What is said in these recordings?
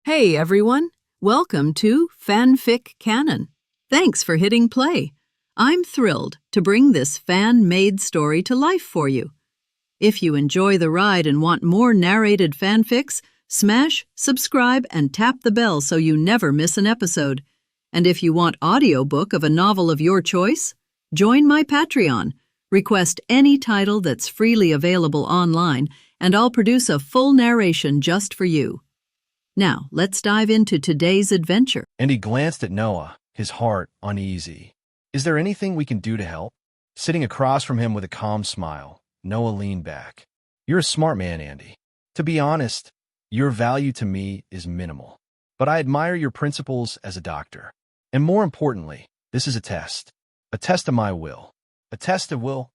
Hey everyone, welcome to FanFic Canon. Thanks for hitting play. I'm thrilled to bring this fan-made story to life for you. If you enjoy the ride and want more narrated fanfics, smash, subscribe, and tap the bell so you never miss an episode. And if you want audiobook of a novel of your choice, join my Patreon. Request any title that's freely available online, and I'll produce a full narration just for you. Now, let's dive into today's adventure. And he glanced at Noah, his heart uneasy. Is there anything we can do to help? Sitting across from him with a calm smile, Noah leaned back. You're a smart man, Andy. To be honest, your value to me is minimal. But I admire your principles as a doctor. And more importantly, this is a test. A test of my will. A test of will?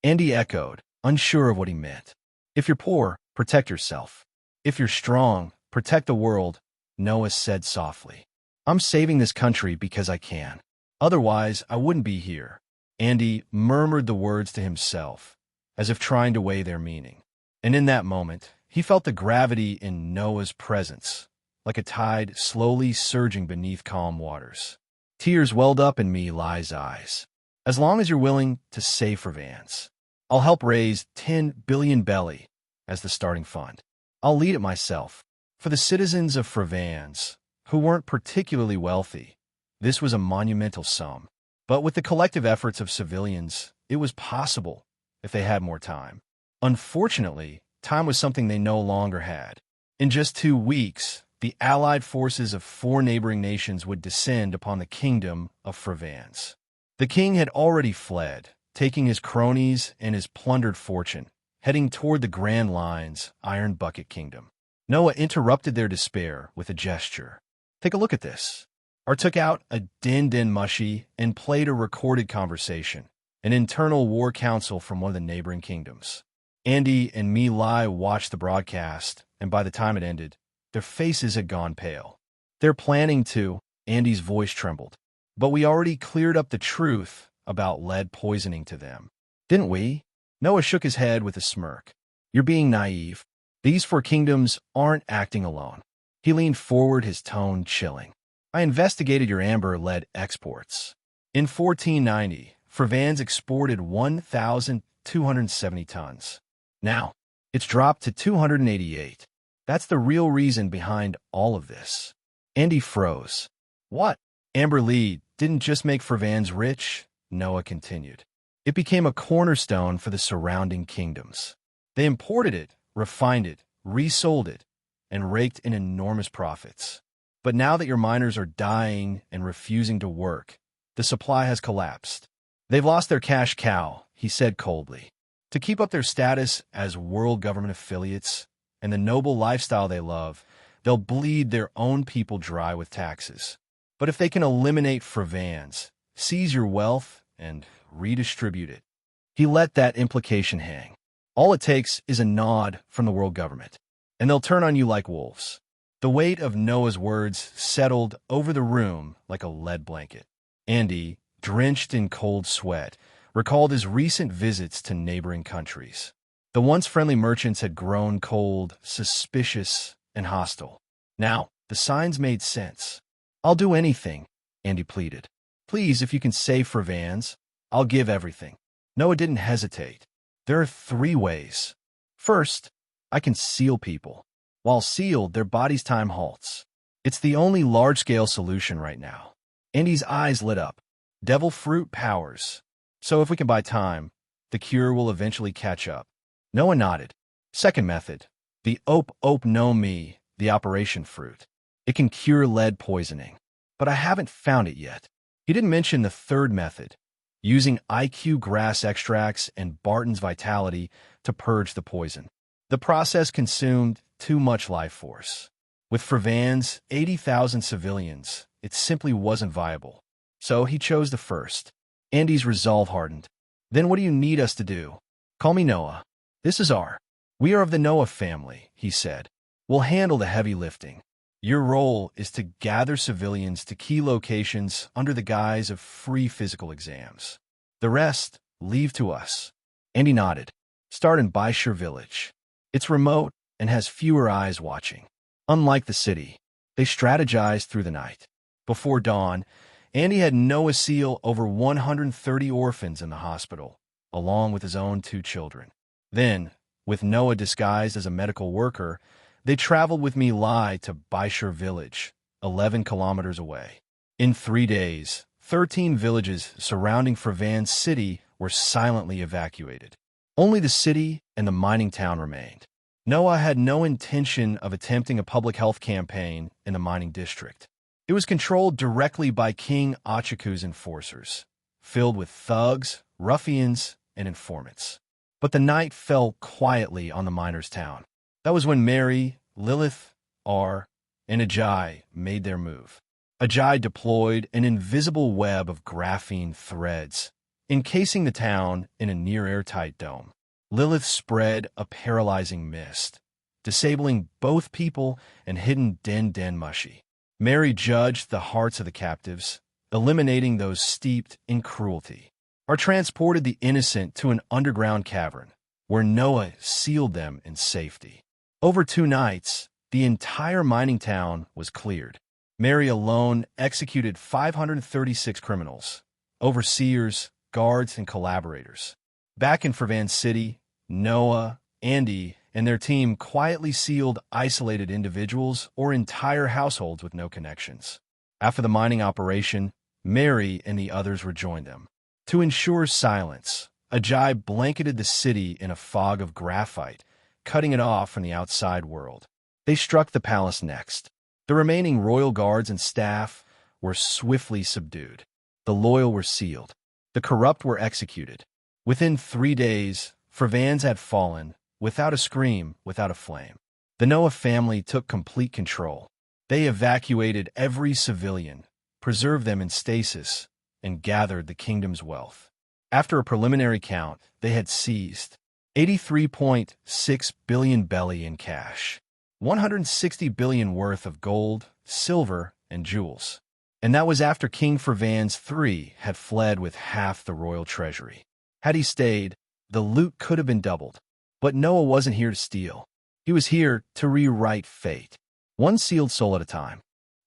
Andy echoed, unsure of what he meant. If you're poor, protect yourself. If you're strong, protect the world, Noah said softly. I'm saving this country because I can. Otherwise, I wouldn't be here. Andy murmured the words to himself, as if trying to weigh their meaning. And in that moment, he felt the gravity in Noah's presence, like a tide slowly surging beneath calm waters. Tears welled up in Eli's eyes. As long as you're willing to save for Vans, I'll help raise 10 billion belly as the starting fund. I'll lead it myself. For the citizens of Frevans, who weren't particularly wealthy, this was a monumental sum. But with the collective efforts of civilians, it was possible if they had more time. Unfortunately, time was something they no longer had. In just 2 weeks, the allied forces of 4 neighboring nations would descend upon the kingdom of Frevans. The king had already fled, taking his cronies and his plundered fortune, heading toward the Grand Line's Iron Bucket Kingdom. Noah interrupted their despair with a gesture. Take a look at this. Or took out a din mushy and played a recorded conversation, an internal war council from one of the neighboring kingdoms. Andy and Eli watched the broadcast, and by the time it ended, their faces had gone pale. They're planning to, Andy's voice trembled. But we already cleared up the truth about lead poisoning to them. Didn't we? Noah shook his head with a smirk. You're being naive. These 4 kingdoms aren't acting alone. He leaned forward, his tone chilling. I investigated your amber lead exports. In 1490, Frevans exported 1,270 tons. Now, it's dropped to 288. That's the real reason behind all of this. Andy froze. What? Amber lead didn't just make Frevans rich, Noah continued. It became a cornerstone for the surrounding kingdoms. They imported it, refined it, resold it, and raked in enormous profits. But now that your miners are dying and refusing to work, the supply has collapsed. They've lost their cash cow, he said coldly. To keep up their status as world government affiliates and the noble lifestyle they love, they'll bleed their own people dry with taxes. But if they can eliminate Frevans, seize your wealth, and redistribute it, he let that implication hang. All it takes is a nod from the world government, and they'll turn on you like wolves. The weight of Noah's words settled over the room like a lead blanket. Andy, drenched in cold sweat, recalled his recent visits to neighboring countries. The once friendly merchants had grown cold, suspicious, and hostile. Now, the signs made sense. I'll do anything, Andy pleaded. Please, if you can save Frevans, I'll give everything. Noah didn't hesitate. There are 3 ways. First, I can seal people. While sealed, their body's time halts. It's the only large-scale solution right now. Andy's eyes lit up. Devil fruit powers. So if we can buy time, the cure will eventually catch up. Noah nodded. Second method, the no me, the operation fruit. It can cure lead poisoning. But I haven't found it yet. He didn't mention the third method, using IQ grass extracts and Barton's vitality to purge the poison. The process consumed too much life force. With Frevans, 80,000 civilians, it simply wasn't viable. So he chose the first. Andy's resolve hardened. Then what do you need us to do? Call me Noah. We are of the Noah family, he said. We'll handle the heavy lifting. Your role is to gather civilians to key locations under the guise of free physical exams. The rest, leave to us. Andy nodded. Start in Baishur village. It's remote and has fewer eyes watching. Unlike the city, They strategized through the night. Before dawn, Andy had Noah seal over 130 orphans in the hospital, along with his own 2 children. Then, with Noah disguised as a medical worker, they traveled with Milai to Baishur village, 11 kilometers away. In 3 days, 13 villages surrounding Fravan city were silently evacuated. Only the city and the mining town remained. Noah had no intention of attempting a public health campaign in the mining district. It was controlled directly by King Achaku's enforcers, filled with thugs, ruffians, and informants. But the night fell quietly on the miners' town. That was when Mary, Lilith, Ar, and Ajay made their move. Ajay deployed an invisible web of graphene threads, encasing the town in a near-airtight dome. Lilith spread a paralyzing mist, disabling both people and hidden Den Mushi. Mary judged the hearts of the captives, eliminating those steeped in cruelty. Ar transported the innocent to an underground cavern, where Noah sealed them in safety. Over 2 nights, the entire mining town was cleared. Mary alone executed 536 criminals, overseers, guards, and collaborators. Back in Fravan City, Noah, Andy, and their team quietly sealed isolated individuals or entire households with no connections. After the mining operation, Mary and the others rejoined them. To ensure silence, Ajay blanketed the city in a fog of graphite, cutting it off from the outside world. They struck the palace next. The remaining royal guards and staff were swiftly subdued. The loyal were sealed. The corrupt were executed. Within 3 days, Fravans had fallen, without a scream, without a flame. The Noah family took complete control. They evacuated every civilian, preserved them in stasis, and gathered the kingdom's wealth. After a preliminary count, they had seized 83.6 billion belly in cash, 160 billion worth of gold, silver, and jewels. And that was after King Fravans III had fled with half the royal treasury. Had he stayed, the loot could have been doubled. But Noah wasn't here to steal. He was here to rewrite fate, one sealed soul at a time.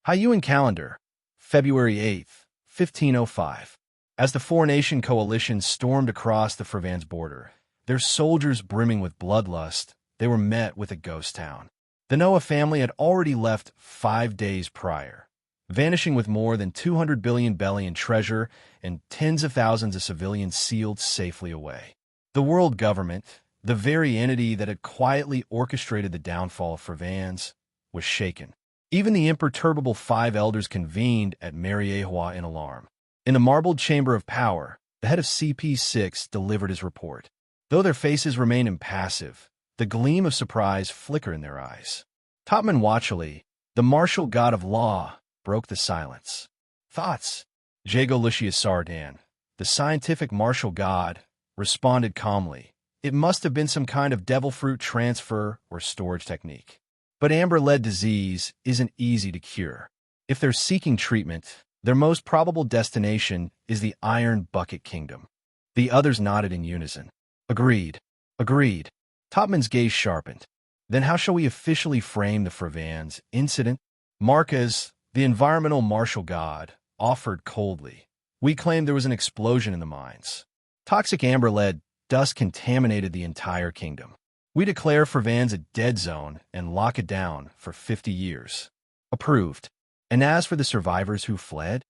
Haiyuan calendar, February 8th, 1505. As the four-nation coalition stormed across the Fravans border, their soldiers brimming with bloodlust, they were met with a ghost town. The Noah family had already left 5 days prior, vanishing with more than 200 billion belly in treasure and tens of thousands of civilians sealed safely away. The world government, the very entity that had quietly orchestrated the downfall of Fravans, was shaken. Even the imperturbable 5 elders convened at Mariehua in alarm. In the marbled chamber of power, the head of CP6 delivered his report. Though their faces remained impassive, the gleam of surprise flickered in their eyes. Topman Wachali, the martial god of law, broke the silence. Thoughts? Jago Lucius Sardan, the scientific martial god, responded calmly. It must have been some kind of devil fruit transfer or storage technique. But amber-lead disease isn't easy to cure. If they're seeking treatment, their most probable destination is the Iron Bucket Kingdom. The others nodded in unison. Agreed. Agreed. Topman's gaze sharpened. Then how shall we officially frame the Fravans incident? Marquez, the environmental martial god, offered coldly. We claim there was an explosion in the mines. Toxic amber-lead dust contaminated the entire kingdom. We declare Fravans a dead zone and lock it down for 50 years. Approved. And as for the survivors who fled?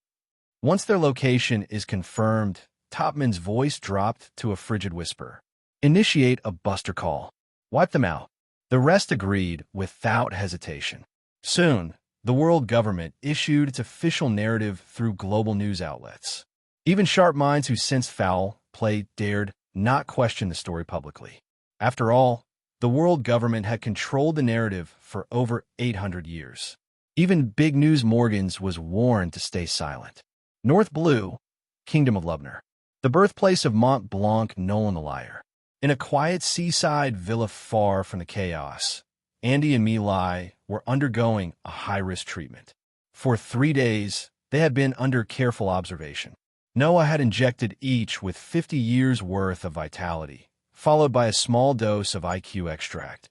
Once their location is confirmed, Topman's voice dropped to a frigid whisper. Initiate a buster call. Wipe them out. The rest agreed without hesitation. Soon, the world government issued its official narrative through global news outlets. Even sharp minds who sensed foul play dared not question the story publicly. After all, the world government had controlled the narrative for over 800 years. Even Big News Morgans was warned to stay silent. North Blue, Kingdom of Lubnar, the birthplace of Mont Blanc Nolan the Liar. In a quiet seaside villa far from the chaos, Andy and Milai were undergoing a high-risk treatment. For 3 days, they had been under careful observation. Noah had injected each with 50 years' worth of vitality, followed by a small dose of IQ extract,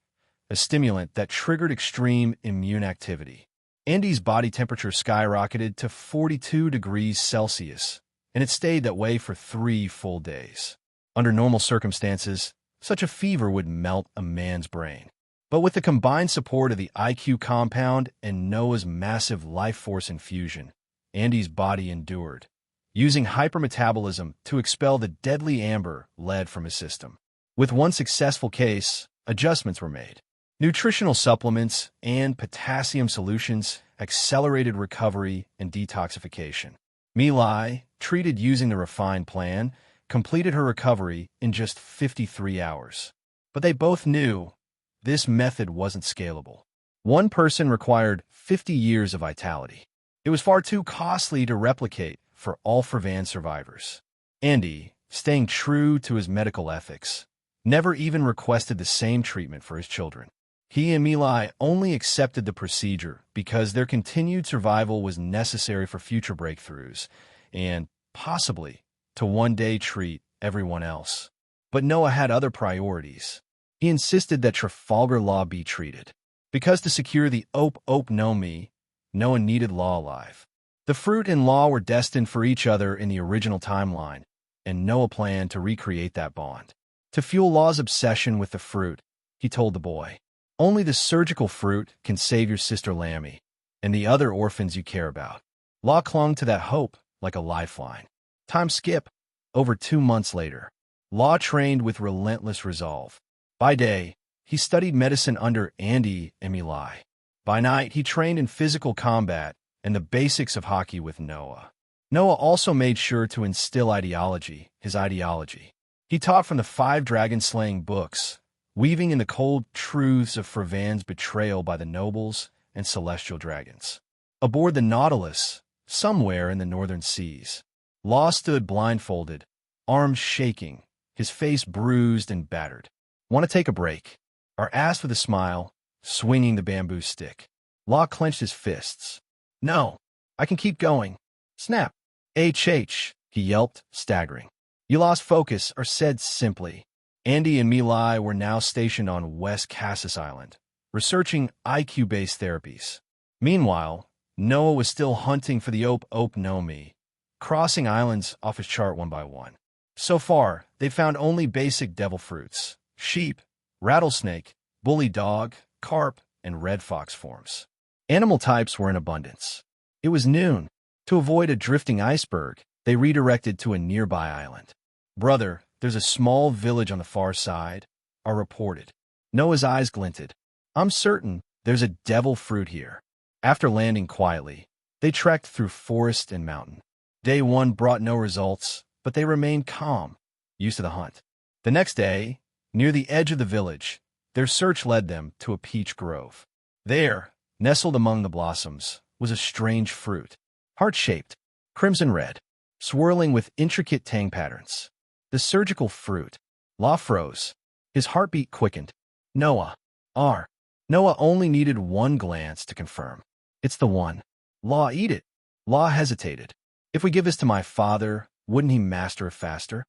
a stimulant that triggered extreme immune activity. Andy's body temperature skyrocketed to 42 degrees Celsius, and it stayed that way for 3 full days. Under normal circumstances, such a fever would melt a man's brain. But with the combined support of the IQ compound and Noah's massive life force infusion, Andy's body endured, using hypermetabolism to expel the deadly amber lead from his system. With one successful case, adjustments were made. Nutritional supplements and potassium solutions accelerated recovery and detoxification. Milai, treated using the refined plan, completed her recovery in just 53 hours. But they both knew this method wasn't scalable. One person required 50 years of vitality. It was far too costly to replicate for all Fravan survivors. Andy, staying true to his medical ethics, never even requested the same treatment for his children. He and Milai only accepted the procedure because their continued survival was necessary for future breakthroughs and, possibly, to one day treat everyone else. But Noah had other priorities. He insisted that Trafalgar Law be treated, because to secure the Ope No Me, Noah needed Law alive. The fruit and Law were destined for each other in the original timeline, and Noah planned to recreate that bond. To fuel Law's obsession with the fruit, he told the boy, "Only the surgical fruit can save your sister Lammy and the other orphans you care about." Law clung to that hope like a lifeline. Time skip. Over 2 months later, Law trained with relentless resolve. By day, he studied medicine under Andy and Milai. By night, he trained in physical combat and the basics of hockey with Noah. Noah also made sure to instill his ideology. He taught from the 5 dragon-slaying books, weaving in the cold truths of Fravan's betrayal by the nobles and celestial dragons. Aboard the Nautilus, somewhere in the northern seas, Law stood blindfolded, arms shaking, his face bruised and battered. "Want to take a break?" Or asked with a smile, swinging the bamboo stick. Law clenched his fists. "No, I can keep going." "Snap." "HH," he yelped, staggering. "You lost focus," or said simply. Andy and Milai were now stationed on West Cassis Island, researching IQ-based therapies. Meanwhile, Noah was still hunting for the Ope No Me, crossing islands off his chart one by one. So far, they found only basic devil fruits: sheep, rattlesnake, bully dog, carp, and red fox forms. Animal types were in abundance. It was noon. To avoid a drifting iceberg, they redirected to a nearby island. "Brother, there's a small village on the far side," are reported. Noah's eyes glinted. "I'm certain there's a devil fruit here." After landing quietly, they trekked through forest and mountain. Day 1 brought no results, but they remained calm, used to the hunt. The next day, near the edge of the village, their search led them to a peach grove. There, nestled among the blossoms, was a strange fruit, heart-shaped, crimson red, swirling with intricate tang patterns. The surgical fruit. Law froze. His heartbeat quickened. Noah. Noah only needed one glance to confirm. "It's the one." "Law, eat it." Law hesitated. "If we give this to my father, wouldn't he master it faster?"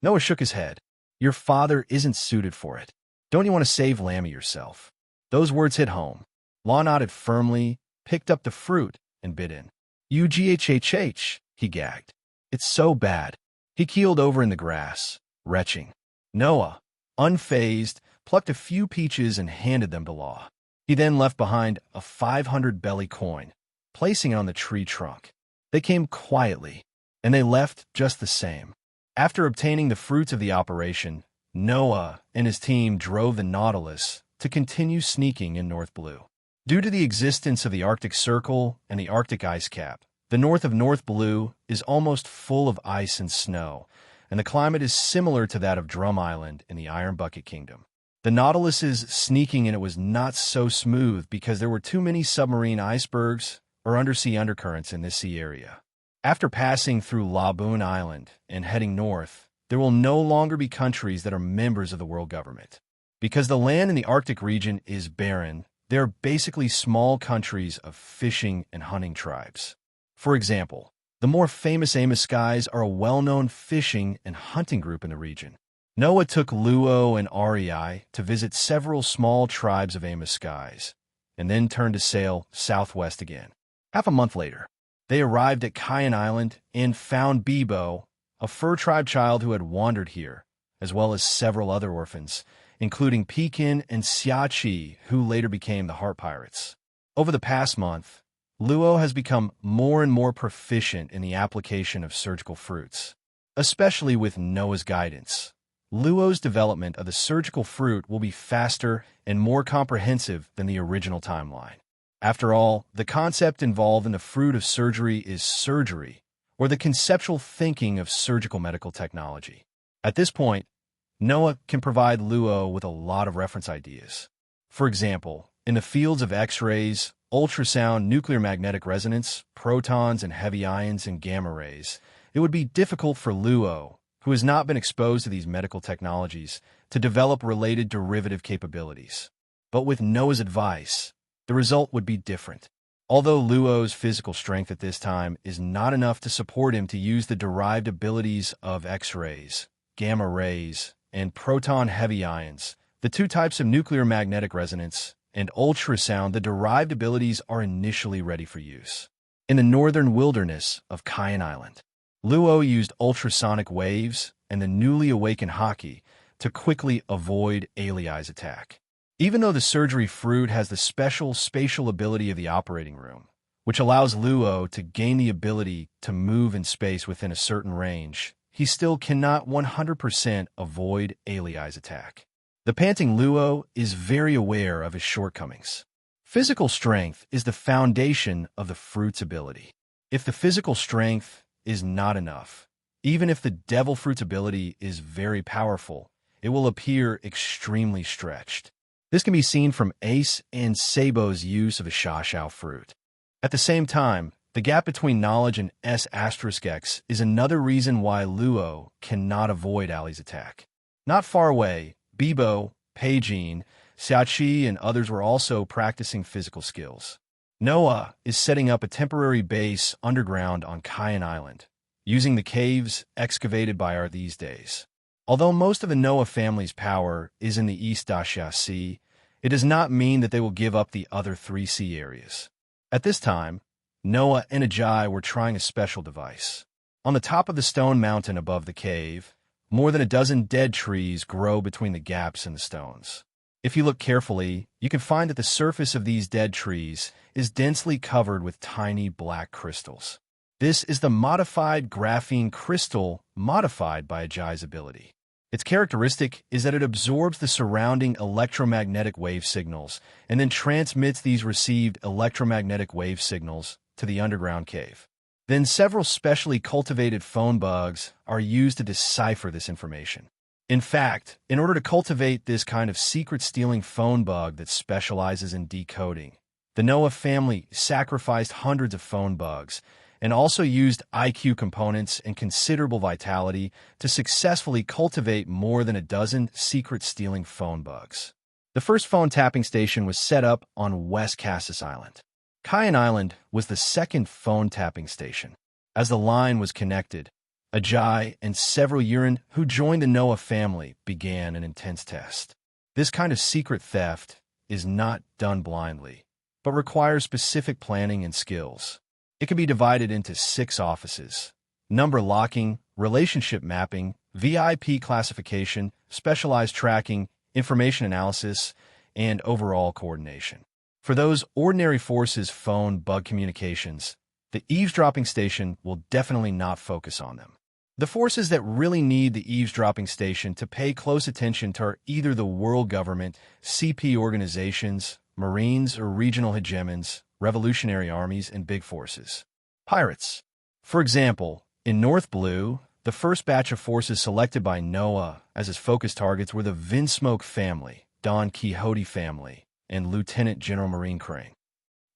Noah shook his head. "Your father isn't suited for it. Don't you want to save Lammy yourself?" Those words hit home. Law nodded firmly, picked up the fruit, and bit in. "UGHHH," he gagged. "It's so bad." He keeled over in the grass, retching. Noah, unfazed, plucked a few peaches and handed them to Law. He then left behind a 500 belly coin, placing it on the tree trunk. They came quietly, and they left just the same. After obtaining the fruits of the operation, Noah and his team drove the Nautilus to continue sneaking in North Blue. Due to the existence of the Arctic Circle and the Arctic ice cap, the north of North Blue is almost full of ice and snow, and the climate is similar to that of Drum Island in the Iron Bucket Kingdom. The Nautilus's sneaking in it was not so smooth because there were too many submarine icebergs or undersea undercurrents in this sea area. After passing through Laboon Island and heading north, there will no longer be countries that are members of the world government. Because the land in the Arctic region is barren, there are basically small countries of fishing and hunting tribes. For example, the more famous Amiskais are a well-known fishing and hunting group in the region. Noah took Luo and Rei to visit several small tribes of Amiskais, and then turned to sail southwest again. Half a month later, they arrived at Cayenne Island and found Bibo, a fur tribe child who had wandered here, as well as several other orphans, including Pekin and Xiachi, who later became the Heart Pirates. Over the past month, Luo has become more and more proficient in the application of surgical fruits. Especially with Noah's guidance, Luo's development of the surgical fruit will be faster and more comprehensive than the original timeline. After all, the concept involved in the fruit of surgery is surgery, or the conceptual thinking of surgical medical technology. At this point, Noah can provide Luo with a lot of reference ideas. For example, in the fields of X-rays, ultrasound, nuclear magnetic resonance, protons and heavy ions, and gamma rays, it would be difficult for Luo, who has not been exposed to these medical technologies, to develop related derivative capabilities. But with Noah's advice, the result would be different. Although Luo's physical strength at this time is not enough to support him to use the derived abilities of X-rays, gamma rays, and proton-heavy ions, the two types of nuclear magnetic resonance, and ultrasound, the derived abilities are initially ready for use. In the northern wilderness of Cayenne Island, Luo used ultrasonic waves and the newly awakened Haki to quickly avoid Aliai's attack. Even though the surgery fruit has the special spatial ability of the operating room, which allows Luo to gain the ability to move in space within a certain range, he still cannot 100% avoid Aliai's attack. The panting Luo is very aware of his shortcomings. Physical strength is the foundation of the fruit's ability. If the physical strength is not enough, even if the devil fruit's ability is very powerful, it will appear extremely stretched. This can be seen from Ace and Sabo's use of a Xiaoxiao fruit. At the same time, the gap between knowledge and S*X is another reason why Luo cannot avoid Ali's attack. Not far away, Bibo, Peijin, Xiachi, and others were also practicing physical skills. Noah is setting up a temporary base underground on Cayenne Island, using the caves excavated by our these days. Although most of the Noah family's power is in the East Daxia Sea, it does not mean that they will give up the other 3 sea areas. At this time, Noah and Ajay were trying a special device. On the top of the stone mountain above the cave, more than a dozen dead trees grow between the gaps in the stones. If you look carefully, you can find that the surface of these dead trees is densely covered with tiny black crystals. This is the modified graphene crystal modified by Ajay's ability. Its characteristic is that it absorbs the surrounding electromagnetic wave signals and then transmits these received electromagnetic wave signals to the underground cave. Then several specially cultivated phone bugs are used to decipher this information. In fact, in order to cultivate this kind of secret-stealing phone bug that specializes in decoding, the Noah family sacrificed hundreds of phone bugs and also used IQ components and considerable vitality to successfully cultivate more than a dozen secret-stealing phone bugs. The first phone tapping station was set up on West Cassis Island. Cayenne Island was the second phone tapping station. As the line was connected, Ajay and several Yurin who joined the Noah family began an intense test. This kind of secret theft is not done blindly, but requires specific planning and skills. It can be divided into 6 offices: number locking, relationship mapping, VIP classification, specialized tracking, information analysis, and overall coordination. For those ordinary forces phone bug communications, the eavesdropping station will definitely not focus on them. The forces that really need the eavesdropping station to pay close attention to are either the world government, CP organizations, Marines or regional hegemons, revolutionary armies, and big forces. Pirates. For example, in North Blue, the first batch of forces selected by Noah as his focus targets were the Vinsmoke family, Don Quixote family, and Lieutenant General Marine Crane.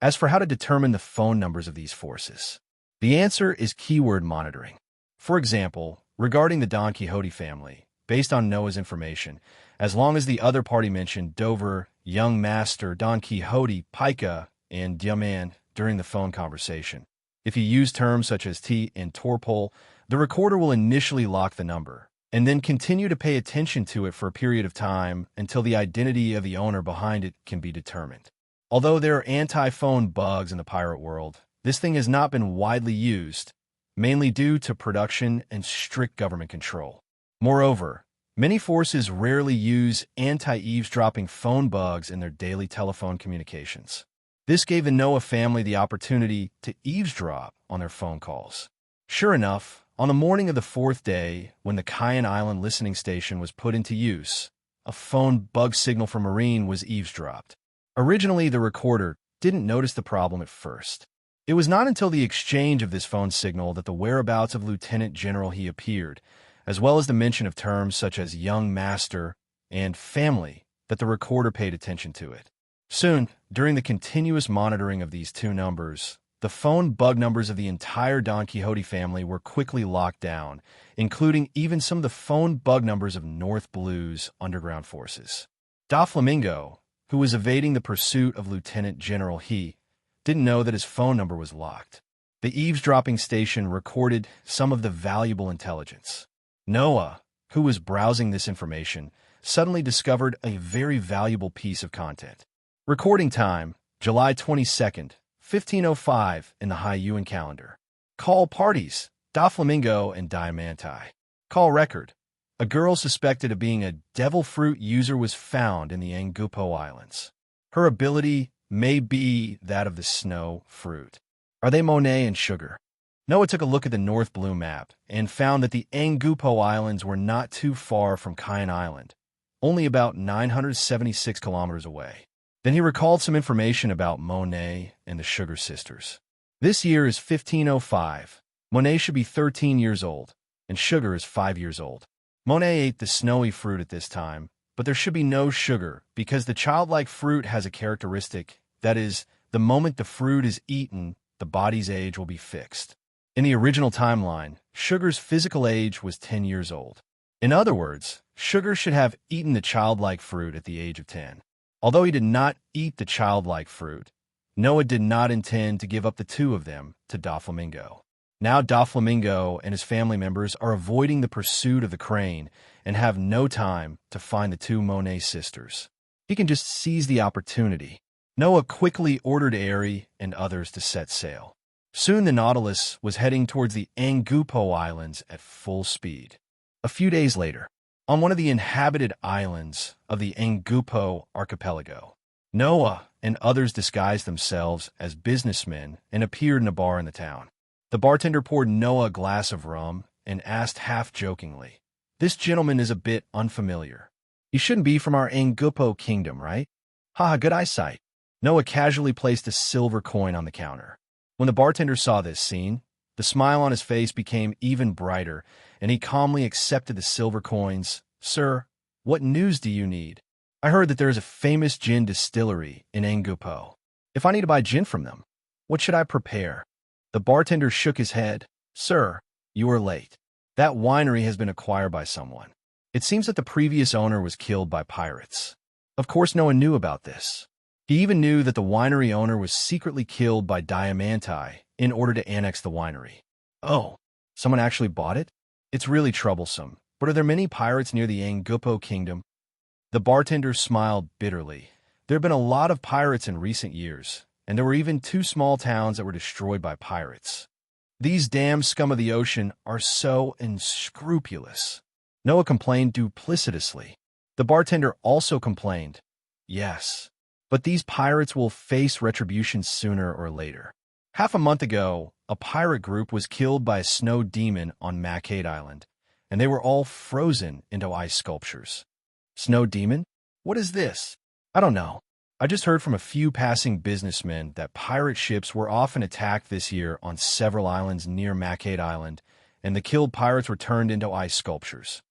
As for how to determine the phone numbers of these forces, the answer is keyword monitoring. For example, regarding the Don Quixote family, based on Noah's information, as long as the other party mentioned Dover, Young Master, Don Quixote, Pica, and Diamant during the phone conversation. If you use terms such as T and Torpol, the recorder will initially lock the number, and then continue to pay attention to it for a period of time until the identity of the owner behind it can be determined. Although there are anti-phone bugs in the pirate world, this thing has not been widely used, mainly due to production and strict government control. Moreover, many forces rarely use anti-eavesdropping phone bugs in their daily telephone communications. This gave the Noah family the opportunity to eavesdrop on their phone calls. Sure enough, on the morning of the fourth day, when the Cayenne Island listening station was put into use, a phone bug signal from Marine was eavesdropped. Originally, the recorder didn't notice the problem at first. It was not until the exchange of this phone signal that the whereabouts of Lieutenant General He appeared, as well as the mention of terms such as young master and family, that the recorder paid attention to it. Soon, during the continuous monitoring of these two numbers, the phone bug numbers of the entire Don Quixote family were quickly locked down, including even some of the phone bug numbers of North Blue's underground forces. Doflamingo, who was evading the pursuit of Lieutenant General He, didn't know that his phone number was locked. The eavesdropping station recorded some of the valuable intelligence. Noah, who was browsing this information, suddenly discovered a very valuable piece of content. Recording time, July 22nd, 1505 in the High Yuan calendar. Call parties, Doflamingo and Diamanti. Call record. A girl suspected of being a devil fruit user was found in the Angupo Islands. Her ability may be that of the snow fruit. Are they Monet and sugar? Noah took a look at the North Blue map and found that the Angupo Islands were not too far from Cayenne Island, only about 976 kilometers away. Then he recalled some information about Monet and the Sugar Sisters. This year is 1505. Monet should be 13 years old, and Sugar is 5 years old. Monet ate the snowy fruit at this time, but there should be no sugar because the childlike fruit has a characteristic, that is, the moment the fruit is eaten, the body's age will be fixed. In the original timeline, Sugar's physical age was 10 years old. In other words, Sugar should have eaten the childlike fruit at the age of 10. Although he did not eat the childlike fruit, Noah did not intend to give up the two of them to Doflamingo. Now Doflamingo and his family members are avoiding the pursuit of the crane and have no time to find the two Monet sisters. He can just seize the opportunity. Noah quickly ordered Airy and others to set sail. Soon the Nautilus was heading towards the Angupo Islands at full speed. A few days later, on one of the inhabited islands of the Angupo archipelago, Noah and others disguised themselves as businessmen and appeared in a bar in the town. The bartender poured Noah a glass of rum and asked half-jokingly, "This gentleman is a bit unfamiliar. He shouldn't be from our Angupo kingdom, right?" "Haha, good eyesight." Noah casually placed a silver coin on the counter. When the bartender saw this scene, the smile on his face became even brighter, and he calmly accepted the silver coins. "Sir, what news do you need? I heard that there is a famous gin distillery in Angupo. If I need to buy gin from them, what should I prepare?" The bartender shook his head. "Sir, you are late. That winery has been acquired by someone. It seems that the previous owner was killed by pirates." Of course, no one knew about this. He even knew that the winery owner was secretly killed by Diamanti in order to annex the winery. Oh, someone actually bought it? It's really troublesome. But are there many pirates near the Angupo kingdom? The bartender smiled bitterly. There have been a lot of pirates in recent years, and there were even 2 small towns that were destroyed by pirates. These damn scum of the ocean are so unscrupulous. Noah complained duplicitously. The bartender also complained. Yes, but these pirates will face retribution sooner or later. Half a month ago, a pirate group was killed by a snow demon on Mackade Island, and they were all frozen into ice sculptures. Snow demon? What is this? I don't know. I just heard from a few passing businessmen that pirate ships were often attacked this year on several islands near Mackade Island, and the killed pirates were turned into ice sculptures.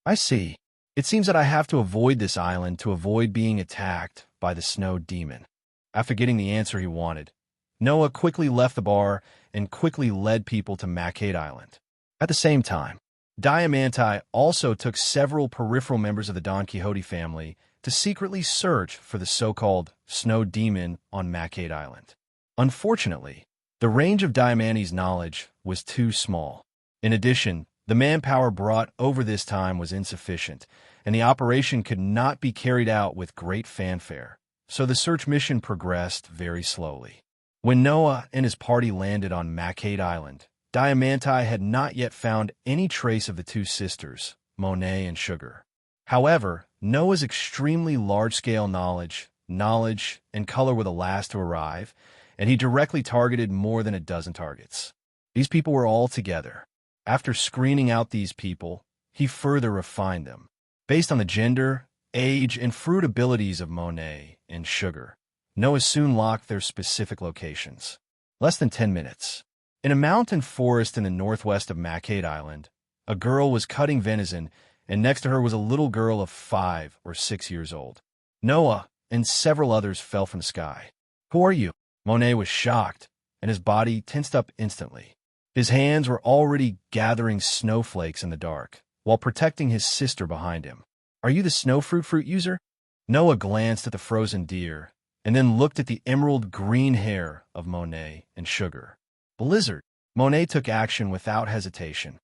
I see. It seems that I have to avoid this island to avoid being attacked by the snow demon. After getting the answer he wanted, Noah quickly left the bar and quickly led people to Mackade Island. At the same time, Diamanti also took several peripheral members of the Don Quixote family to secretly search for the so-called snow demon on Mackade Island. Unfortunately, the range of Diamanti's knowledge was too small. In addition, the manpower brought over this time was insufficient, and the operation could not be carried out with great fanfare. so the search mission progressed very slowly. When Noah and his party landed on Mackay Island, Diamanti had not yet found any trace of the two sisters, Monet and Sugar. However, Noah's extremely large-scale knowledge, and color were the last to arrive, and he directly targeted more than a dozen targets. These people were all together. After screening out these people, he further refined them, based on the gender, age, and fruit abilities of Monet and Sugar. Noah soon locked their specific locations. Less than 10 minutes. In a mountain forest in the northwest of Mackay Island, a girl was cutting venison, and next to her was a little girl of 5 or 6 years old. Noah and several others fell from the sky. "Who are you?" Monet was shocked, and his body tensed up instantly. His hands were already gathering snowflakes in the dark, while protecting his sister behind him. "Are you the snowfruit user?" Noah glanced at the frozen deer, and then looked at the emerald green hair of Monet and Sugar. "Blizzard." Monet took action without hesitation.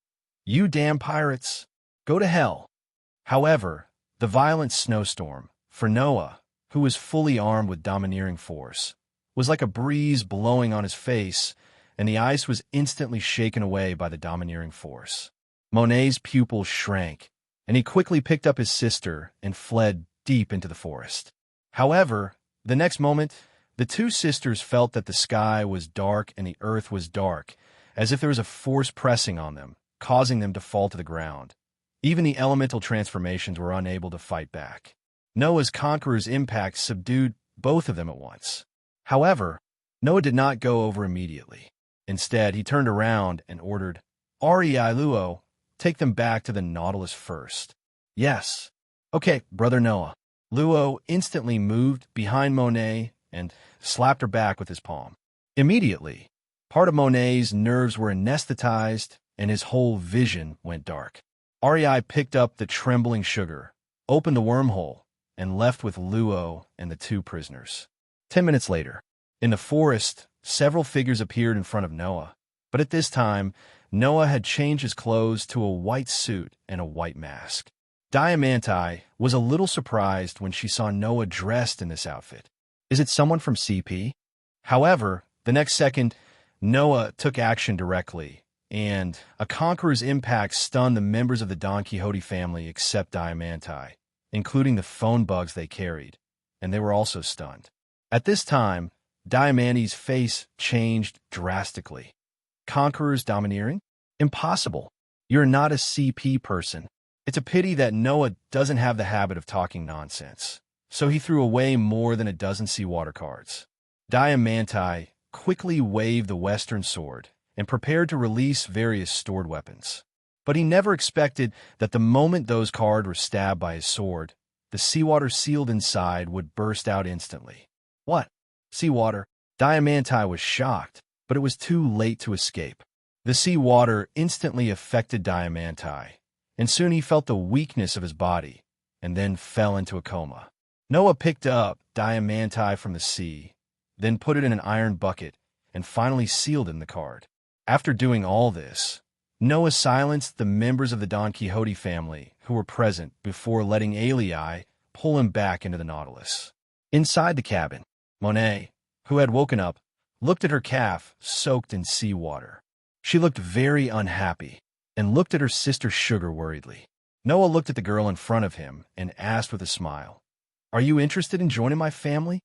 "You damn pirates! Go to hell." However, the violent snowstorm, for Noah, who was fully armed with domineering force, was like a breeze blowing on his face, and the ice was instantly shaken away by the domineering force. Monet's pupils shrank, and he quickly picked up his sister and fled deep into the forest. However, the next moment, the two sisters felt that the sky was dark and the earth was dark, as if there was a force pressing on them, causing them to fall to the ground. Even the elemental transformations were unable to fight back. Noah's conqueror's impact subdued both of them at once. However, Noah did not go over immediately. Instead, he turned around and ordered, "Rei Luo, take them back to the Nautilus first." "Yes." "Okay, brother Noah." Luo instantly moved behind Monet and slapped her back with his palm. Immediately, part of Monet's nerves were anesthetized, and his whole vision went dark. Rei picked up the trembling Sugar, opened the wormhole, and left with Luo and the two prisoners. 10 minutes later, in the forest, several figures appeared in front of Noah, but at this time, Noah had changed his clothes to a white suit and a white mask. Diamanti was a little surprised when she saw Noah dressed in this outfit. Is it someone from CP? However, the next second, Noah took action directly, and a conqueror's impact stunned the members of the Don Quixote family except Diamanti, including the phone bugs they carried, and they were also stunned. At this time, Diamanti's face changed drastically. "Conquerors domineering? Impossible. You're not a CP person." It's a pity that Noah doesn't have the habit of talking nonsense, so he threw away more than a dozen seawater cards. Diamanti quickly waved the western sword and prepared to release various stored weapons. But he never expected that the moment those cards were stabbed by his sword, the seawater sealed inside would burst out instantly. "What? Seawater?" Diamanti was shocked, but it was too late to escape. The seawater instantly affected Diamanti, and soon he felt the weakness of his body, and then fell into a coma. Noah picked up Diamanti from the sea, then put it in an iron bucket, and finally sealed in the card. After doing all this, Noah silenced the members of the Don Quixote family who were present before letting Alii pull him back into the Nautilus. Inside the cabin, Monet, who had woken up, looked at her calf soaked in seawater. She looked very unhappy and looked at her sister Sugar worriedly. Noah looked at the girl in front of him and asked with a smile, "Are you interested in joining my family?"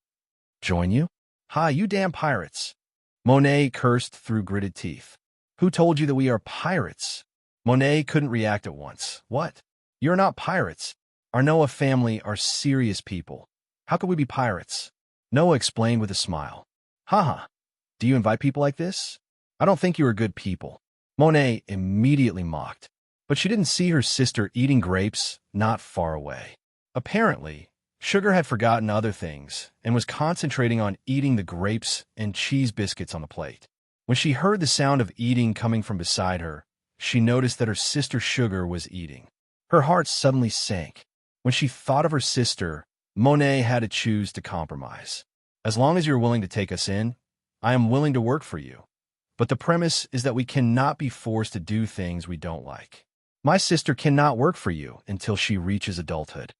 "Join you? Hi, you damn pirates." Monet cursed through gritted teeth. "Who told you that we are pirates?" Monet couldn't react at once. "What? You're not pirates. Our Noah family are serious people. How could we be pirates?" Noah explained with a smile. "Haha, do you invite people like this? I don't think you are good people." Monet immediately mocked, but she didn't see her sister eating grapes not far away. Apparently, Sugar had forgotten other things and was concentrating on eating the grapes and cheese biscuits on the plate. When she heard the sound of eating coming from beside her, she noticed that her sister Sugar was eating. Her heart suddenly sank. When she thought of her sister, Monet had to choose to compromise. "As long as you're willing to take us in, I am willing to work for you. But the premise is that we cannot be forced to do things we don't like. My sister cannot work for you until she reaches adulthood."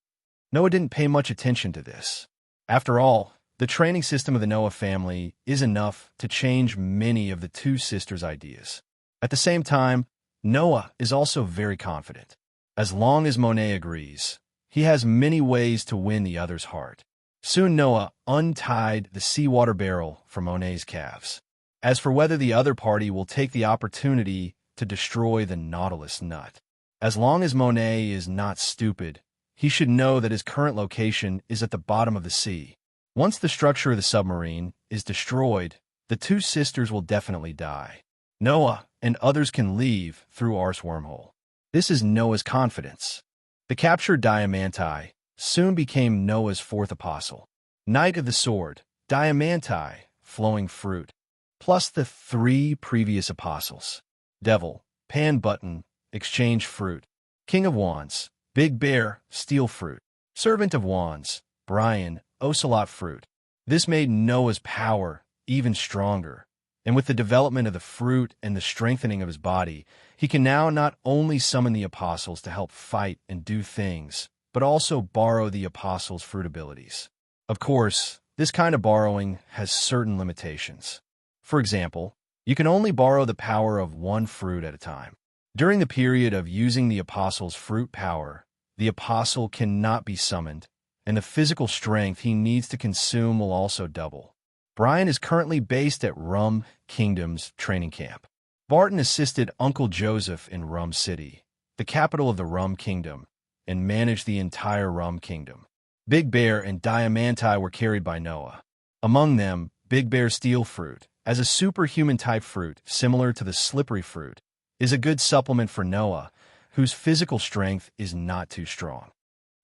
Noah didn't pay much attention to this. After all, The training system of the Noah family is enough to change many of the two sisters' ideas. At the same time, Noah is also very confident. As long as Monet agrees, he has many ways to win the other's heart. Soon Noah untied the seawater barrel from Monet's calves. As for whether the other party will take the opportunity to destroy the Nautilus nut, as long as Monet is not stupid, he should know that his current location is at the bottom of the sea. Once the structure of the submarine is destroyed, the two sisters will definitely die. Noah and others can leave through Ars wormhole. This is Noah's confidence. The captured Diamanti soon became Noah's fourth apostle. Knight of the Sword, Diamanti, Flowing Fruit, plus the three previous apostles. Devil, Pan Button, Exchange Fruit. King of Wands, Big Bear, Steel Fruit. Servant of Wands, Brian, Ocelot Fruit. This made Noah's power even stronger, and with the development of the fruit and the strengthening of his body, he can now not only summon the apostles to help fight and do things, but also borrow the apostles' fruit abilities. Of course, this kind of borrowing has certain limitations. For example, you can only borrow the power of one fruit at a time. During the period of using the apostle's fruit power, the apostle cannot be summoned, and the physical strength he needs to consume will also double. Brian is currently based at Rum Kingdom's training camp. Barton assisted Uncle Joseph in Rum City, the capital of the Rum Kingdom, and managed the entire Rum Kingdom. Big Bear and Diamanti were carried by Noah. Among them, Big Bear Steel Fruit, as a superhuman-type fruit similar to the slippery fruit, is a good supplement for Noah, whose physical strength is not too strong.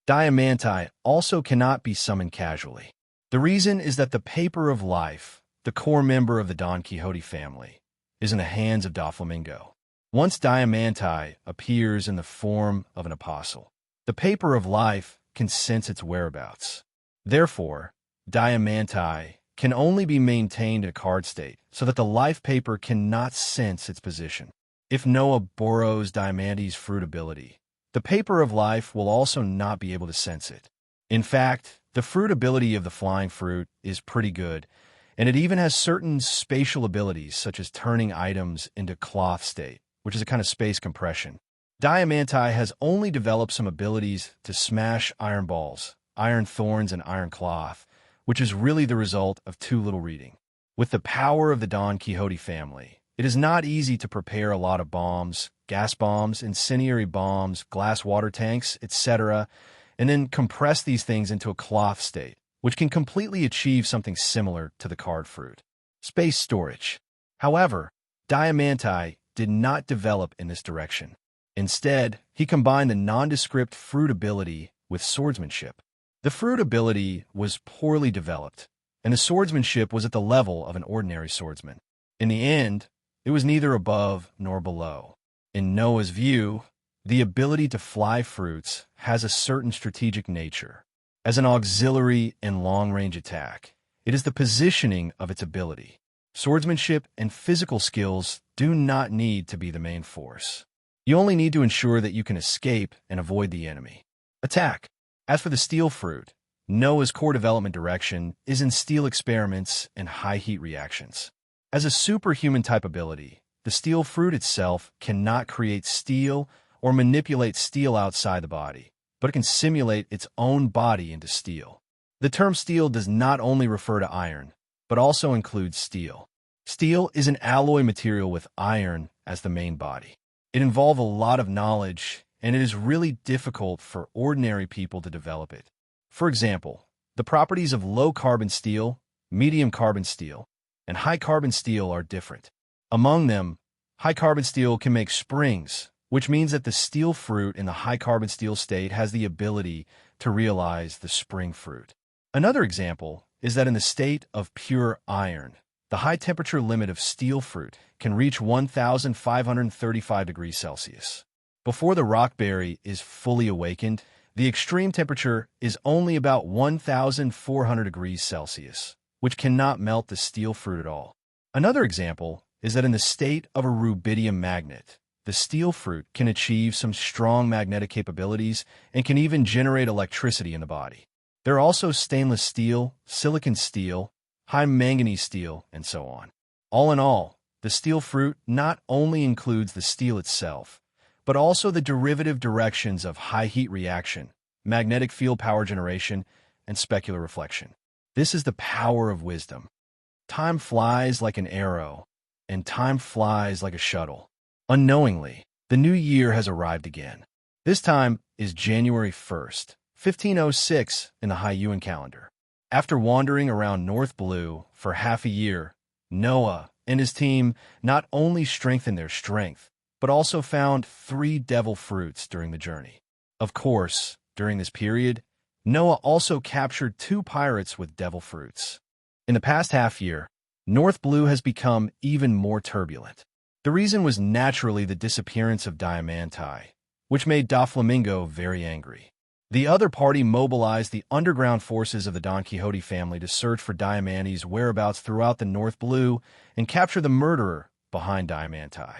Diamanti also cannot be summoned casually. The reason is that the Paper of Life, the core member of the Don Quixote family, is in the hands of Doflamingo. Once Diamanti appears in the form of an apostle, the Paper of Life can sense its whereabouts. Therefore, Diamanti can only be maintained in a card state so that the life paper cannot sense its position. If Noah borrows Diamanti's fruit ability, the Paper of Life will also not be able to sense it. In fact, the fruit ability of the flying fruit is pretty good, and it even has certain spatial abilities such as turning items into cloth state, which is a kind of space compression. Diamanti has only developed some abilities to smash iron balls, iron thorns, and iron cloth, which is really the result of too little reading. With the power of the Don Quixote family, it is not easy to prepare a lot of bombs, gas bombs, incendiary bombs, glass water tanks, etc., and then compress these things into a cloth state, which can completely achieve something similar to the card fruit. Space storage. However, Diamanti did not develop in this direction. Instead, he combined the nondescript fruit ability with swordsmanship. The fruit ability was poorly developed, and the swordsmanship was at the level of an ordinary swordsman. In the end, it was neither above nor below. In Noah's view, the ability to fly fruits has a certain strategic nature. As an auxiliary and long-range attack, it is the positioning of its ability. Swordsmanship and physical skills do not need to be the main force. You only need to ensure that you can escape and avoid the enemy. Attack. As for the steel fruit, Noah's core development direction is in steel experiments and high heat reactions. As a superhuman type ability, the steel fruit itself cannot create steel or manipulate steel outside the body, but it can simulate its own body into steel. The term steel does not only refer to iron, but also includes steel. Steel is an alloy material with iron as the main body. It involves a lot of knowledge, and it is really difficult for ordinary people to develop it. For example, the properties of low-carbon steel, medium-carbon steel, and high-carbon steel are different. Among them, high-carbon steel can make springs, which means that the steel fruit in the high-carbon steel state has the ability to realize the spring fruit. Another example is that in the state of pure iron, the high-temperature limit of steel fruit can reach 1,535 degrees Celsius. Before the rockberry is fully awakened, the extreme temperature is only about 1,400 degrees Celsius, which cannot melt the steel fruit at all. Another example is that in the state of a rubidium magnet, the steel fruit can achieve some strong magnetic capabilities and can even generate electricity in the body. There are also stainless steel, silicon steel, high manganese steel, and so on. All in all, the steel fruit not only includes the steel itself, but also the derivative directions of high heat reaction, magnetic field power generation, and specular reflection. This is the power of wisdom. Time flies like an arrow, and time flies like a shuttle. Unknowingly, the new year has arrived again. This time is January 1st, 1506 in the Hyuan calendar. After wandering around North Blue for half a year, Noah and his team not only strengthened their strength, but also found 3 devil fruits during the journey. Of course, during this period, Noah also captured 2 pirates with devil fruits. In the past half year, North Blue has become even more turbulent. The reason was naturally the disappearance of Diamanti, which made Doflamingo very angry. The other party mobilized the underground forces of the Don Quixote family to search for Diamanti's whereabouts throughout the North Blue and capture the murderer behind Diamanti.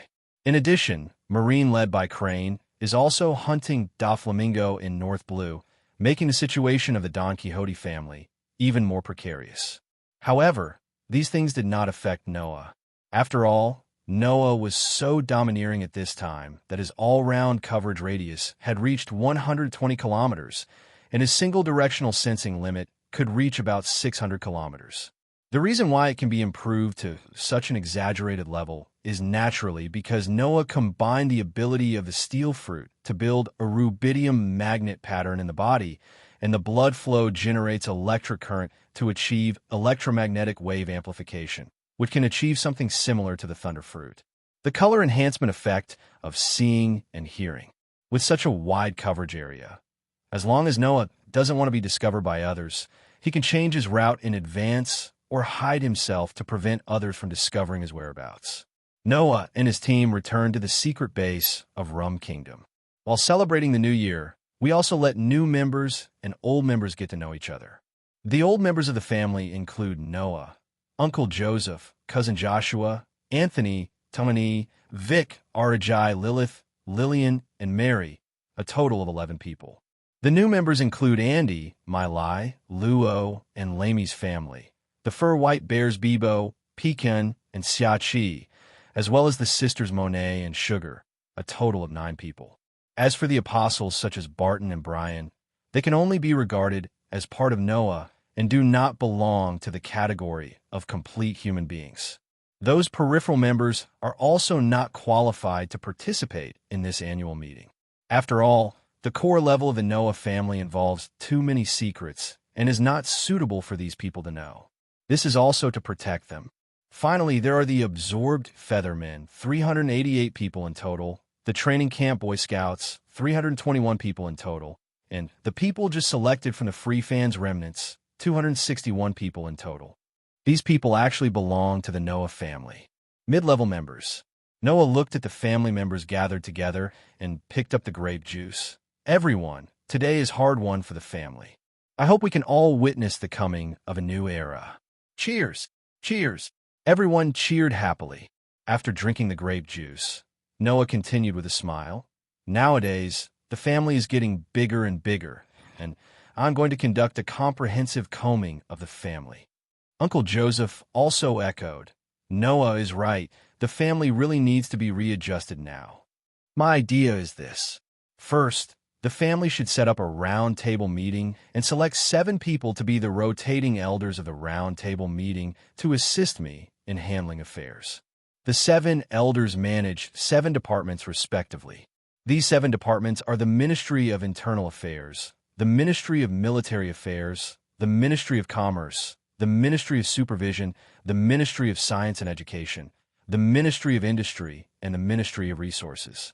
In addition, Marine led by Crane is also hunting Doflamingo in North Blue, making the situation of the Don Quixote family even more precarious. However, these things did not affect Noah. After all, Noah was so domineering at this time that his all-round coverage radius had reached 120 kilometers, and his single-directional sensing limit could reach about 600 kilometers. The reason why it can be improved to such an exaggerated level is naturally because Noah combined the ability of the steel fruit to build a rubidium magnet pattern in the body, and the blood flow generates electric current to achieve electromagnetic wave amplification, which can achieve something similar to the thunder fruit. The color enhancement effect of seeing and hearing. With such a wide coverage area, as long as Noah doesn't want to be discovered by others, he can change his route in advance or hide himself to prevent others from discovering his whereabouts. Noah and his team returned to the secret base of Rum Kingdom. While celebrating the new year, we also let new members and old members get to know each other. The old members of the family include Noah, Uncle Joseph, Cousin Joshua, Anthony, Tomani, Vic, Arajai, Lilith, Lillian, and Mary, a total of 11 people. The new members include Andy, Mai, Luo, and Lamy's family, the fur white bears Bibo, Pecan, and Xiachi, as well as the sisters Monet and Sugar, a total of 9 people. As for the apostles such as Barton and Brian, they can only be regarded as part of Noah and do not belong to the category of complete human beings. Those peripheral members are also not qualified to participate in this annual meeting. After all, the core level of the Noah family involves too many secrets and is not suitable for these people to know. This is also to protect them. Finally, there are the absorbed Feathermen, 388 people in total, the training camp Boy Scouts, 321 people in total, and the people just selected from the Free Fans remnants, 261 people in total. These people actually belong to the Noah family. Mid-level members. Noah looked at the family members gathered together and picked up the grape juice. Everyone, today is hard one for the family. I hope we can all witness the coming of a new era. Cheers! Cheers! Everyone cheered happily. After drinking the grape juice, Noah continued with a smile. Nowadays, the family is getting bigger and bigger, and I'm going to conduct a comprehensive combing of the family. Uncle Joseph also echoed, Noah is right. The family really needs to be readjusted now. My idea is this. First, the family should set up a round table meeting and select 7 people to be the rotating elders of the round table meeting to assist me in handling affairs. The 7 elders manage 7 departments respectively. These 7 departments are the Ministry of Internal Affairs, the Ministry of Military Affairs, the Ministry of Commerce, the Ministry of Supervision, the Ministry of Science and Education, the Ministry of Industry, and the Ministry of Resources.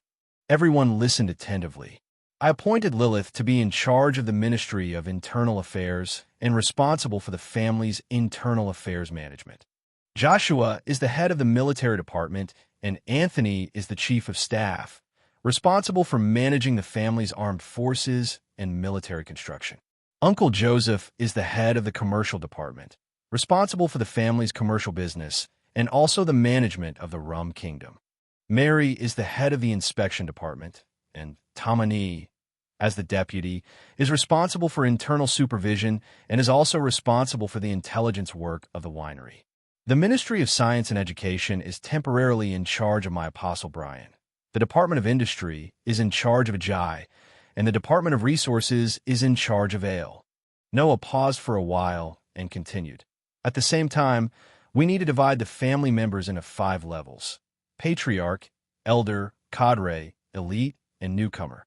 Everyone listened attentively. I appointed Lilith to be in charge of the Ministry of Internal Affairs and responsible for the family's internal affairs management. Joshua is the head of the military department, and Anthony is the chief of staff, responsible for managing the family's armed forces and military construction. Uncle Joseph is the head of the commercial department, responsible for the family's commercial business and also the management of the Rum Kingdom. Mary is the head of the inspection department, and Tamani, as the deputy, is responsible for internal supervision and is also responsible for the intelligence work of the winery. The Ministry of Science and Education is temporarily in charge of my Apostle Brian. The Department of Industry is in charge of Ajay, and the Department of Resources is in charge of Ale. Noah paused for a while and continued. At the same time, we need to divide the family members into 5 levels: patriarch, elder, cadre, elite, and newcomer.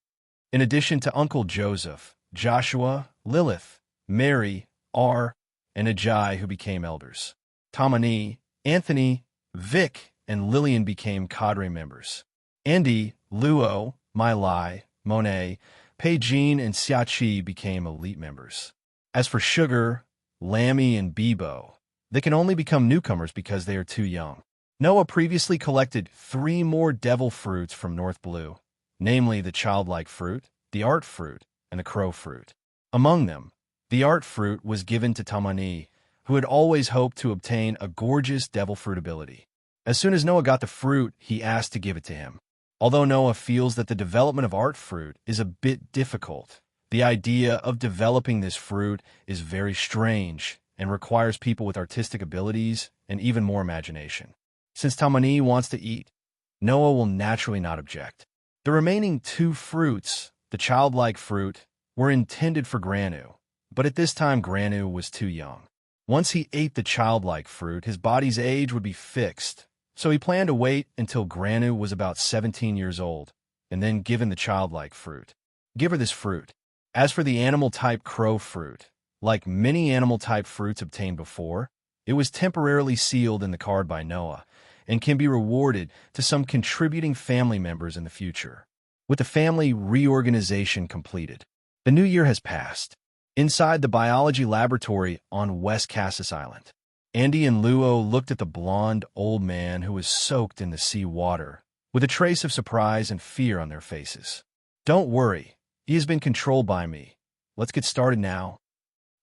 In addition to Uncle Joseph, Joshua, Lilith, Mary, R, and Ajay, who became elders. Tamani, Anthony, Vic, and Lillian became cadre members. Andy, Luo, Mai Lai, Monet, Pei Jean, and Xiachi became elite members. As for Sugar, Lammy, and Bebo, they can only become newcomers because they are too young. Noah previously collected 3 more devil fruits from North Blue, namely the childlike fruit, the art fruit, and the crow fruit. Among them, the art fruit was given to Tamani, who had always hoped to obtain a gorgeous devil fruit ability. As soon as Noah got the fruit, he asked to give it to him. Although Noah feels that the development of art fruit is a bit difficult, the idea of developing this fruit is very strange and requires people with artistic abilities and even more imagination. Since Tamani wants to eat, Noah will naturally not object. The remaining 2 fruits, the childlike fruit, were intended for Granu, but at this time Granu was too young. Once he ate the childlike fruit, his body's age would be fixed, so he planned to wait until Granu was about 17 years old, and then given the childlike fruit. Give her this fruit. As for the animal-type crow fruit, like many animal-type fruits obtained before, it was temporarily sealed in the card by Noah, and can be rewarded to some contributing family members in the future. With the family reorganization completed, the new year has passed. Inside the biology laboratory on West Cassis Island, Andy and Luo looked at the blonde old man who was soaked in the sea water, with a trace of surprise and fear on their faces. "Don't worry, he has been controlled by me. Let's get started now."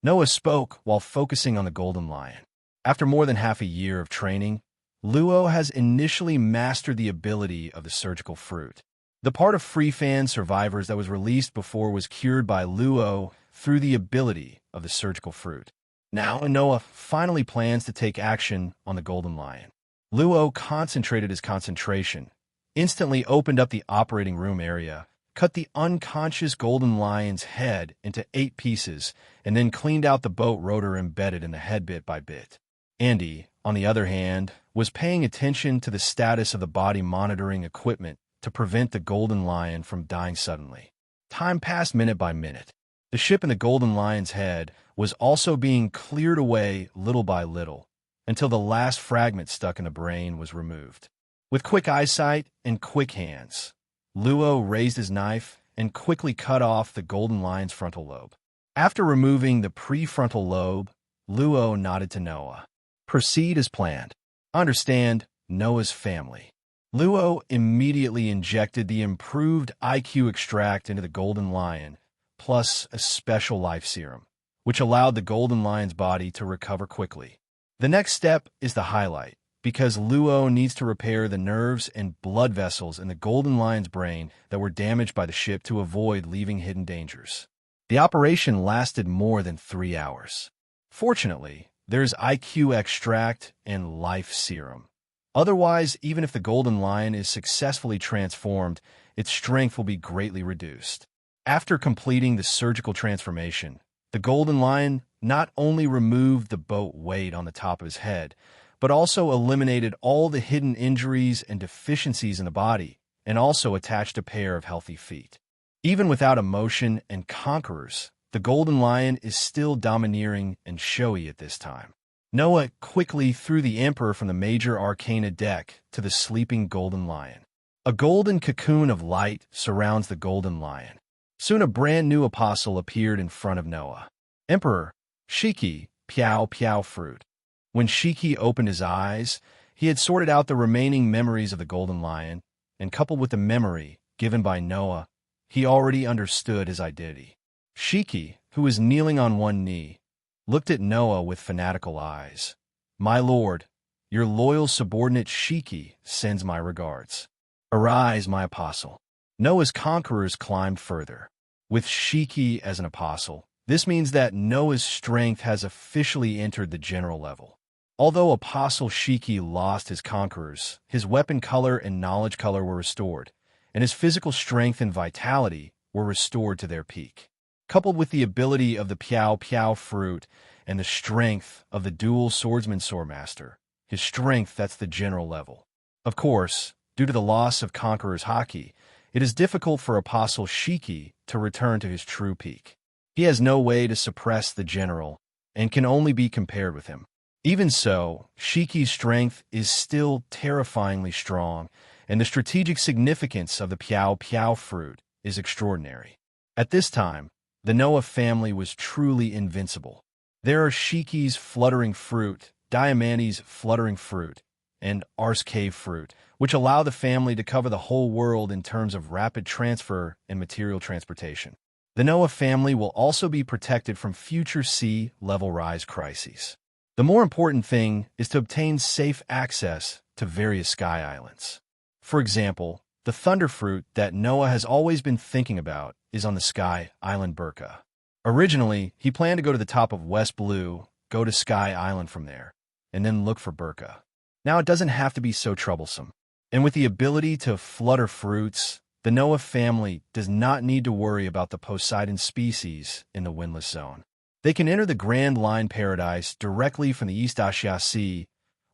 Noah spoke while focusing on the golden lion. After more than half a year of training, Luo has initially mastered the ability of the surgical fruit. The part of Free Fan survivors that was released before was cured by Luo through the ability of the surgical fruit. Now Noah finally plans to take action on the golden lion. Luo concentrated his concentration, instantly opened up the operating room area, cut the unconscious golden lion's head into 8 pieces, and then cleaned out the boat rotor embedded in the head bit by bit. Andy, on the other hand, was paying attention to the status of the body monitoring equipment to prevent the golden lion from dying suddenly. Time passed minute by minute. The ship in the golden lion's head was also being cleared away little by little, until the last fragment stuck in the brain was removed. With quick eyesight and quick hands, Luo raised his knife and quickly cut off the golden lion's frontal lobe. After removing the prefrontal lobe, Luo nodded to Noah. "Proceed as planned. Understand, Noah's family." Luo immediately injected the improved IQ extract into the golden lion, plus a special life serum, which allowed the golden lion's body to recover quickly. The next step is the highlight, because Luo needs to repair the nerves and blood vessels in the golden lion's brain that were damaged by the ship to avoid leaving hidden dangers. The operation lasted more than 3 hours. Fortunately, there's IQ extract and life serum. Otherwise, even if the golden lion is successfully transformed, its strength will be greatly reduced. After completing the surgical transformation, the golden lion not only removed the boat weight on the top of his head, but also eliminated all the hidden injuries and deficiencies in the body, and also attached a pair of healthy feet. Even without emotion and conquerors, the golden lion is still domineering and showy at this time. Noah quickly threw the Emperor from the Major Arcana deck to the sleeping golden lion. A golden cocoon of light surrounds the golden lion. Soon a brand new apostle appeared in front of Noah. "Emperor, Shiki, Piao Piao fruit." When Shiki opened his eyes, he had sorted out the remaining memories of the golden lion, and coupled with the memory given by Noah, he already understood his identity. Shiki, who was kneeling on one knee, looked at Noah with fanatical eyes. "My lord, your loyal subordinate Shiki sends my regards. Arise, my apostle." Noah's conquerors climbed further. With Shiki as an apostle, this means that Noah's strength has officially entered the general level. Although Apostle Shiki lost his conquerors, his weapon color and knowledge color were restored, and his physical strength and vitality were restored to their peak. Coupled with the ability of the Piao Piao fruit and the strength of the dual swordsman swordmaster, his strength, that's the general level. Of course, due to the loss of Conqueror's haki, it is difficult for Apostle Shiki to return to his true peak. He has no way to suppress the general and can only be compared with him. Even so, Shiki's strength is still terrifyingly strong, and the strategic significance of the Piao Piao fruit is extraordinary. At this time, the Noah family was truly invincible. There are Shiki's fluttering fruit, Diamante's fluttering fruit, and Ars cave fruit, which allow the family to cover the whole world in terms of rapid transfer and material transportation. The Noah family will also be protected from future sea level rise crises. The more important thing is to obtain safe access to various sky islands. For example, the thunder fruit that Noah has always been thinking about is on the sky island Burka. Originally, he planned to go to the top of West Blue, go to Sky Island from there, and then look for Burka. Now it doesn't have to be so troublesome. And with the ability to flutter fruits, the Noah family does not need to worry about the Poseidon species in the windless zone. They can enter the Grand Line Paradise directly from the East Asia Sea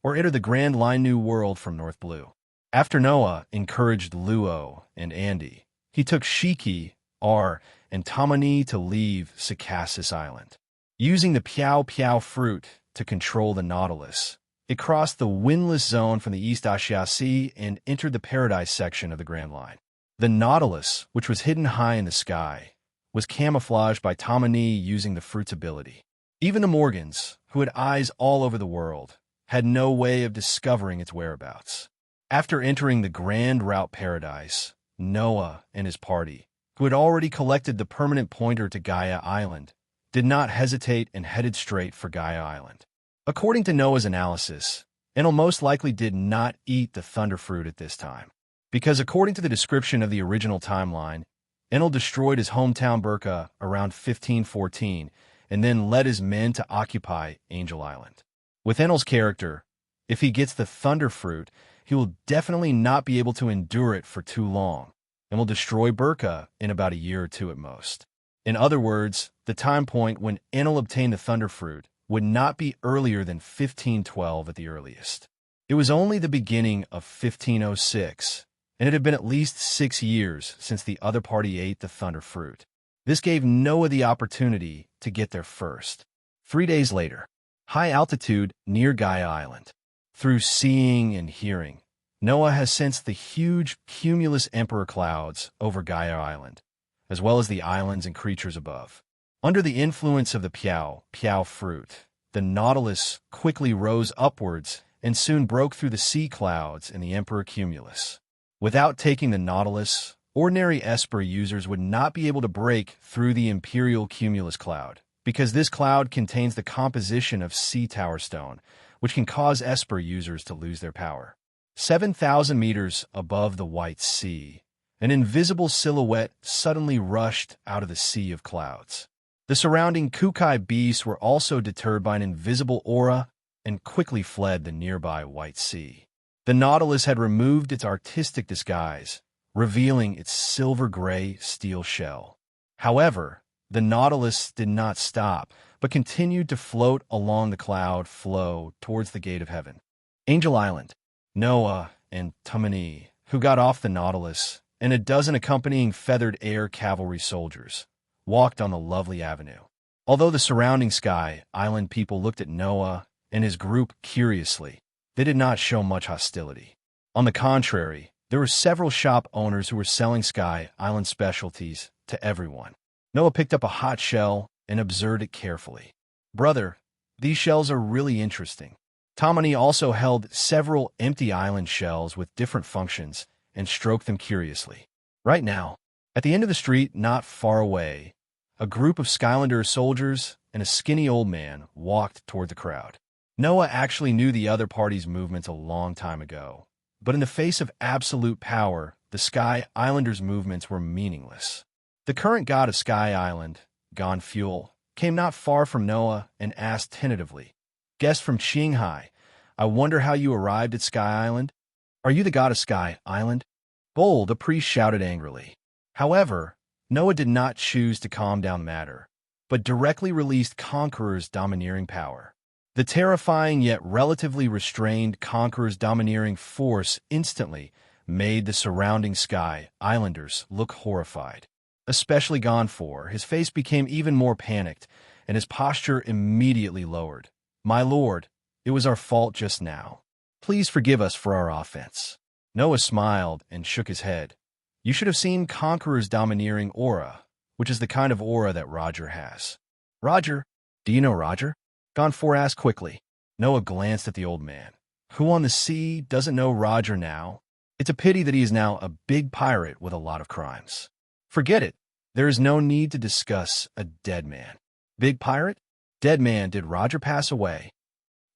or enter the Grand Line New World from North Blue. After Noah encouraged Luo and Andy, he took Shiki, R, and Tamani to leave Circassus Island. Using the Piao Piao fruit to control the Nautilus, it crossed the windless zone from the East Asia Sea and entered the Paradise section of the Grand Line. The Nautilus, which was hidden high in the sky, was camouflaged by Tamani using the fruit's ability. Even the Morgans, who had eyes all over the world, had no way of discovering its whereabouts. After entering the Grand Route Paradise, Noah and his party, who had already collected the permanent pointer to Gaia Island, did not hesitate and headed straight for Gaia Island. According to Noah's analysis, Enel most likely did not eat the thunder fruit at this time, because according to the description of the original timeline, Enel destroyed his hometown Burka around 1514 and then led his men to occupy Angel Island. With Enel's character, if he gets the thunder fruit, he will definitely not be able to endure it for too long and will destroy Burka in about a year or two at most. In other words, the time point when Enel obtained the thunder fruit would not be earlier than 1512 at the earliest. It was only the beginning of 1506, and it had been at least 6 years since the other party ate the thunder fruit. This gave Noah the opportunity to get there first. 3 days later, high altitude near Gaia Island. Through seeing and hearing, Noah has sensed the huge cumulus emperor clouds over Gaia Island, as well as the islands and creatures above. Under the influence of the Piao Piao fruit, the Nautilus quickly rose upwards and soon broke through the sea clouds and the emperor cumulus. Without taking the Nautilus, ordinary Esper users would not be able to break through the imperial cumulus cloud, because this cloud contains the composition of sea tower stone, which can cause Esper users to lose their power. 7,000 meters above the White Sea, an invisible silhouette suddenly rushed out of the sea of clouds. The surrounding Kukai beasts were also deterred by an invisible aura and quickly fled the nearby White Sea. The Nautilus had removed its artistic disguise, revealing its silver-gray steel shell. However, the Nautilus did not stop, but continued to float along the cloud flow towards the gate of heaven. Angel Island, Noah and Tamani, who got off the Nautilus, and a dozen accompanying feathered air cavalry soldiers, walked on the lovely avenue. Although the surrounding Sky Island people looked at Noah and his group curiously, they did not show much hostility. On the contrary, there were several shop owners who were selling Sky Island specialties to everyone. Noah picked up a hot shell and observed it carefully. "Brother, these shells are really interesting." Tamani also held several empty island shells with different functions and stroked them curiously. Right now, at the end of the street not far away, a group of Skylander soldiers and a skinny old man walked toward the crowd. Noah actually knew the other party's movements a long time ago, but in the face of absolute power, the Sky Islanders' movements were meaningless. The current god of Sky Island, Gonfuel, came not far from Noah and asked tentatively, "Guest from Qinghai, I wonder how you arrived at Sky Island? Are you the god of Sky Island?" "Bull," the priest shouted angrily. However, Noah did not choose to calm down the matter, but directly released Conqueror's domineering power. The terrifying yet relatively restrained Conqueror's domineering force instantly made the surrounding Sky Islanders look horrified. Especially Gonfor, his face became even more panicked, and his posture immediately lowered. "My lord, it was our fault just now. Please forgive us for our offense." Noah smiled and shook his head. "You should have seen Conqueror's domineering aura, which is the kind of aura that Roger has." "Roger? Do you know Roger?" Gonfor asked quickly. Noah glanced at the old man. Who on the sea doesn't know Roger now? It's a pity that he is now a big pirate with a lot of crimes. Forget it. There is no need to discuss a dead man. Big pirate? Dead man, did Roger pass away?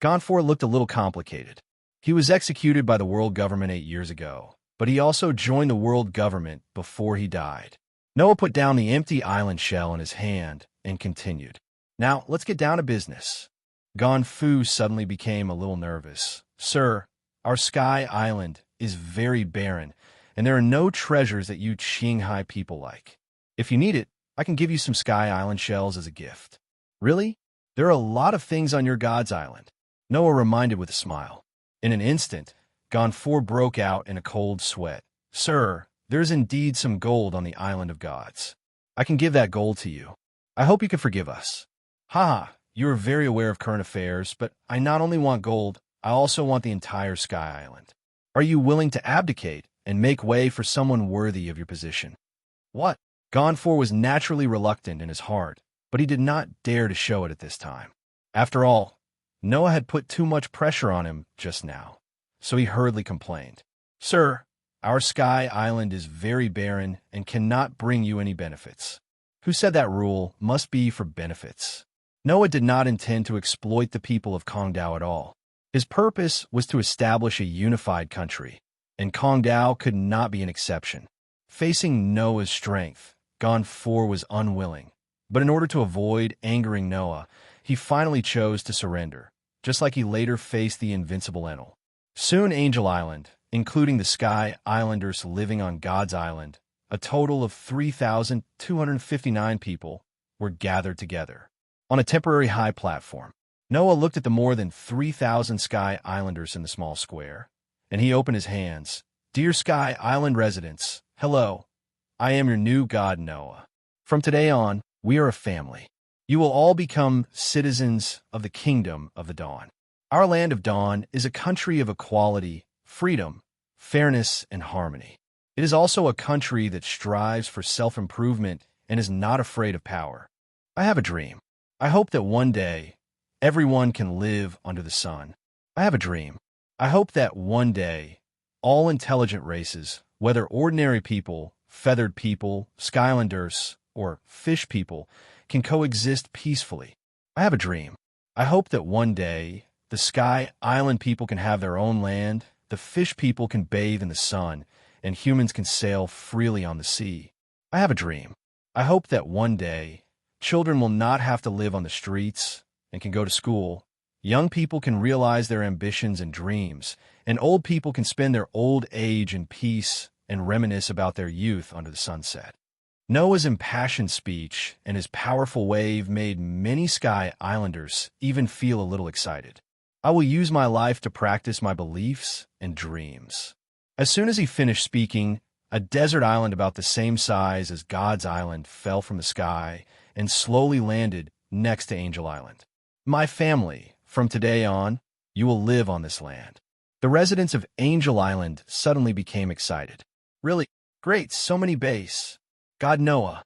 Gonfor looked a little complicated. He was executed by the world government 8 years ago, but he also joined the world government before he died. Noah put down the empty island shell in his hand and continued. "Now, let's get down to business." Gonfu suddenly became a little nervous. "Sir, our Sky Island is very barren, and there are no treasures that you Qinghai people like. If you need it, I can give you some Sky Island shells as a gift." "Really? There are a lot of things on your God's Island," Noah reminded with a smile. In an instant, Gonfor broke out in a cold sweat. "Sir, there is indeed some gold on the Island of Gods. I can give that gold to you. I hope you can forgive us." "Ha, you are very aware of current affairs, but I not only want gold, I also want the entire Sky Island. Are you willing to abdicate and make way for someone worthy of your position?" "What?" Gonfor was naturally reluctant in his heart, but he did not dare to show it at this time. After all, Noah had put too much pressure on him just now, so he hurriedly complained. "Sir, our Sky Island is very barren and cannot bring you any benefits." Who said that rule must be for benefits? Noah did not intend to exploit the people of Kongdao at all. His purpose was to establish a unified country, and Kongdao could not be an exception. Facing Noah's strength, Gonfor was unwilling, but in order to avoid angering Noah, he finally chose to surrender, just like he later faced the invincible Enel. Soon Angel Island, including the Sky Islanders living on God's Island, a total of 3,259 people, were gathered together. On a temporary high platform, Noah looked at the more than 3,000 Sky Islanders in the small square, and he opened his hands. "Dear Sky Island residents, hello. I am your new god Noah. From today on, we are a family. You will all become citizens of the Kingdom of the Dawn. Our land of Dawn is a country of equality, freedom, fairness, and harmony. It is also a country that strives for self-improvement and is not afraid of power. I have a dream. I hope that one day, everyone can live under the sun. I have a dream. I hope that one day, all intelligent races, whether ordinary people, feathered people, Skylanders, or fish people, can coexist peacefully. I have a dream. I hope that one day, the Sky Island people can have their own land, the fish people can bathe in the sun, and humans can sail freely on the sea. I have a dream. I hope that one day, children will not have to live on the streets and can go to school. Young people can realize their ambitions and dreams, and old people can spend their old age in peace and reminisce about their youth under the sunset." Noah's impassioned speech and his powerful wave made many Sky Islanders even feel a little excited. "I will use my life to practice my beliefs and dreams." As soon as he finished speaking, a desert island about the same size as God's Island fell from the sky and slowly landed next to Angel Island. "My family, from today on, you will live on this land." The residents of Angel Island suddenly became excited. "Really? Great, so many base. God Noah,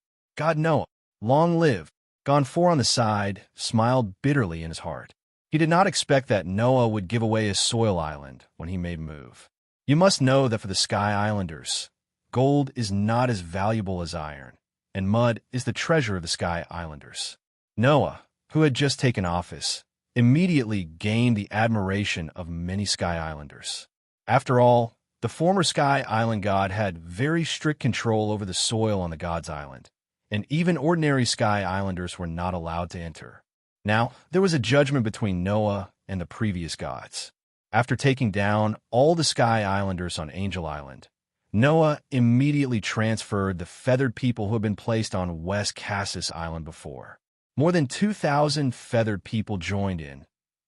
long live." Gonfor on the side smiled bitterly in his heart. He did not expect that Noah would give away his soil island when he made move. You must know that for the Sky Islanders, gold is not as valuable as iron, and mud is the treasure of the Sky Islanders. Noah, who had just taken office, immediately gained the admiration of many Sky Islanders. After all, the former Sky Island god had very strict control over the soil on the God's Island, and even ordinary Sky Islanders were not allowed to enter. Now, there was a judgment between Noah and the previous gods. After taking down all the Sky Islanders on Angel Island, Noah immediately transferred the feathered people who had been placed on West Cassis Island before. More than 2,000 feathered people joined in,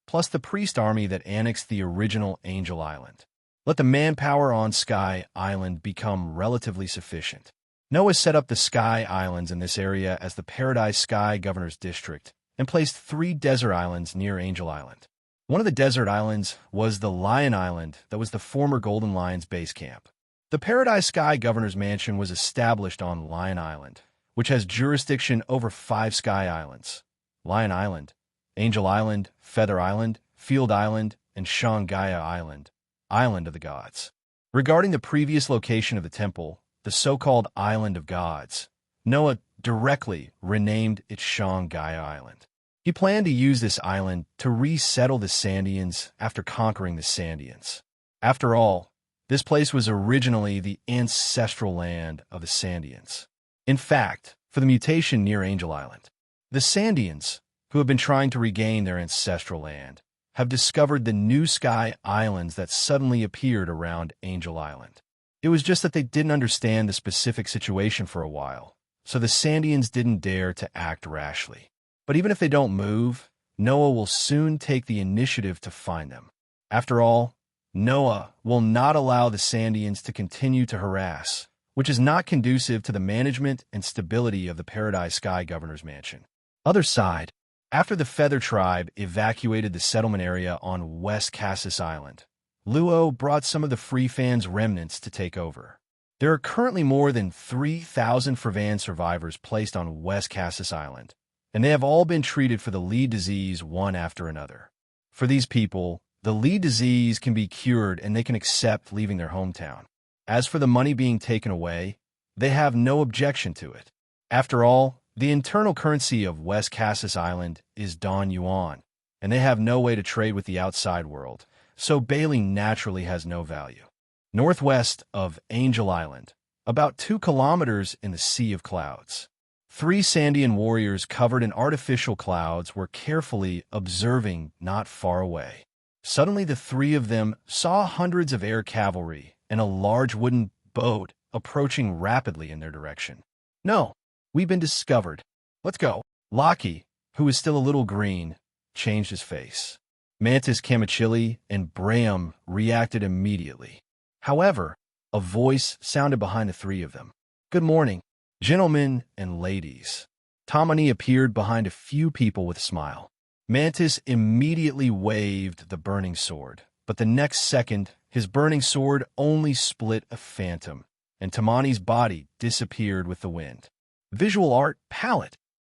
plus the priest army that annexed the original Angel Island. Let the manpower on Sky Island become relatively sufficient. Noah set up the Sky Islands in this area as the Paradise Sky Governor's District and placed 3 desert islands near Angel Island. One of the desert islands was the Lion Island that was the former Golden Lion's base camp. The Paradise Sky Governor's Mansion was established on Lion Island, which has jurisdiction over 5 Sky Islands: Lion Island, Angel Island, Feather Island, Field Island, and Shangaya Island, Island of the Gods. Regarding the previous location of the temple, the so-called Island of Gods, Noah directly renamed it Shangaya Island. He planned to use this island to resettle the Sandians after conquering the Sandians. After all, this place was originally the ancestral land of the Sandians. In fact, for the mutation near Angel Island, the Sandians, who have been trying to regain their ancestral land, have discovered the new Sky Islands that suddenly appeared around Angel Island. It was just that they didn't understand the specific situation for a while, so the Sandians didn't dare to act rashly. But even if they don't move, Noah will soon take the initiative to find them. After all, Noah will not allow the Sandians to continue to harass, which is not conducive to the management and stability of the Paradise Sky Governor's Mansion. Other side, after the Feather Tribe evacuated the settlement area on West Cassis Island, Luo brought some of the Free Fans' remnants to take over. There are currently more than 3,000 Frevan survivors placed on West Cassis Island, and they have all been treated for the lead disease one after another. For these people, the lead disease can be cured and they can accept leaving their hometown. As for the money being taken away, they have no objection to it. After all, the internal currency of West Cassis Island is Don Yuan, and they have no way to trade with the outside world, so Bailey naturally has no value. Northwest of Angel Island, about 2 kilometers in the Sea of Clouds, 3 Sandian warriors covered in artificial clouds were carefully observing not far away. Suddenly the 3 of them saw hundreds of air cavalry and a large wooden boat approaching rapidly in their direction. "No, we've been discovered. Let's go." Lockie, who was still a little green, changed his face. Mantis, Kamachili, and Braham reacted immediately. However, a voice sounded behind the 3 of them. "Good morning, gentlemen and ladies." Tamani appeared behind a few people with a smile. Mantis immediately waved the burning sword, but the next second, his burning sword only split a phantom, and Tamani's body disappeared with the wind. Visual art palette.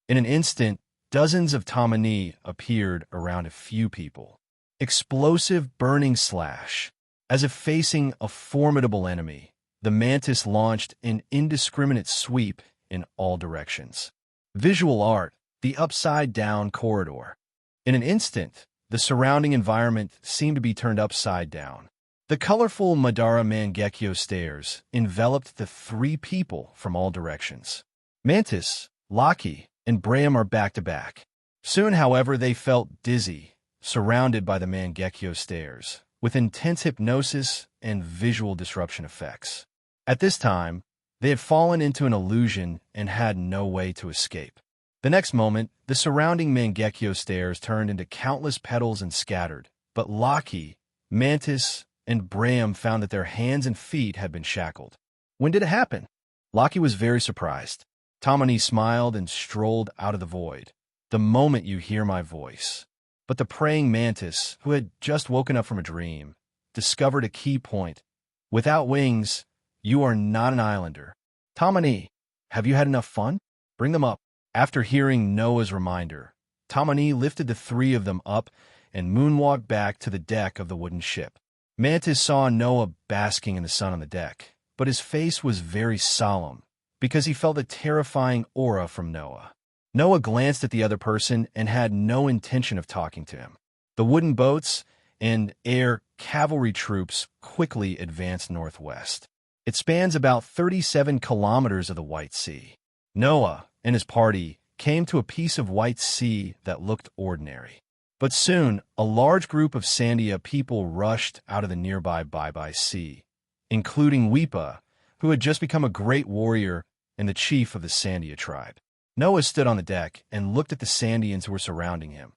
In an instant, dozens of Tamani appeared around a few people. Explosive burning slash. As if facing a formidable enemy, the Mantis launched an indiscriminate sweep in all directions. Visual art, the upside-down corridor. In an instant, the surrounding environment seemed to be turned upside down. The colorful Madara Mangekyo stairs enveloped the 3 people from all directions. Mantis, Lockie, and Braham are back-to-back. Soon, however, they felt dizzy, surrounded by the Mangekyo stairs, with intense hypnosis and visual disruption effects. At this time, they had fallen into an illusion and had no way to escape. The next moment, the surrounding Mangekyo stairs turned into countless petals and scattered, but Lockie, Mantis, and Braham found that their hands and feet had been shackled. When did it happen? Lockie was very surprised. Tamani smiled and strolled out of the void. "The moment you hear my voice." But the praying Mantis, who had just woken up from a dream, discovered a key point. "Without wings, you are not an islander." "Tamani, have you had enough fun? Bring them up." After hearing Noah's reminder, Tamani lifted the 3 of them up and moonwalked back to the deck of the wooden ship. Mantis saw Noah basking in the sun on the deck, but his face was very solemn because he felt a terrifying aura from Noah. Noah glanced at the other person and had no intention of talking to him. The wooden boats and air cavalry troops quickly advanced northwest. It spans about 37 kilometers of the White Sea. Noah and his party came to a piece of white sea that looked ordinary. But soon, a large group of Sandia people rushed out of the nearby Bye-Bye Sea, including Weepa, who had just become a great warrior and the chief of the Sandia tribe. Noah stood on the deck and looked at the Sandians who were surrounding him.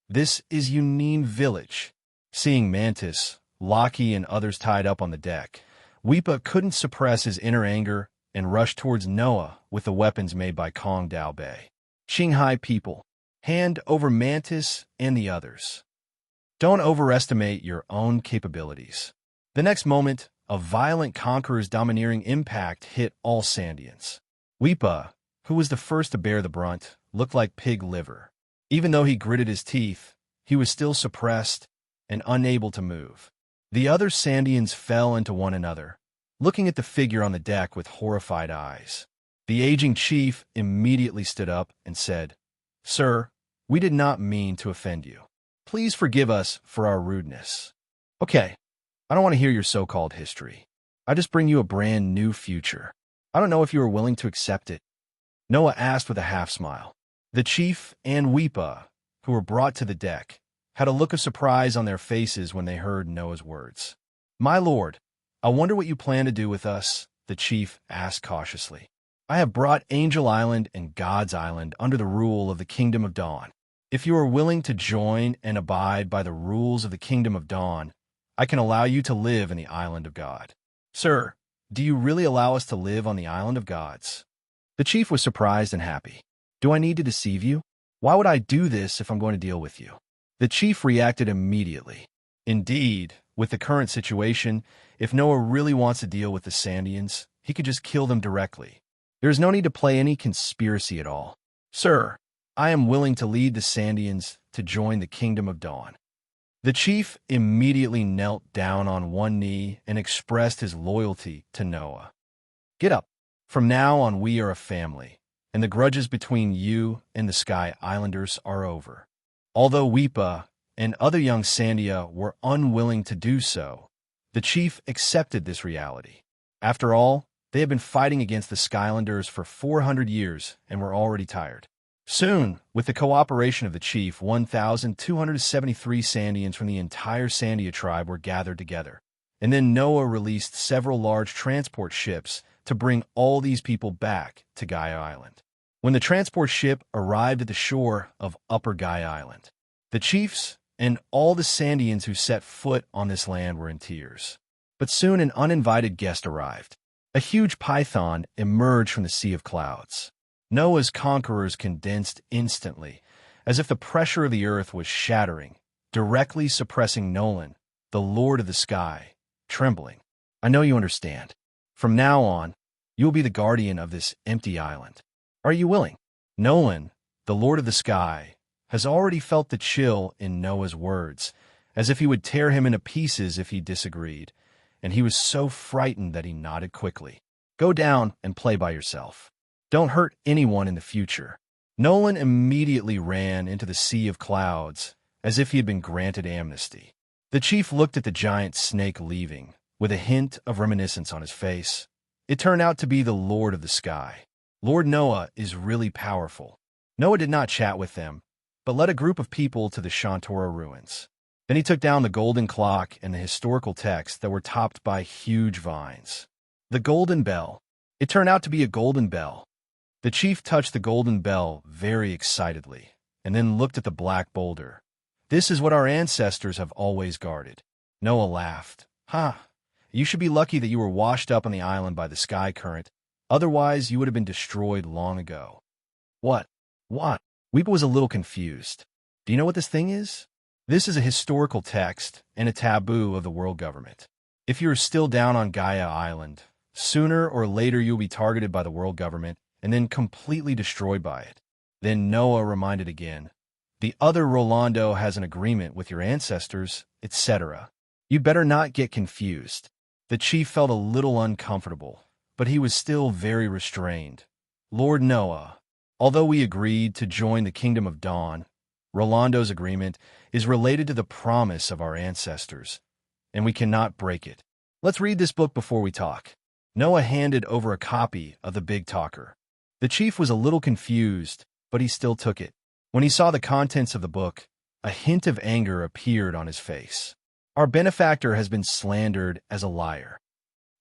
This is Unine Village. Seeing Mantis, Lockie, and others tied up on the deck, Weepa couldn't suppress his inner anger and rushed towards Noah with the weapons made by Kong Dao Bei. Shanghai people, hand over Mantis and the others. Don't overestimate your own capabilities. The next moment, a violent conqueror's domineering impact hit all Sandians. Weepa, who was the first to bear the brunt, looked like pig liver. Even though he gritted his teeth, he was still suppressed and unable to move. The other Sandians fell into one another, looking at the figure on the deck with horrified eyes. The aging chief immediately stood up and said, "Sir, we did not mean to offend you. Please forgive us for our rudeness." "Okay, I don't want to hear your so-called history. I just bring you a brand new future. I don't know if you are willing to accept it." Noah asked with a half-smile. The chief and Weepa, who were brought to the deck, had a look of surprise on their faces when they heard Noah's words. "My lord, I wonder what you plan to do with us," the chief asked cautiously. "I have brought Angel Island and God's Island under the rule of the Kingdom of Dawn. If you are willing to join and abide by the rules of the Kingdom of Dawn, I can allow you to live in the Island of God." "Sir, do you really allow us to live on the Island of Gods?" The chief was surprised and happy. "Do I need to deceive you? Why would I do this if I'm going to deal with you?" The chief reacted immediately. Indeed, with the current situation, if Noah really wants to deal with the Sandians, he could just kill them directly. There is no need to play any conspiracy at all. "Sir, I am willing to lead the Sandians to join the Kingdom of Dawn." The chief immediately knelt down on one knee and expressed his loyalty to Noah. "Get up. From now on we are a family, and the grudges between you and the Sky Islanders are over." Although Weepa and other young Sandia were unwilling to do so, the chief accepted this reality. After all, they had been fighting against the Skylanders for 400 years and were already tired. Soon, with the cooperation of the chief, 1,273 Sandians from the entire Sandia tribe were gathered together. And then Noah released several large transport ships to bring all these people back to Gaia Island. When the transport ship arrived at the shore of Upper Gaia Island, the chiefs and all the Sandians who set foot on this land were in tears. But soon an uninvited guest arrived. A huge python emerged from the sea of clouds. Noah's conquerors condensed instantly, as if the pressure of the earth was shattering, directly suppressing Nolan, the Lord of the Sky, trembling. "I know you understand. From now on, you will be the guardian of this empty island. Are you willing?" Nolan, the Lord of the Sky, has already felt the chill in Noah's words, as if he would tear him into pieces if he disagreed, and he was so frightened that he nodded quickly. "Go down and play by yourself. Don't hurt anyone in the future." Nolan immediately ran into the sea of clouds, as if he had been granted amnesty. The chief looked at the giant snake leaving, with a hint of reminiscence on his face. It turned out to be the Lord of the Sky. Lord Noah is really powerful. Noah did not chat with them, but led a group of people to the Shantora ruins. Then he took down the golden clock and the historical texts that were topped by huge vines. The golden bell. It turned out to be a golden bell. The chief touched the golden bell very excitedly, and then looked at the black boulder. "This is what our ancestors have always guarded." Noah laughed. "Ha! You should be lucky that you were washed up on the island by the sky current. Otherwise, you would have been destroyed long ago." "What? What?" Weepa was a little confused. "Do you know what this thing is?" This is a historical text and a taboo of the world government. If you are still down on Gaia Island, sooner or later you'll be targeted by the world government and then completely destroyed by it. Then Noah reminded again, "The other Rolando has an agreement with your ancestors, etc. You better not get confused." The chief felt a little uncomfortable, but he was still very restrained. "Lord Noah, although we agreed to join the Kingdom of Dawn, Rolando's agreement is related to the promise of our ancestors, and we cannot break it. Let's read this book before we talk." Noah handed over a copy of the Big Talker. The chief was a little confused, but he still took it. When he saw the contents of the book, a hint of anger appeared on his face. Our benefactor has been slandered as a liar.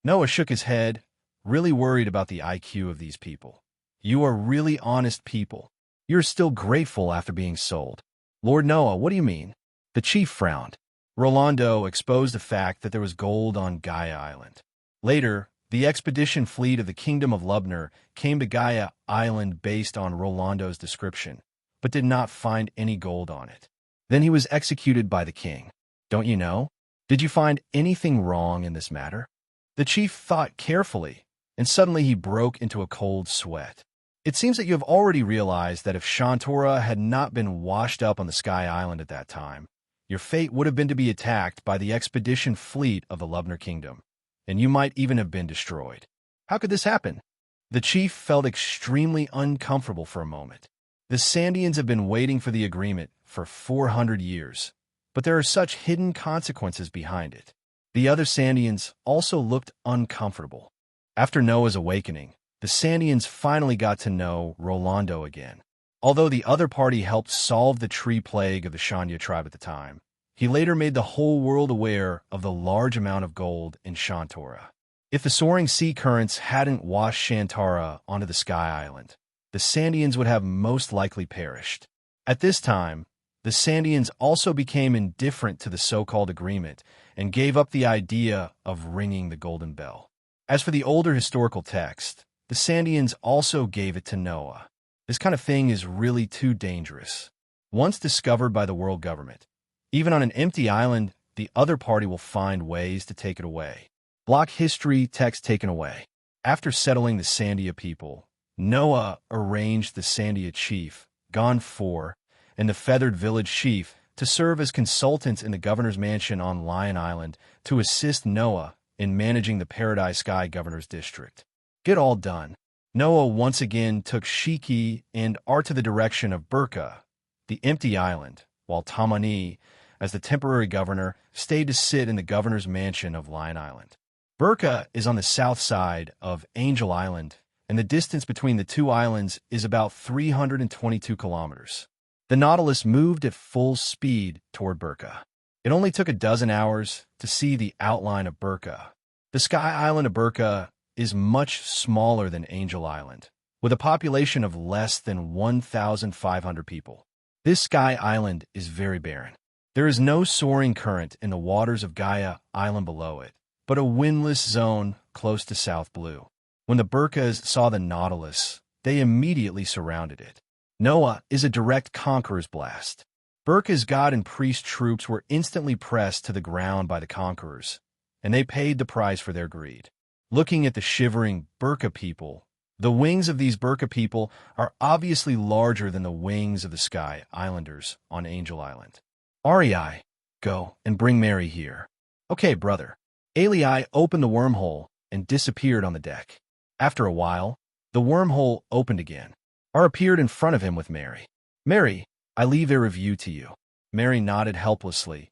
Noah shook his head, really worried about the IQ of these people. You are really honest people. You're still grateful after being sold. Lord Noah, what do you mean? The chief frowned. Rolando exposed the fact that there was gold on Gaia Island. Later, the expedition fleet of the Kingdom of Lubnar came to Gaia Island based on Rolando's description, but did not find any gold on it. Then he was executed by the king. Don't you know? Did you find anything wrong in this matter? The chief thought carefully, and suddenly he broke into a cold sweat. It seems that you have already realized that if Shantora had not been washed up on the Sky Island at that time, your fate would have been to be attacked by the expedition fleet of the Lubnar Kingdom, and you might even have been destroyed. How could this happen? The chief felt extremely uncomfortable for a moment. The Sandians have been waiting for the agreement for 400 years, but there are such hidden consequences behind it. The other Sandians also looked uncomfortable. After Noah's awakening, the Sandians finally got to know Rolando again. Although the other party helped solve the tree plague of the Shanya tribe at the time, he later made the whole world aware of the large amount of gold in Shantora. If the soaring sea currents hadn't washed Shantara onto the Sky Island, the Sandians would have most likely perished. At this time, the Sandians also became indifferent to the so-called agreement and gave up the idea of ringing the golden bell. As for the older historical text, the Sandians also gave it to Noah. This kind of thing is really too dangerous. Once discovered by the world government, even on an empty island, the other party will find ways to take it away. Block history text taken away. After settling the Sandia people, Noah arranged the Sandia chief, Gon 4, and the feathered village chief to serve as consultants in the governor's mansion on Lion Island to assist Noah in managing the Paradise Sky Governor's District. Get all done. Noah once again took Shiki and Art to the direction of Burka, the empty island, while Tamani, as the temporary governor, stayed to sit in the governor's mansion of Lion Island. Burka is on the south side of Angel Island, and the distance between the two islands is about 322 kilometers. The Nautilus moved at full speed toward Burka. It only took a dozen hours to see the outline of Burka. The Sky Island of Burka is much smaller than Angel Island, with a population of less than 1,500 people. This Sky Island is very barren. There is no soaring current in the waters of Gaia Island below it, but a windless zone close to South Blue. When the Burkas saw the Nautilus, they immediately surrounded it. Noah is a direct conqueror's blast. Burka's god and priest troops were instantly pressed to the ground by the conquerors, and they paid the price for their greed. Looking at the shivering Burka people, the wings of these Burka people are obviously larger than the wings of the Sky Islanders on Angel Island. Arai, go and bring Mary here. Okay, brother. Alii opened the wormhole and disappeared on the deck. After a while, the wormhole opened again. Ar appeared in front of him with Mary. Mary, I leave a review to you. Mary nodded helplessly.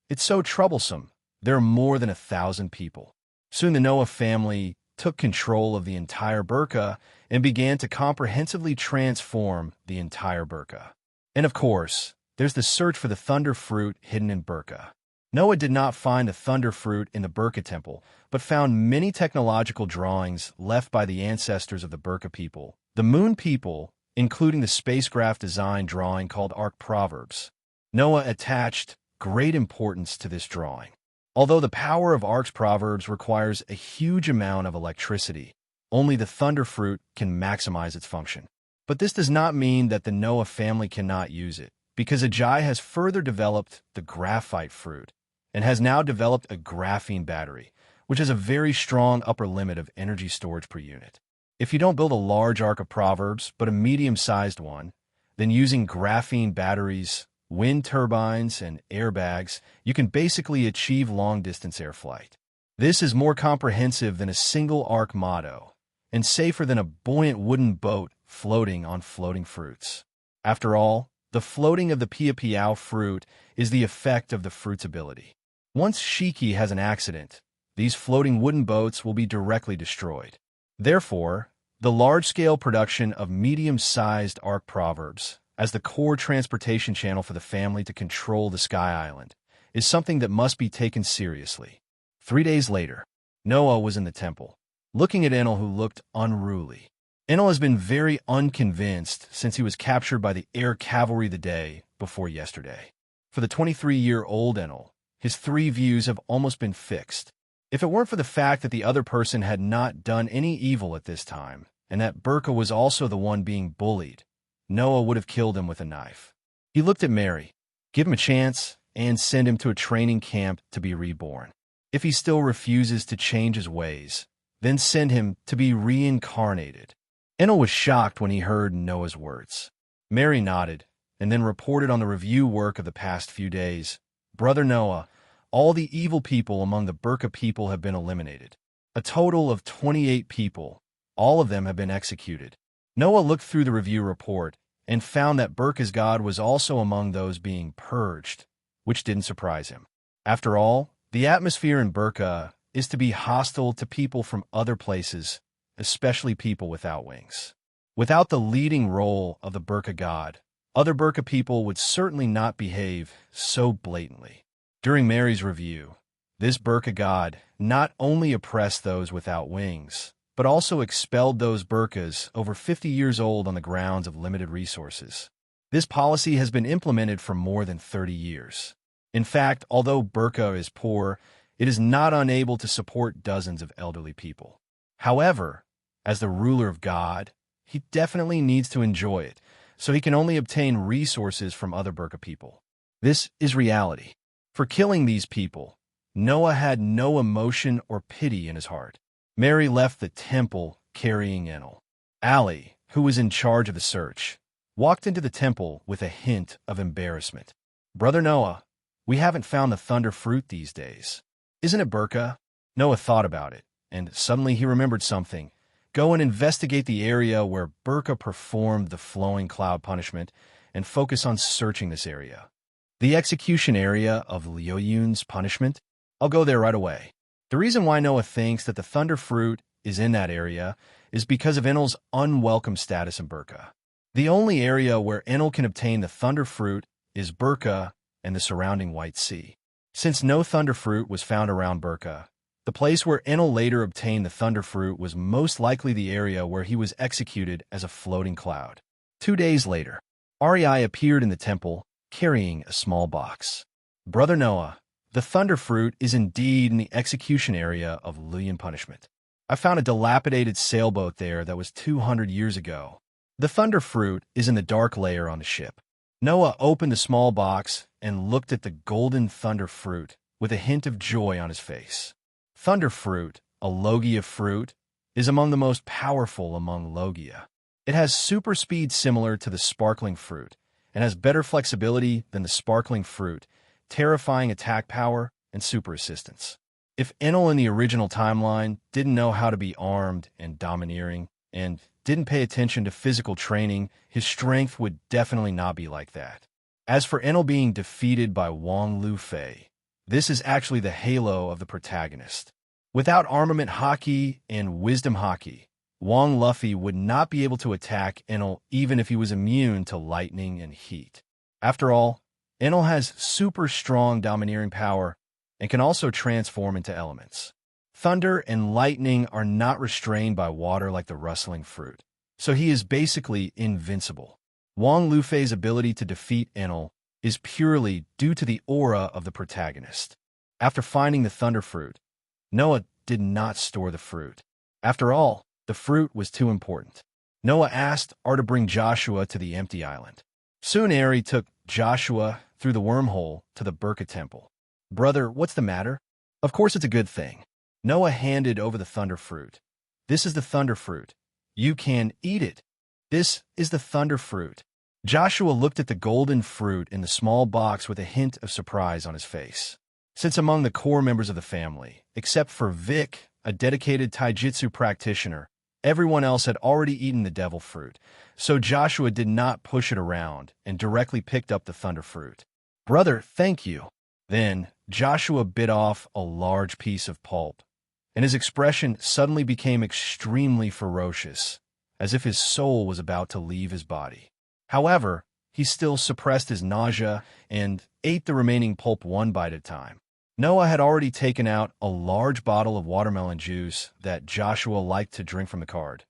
It's so troublesome. There are more than 1,000 people. Soon the Noah family took control of the entire Burka and began to comprehensively transform the entire Burka. And of course, there's the search for the thunder fruit hidden in Burka. Noah did not find the thunder fruit in the Burka temple, but found many technological drawings left by the ancestors of the Burka people, the Moon people, including the spacecraft design drawing called Ark Proverbs. Noah attached great importance to this drawing. Although the power of Ark's Proverbs requires a huge amount of electricity, only the thunder fruit can maximize its function. But this does not mean that the Noah family cannot use it, because Ajay has further developed the graphite fruit and has now developed a graphene battery, which has a very strong upper limit of energy storage per unit. If you don't build a large Ark of Proverbs, but a medium-sized one, then using graphene batteries, wind turbines, and airbags, you can basically achieve long-distance air flight. This is more comprehensive than a single Ark motto, and safer than a buoyant wooden boat floating on floating fruits. After all, the floating of the Pia fruit is the effect of the fruit's ability. Once Shiki has an accident, these floating wooden boats will be directly destroyed. Therefore, The large-scale production of medium-sized arc proverbs as the core transportation channel for the family to control the Sky Island is something that must be taken seriously. 3 days later, Noah was in the temple, looking at Enel, who looked unruly. Enel has been very unconvinced since he was captured by the air cavalry the day before yesterday. For the 23-year-old Enel, his 3 views have almost been fixed. If it weren't for the fact that the other person had not done any evil at this time, and that Burka was also the one being bullied, Noah would have killed him with a knife. He looked at Mary, give him a chance, and send him to a training camp to be reborn. If he still refuses to change his ways, then send him to be reincarnated. Enel was shocked when he heard Noah's words. Mary nodded, and then reported on the review work of the past few days. Brother Noah, all the evil people among the Burka people have been eliminated. A total of 28 people, all of them have been executed. Noah looked through the review report and found that Burka's god was also among those being purged, which didn't surprise him. After all, the atmosphere in Burka is to be hostile to people from other places, especially people without wings. Without the leading role of the Burka god, other Burka people would certainly not behave so blatantly. During Mary's review, this Burka god not only oppressed those without wings, but also expelled those Burkas over 50 years old on the grounds of limited resources. This policy has been implemented for more than 30 years. In fact, although Burka is poor, it is not unable to support dozens of elderly people. However, as the ruler of God, he definitely needs to enjoy it, so he can only obtain resources from other Burka people. This is reality. For killing these people, Noah had no emotion or pity in his heart. Mary left the temple carrying Enel. Ali, who was in charge of the search, walked into the temple with a hint of embarrassment. Brother Noah, we haven't found the thunder fruit these days. Isn't it Burka? Noah thought about it, and suddenly he remembered something. Go and investigate the area where Burka performed the flowing cloud punishment and focus on searching this area. The execution area of Lioyun's punishment? I'll go there right away. The reason why Noah thinks that the thunder fruit is in that area is because of Enel's unwelcome status in Burka. The only area where Enel can obtain the thunder fruit is Burka and the surrounding White Sea. Since no thunder fruit was found around Burka, the place where Enel later obtained the thunder fruit was most likely the area where he was executed as a floating cloud. 2 days later, Arai appeared in the temple, carrying a small box. Brother Noah, the thunder fruit is indeed in the execution area of Liyun punishment. I found a dilapidated sailboat there that was 200 years ago. The thunder fruit is in the dark layer on the ship. Noah opened the small box and looked at the golden thunder fruit with a hint of joy on his face. Thunder fruit, a logia fruit, is among the most powerful among logia. It has super speed similar to the sparkling fruit, and has better flexibility than the sparkling fruit, terrifying attack power, and super assistance. If Enel in the original timeline didn't know how to be armed and domineering, and didn't pay attention to physical training, his strength would definitely not be like that. As for Enel being defeated by Wang Lufei, this is actually the halo of the protagonist. Without armament haki and wisdom haki, Wang Luffy would not be able to attack Enel even if he was immune to lightning and heat. After all, Enel has super strong domineering power and can also transform into elements. Thunder and lightning are not restrained by water like the rustling fruit, so he is basically invincible. Wang Lufei's ability to defeat Enel is purely due to the aura of the protagonist. After finding the thunder fruit, Noah did not store the fruit. After all, the fruit was too important. Noah asked Ar to bring Joshua to the empty island. Soon Ari took Joshua through the wormhole to the Burka temple. Brother, what's the matter? Of course it's a good thing. Noah handed over the thunder fruit. This is the thunder fruit. You can eat it. This is the thunder fruit. Joshua looked at the golden fruit in the small box with a hint of surprise on his face. Since among the core members of the family, except for Vic, a dedicated taijutsu practitioner, everyone else had already eaten the devil fruit, so Joshua did not push it around and directly picked up the thunder fruit. Brother, thank you. Then Joshua bit off a large piece of pulp, and his expression suddenly became extremely ferocious as if his soul was about to leave his body. However, he still suppressed his nausea and ate the remaining pulp one bite at a time. Noah had already taken out a large bottle of watermelon juice that Joshua liked to drink from the card.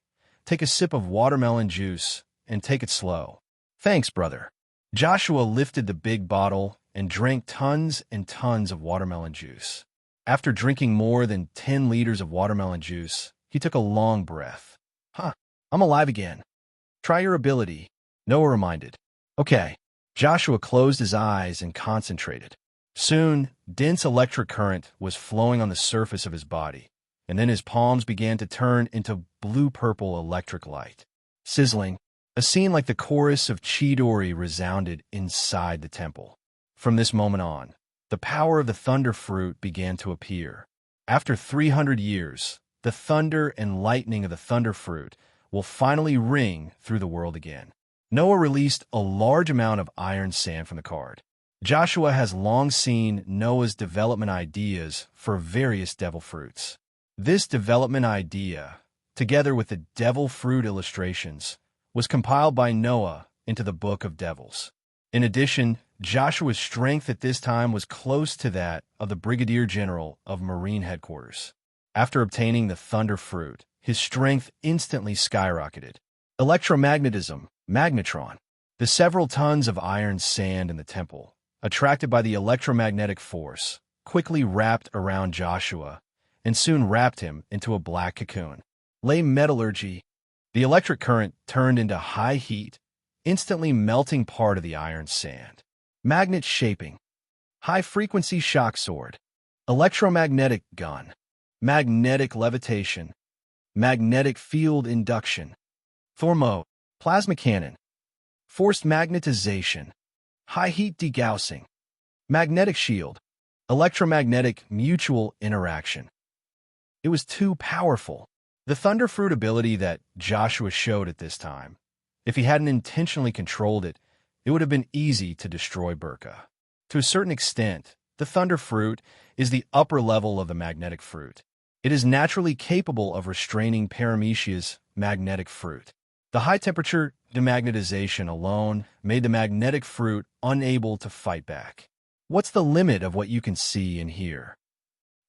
Take a sip of watermelon juice and take it slow. Thanks, brother. Joshua lifted the big bottle and drank tons and tons of watermelon juice. After drinking more than 10 liters of watermelon juice, he took a long breath. I'm alive again. Try your ability, Noah reminded. Okay. Joshua closed his eyes and concentrated. Soon, dense electric current was flowing on the surface of his body, and then his palms began to turn into blue-purple electric light. Sizzling, a scene like the chorus of Chidori resounded inside the temple. From this moment on, the power of the thunder fruit began to appear. After 300 years, the thunder and lightning of the thunder fruit will finally ring through the world again. Noah released a large amount of iron sand from the card. Joshua has long seen Noah's development ideas for various devil fruits. This development idea, together with the devil fruit illustrations, was compiled by Noah into the Book of Devils. In addition, Joshua's strength at this time was close to that of the Brigadier General of Marine Headquarters. After obtaining the thunder fruit, his strength instantly skyrocketed. Electromagnetism, magnetron. The several tons of iron sand in the temple, attracted by the electromagnetic force, quickly wrapped around Joshua and soon wrapped him into a black cocoon. Lay metallurgy. The electric current turned into high heat, instantly melting part of the iron sand. Magnet shaping. High-frequency shock sword. Electromagnetic gun. Magnetic levitation. Magnetic field induction. Thermo. Plasma cannon. Forced magnetization. High-heat degaussing. Magnetic shield. Electromagnetic mutual interaction. It was too powerful. The thunder fruit ability that Joshua showed at this time, if he hadn't intentionally controlled it, it would have been easy to destroy Burka. To a certain extent, the thunder fruit is the upper level of the magnetic fruit. It is naturally capable of restraining Paramecia's magnetic fruit. The high-temperature demagnetization alone made the magnetic fruit unable to fight back. What's the limit of what you can see and hear?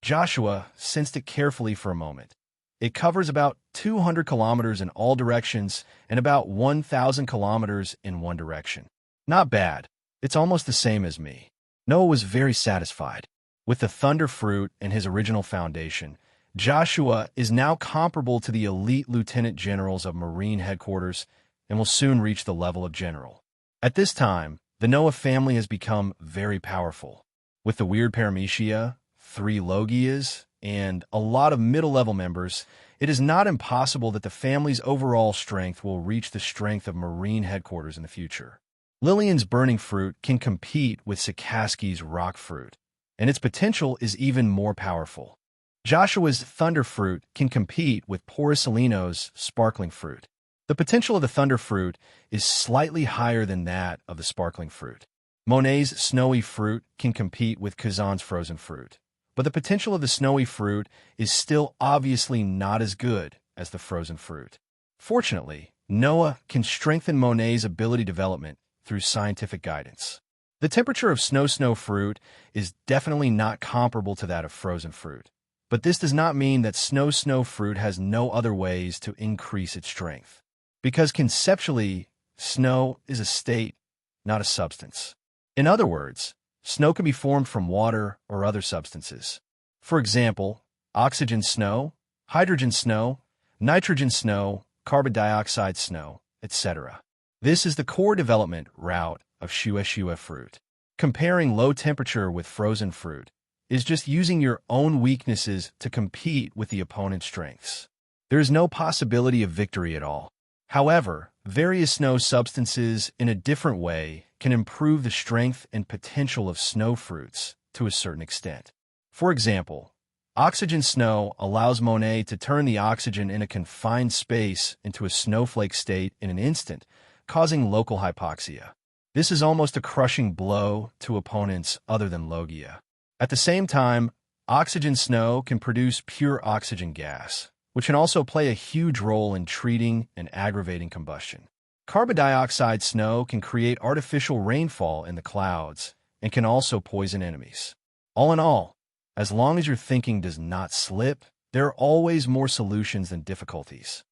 Joshua sensed it carefully for a moment. It covers about 200 kilometers in all directions and about 1,000 kilometers in one direction. Not bad. It's almost the same as me. Noah was very satisfied. With the thunder fruit and his original foundation, Joshua is now comparable to the elite lieutenant generals of Marine Headquarters and will soon reach the level of general. At this time, the Noah family has become very powerful. With the weird Paramecia, 3 Logias, and a lot of middle-level members, it is not impossible that the family's overall strength will reach the strength of Marine Headquarters in the future. Lillian's burning fruit can compete with Sikaski's rock fruit, and its potential is even more powerful. Joshua's thunder fruit can compete with Poricelino's sparkling fruit. The potential of the thunder fruit is slightly higher than that of the sparkling fruit. Monet's snowy fruit can compete with Kazan's frozen fruit, but the potential of the snowy fruit is still obviously not as good as the frozen fruit. Fortunately, Noah can strengthen Monet's ability development through scientific guidance. The temperature of snow fruit is definitely not comparable to that of frozen fruit, but this does not mean that snow fruit has no other ways to increase its strength. Because conceptually, snow is a state, not a substance. In other words, snow can be formed from water or other substances. For example, oxygen snow, hydrogen snow, nitrogen snow, carbon dioxide snow, etc. This is the core development route of shue fruit. Comparing low temperature with frozen fruit is just using your own weaknesses to compete with the opponent's strengths. There is no possibility of victory at all. However, various snow substances in a different way can improve the strength and potential of snow fruits to a certain extent. For example, oxygen snow allows Monet to turn the oxygen in a confined space into a snowflake state in an instant, causing local hypoxia. This is almost a crushing blow to opponents other than Logia. At the same time, oxygen snow can produce pure oxygen gas, which can also play a huge role in treating and aggravating combustion. Carbon dioxide snow can create artificial rainfall in the clouds and can also poison enemies. All in all, as long as your thinking does not slip, there are always more solutions than difficulties.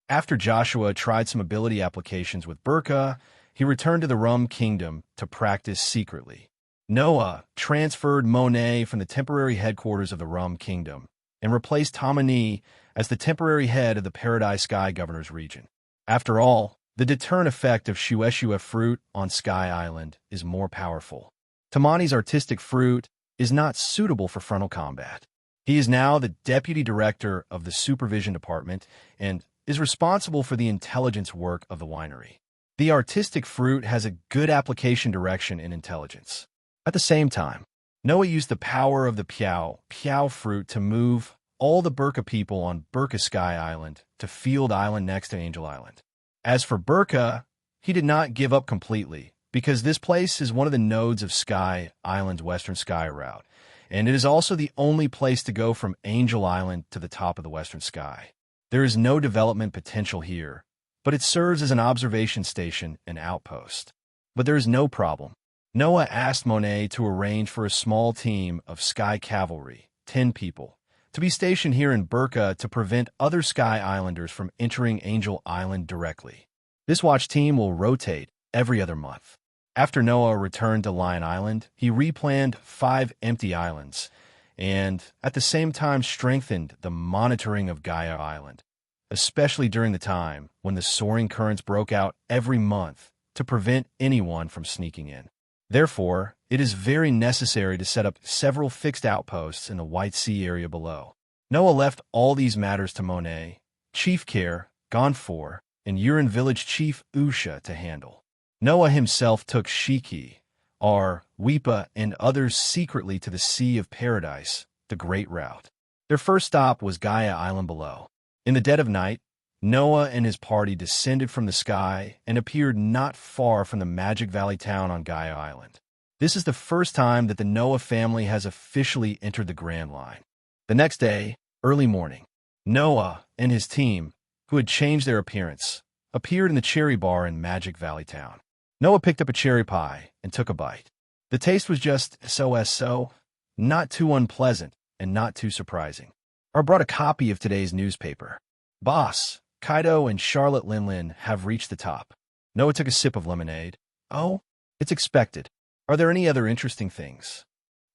After Joshua tried some ability applications with Burka, he returned to the Rum Kingdom to practice secretly. Noah transferred Monet from the temporary headquarters of the Rum Kingdom and replaced Tamani as the temporary head of the Paradise Sky Governor's region. After all, the deterrent effect of Shueshua fruit on Sky Island is more powerful. Tamani's artistic fruit is not suitable for frontal combat. He is now the deputy director of the supervision department and is responsible for the intelligence work of the winery. The artistic fruit has a good application direction in intelligence. At the same time, Noah used the power of the Piao fruit to move all the Burka people on Burka Sky Island to Field Island next to Angel Island. As for Burka, he did not give up completely, because this place is one of the nodes of Sky Island's Western Sky route, and it is also the only place to go from Angel Island to the top of the Western Sky. There is no development potential here, but it serves as an observation station and outpost. But there is no problem. Noah asked Monet to arrange for a small team of Sky Cavalry, 10 people, to be stationed here in Burka to prevent other Sky Islanders from entering Angel Island directly. This watch team will rotate every other month. After Noah returned to Lion Island, he replanned 5 empty islands and, at the same time, strengthened the monitoring of Gaia Island, especially during the time when the soaring currents broke out every month to prevent anyone from sneaking in. Therefore, it is very necessary to set up several fixed outposts in the White Sea area below. Noah left all these matters to Monet, Chief Care, Gonfor, and Urin Village Chief Usha to handle. Noah himself took Shiki, Weepa, and others secretly to the Sea of Paradise, the Great Route. Their first stop was Gaia Island below. In the dead of night, Noah and his party descended from the sky and appeared not far from the Magic Valley town on Gaia Island. This is the first time that the Noah family has officially entered the Grand Line. The next day, early morning, Noah and his team, who had changed their appearance, appeared in the cherry bar in Magic Valley town. Noah picked up a cherry pie and took a bite. The taste was just so, not too unpleasant and not too surprising. I brought a copy of today's newspaper. Boss, Kaido and Charlotte Linlin have reached the top. Noah took a sip of lemonade. Oh, it's expected. Are there any other interesting things?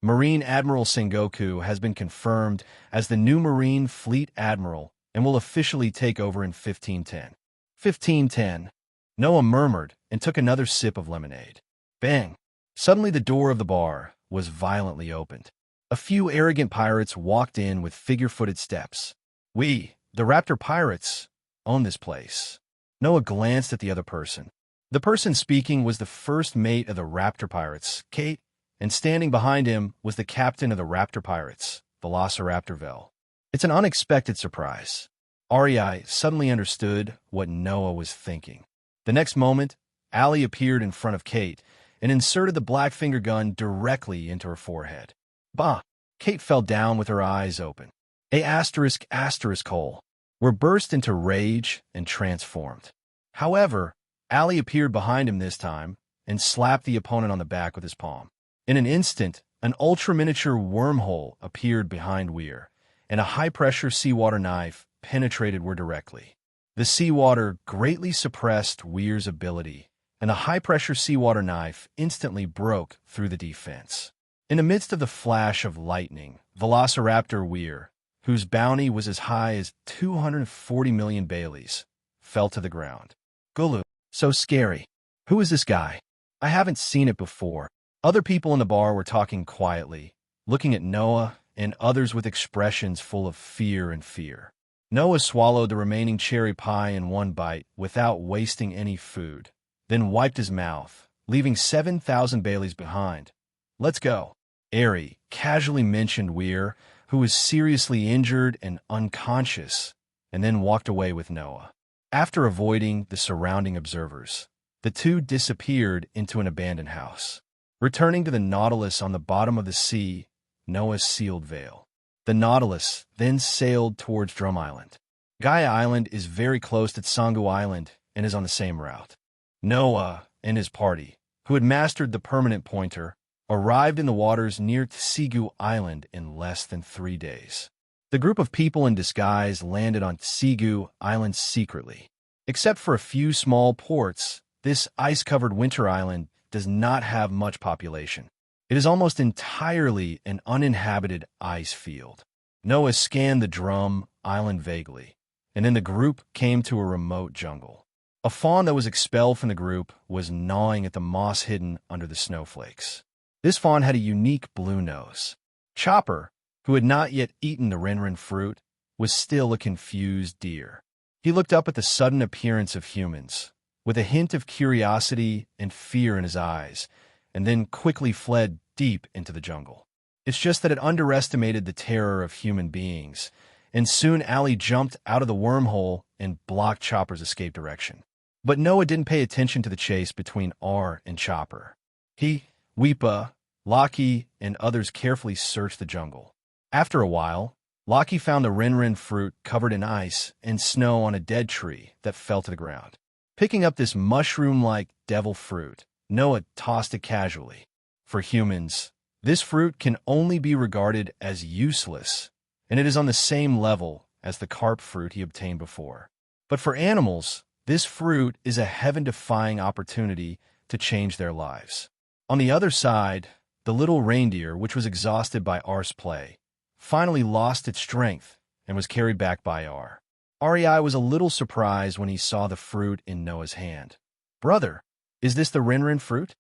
Marine Admiral Sengoku has been confirmed as the new Marine Fleet Admiral and will officially take over in 1510. 1510. Noah murmured and took another sip of lemonade. Bang! Suddenly the door of the bar was violently opened. A few arrogant pirates walked in with figure-footed steps. We, the Raptor Pirates, own this place. Noah glanced at the other person. The person speaking was the first mate of the Raptor Pirates, Kate, and standing behind him was the captain of the Raptor Pirates, Velociraptor Vel. It's an unexpected surprise. Arai suddenly understood what Noah was thinking. The next moment, Ali appeared in front of Kate and inserted the black finger gun directly into her forehead. Bah! Kate fell down with her eyes open. A *** hole were burst into rage and transformed. However, Ali appeared behind him this time and slapped the opponent on the back with his palm. In an instant, an ultra-miniature wormhole appeared behind Weir, and a high-pressure seawater knife penetrated Weir directly. The seawater greatly suppressed Weir's ability, and the high-pressure seawater knife instantly broke through the defense. In the midst of the flash of lightning, Velociraptor Weir, whose bounty was as high as 240 million Baileys, fell to the ground. Gulu, so scary. Who is this guy? I haven't seen it before. Other people in the bar were talking quietly, looking at Noah and others with expressions full of fear and fear. Noah swallowed the remaining cherry pie in one bite without wasting any food, then wiped his mouth, leaving 7,000 Baileys behind. Let's go. Ari casually mentioned Weir, who was seriously injured and unconscious, and then walked away with Noah. After avoiding the surrounding observers, the two disappeared into an abandoned house. Returning to the Nautilus on the bottom of the sea, Noah sealed Veil. The Nautilus then sailed towards Drum Island. Gaia Island is very close to Tsangu Island and is on the same route. Noah and his party, who had mastered the permanent pointer, arrived in the waters near Tsigu Island in less than 3 days. The group of people in disguise landed on Tsigu Island secretly. Except for a few small ports, this ice-covered winter island does not have much population. It is almost entirely an uninhabited ice field. Noah scanned the drum island vaguely, and then the group came to a remote jungle. A fawn that was expelled from the group was gnawing at the moss hidden under the snowflakes. This fawn had a unique blue nose. Chopper, who had not yet eaten the rinrin fruit, was still a confused deer. He looked up at the sudden appearance of humans, with a hint of curiosity and fear in his eyes, and then quickly fled deep into the jungle. It's just that it underestimated the terror of human beings, and soon Allie jumped out of the wormhole and blocked Chopper's escape direction. But Noah didn't pay attention to the chase between R and Chopper. He, Weepa, Lockie, and others carefully searched the jungle. After a while, Lockie found the rinrin fruit covered in ice and snow on a dead tree that fell to the ground. Picking up this mushroom-like devil fruit, Noah tossed it casually. For humans, this fruit can only be regarded as useless, and it is on the same level as the carp fruit he obtained before. But for animals, this fruit is a heaven-defying opportunity to change their lives. On the other side, the little reindeer, which was exhausted by R's play, finally lost its strength and was carried back by R. REI was a little surprised when he saw the fruit in Noah's hand. "Brother, is this the rinrin fruit?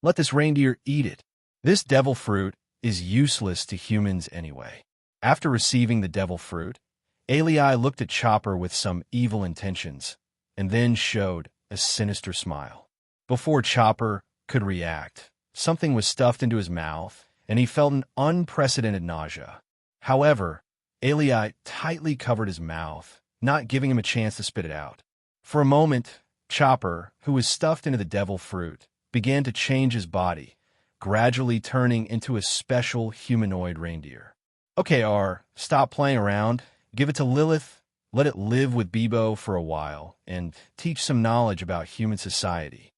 Let this reindeer eat it. This devil fruit is useless to humans anyway." After receiving the devil fruit, Alei looked at Chopper with some evil intentions, and then showed a sinister smile. Before Chopper could react, something was stuffed into his mouth, and he felt an unprecedented nausea. However, Alei tightly covered his mouth, not giving him a chance to spit it out. For a moment, Chopper, who was stuffed into the devil fruit, began to change his body, gradually turning into a special humanoid reindeer. "Okay, R, stop playing around. Give it to Lilith, let it live with Bebo for a while, and teach some knowledge about human society."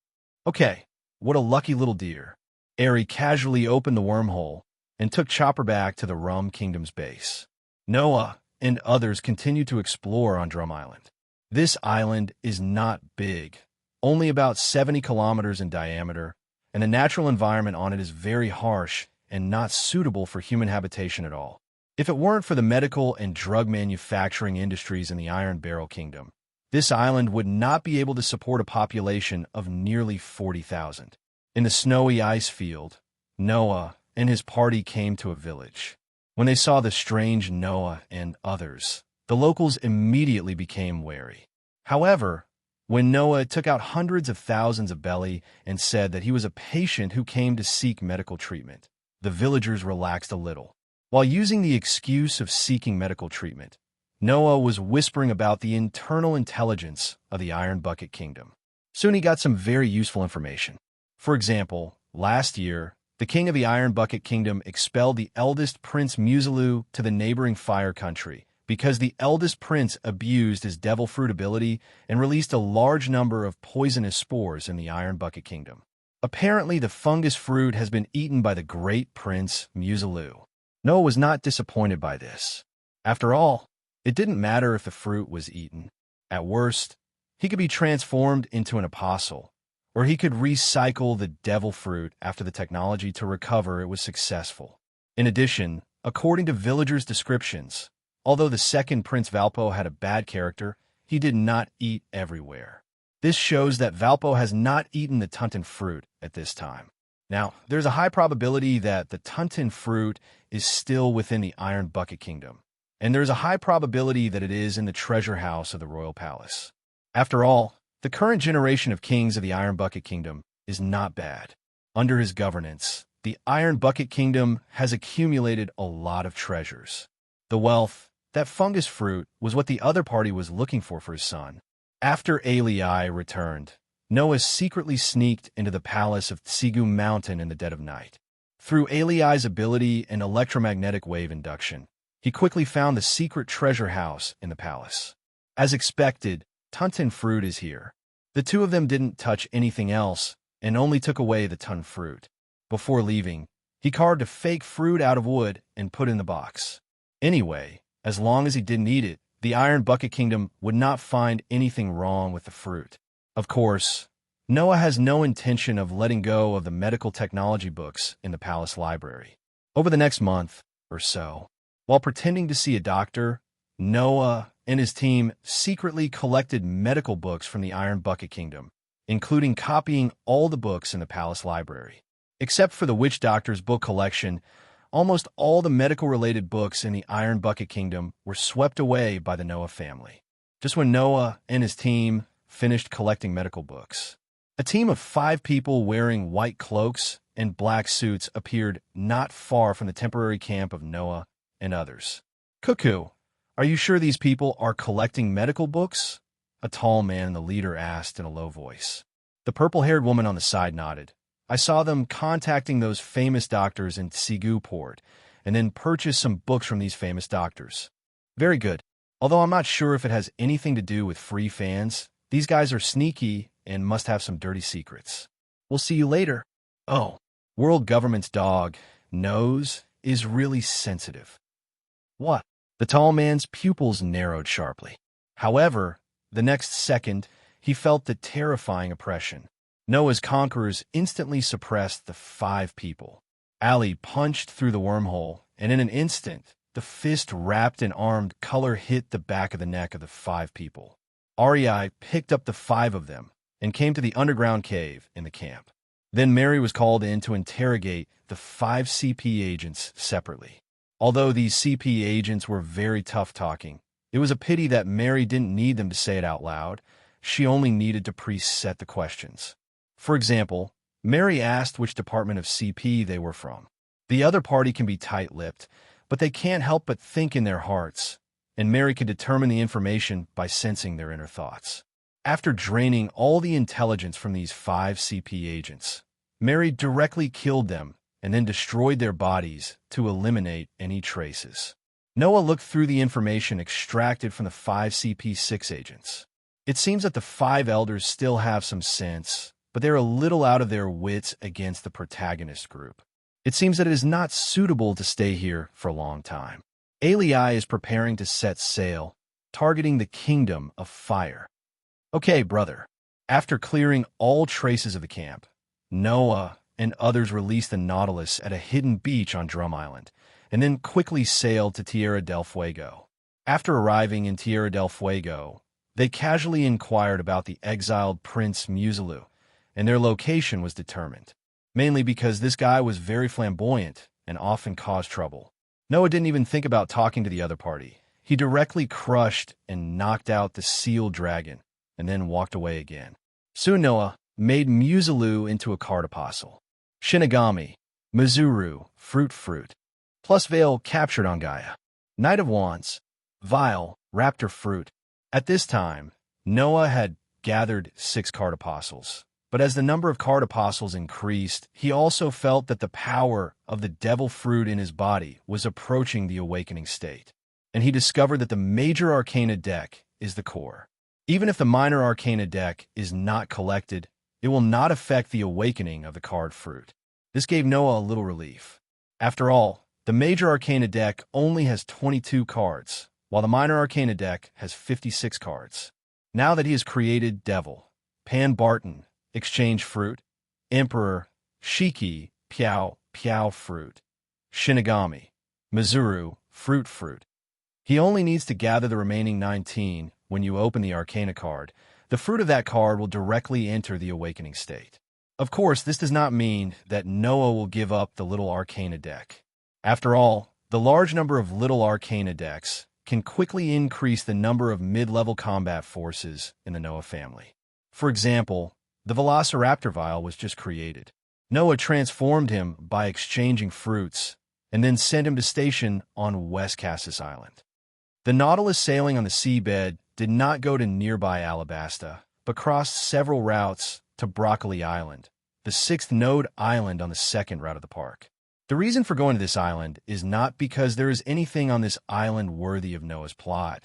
"Okay, what a lucky little deer." Ari casually opened the wormhole and took Chopper back to the Rum Kingdom's base. Noah and others continued to explore on Drum Island. This island is not big, only about 70 kilometers in diameter, and the natural environment on it is very harsh and not suitable for human habitation at all. If it weren't for the medical and drug manufacturing industries in the Iron Barrel Kingdom, this island would not be able to support a population of nearly 40,000. In the snowy ice field, Noah and his party came to a village. When they saw the strange Noah and others, the locals immediately became wary. However, when Noah took out hundreds of thousands of belly and said that he was a patient who came to seek medical treatment, the villagers relaxed a little. While using the excuse of seeking medical treatment, Noah was whispering about the internal intelligence of the Iron Bucket Kingdom. Soon he got some very useful information. For example, last year, the king of the Iron Bucket Kingdom expelled the eldest Prince Musalu to the neighboring Fire Country because the eldest prince abused his devil fruit ability and released a large number of poisonous spores in the Iron Bucket Kingdom. Apparently, the fungus fruit has been eaten by the great Prince Musalu. Noah was not disappointed by this. After all, it didn't matter if the fruit was eaten. At worst, he could be transformed into an apostle, or he could recycle the devil fruit after the technology to recover it was successful. In addition, according to villagers' descriptions, although the second Prince Valpo had a bad character, he did not eat everywhere. This shows that Valpo has not eaten the Tunton fruit at this time. Now, there's a high probability that the Tunton fruit is still within the Iron Bucket Kingdom, and there's a high probability that it is in the treasure house of the royal palace. After all, the current generation of kings of the Iron Bucket Kingdom is not bad. Under his governance, the Iron Bucket Kingdom has accumulated a lot of treasures. The wealth, that fungus fruit, was what the other party was looking for his son. After Alei returned, Noah secretly sneaked into the palace of Tsigu Mountain in the dead of night. Through Alei's ability and electromagnetic wave induction, he quickly found the secret treasure house in the palace. As expected, Tuntin fruit is here. The two of them didn't touch anything else and only took away the Tun fruit. Before leaving, he carved a fake fruit out of wood and put in the box. Anyway, as long as he didn't eat it, the Iron Bucket Kingdom would not find anything wrong with the fruit. Of course, Noah has no intention of letting go of the medical technology books in the palace library. Over the next month or so, while pretending to see a doctor, Noah and his team secretly collected medical books from the Iron Bucket Kingdom, including copying all the books in the palace library. Except for the witch doctor's book collection, almost all the medical-related books in the Iron Bucket Kingdom were swept away by the Noah family. Just when Noah and his team finished collecting medical books, a team of 5 people wearing white cloaks and black suits appeared not far from the temporary camp of Noah and others. "Cuckoo, are you sure these people are collecting medical books?" a tall man, the leader, asked in a low voice. The purple-haired woman on the side nodded. "I saw them contacting those famous doctors in Tsigu Port, and then purchased some books from these famous doctors." "Very good. Although I'm not sure if it has anything to do with free fans, these guys are sneaky and must have some dirty secrets. We'll see you later." "Oh, world government's dog, Nose, is really sensitive." "What?" The tall man's pupils narrowed sharply. However, the next second, he felt the terrifying oppression. Noah's conquerors instantly suppressed the 5 people. Ali punched through the wormhole, and in an instant, the fist wrapped in armed color hit the back of the neck of the 5 people. Ari picked up the 5 of them and came to the underground cave in the camp. Then Mary was called in to interrogate the 5 CP agents separately. Although these CP agents were very tough-talking, it was a pity that Mary didn't need them to say it out loud. She only needed to preset the questions. For example, Mary asked which department of CP they were from. The other party can be tight-lipped, but they can't help but think in their hearts, and Mary could determine the information by sensing their inner thoughts. After draining all the intelligence from these 5 CP agents, Mary directly killed them and then destroyed their bodies to eliminate any traces. Noah looked through the information extracted from the 5 CP6 agents. It seems that the 5 elders still have some sense, but they're a little out of their wits against the protagonist group. It seems that it is not suitable to stay here for a long time. Alii is preparing to set sail, targeting the Kingdom of Fire. "Okay, brother." After clearing all traces of the camp, Noah and others released the Nautilus at a hidden beach on Drum Island, and then quickly sailed to Tierra del Fuego. After arriving in Tierra del Fuego, they casually inquired about the exiled Prince Musalu, and their location was determined, mainly because this guy was very flamboyant and often caused trouble. Noah didn't even think about talking to the other party. He directly crushed and knocked out the sealed dragon, and then walked away again. Soon Noah made Musalu into a card apostle. Shinigami, Mizuru, Fruit, plus Veil captured on Gaia. Knight of Wands, Vile, Raptor Fruit. At this time, Noah had gathered 6 card apostles. But as the number of card apostles increased, he also felt that the power of the devil fruit in his body was approaching the awakening state. And he discovered that the major arcana deck is the core. Even if the minor arcana deck is not collected, it will not affect the awakening of the card fruit. This gave Noah a little relief. After all, the major arcana deck only has 22 cards, while the minor arcana deck has 56 cards. Now that he has created Devil, Pan Barton, Exchange Fruit, Emperor, Shiki, Piao Fruit, Shinigami, Mizuru, Fruit, he only needs to gather the remaining 19 when you open the Arcana card. The fruit of that card will directly enter the awakening state. Of course, this does not mean that Noah will give up the little Arcana deck. After all, the large number of little Arcana decks can quickly increase the number of mid-level combat forces in the Noah family. For example, the Velociraptor Vial was just created. Noah transformed him by exchanging fruits, and then sent him to station on West Cassis Island. The Nautilus sailing on the seabed did not go to nearby Alabasta, but crossed several routes to Broccoli Island, the 6th node island on the 2nd route of the park. The reason for going to this island is not because there is anything on this island worthy of Noah's plot,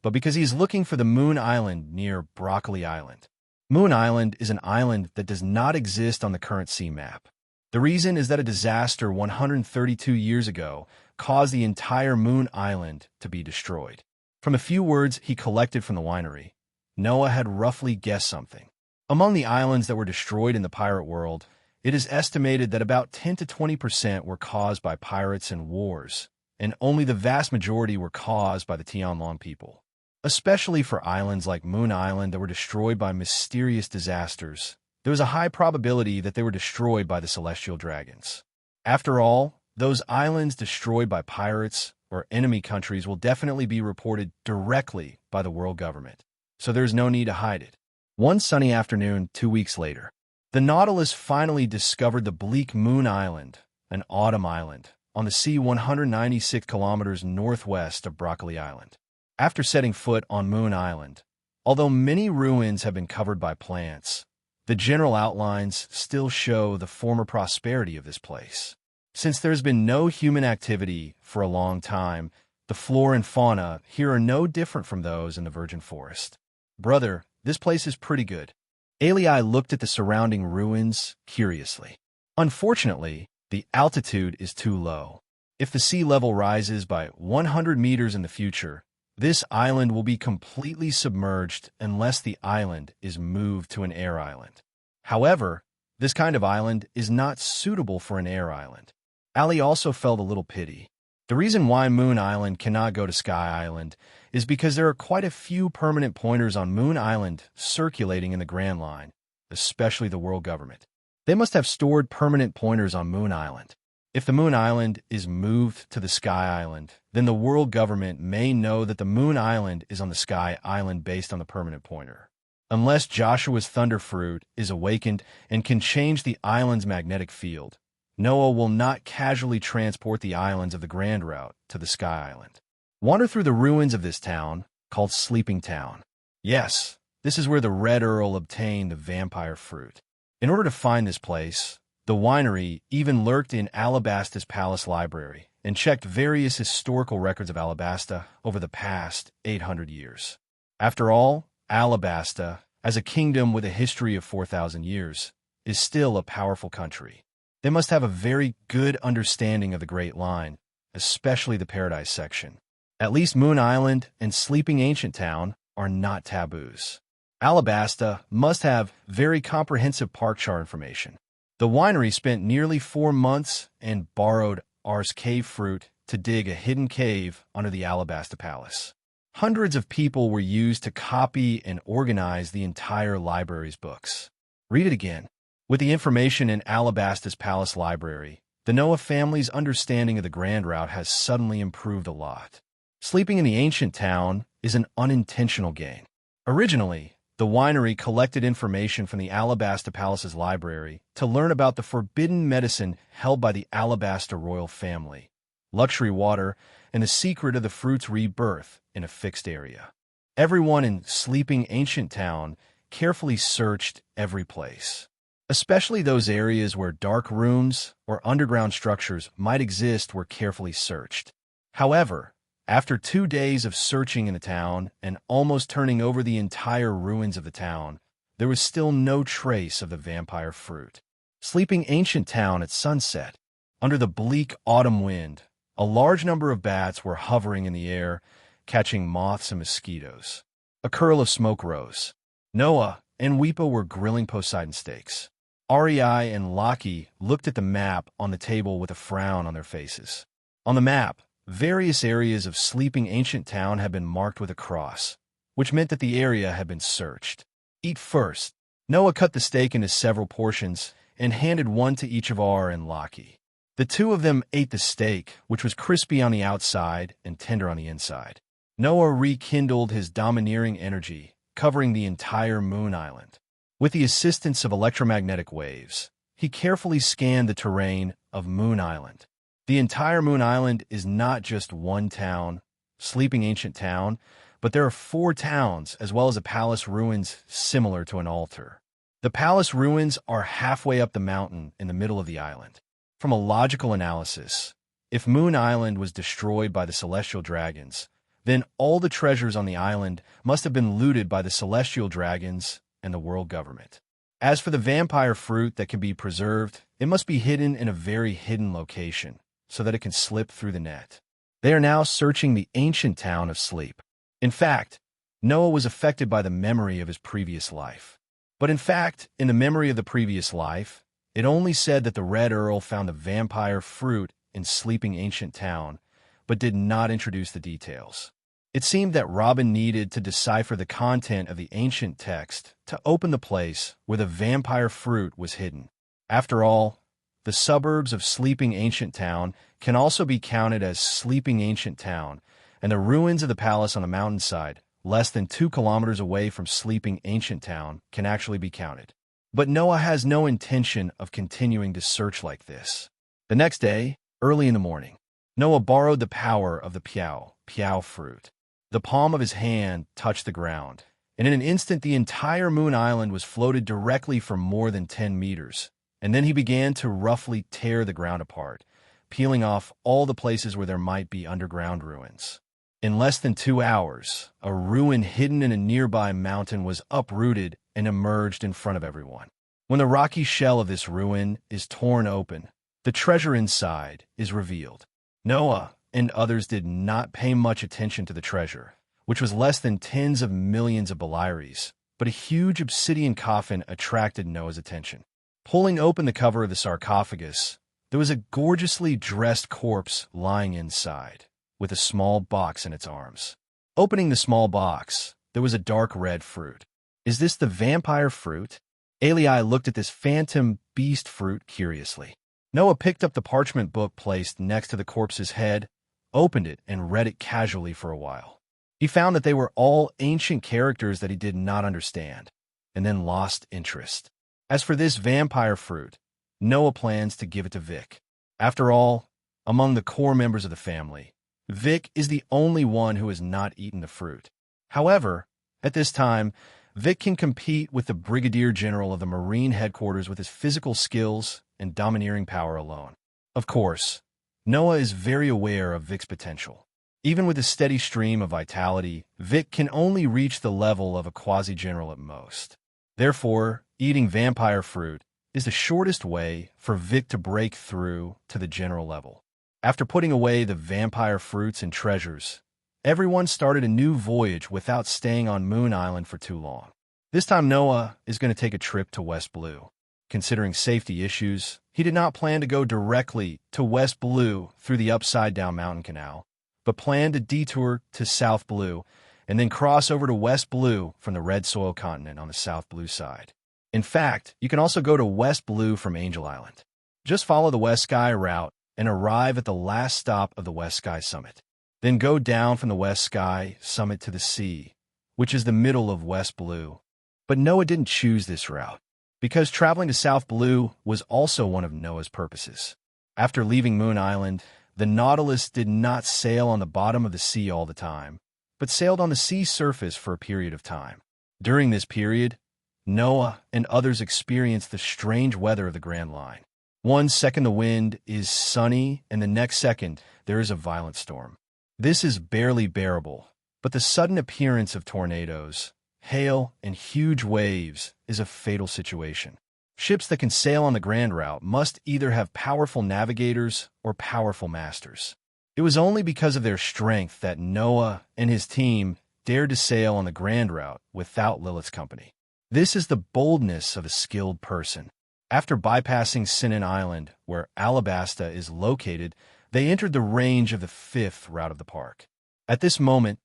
but because he's looking for the Moon Island near Broccoli Island. Moon Island is an island that does not exist on the current sea map. The reason is that a disaster 132 years ago caused the entire Moon Island to be destroyed. From the few words he collected from the winery, Noah had roughly guessed something. Among the islands that were destroyed in the pirate world, it is estimated that about 10 to 20% were caused by pirates and wars, and only the vast majority were caused by the Tianlong people. Especially for islands like Moon Island that were destroyed by mysterious disasters, there was a high probability that they were destroyed by the celestial dragons. After all, those islands destroyed by pirates or enemy countries will definitely be reported directly by the world government, so there's no need to hide it. One sunny afternoon 2 weeks later, the Nautilus finally discovered the bleak Moon Island, an autumn island, on the sea 196 kilometers northwest of Broccoli Island. After setting foot on Moon Island, although many ruins have been covered by plants, the general outlines still show the former prosperity of this place. Since there's been no human activity for a long time, the flora and fauna here are no different from those in the virgin forest. Brother, this place is pretty good. Alii looked at the surrounding ruins curiously. Unfortunately, the altitude is too low. If the sea level rises by 100 meters in the future, this island will be completely submerged unless the island is moved to an air island. However, this kind of island is not suitable for an air island. Ali also felt a little pity. The reason why Moon Island cannot go to Sky Island is because there are quite a few permanent pointers on Moon Island circulating in the Grand Line, especially the world government. They must have stored permanent pointers on Moon Island. If the Moon Island is moved to the Sky Island, then the world government may know that the Moon Island is on the Sky Island based on the permanent pointer. Unless Joshua's Thunderfruit is awakened and can change the island's magnetic field, Noah will not casually transport the islands of the Grand Route to the Sky Island. Wander through the ruins of this town, called Sleeping Town. Yes, this is where the Red Earl obtained the vampire fruit. In order to find this place, the winery even lurked in Alabasta's palace library and checked various historical records of Alabasta over the past 800 years. After all, Alabasta, as a kingdom with a history of 4,000 years, is still a powerful country. They must have a very good understanding of the Great Line, especially the Paradise section. At least Moon Island and Sleeping Ancient Town are not taboos. Alabasta must have very comprehensive park chart information. The winery spent nearly 4 months and borrowed Ars cave fruit to dig a hidden cave under the Alabasta Palace. Hundreds of people were used to copy and organize the entire library's books. Read it again. With the information in Alabasta's palace library, the Noah family's understanding of the Grand Route has suddenly improved a lot. Sleeping in the ancient town is an unintentional gain. Originally, the winery collected information from the Alabasta Palace's library to learn about the forbidden medicine held by the Alabasta royal family, luxury water, and the secret of the fruit's rebirth in a fixed area. Everyone in Sleeping Ancient Town carefully searched every place, especially those areas where dark rooms or underground structures might exist were carefully searched. However, after 2 days of searching in the town and almost turning over the entire ruins of the town, there was still no trace of the vampire fruit. Sleeping Ancient Town at sunset, under the bleak autumn wind, a large number of bats were hovering in the air, catching moths and mosquitoes. A curl of smoke rose. Noah and Weepa were grilling Poseidon steaks. REI and Lockie looked at the map on the table with a frown on their faces. On the map, various areas of Sleeping Ancient Town had been marked with a cross, which meant that the area had been searched. Eat first. Noah cut the steak into several portions and handed one to each of R and Lockie. The two of them ate the steak, which was crispy on the outside and tender on the inside. Noah rekindled his domineering energy, covering the entire Moon Island. With the assistance of electromagnetic waves, he carefully scanned the terrain of Moon Island. The entire Moon Island is not just one town, Sleeping Ancient Town, but there are 4 towns as well as a palace ruins similar to an altar. The palace ruins are halfway up the mountain in the middle of the island. From a logical analysis, if Moon Island was destroyed by the celestial dragons, Then all the treasures on the island must have been looted by the celestial dragons and the world government. As for the vampire fruit that can be preserved, it must be hidden in a very hidden location so that it can slip through the net. They are now searching the ancient town of sleep. In fact, Noah was affected by the memory of his previous life. But in fact, in the memory of the previous life, it only said that the Red Earl found the vampire fruit in sleeping ancient town, but did not introduce the details. It seemed that Robin needed to decipher the content of the ancient text to open the place where the vampire fruit was hidden. After all, the suburbs of sleeping ancient town can also be counted as sleeping ancient town, and the ruins of the palace on the mountainside, less than 2 kilometers away from sleeping ancient town, can actually be counted. But Noah has no intention of continuing to search like this. The next day, early in the morning, Noah borrowed the power of the piao fruit. The palm of his hand touched the ground, and in an instant the entire Moon Island was floated directly for more than 10 meters, and then he began to roughly tear the ground apart, peeling off all the places where there might be underground ruins. In less than 2 hours, a ruin hidden in a nearby mountain was uprooted and emerged in front of everyone. When the rocky shell of this ruin is torn open, the treasure inside is revealed. Noah and others did not pay much attention to the treasure, which was less than tens of millions of boliares, but a huge obsidian coffin attracted Noah's attention. Pulling open the cover of the sarcophagus, there was a gorgeously dressed corpse lying inside, with a small box in its arms. Opening the small box, there was a dark red fruit. Is this the vampire fruit? Eli looked at this phantom beast fruit curiously. Noah picked up the parchment book placed next to the corpse's head, opened it, and read it casually for a while. He found that they were all ancient characters that he did not understand, and then lost interest. As for this vampire fruit, Noah plans to give it to Vic. After all, among the core members of the family, Vic is the only one who has not eaten the fruit. However, at this time, Vic can compete with the Brigadier General of the Marine headquarters with his physical skills and domineering power alone. Of course, Noah is very aware of Vic's potential. Even with a steady stream of vitality, Vic can only reach the level of a quasi-general at most. Therefore, eating vampire fruit is the shortest way for Vic to break through to the general level. After putting away the vampire fruits and treasures, everyone started a new voyage without staying on Moon Island for too long. This time Noah is going to take a trip to West Blue. Considering safety issues, he did not plan to go directly to West Blue through the upside-down mountain canal, but planned to detour to South Blue and then cross over to West Blue from the Red Soil continent on the South Blue side. In fact, you can also go to West Blue from Angel Island. Just follow the West Sky route and arrive at the last stop of the West Sky Summit. Then go down from the West Sky Summit to the sea, which is the middle of West Blue. But Noah didn't choose this route, because traveling to South Blue was also one of Noah's purposes. After leaving Moon Island, the Nautilus did not sail on the bottom of the sea all the time, but sailed on the sea surface for a period of time. During this period, Noah and others experienced the strange weather of the Grand Line. One second the wind is sunny, and the next second there is a violent storm. This is barely bearable, but the sudden appearance of tornadoes, hail, and huge waves is a fatal situation. Ships that can sail on the Grand Route must either have powerful navigators or powerful masters. It was only because of their strength that Noah and his team dared to sail on the Grand Route without Lilith's company. This is the boldness of a skilled person. After bypassing Sinan Island, where Alabasta is located, they entered the range of the 5th route of the park. At this moment,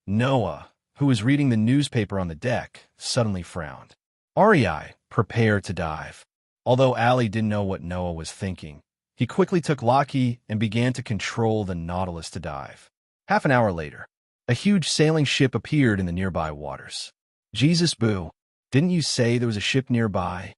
Noah, who was reading the newspaper on the deck, suddenly frowned. REI, prepare to dive. Although Ali didn't know what Noah was thinking, he quickly took Lockheed and began to control the Nautilus to dive. Half an hour later, a huge sailing ship appeared in the nearby waters. Jesus boo, didn't you say there was a ship nearby?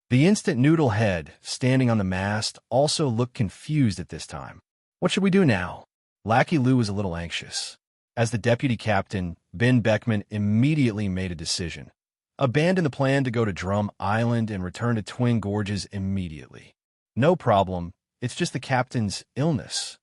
The instant noodle head, standing on the mast, also looked confused at this time. What should we do now? Lackey Lou was a little anxious. As the deputy captain, Ben Beckman immediately made a decision. Abandon the plan to go to Drum Island and return to Twin Gorges immediately. No problem, it's just the captain's illness.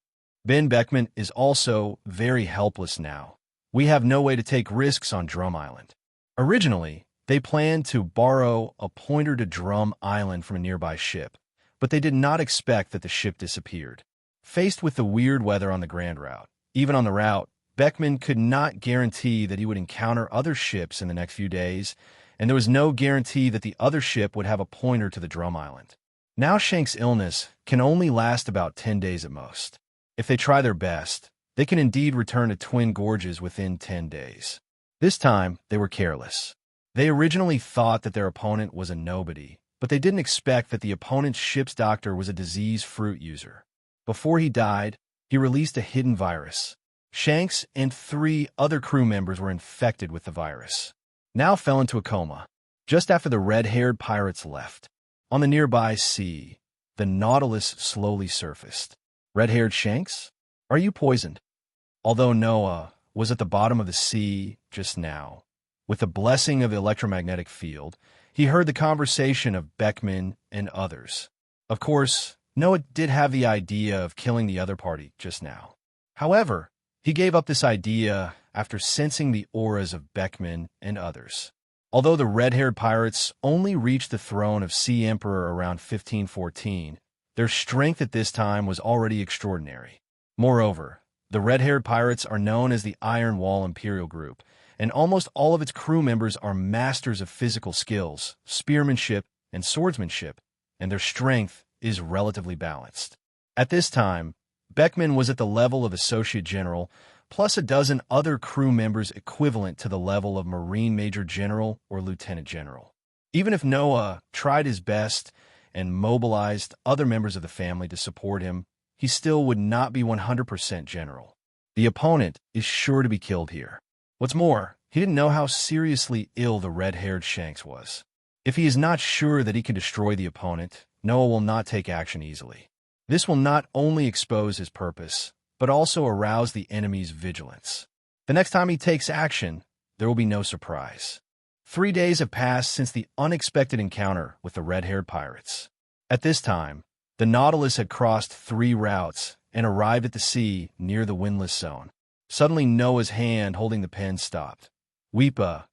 Ben Beckman is also very helpless now, We have no way to take risks on Drum Island. Originally, they planned to borrow a pointer to Drum Island from a nearby ship, but they did not expect that the ship disappeared. Faced with the weird weather on the Grand Route, even on the route, Beckman could not guarantee that he would encounter other ships in the next few days, and there was no guarantee that the other ship would have a pointer to the Drum Island. Now Shank's illness can only last about 10 days at most. If they try their best, they can indeed return to Twin Gorges within 10 days. This time, they were careless. They originally thought that their opponent was a nobody, but they didn't expect that the opponent's ship's doctor was a disease fruit user. Before he died, he released a hidden virus. Shanks and 3 other crew members were infected with the virus. Now fell into a coma, just after the red-haired pirates left. On the nearby sea, the Nautilus slowly surfaced. Red-haired Shanks? Are you poisoned? Although Noah was at the bottom of the sea just now, with the blessing of the electromagnetic field, he heard the conversation of Beckman and others. Of course, Noah did have the idea of killing the other party just now. However, he gave up this idea after sensing the auras of Beckman and others. Although the red-haired pirates only reached the throne of Sea Emperor around 1514, their strength at this time was already extraordinary. Moreover, the red-haired pirates are known as the Iron Wall Imperial Group, and almost all of its crew members are masters of physical skills, spearmanship, and swordsmanship, and their strength is relatively balanced. At this time, Beckman was at the level of Associate General, plus a dozen other crew members equivalent to the level of Marine Major General or Lieutenant General. Even if Noah tried his best and mobilized other members of the family to support him, he still would not be 100% general. The opponent is sure to be killed here. What's more, he didn't know how seriously ill the red-haired Shanks was. If he is not sure that he can destroy the opponent, Noah will not take action easily. This will not only expose his purpose, but also arouse the enemy's vigilance. The next time he takes action, there will be no surprise. 3 days have passed since the unexpected encounter with the red-haired pirates. At this time, the Nautilus had crossed 3 routes and arrived at the sea near the windless zone. Suddenly Noah's hand holding the pen stopped. Weepa,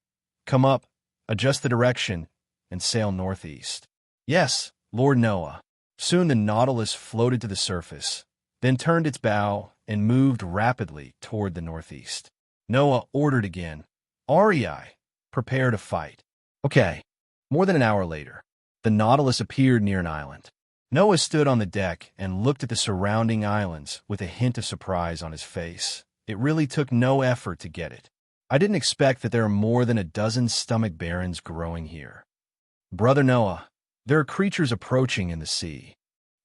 come up, adjust the direction, and sail northeast. Yes, Lord Noah. Soon the Nautilus floated to the surface, then turned its bow and moved rapidly toward the northeast. Noah ordered again, REI, prepare to fight. Okay. More than an hour later, the Nautilus appeared near an island. Noah stood on the deck and looked at the surrounding islands with a hint of surprise on his face. It really took no effort to get it. I didn't expect that there are more than a dozen stomach barons growing here. Brother Noah, there are creatures approaching in the sea.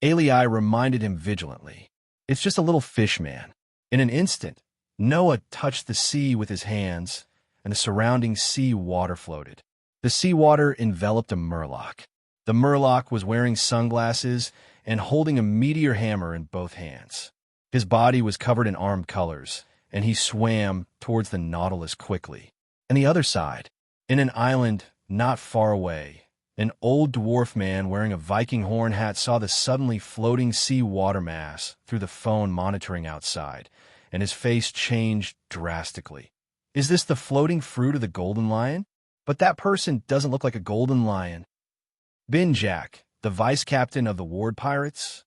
Alii reminded him vigilantly. It's just a little fish man. In an instant, Noah touched the sea with his hands, and the surrounding sea water floated. The sea water enveloped a murloc. The murloc was wearing sunglasses and holding a meteor hammer in both hands. His body was covered in armed colors, and he swam towards the Nautilus quickly. On the other side, in an island not far away, an old dwarf man wearing a Viking horn hat saw the suddenly floating sea water mass through the phone monitoring outside, and his face changed drastically. Is this the floating fruit of the golden lion? But that person doesn't look like a golden lion. Binjack, the vice-captain of the Ward Pirates?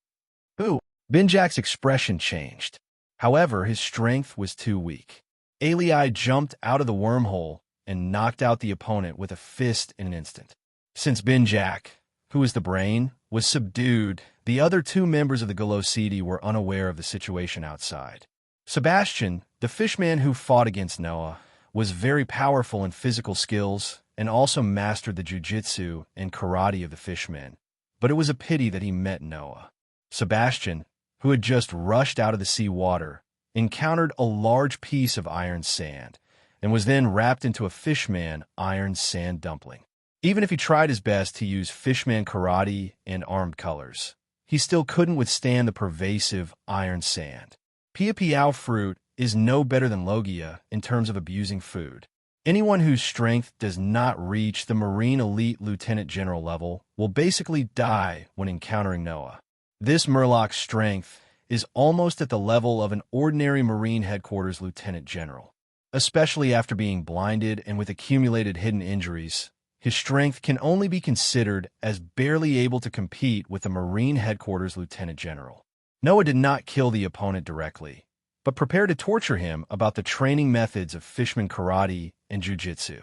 Who? Binjack's expression changed. However, his strength was too weak. Alii jumped out of the wormhole and knocked out the opponent with a fist in an instant. Since Binjack, who was the brain, was subdued, the other 2 members of the Golosidi were unaware of the situation outside. Sebastian, the fishman who fought against Noah, was very powerful in physical skills and also mastered the jujitsu and karate of the fishmen. But it was a pity that he met Noah. Sebastian, who had just rushed out of the sea water, encountered a large piece of iron sand and was then wrapped into a fishman iron sand dumpling. Even if he tried his best to use fishman karate and armed colors, he still couldn't withstand the pervasive iron sand. Pia fruit is no better than Logia in terms of abusing food. Anyone whose strength does not reach the Marine Elite Lieutenant General level will basically die when encountering Noah. This Murloc's strength is almost at the level of an ordinary Marine Headquarters Lieutenant General. Especially after being blinded and with accumulated hidden injuries, his strength can only be considered as barely able to compete with the Marine Headquarters Lieutenant General. Noah did not kill the opponent directly, but prepared to torture him about the training methods of Fishman karate and jiu-jitsu.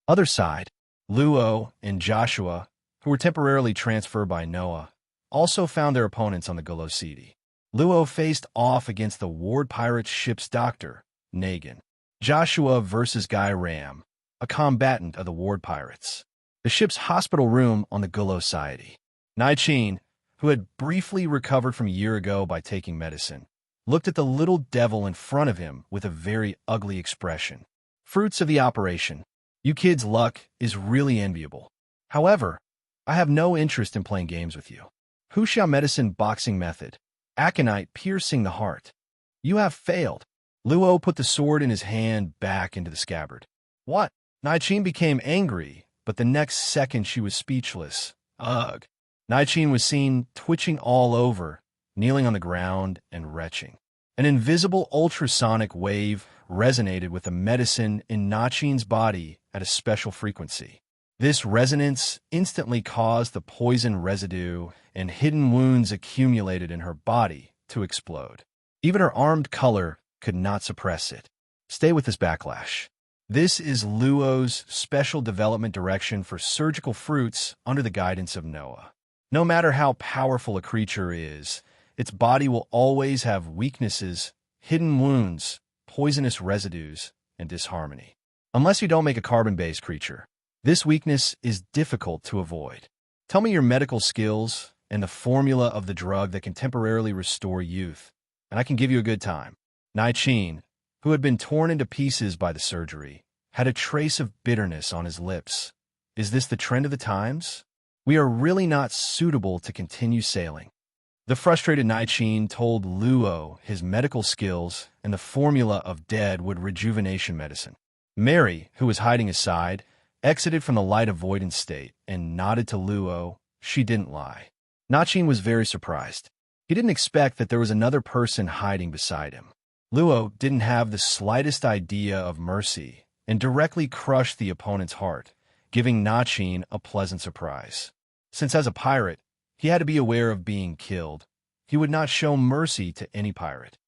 Other side, Luo and Joshua, who were temporarily transferred by Noah, also found their opponents on the Golosidi. Luo faced off against the Ward Pirates ship's doctor, Nagin. Joshua versus Guy Ram, a combatant of the Ward Pirates. The ship's hospital room on the Golosidi. Nai-Chin, who had briefly recovered from a year ago by taking medicine, looked at the little devil in front of him with a very ugly expression. Fruits of the operation. You kids' luck is really enviable. However, I have no interest in playing games with you. Huxiao medicine boxing method. Aconite piercing the heart. You have failed. Luo put the sword in his hand back into the scabbard. What? Nai-Chin became angry, but the next second she was speechless. Ugh. Nai-Chin was seen twitching all over, kneeling on the ground and retching. An invisible ultrasonic wave resonated with the medicine in Nai-Chin's body at a special frequency. This resonance instantly caused the poison residue and hidden wounds accumulated in her body to explode. Even her armed color could not suppress it. Stay with this backlash. This is Luo's special development direction for surgical fruits under the guidance of Noah. No matter how powerful a creature is, its body will always have weaknesses, hidden wounds, poisonous residues, and disharmony. Unless you don't make a carbon-based creature, this weakness is difficult to avoid. Tell me your medical skills and the formula of the drug that can temporarily restore youth, and I can give you a good time. Nai-Chin, who had been torn into pieces by the surgery, had a trace of bitterness on his lips. Is this the trend of the times? We are really not suitable to continue sailing. The frustrated Nai-Chin told Luo his medical skills and the formula of deadwood rejuvenation medicine. Mary, who was hiding aside, exited from the light avoidance state and nodded to Luo. She didn't lie. Nai-Chin was very surprised. He didn't expect that there was another person hiding beside him. Luo didn't have the slightest idea of mercy and directly crushed the opponent's heart, giving Nai-Chin a pleasant surprise. Since as a pirate, he had to be aware of being killed, he would not show mercy to any pirate.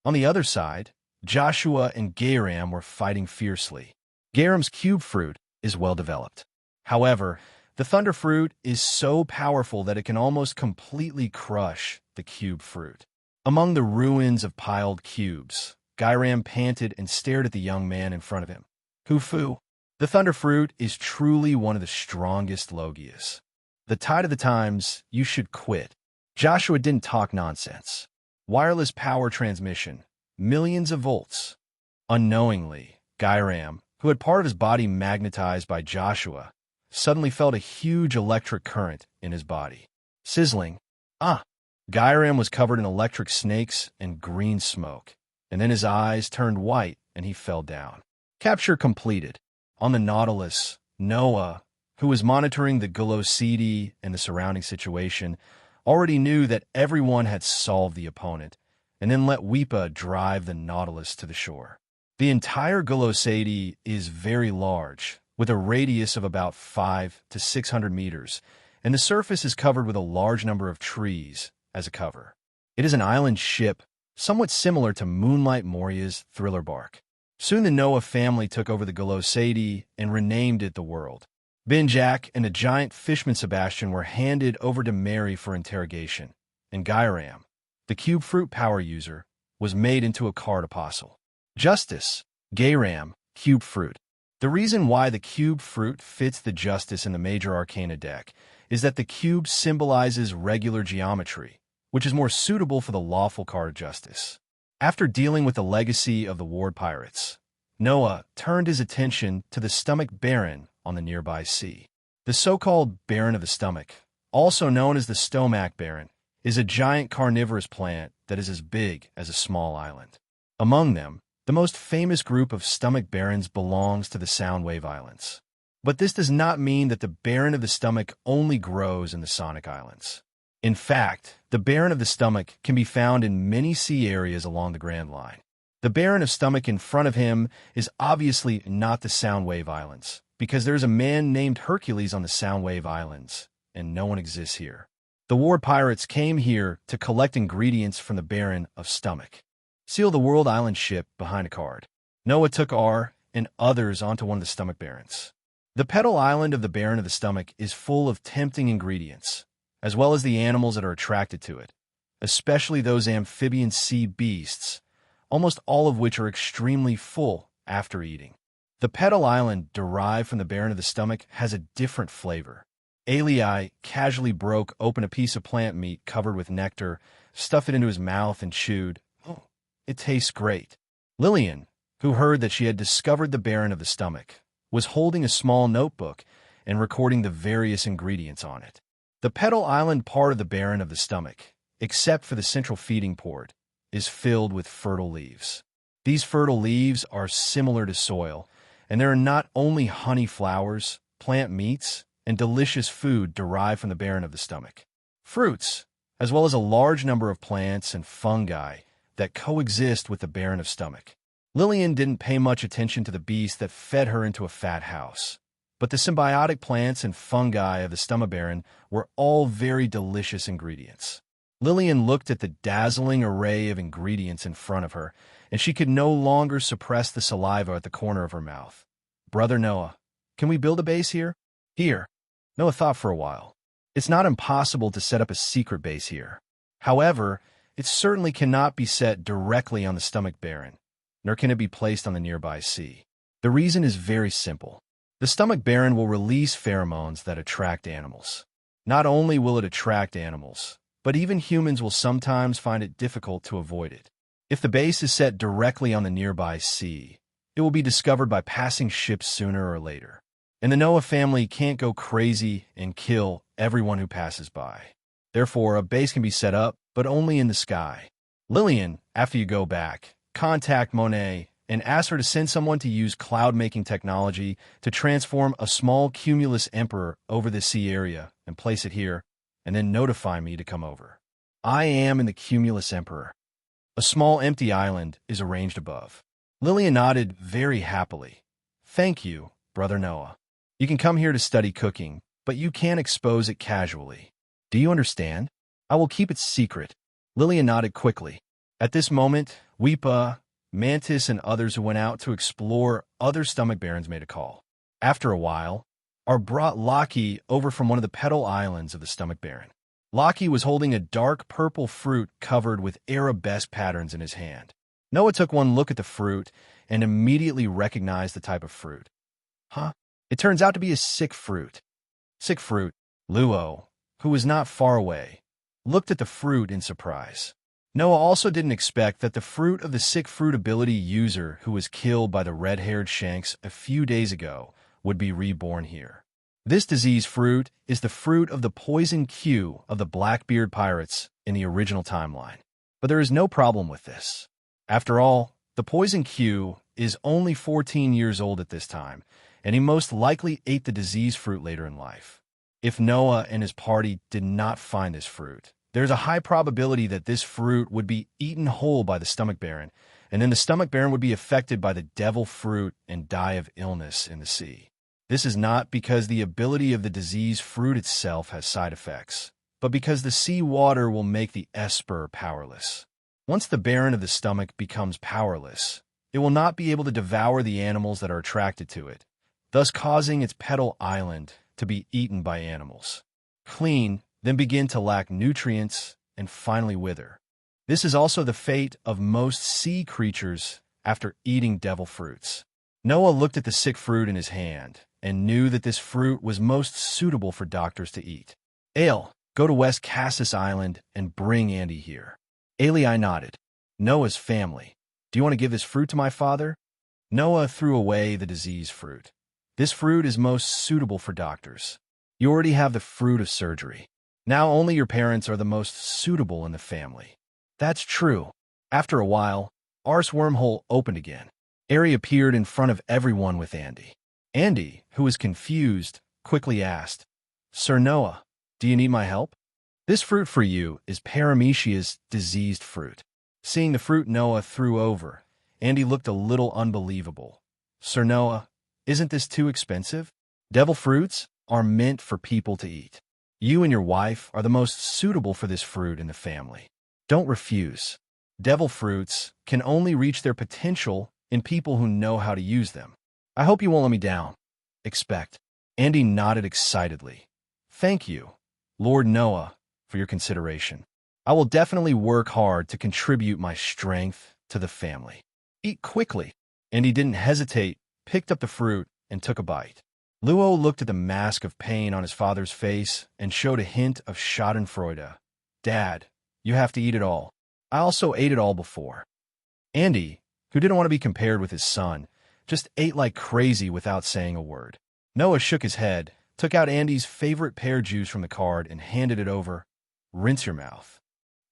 On the other side, Joshua and Gayram were fighting fiercely. Gayram's cube fruit is well developed. However, the thunder fruit is so powerful that it can almost completely crush the cube fruit. Among the ruins of piled cubes, Gayram panted and stared at the young man in front of him. Hufu, the thunder fruit is truly one of the strongest logias. The tide of the times, you should quit. Joshua didn't talk nonsense. Wireless power transmission, millions of volts. Unknowingly, Gayram, who had part of his body magnetized by Joshua, suddenly felt a huge electric current in his body. Sizzling. Gayram was covered in electric snakes and green smoke, and then his eyes turned white and he fell down. Capture completed. On the Nautilus, Noah, who was monitoring the Golosidi and the surrounding situation, already knew that everyone had solved the opponent, and then let Weepa drive the Nautilus to the shore. The entire Golosidi is very large, with a radius of about 500 to 600 meters, and the surface is covered with a large number of trees as a cover. It is an island ship, somewhat similar to Moonlight Moria's Thriller Bark. Soon the Noah family took over the Golosidi and renamed it the World. Ben Jack and the giant fishman Sebastian were handed over to Mary for interrogation, and Gayram, the cube fruit power user, was made into a card apostle. Justice, Gayram, cube fruit. The reason why the cube fruit fits the justice in the major arcana deck is that the cube symbolizes regular geometry, which is more suitable for the lawful card justice. After dealing with the legacy of the Ward Pirates, Noah turned his attention to the stomach baron on the nearby sea. The so-called Baron of the Stomach, also known as the Stomach Baron, is a giant carnivorous plant that is as big as a small island. Among them, the most famous group of stomach barons belongs to the Soundwave Islands. But this does not mean that the Baron of the Stomach only grows in the Sonic Islands. In fact, the Baron of the Stomach can be found in many sea areas along the Grand Line. The barren of stomach in front of him is obviously not the Soundwave Islands, because there's a man named Hercules on the Soundwave Islands, and no one exists here. The war pirates came here to collect ingredients from the barren of stomach. Seal the World Island ship behind a card. Noah took R and others onto one of the stomach barrens. The petal island of the barren of the stomach is full of tempting ingredients, as well as the animals that are attracted to it, especially those amphibian sea beasts, almost all of which are extremely full after eating. The petal island derived from the barren of the stomach has a different flavor. Eli casually broke open a piece of plant meat covered with nectar, stuffed it into his mouth, and chewed. Oh, it tastes great. Lillian, who heard that she had discovered the barren of the stomach, was holding a small notebook and recording the various ingredients on it. The petal island part of the barren of the stomach, except for the central feeding port, is filled with fertile leaves. These fertile leaves are similar to soil, and there are not only honey flowers, plant meats, and delicious food derived from the barren of the stomach. Fruits, as well as a large number of plants and fungi that coexist with the barren of stomach. Lillian didn't pay much attention to the beast that fed her into a fat house, but the symbiotic plants and fungi of the stomach barren were all very delicious ingredients. Lillian looked at the dazzling array of ingredients in front of her, and she could no longer suppress the saliva at the corner of her mouth. Brother Noah, can we build a base here? Here. Noah thought for a while. It's not impossible to set up a secret base here. However, it certainly cannot be set directly on the stomach barren, nor can it be placed on the nearby sea. The reason is very simple. The stomach barren will release pheromones that attract animals. Not only will it attract animals, but even humans will sometimes find it difficult to avoid it. If the base is set directly on the nearby sea, it will be discovered by passing ships sooner or later. And the Noah family can't go crazy and kill everyone who passes by. Therefore, a base can be set up, but only in the sky. Lillian, after you go back, contact Monet and ask her to send someone to use cloud-making technology to transform a small cumulus emperor over the sea area and place it here, and then notify me to come over. I am in the cumulus emperor. A small empty island is arranged above. Lillian nodded very happily. Thank you, Brother Noah. You can come here to study cooking, but you can't expose it casually. Do you understand? I will keep it secret. Lillian nodded quickly. At this moment, Weepa, Mantis, and others who went out to explore other stomach barrens made a call. After a while, our brought Lockie over from one of the petal islands of the stomach barren. Lockie was holding a dark purple fruit covered with arabesque patterns in his hand. Noah took one look at the fruit and immediately recognized the type of fruit. Huh? It turns out to be a sick fruit. Sick fruit. Luo, who was not far away, looked at the fruit in surprise. Noah also didn't expect that the fruit of the sick fruit ability user who was killed by the red-haired Shanks a few days ago would be reborn here. This disease fruit is the fruit of the poison Q of the Blackbeard pirates in the original timeline. But there is no problem with this. After all, the poison Q is only 14 years old at this time, and he most likely ate the disease fruit later in life. If Noah and his party did not find this fruit, there's a high probability that this fruit would be eaten whole by the stomach barren, and then the stomach barren would be affected by the devil fruit and die of illness in the sea. This is not because the ability of the disease fruit itself has side effects, but because the sea water will make the Esper powerless. Once the barren of the stomach becomes powerless, it will not be able to devour the animals that are attracted to it, thus causing its petal island to be eaten by animals. Clean, then begin to lack nutrients, and finally wither. This is also the fate of most sea creatures after eating devil fruits. Noah looked at the sick fruit in his hand and knew that this fruit was most suitable for doctors to eat. Ale, go to West Cassis Island and bring Andy here. Eli nodded. Noah's family. Do you want to give this fruit to my father? Noah threw away the disease fruit. This fruit is most suitable for doctors. You already have the fruit of surgery. Now only your parents are the most suitable in the family. That's true. After a while, Ar's wormhole opened again. Ari appeared in front of everyone with Andy. Andy, who was confused, quickly asked, Sir Noah, do you need my help? This fruit for you is Paramecia's diseased fruit. Seeing the fruit Noah threw over, Andy looked a little unbelievable. Sir Noah, isn't this too expensive? Devil fruits are meant for people to eat. You and your wife are the most suitable for this fruit in the family. Don't refuse. Devil fruits can only reach their potential in people who know how to use them. I hope you won't let me down. Expect. Andy nodded excitedly. Thank you, Lord Noah, for your consideration. I will definitely work hard to contribute my strength to the family. Eat quickly. Andy didn't hesitate, picked up the fruit, and took a bite. Luo looked at the mask of pain on his father's face and showed a hint of schadenfreude. Dad, you have to eat it all. I also ate it all before. Andy, who didn't want to be compared with his son, just ate like crazy without saying a word. Noah shook his head, took out Andy's favorite pear juice from the card and handed it over. Rinse your mouth.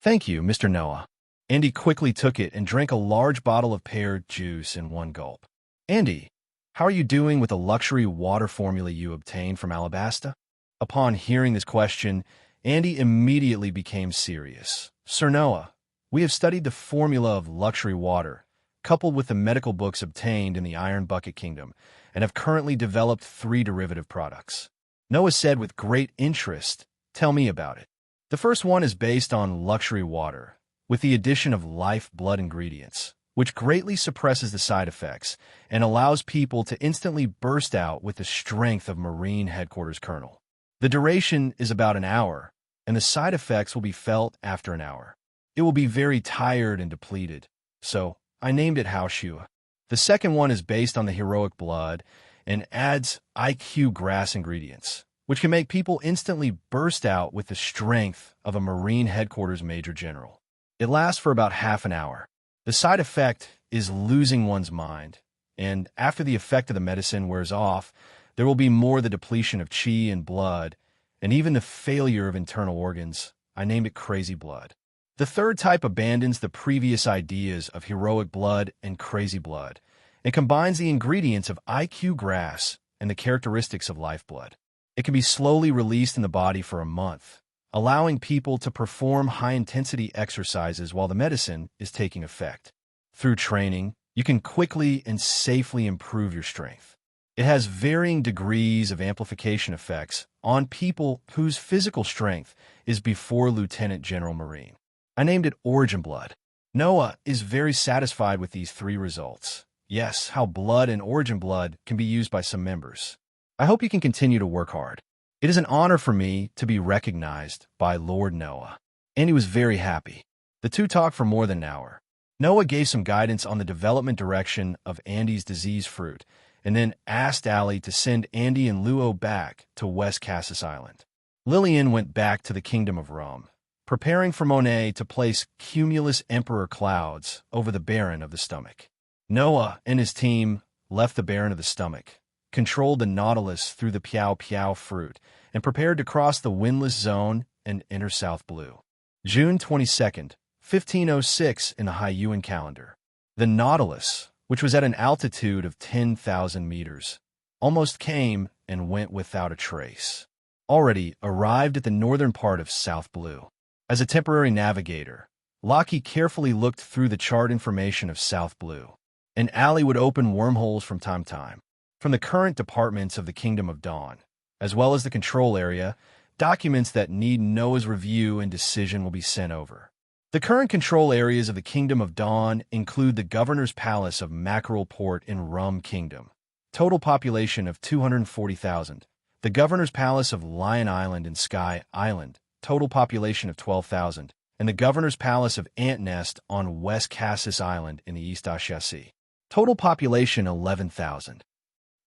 Thank you, Mr. Noah. Andy quickly took it and drank a large bottle of pear juice in one gulp. Andy, how are you doing with the luxury water formula you obtained from Alabasta? Upon hearing this question, Andy immediately became serious. Sir Noah, we have studied the formula of luxury water, coupled with the medical books obtained in the Iron Bucket Kingdom, and have currently developed 3 derivative products. Noah said with great interest, tell me about it. The first one is based on luxury water, with the addition of life blood ingredients, which greatly suppresses the side effects and allows people to instantly burst out with the strength of Marine Headquarters Colonel. The duration is about an hour, and the side effects will be felt after an hour. It will be very tired and depleted, so I named it Haoshua. The second one is based on the heroic blood and adds IQ grass ingredients, which can make people instantly burst out with the strength of a Marine Headquarters Major General. It lasts for about half an hour. The side effect is losing one's mind, and after the effect of the medicine wears off, there will be more the depletion of chi and blood, and even the failure of internal organs. I named it Crazy Blood. The third type abandons the previous ideas of heroic blood and crazy blood, and combines the ingredients of IQ grass and the characteristics of lifeblood. It can be slowly released in the body for a month, allowing people to perform high-intensity exercises while the medicine is taking effect. Through training, you can quickly and safely improve your strength. It has varying degrees of amplification effects on people whose physical strength is before Lieutenant General Marine. I named it Origin Blood. Noah is very satisfied with these 3 results. Yes, how blood and origin blood can be used by some members. I hope you can continue to work hard. It is an honor for me to be recognized by Lord Noah. And he was very happy. The 2 talked for more than an hour. Noah gave some guidance on the development direction of Andy's disease fruit, and then asked Allie to send Andy and Luo back to West Cassis Island. Lillian went back to the Kingdom of Rum, preparing for Monet to place cumulus emperor clouds over the Baron of the Stomach. Noah and his team left the Baron of the Stomach, controlled the Nautilus through the Piao Piao fruit, and prepared to cross the windless zone and enter South Blue. June 22nd, 1506 in the Haiyuan calendar. The Nautilus, which was at an altitude of 10,000 meters, almost came and went without a trace. Already arrived at the northern part of South Blue. As a temporary navigator, Lockie carefully looked through the chart information of South Blue, and Allie would open wormholes from time to time. From the current departments of the Kingdom of Dawn, as well as the control area, documents that need Noah's review and decision will be sent over. The current control areas of the Kingdom of Dawn include the Governor's Palace of Mackerel Port in Rum Kingdom, total population of 240,000. The Governor's Palace of Lion Island and Sky Island, total population of 12,000. And the Governor's Palace of Ant Nest on West Cassis Island in the East Asia Sea, total population 11,000.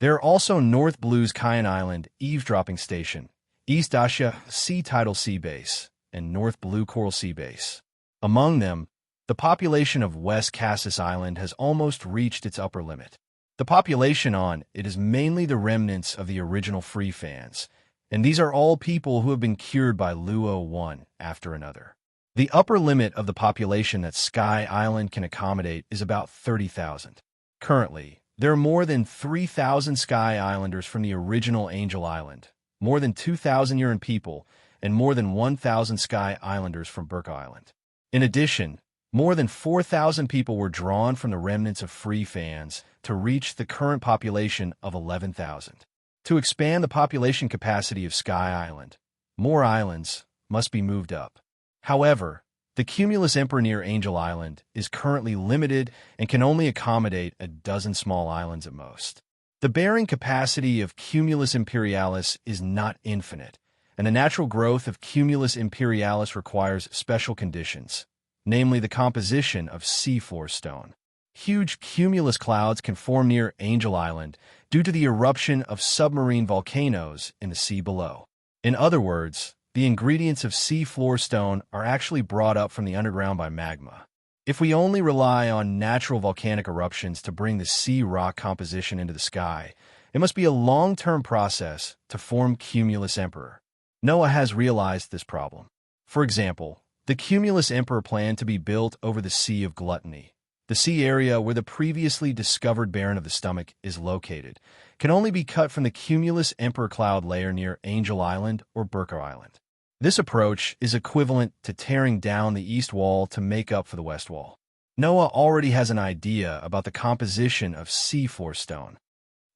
There are also North Blue's Cayenne Island Eavesdropping Station, East Asia Sea Tidal Sea Base, and North Blue Coral Sea Base. Among them, the population of West Cassis Island has almost reached its upper limit. The population on it is mainly the remnants of the original Free Fans, and these are all people who have been cured by Luo one after another. The upper limit of the population that Sky Island can accommodate is about 30,000. Currently, there are more than 3,000 Sky Islanders from the original Angel Island, more than 2,000 Uran people, and more than 1,000 Sky Islanders from Burke Island. In addition, More than 4,000 people were drawn from the remnants of free fans to reach the current population of 11,000. To expand the population capacity of Sky Island, more islands must be moved up. However, the Cumulus Emperor near Angel Island is currently limited and can only accommodate a dozen small islands at most. The bearing capacity of Cumulus Imperialis is not infinite, and the natural growth of Cumulus Imperialis requires special conditions, namely the composition of seafloor stone. Huge cumulus clouds can form near Angel Island due to the eruption of submarine volcanoes in the sea below. In other words, the ingredients of seafloor stone are actually brought up from the underground by magma. If we only rely on natural volcanic eruptions to bring the sea rock composition into the sky, it must be a long-term process to form Cumulus Emperor. Noah has realized this problem. For example, the Cumulus Emperor planned to be built over the Sea of Gluttony. The sea area where the previously discovered Baron of the Stomach is located can only be cut from the Cumulus Emperor cloud layer near Angel Island or Burker Island. This approach is equivalent to tearing down the east wall to make up for the west wall. Noah already has an idea about the composition of seafloor stone.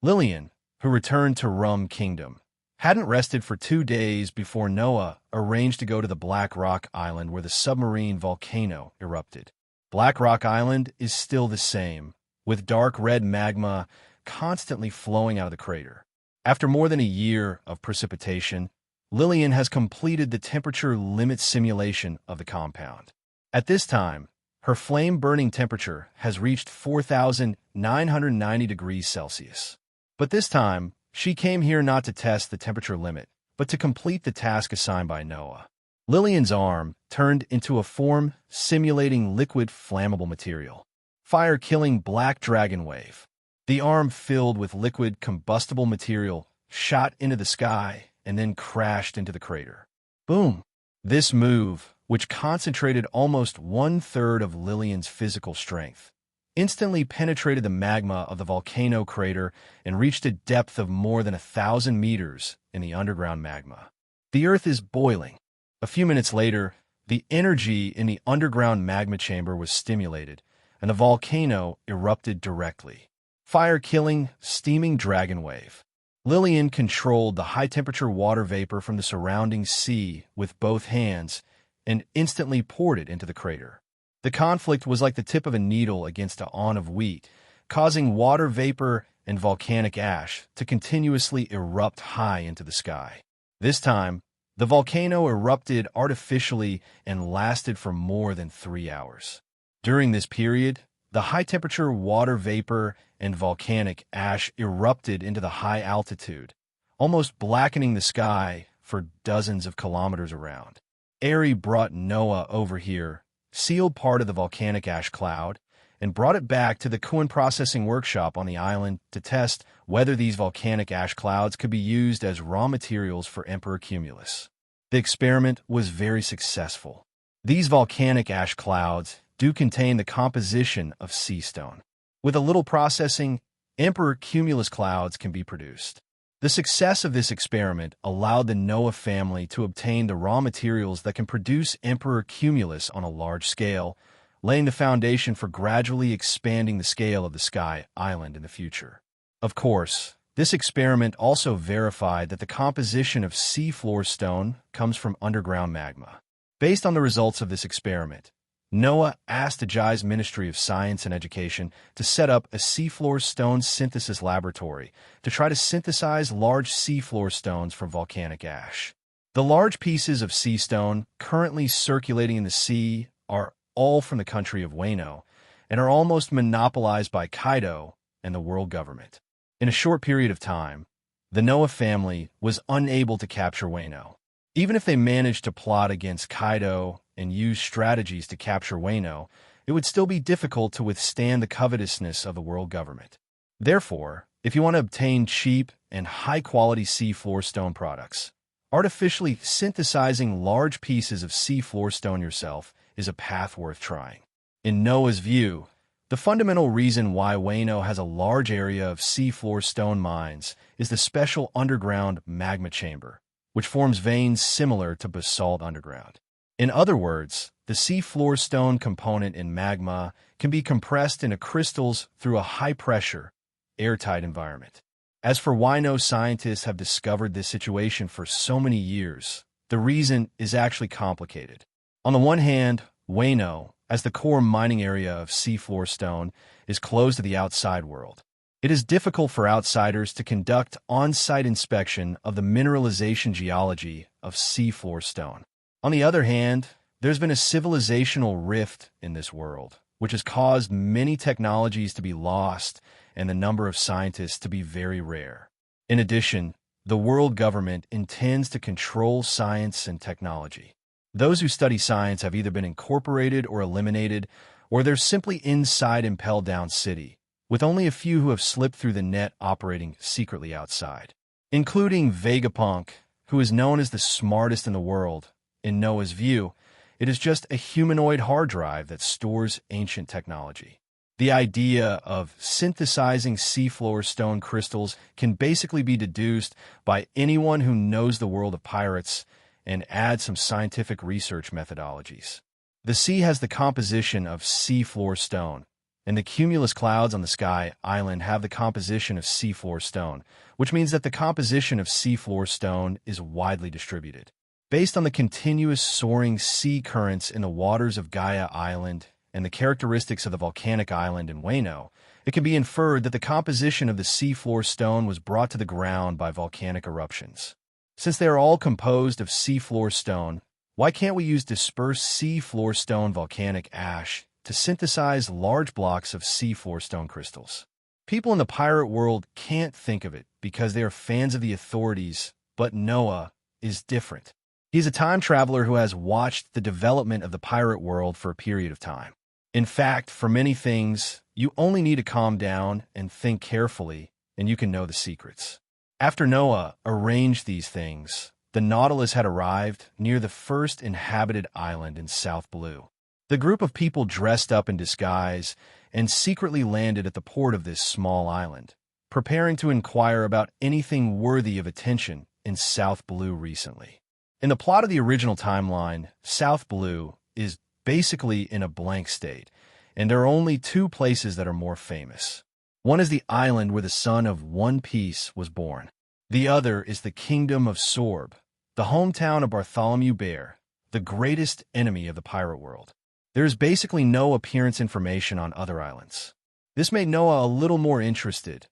Lillian, who returned to Rum Kingdom, hadn't rested for 2 days before Noah arranged to go to the Black Rock Island where the submarine volcano erupted. Black Rock Island is still the same, with dark red magma constantly flowing out of the crater. After more than a year of precipitation, Lillian has completed the temperature limit simulation of the compound. At this time, her flame-burning temperature has reached 4,990 degrees Celsius. But this time, she came here not to test the temperature limit, but to complete the task assigned by Noah. Lillian's arm turned into a form simulating liquid flammable material, fire-killing black dragon wave. The arm filled with liquid combustible material shot into the sky and then crashed into the crater. Boom! This move, which concentrated almost 1/3 of Lillian's physical strength, instantly penetrated the magma of the volcano crater and reached a depth of more than 1,000 meters in the underground magma. The earth is boiling. A few minutes later, the energy in the underground magma chamber was stimulated, and the volcano erupted directly. Fire-killing, steaming dragon wave. Lillian controlled the high-temperature water vapor from the surrounding sea with both hands and instantly poured it into the crater. The conflict was like the tip of a needle against an awn of wheat, causing water vapor and volcanic ash to continuously erupt high into the sky. This time, the volcano erupted artificially and lasted for more than 3 hours. During this period, the high-temperature water vapor and volcanic ash erupted into the high altitude, almost blackening the sky for dozens of kilometers around. Ari brought Noah over here, sealed part of the volcanic ash cloud, and brought it back to the Kuan processing workshop on the island to test whether these volcanic ash clouds could be used as raw materials for Emperor Cumulus. The experiment was very successful. These volcanic ash clouds do contain the composition of sea stone. With a little processing, Emperor Cumulus clouds can be produced. The success of this experiment allowed the Noah family to obtain the raw materials that can produce Emperor Cumulus on a large scale, laying the foundation for gradually expanding the scale of the Sky Island in the future. Of course, this experiment also verified that the composition of seafloor stone comes from underground magma. Based on the results of this experiment, Noah asked the Jai's Ministry of Science and Education to set up a seafloor stone synthesis laboratory to try to synthesize large seafloor stones from volcanic ash. The large pieces of sea stone currently circulating in the sea are all from the country of Wano and are almost monopolized by Kaido and the world government. In a short period of time, the Noah family was unable to capture Wano. Even if they managed to plot against Kaido and use strategies to capture Wano, it would still be difficult to withstand the covetousness of the world government. Therefore, if you want to obtain cheap and high-quality seafloor stone products, artificially synthesizing large pieces of seafloor stone yourself is a path worth trying. In Noah's view, the fundamental reason why Wano has a large area of seafloor stone mines is the special underground magma chamber, which forms veins similar to basalt underground. In other words, the seafloor stone component in magma can be compressed into crystals through a high-pressure, airtight environment. As for why no scientists have discovered this situation for so many years, the reason is actually complicated. On the one hand, Wayno, as the core mining area of seafloor stone, is closed to the outside world. It is difficult for outsiders to conduct on-site inspection of the mineralization geology of seafloor stone. On the other hand, there's been a civilizational rift in this world, which has caused many technologies to be lost and the number of scientists to be very rare. In addition, the world government intends to control science and technology. Those who study science have either been incorporated or eliminated, or they're simply inside Impel Down City, with only a few who have slipped through the net operating secretly outside, including Vegapunk, who is known as the smartest in the world. In Noah's view, it is just a humanoid hard drive that stores ancient technology. The idea of synthesizing seafloor stone crystals can basically be deduced by anyone who knows the world of pirates and add some scientific research methodologies. The sea has the composition of seafloor stone, and the cumulus clouds on the sky island have the composition of seafloor stone, which means that the composition of seafloor stone is widely distributed. Based on the continuous soaring sea currents in the waters of Gaia Island and the characteristics of the volcanic island in Wayno, it can be inferred that the composition of the seafloor stone was brought to the ground by volcanic eruptions. Since they are all composed of seafloor stone, why can't we use dispersed seafloor stone volcanic ash to synthesize large blocks of seafloor stone crystals? People in the pirate world can't think of it because they are fans of the authorities, but Noah is different. He's a time traveler who has watched the development of the pirate world for a period of time. In fact, for many things, you only need to calm down and think carefully, and you can know the secrets. After Noah arranged these things, the Nautilus had arrived near the first inhabited island in South Blue. The group of people dressed up in disguise and secretly landed at the port of this small island, preparing to inquire about anything worthy of attention in South Blue recently. In the plot of the original timeline, South Blue is basically in a blank state, and there are only two places that are more famous. One is the island where the son of One Piece was born. The other is the kingdom of Sorb, the hometown of Bartholomew Bear, the greatest enemy of the pirate world. There is basically no appearance information on other islands. This made Noah a little more interested,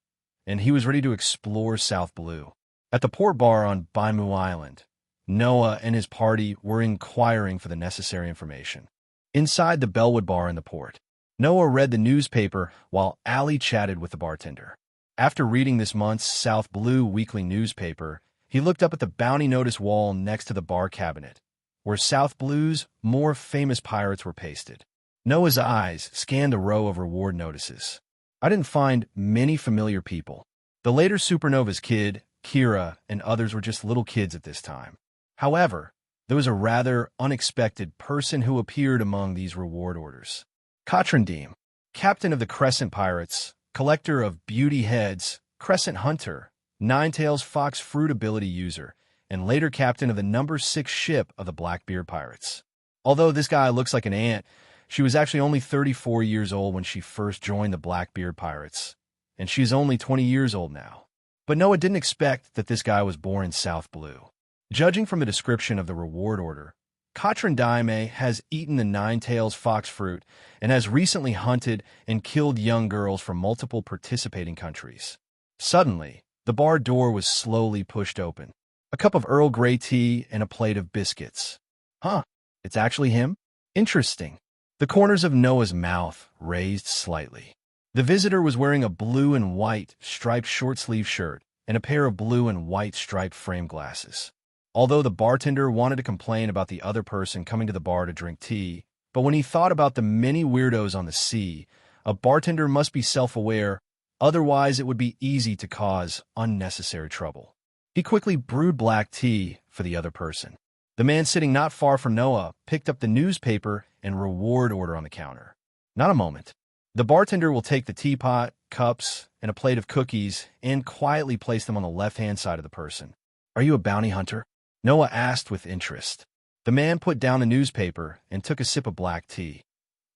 and he was ready to explore South Blue. At the port bar on Baimu Island, Noah and his party were inquiring for the necessary information. Inside the Bellwood bar in the port, Noah read the newspaper while Ali chatted with the bartender. After reading this month's South Blue weekly newspaper, he looked up at the bounty notice wall next to the bar cabinet, where South Blue's more famous pirates were pasted. Noah's eyes scanned a row of reward notices. I didn't find many familiar people. The later Supernova's kid, Kira, and others were just little kids at this time. However, there was a rather unexpected person who appeared among these reward orders. Katrandim, captain of the Crescent Pirates, collector of beauty heads, Crescent Hunter, Ninetails Fox Fruit ability user, and later captain of the number 6 ship of the Blackbeard Pirates. Although this guy looks like an ant, she was actually only 34 years old when she first joined the Blackbeard Pirates, and she's only 20 years old now. But Noah didn't expect that this guy was born in South Blue. Judging from the description of the reward order, Katrin Daime has eaten the Ninetails fox fruit and has recently hunted and killed young girls from multiple participating countries. Suddenly, the bar door was slowly pushed open. A cup of Earl Grey tea and a plate of biscuits. Huh, it's actually him? Interesting. The corners of Noah's mouth raised slightly. The visitor was wearing a blue and white striped short-sleeve shirt and a pair of blue and white striped frame glasses. Although the bartender wanted to complain about the other person coming to the bar to drink tea, but when he thought about the many weirdos on the sea, a bartender must be self-aware, otherwise it would be easy to cause unnecessary trouble. He quickly brewed black tea for the other person. The man sitting not far from Noah picked up the newspaper and reward order on the counter. Not a moment. The bartender will take the teapot, cups, and a plate of cookies and quietly place them on the left-hand side of the person. Are you a bounty hunter? Noah asked with interest. The man put down the newspaper and took a sip of black tea.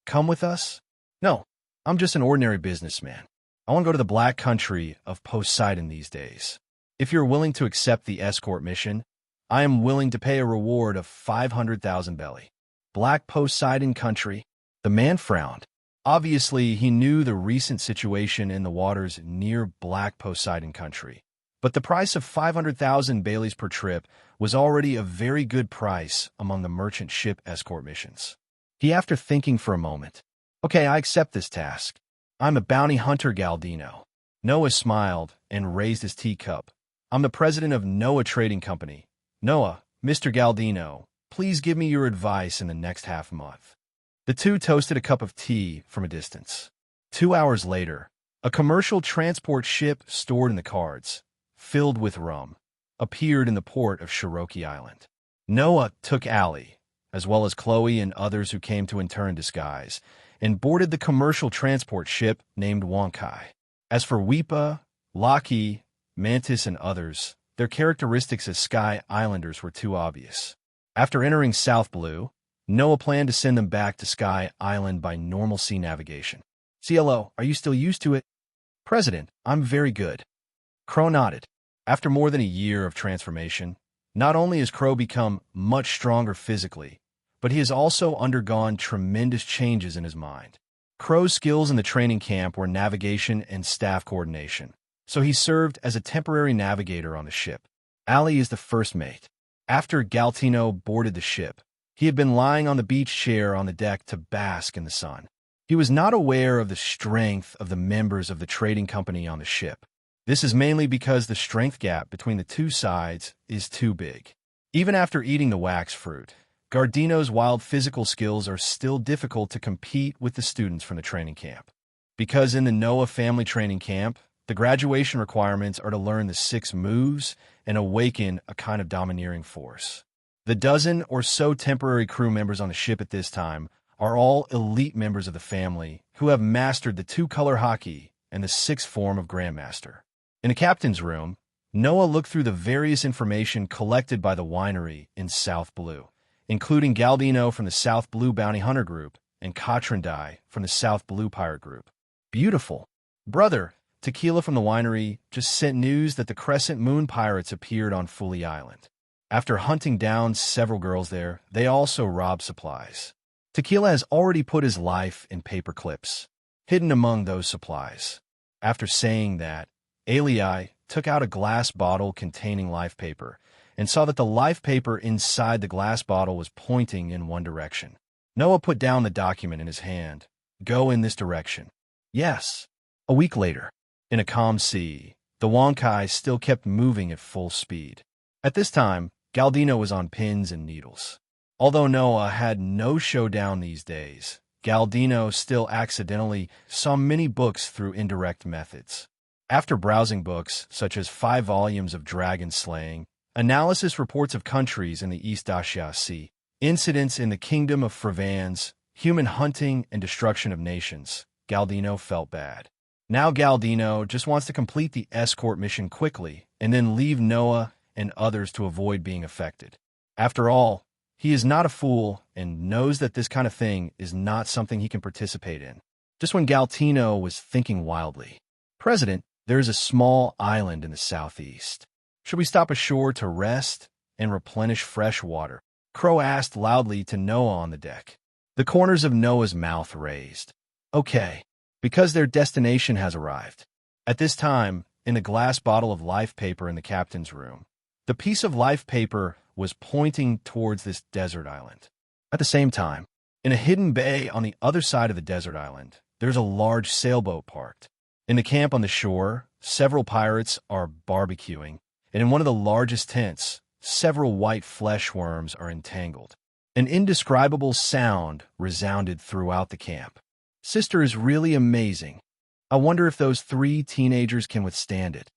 Come with us? No, I'm just an ordinary businessman. I want to go to the black country of Poseidon these days. If you're willing to accept the escort mission, I am willing to pay a reward of 500,000 belly. Black Poseidon country? The man frowned. Obviously, he knew the recent situation in the waters near Black Poseidon country. But the price of 500,000 baileys per trip was already a very good price among the merchant ship escort missions. After thinking for a moment, okay, I accept this task. I'm a bounty hunter, Galdino. Noah smiled and raised his teacup. I'm the president of Noah Trading Company. Noah, Mr. Galdino, please give me your advice in the next half month. The two toasted a cup of tea from a distance. 2 hours later, a commercial transport ship stored in the cards, filled with rum, appeared in the port of Cherokee Island. Noah took Allie, as well as Chloe and others who came to enter in disguise, and boarded the commercial transport ship named Wonkai. As for Weepa, Laki, Mantis, and others, their characteristics as Sky Islanders were too obvious. After entering South Blue, Noah planned to send them back to Sky Island by normal sea navigation. CLO, are you still used to it? President, I'm very good. Crow nodded. After more than a year of transformation, not only has Crow become much stronger physically, but he has also undergone tremendous changes in his mind. Crow's skills in the training camp were navigation and staff coordination, so he served as a temporary navigator on the ship. Allie is the first mate. After Galtino boarded the ship, he had been lying on the beach chair on the deck to bask in the sun. He was not aware of the strength of the members of the trading company on the ship. This is mainly because the strength gap between the two sides is too big. Even after eating the wax fruit, Gardino's wild physical skills are still difficult to compete with the students from the training camp. Because in the Noah family training camp, the graduation requirements are to learn the 6 moves and awaken a kind of domineering force. The dozen or so temporary crew members on the ship at this time are all elite members of the family who have mastered the 2-color hockey and the 6th form of Grandmaster. In the captain's room, Noah looked through the various information collected by the winery in South Blue, including Galdino from the South Blue Bounty Hunter Group and Cotrandai from the South Blue Pirate Group. Beautiful. Brother, Tequila from the winery just sent news that the Crescent Moon Pirates appeared on Fully Island. After hunting down several girls there, they also robbed supplies. Tequila has already put his life in paper clips, hidden among those supplies. After saying that, Alii took out a glass bottle containing life paper and saw that the life paper inside the glass bottle was pointing in one direction. Noah put down the document in his hand. Go in this direction. Yes. A week later, in a calm sea, the Wonkai still kept moving at full speed. At this time, Galdino was on pins and needles. Although Noah had no showdown these days, Galdino still accidentally saw many books through indirect methods. After browsing books such as 5 volumes of dragon slaying, analysis reports of countries in the East Asia Sea, incidents in the Kingdom of Frevans, human hunting and destruction of nations, Galdino felt bad. Now Galdino just wants to complete the escort mission quickly and then leave Noah and others to avoid being affected. After all, he is not a fool and knows that this kind of thing is not something he can participate in. Just when Galdino was thinking wildly, President, there is a small island in the southeast. Should we stop ashore to rest and replenish fresh water? Crow asked loudly to Noah on the deck. The corners of Noah's mouth raised. Okay, because their destination has arrived. At this time, in a glass bottle of life paper in the captain's room, the piece of life paper was pointing towards this desert island. At the same time, in a hidden bay on the other side of the desert island, there's a large sailboat parked. In the camp on the shore, several pirates are barbecuing, and in one of the largest tents, several white flesh worms are entangled. An indescribable sound resounded throughout the camp. Sister is really amazing. I wonder if those 3 teenagers can withstand it.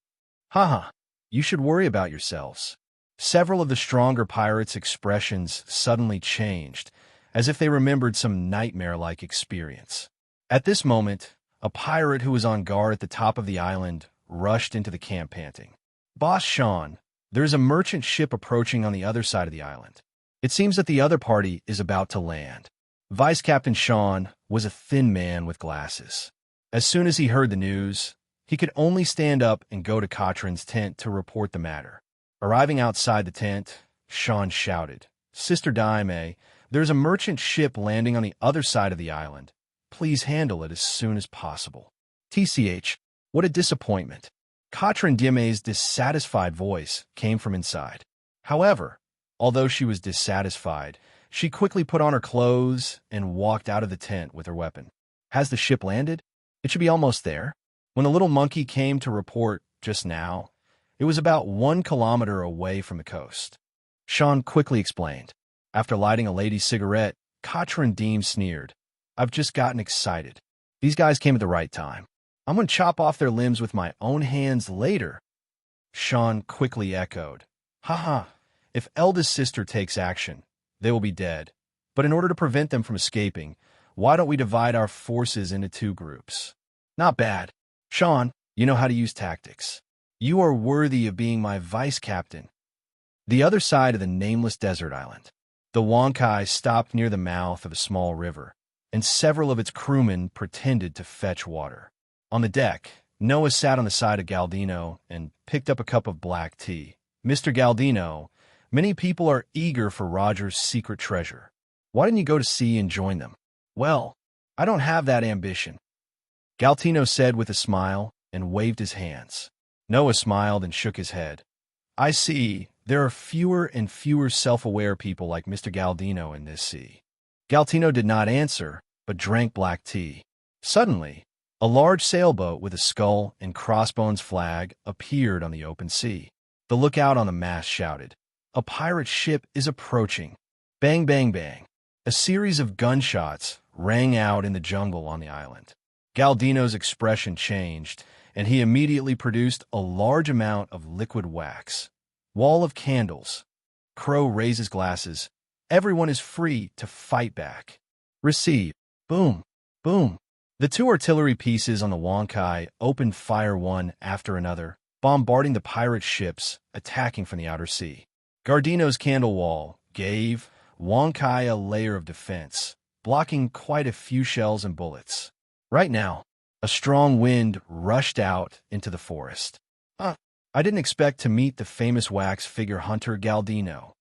Haha, you should worry about yourselves. Several of the stronger pirates' expressions suddenly changed, as if they remembered some nightmare-like experience. At this moment, a pirate who was on guard at the top of the island rushed into the camp panting. Boss Sean, there's a merchant ship approaching on the other side of the island. It seems that the other party is about to land. Vice Captain Sean was a thin man with glasses. As soon as he heard the news, he could only stand up and go to Katrin's tent to report the matter. Arriving outside the tent, Sean shouted, "Sister Daime, there's a merchant ship landing on the other side of the island. Please handle it as soon as possible." TCH, what a disappointment. Katrin Daime's dissatisfied voice came from inside. However, although she was dissatisfied, she quickly put on her clothes and walked out of the tent with her weapon. Has the ship landed? It should be almost there. When the little monkey came to report just now, it was about 1 kilometer away from the coast. Sean quickly explained. After lighting a lady's cigarette, Katrin Deem sneered. "I've just gotten excited. These guys came at the right time. I'm going to chop off their limbs with my own hands later." Sean quickly echoed. "Haha, if eldest sister takes action, they will be dead. But in order to prevent them from escaping, why don't we divide our forces into 2 groups? Not bad. Sean, you know how to use tactics. You are worthy of being my vice captain." The other side of the nameless desert island. The Wonkai stopped near the mouth of a small river, and several of its crewmen pretended to fetch water. On the deck, Noah sat on the side of Galdino and picked up a cup of black tea. "Mr. Galdino, many people are eager for Roger's secret treasure. Why didn't you go to sea and join them?" "Well, I don't have that ambition," Galdino said with a smile and waved his hands. Noah smiled and shook his head. "I see. There are fewer and fewer self-aware people like Mr. Galdino in this sea." Galdino did not answer, but drank black tea. Suddenly, a large sailboat with a skull and crossbones flag appeared on the open sea. The lookout on the mast shouted, "A pirate ship is approaching." Bang, bang, bang. A series of gunshots rang out in the jungle on the island. Galdino's expression changed, and he immediately produced a large amount of liquid wax. Wall of candles. Crow raises glasses. Everyone is free to fight back. Receive. Boom. Boom. The 2 artillery pieces on the Wonkai opened fire one after another, bombarding the pirate ships attacking from the outer sea. Gardino's candle wall gave Wonkai a layer of defense, blocking quite a few shells and bullets. Right now, a strong wind rushed out into the forest. I didn't expect to meet the famous wax figure hunter Galdino.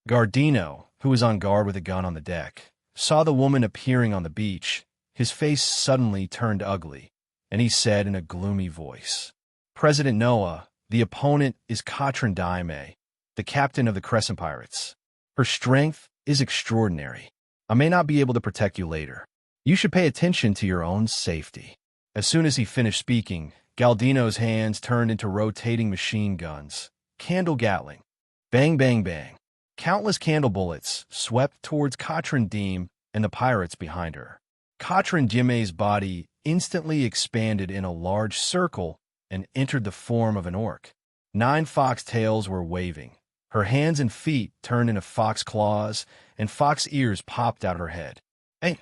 Gardino, who was on guard with a gun on the deck, saw the woman appearing on the beach. His face suddenly turned ugly, and he said in a gloomy voice, "President Noah, the opponent is Katrin Daime, the captain of the Crescent Pirates. Her strength is extraordinary. I may not be able to protect you later. You should pay attention to your own safety." As soon as he finished speaking, Galdino's hands turned into rotating machine guns. Candle Gatling. Bang, bang, bang. Countless candle bullets swept towards Katrin Deem and the pirates behind her. Katrin Daime's body instantly expanded in a large circle and entered the form of an orc. 9 fox tails were waving. Her hands and feet turned into fox claws, and fox ears popped out her head. "Hey,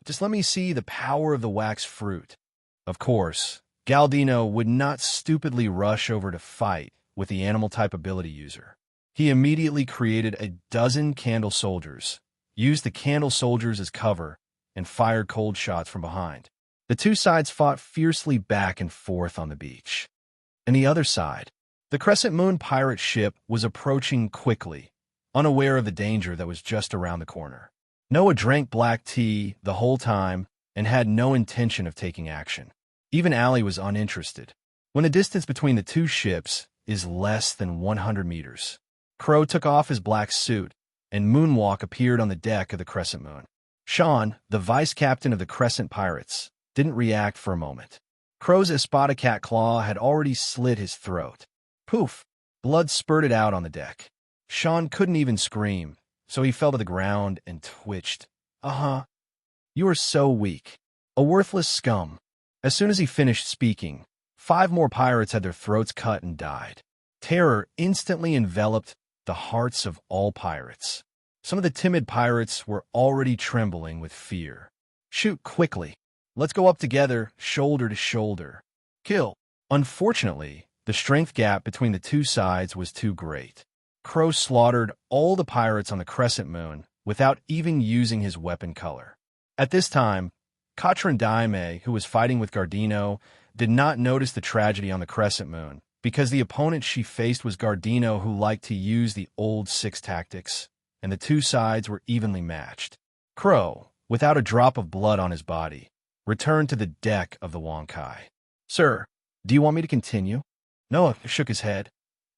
just let me see the power of the wax fruit." Of course, Galdino would not stupidly rush over to fight with the animal-type ability user. He immediately created a dozen candle soldiers, used the candle soldiers as cover, and fired cold shots from behind. The 2 sides fought fiercely back and forth on the beach. On the other side, the Crescent Moon pirate ship was approaching quickly, unaware of the danger that was just around the corner. Noah drank black tea the whole time and had no intention of taking action. Even Allie was uninterested. When the distance between the 2 ships is less than 100 meters, Crow took off his black suit, and Moonwalk appeared on the deck of the Crescent Moon. Sean, the vice captain of the Crescent Pirates, didn't react for a moment. Crow's Espada Cat claw had already slit his throat. Poof! Blood spurted out on the deck. Sean couldn't even scream, so he fell to the ground and twitched. You are so weak. A worthless scum." As soon as he finished speaking, 5 more pirates had their throats cut and died. Terror instantly enveloped the hearts of all pirates. Some of the timid pirates were already trembling with fear. "Shoot quickly. Let's go up together, shoulder to shoulder. Kill." Unfortunately, the strength gap between the 2 sides was too great. Crow slaughtered all the pirates on the Crescent Moon without even using his weapon color. At this time, Daime, who was fighting with Gardino, did not notice the tragedy on the Crescent Moon because the opponent she faced was Gardino, who liked to use the old six tactics, and the two sides were evenly matched. Crow, without a drop of blood on his body, returned to the deck of the Wonkai. "Sir, do you want me to continue?" Noah shook his head.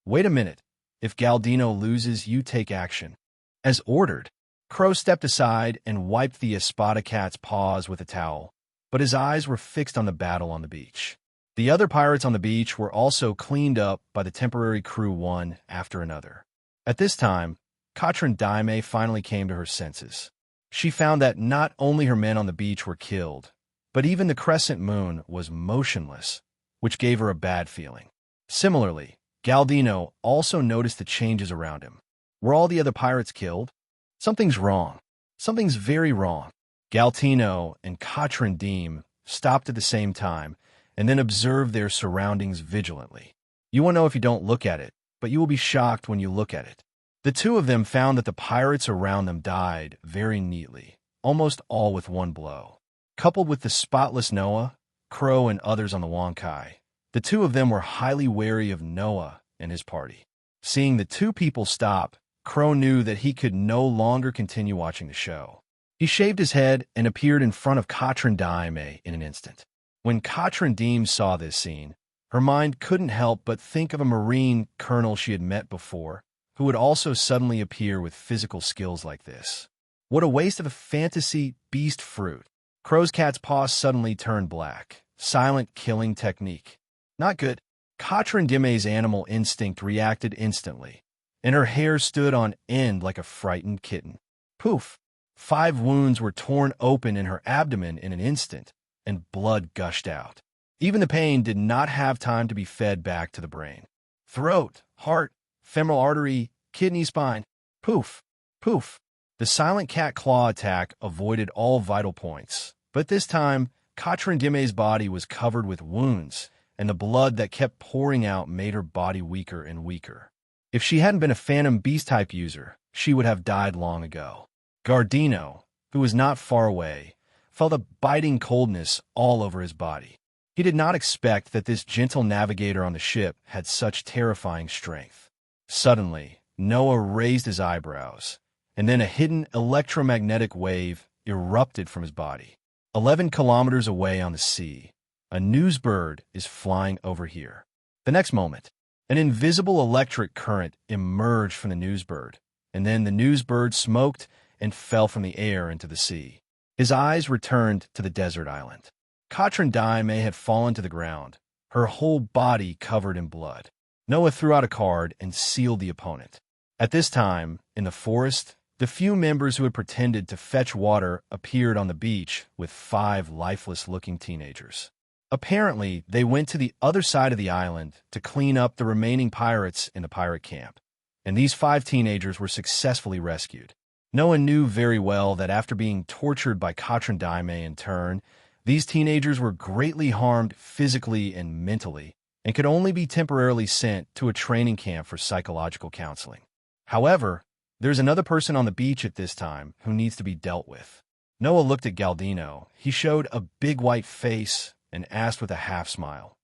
"Wait a minute. If Galdino loses, you take action." As ordered, Crow stepped aside and wiped the Espada cat's paws with a towel, but his eyes were fixed on the battle on the beach. The other pirates on the beach were also cleaned up by the temporary crew one after another. At this time, Daime finally came to her senses. She found that not only her men on the beach were killed, but even the Crescent Moon was motionless, which gave her a bad feeling. Similarly, Galdino also noticed the changes around him. Were all the other pirates killed? Something's wrong. Something's very wrong. Galtino and Katrin stopped at the same time and then observed their surroundings vigilantly. You won't know if you don't look at it, but you will be shocked when you look at it. The two of them found that the pirates around them died very neatly, almost all with one blow. Coupled with the spotless Noah, Crow, and others on the Wonkai, the two of them were highly wary of Noah and his party. Seeing the two people stop, Crow knew that he could no longer continue watching the show. He shaved his head and appeared in front of Katrin Daime in an instant. When Katrin saw this scene, her mind couldn't help but think of a Marine colonel she had met before, who would also suddenly appear with physical skills like this. What a waste of a fantasy beast fruit. Crow's cat's paw suddenly turned black. Silent killing technique. Not good. Katrin Dimme's animal instinct reacted instantly, and her hair stood on end like a frightened kitten. Poof! 5 wounds were torn open in her abdomen in an instant, and blood gushed out. Even the pain did not have time to be fed back to the brain. Throat, heart, femoral artery, kidney, spine. Poof! Poof! The silent cat claw attack avoided all vital points, but this time, Katrin Dimme's body was covered with wounds, and the blood that kept pouring out made her body weaker and weaker. If she hadn't been a Phantom Beast-type user, she would have died long ago. Gardino, who was not far away, felt a biting coldness all over his body. He did not expect that this gentle navigator on the ship had such terrifying strength. Suddenly, Noah raised his eyebrows, and then a hidden electromagnetic wave erupted from his body. 11 kilometers away on the sea, a newsbird is flying over here. The next moment, an invisible electric current emerged from the newsbird, and then the newsbird smoked and fell from the air into the sea. His eyes returned to the desert island. Katrin Daime had fallen to the ground, her whole body covered in blood. Noah threw out a card and sealed the opponent. At this time, in the forest, the few members who had pretended to fetch water appeared on the beach with 5 lifeless-looking teenagers. Apparently, they went to the other side of the island to clean up the remaining pirates in the pirate camp, and these 5 teenagers were successfully rescued. Noah knew very well that after being tortured by Katrin Daime in turn, these teenagers were greatly harmed physically and mentally, and could only be temporarily sent to a training camp for psychological counseling. However, there's another person on the beach at this time who needs to be dealt with. Noah looked at Galdino. He showed a big white face and asked with a half-smile,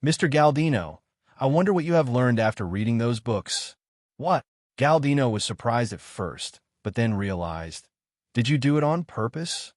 "Mr. Galdino, I wonder what you have learned after reading those books." "What?" Galdino was surprised at first, but then realized, "Did you do it on purpose?"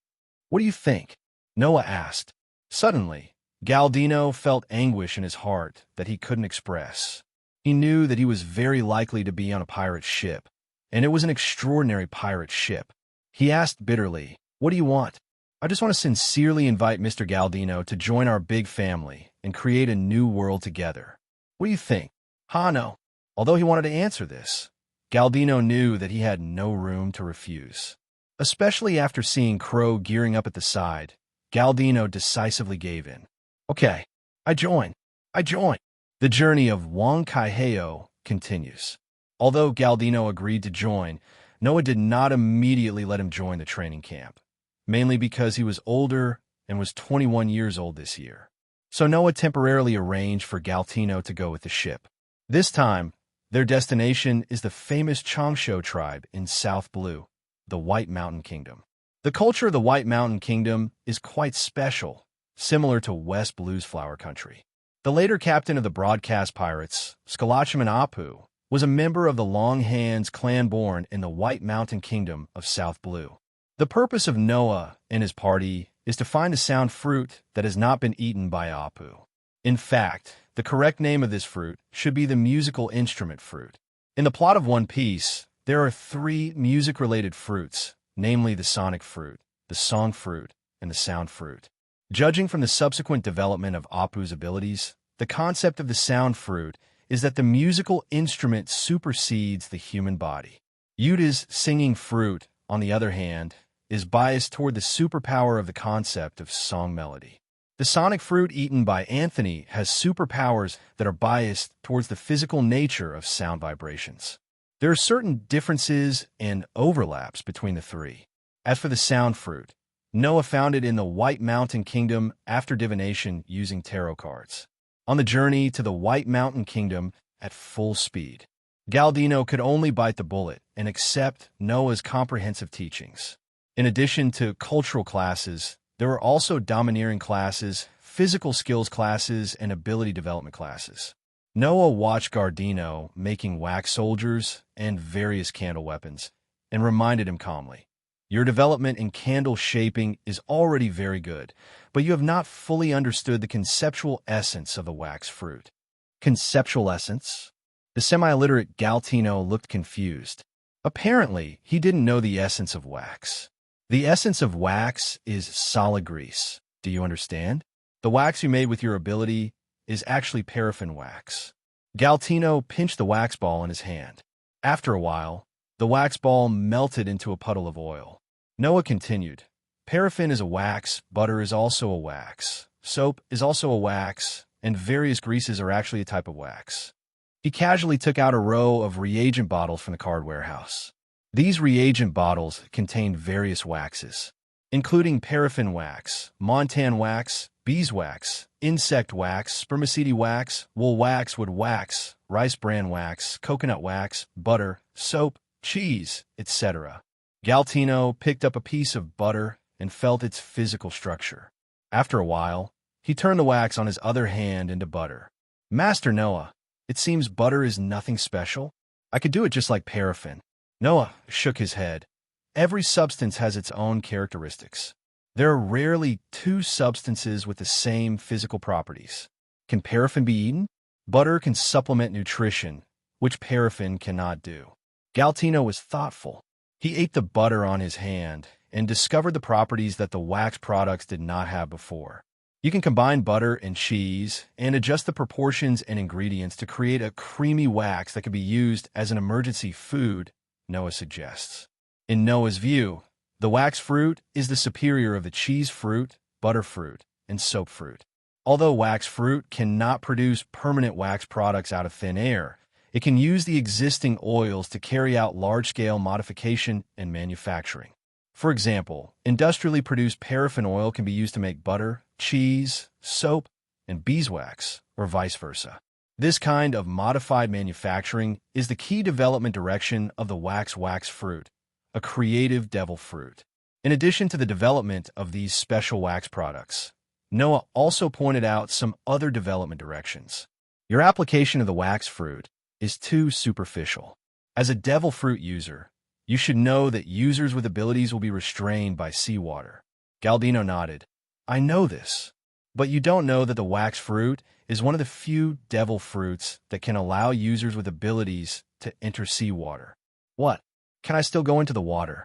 "What do you think?" Noah asked. Suddenly, Galdino felt anguish in his heart that he couldn't express. He knew that he was very likely to be on a pirate ship, and it was an extraordinary pirate ship. He asked bitterly, "What do you want?" "I just want to sincerely invite Mr. Galdino to join our big family and create a new world together. What do you think?" "No." Although he wanted to answer this, Galdino knew that he had no room to refuse. Especially after seeing Crow gearing up at the side, Galdino decisively gave in. "Okay, I join. The journey of Wonkai continues. Although Galdino agreed to join, Noah did not immediately let him join the training camp, mainly because he was older and was 21 years old this year. So Noah temporarily arranged for Galdino to go with the ship. This time, Their destination is the famous Changsho tribe in South Blue, the White Mountain Kingdom. The culture of the White Mountain Kingdom is quite special, similar to West Blue's Flower Country. The later captain of the broadcast pirates, Scalachman Apu, was a member of the Long Hands clan born in the White Mountain Kingdom of South Blue. The purpose of Noah and his party is to find a sound fruit that has not been eaten by Apu. In fact, the correct name of this fruit should be the musical instrument fruit. In the plot of One Piece, there are 3 music-related fruits, namely the sonic fruit, the song fruit, and the sound fruit. Judging from the subsequent development of Apu's abilities, the concept of the sound fruit is that the musical instrument supersedes the human body. Yuta's singing fruit, on the other hand, is biased toward the superpower of the concept of song melody. The sonic fruit eaten by Anthony has superpowers that are biased towards the physical nature of sound vibrations. There are certain differences and overlaps between the 3. As for the sound fruit, Noah found it in the White Mountain Kingdom after divination using tarot cards. On the journey to the White Mountain Kingdom at full speed, Galdino could only bite the bullet and accept Noah's comprehensive teachings. In addition to cultural classes, there were also domineering classes, physical skills classes, and ability development classes. Noah watched Gardino making wax soldiers and various candle weapons, and reminded him calmly, "Your development in candle shaping is already very good, but you have not fully understood the conceptual essence of the wax fruit." Conceptual essence? The semi-illiterate Galtino looked confused. Apparently, he didn't know the essence of wax. The essence of wax is solid grease. Do you understand? The wax you made with your ability is actually paraffin wax. Galtino pinched the wax ball in his hand. After a while, the wax ball melted into a puddle of oil. Noah continued, "Paraffin is a wax, butter is also a wax, soap is also a wax, and various greases are actually a type of wax." He casually took out a row of reagent bottles from the card warehouse. These reagent bottles contained various waxes, including paraffin wax, montan wax, beeswax, insect wax, spermaceti wax, wool wax, wood wax, rice bran wax, coconut wax, butter, soap, cheese, etc. Galtino picked up a piece of butter and felt its physical structure. After a while, he turned the wax on his other hand into butter. "Master Noah, it seems butter is nothing special. I could do it just like paraffin." Noah shook his head. "Every substance has its own characteristics. There are rarely 2 substances with the same physical properties. Can paraffin be eaten? Butter can supplement nutrition, which paraffin cannot do." Galtino was thoughtful. He ate the butter on his hand and discovered the properties that the wax products did not have before. You can combine butter and cheese and adjust the proportions and ingredients to create a creamy wax that can be used as an emergency food, Noah suggests. In Noah's view, the wax fruit is the superior of the cheese fruit, butter fruit, and soap fruit. Although wax fruit cannot produce permanent wax products out of thin air, it can use the existing oils to carry out large-scale modification and manufacturing. For example, industrially produced paraffin oil can be used to make butter, cheese, soap, and beeswax, or vice versa. This kind of modified manufacturing is the key development direction of the wax fruit, a creative devil fruit. In addition to the development of these special wax products, Noah also pointed out some other development directions. Your application of the wax fruit is too superficial. As a devil fruit user, you should know that users with abilities will be restrained by seawater. Galdino nodded. "I know this, but you don't know that the wax fruit is one of the few devil fruits that can allow users with abilities to enter seawater." "What? Can I still go into the water?"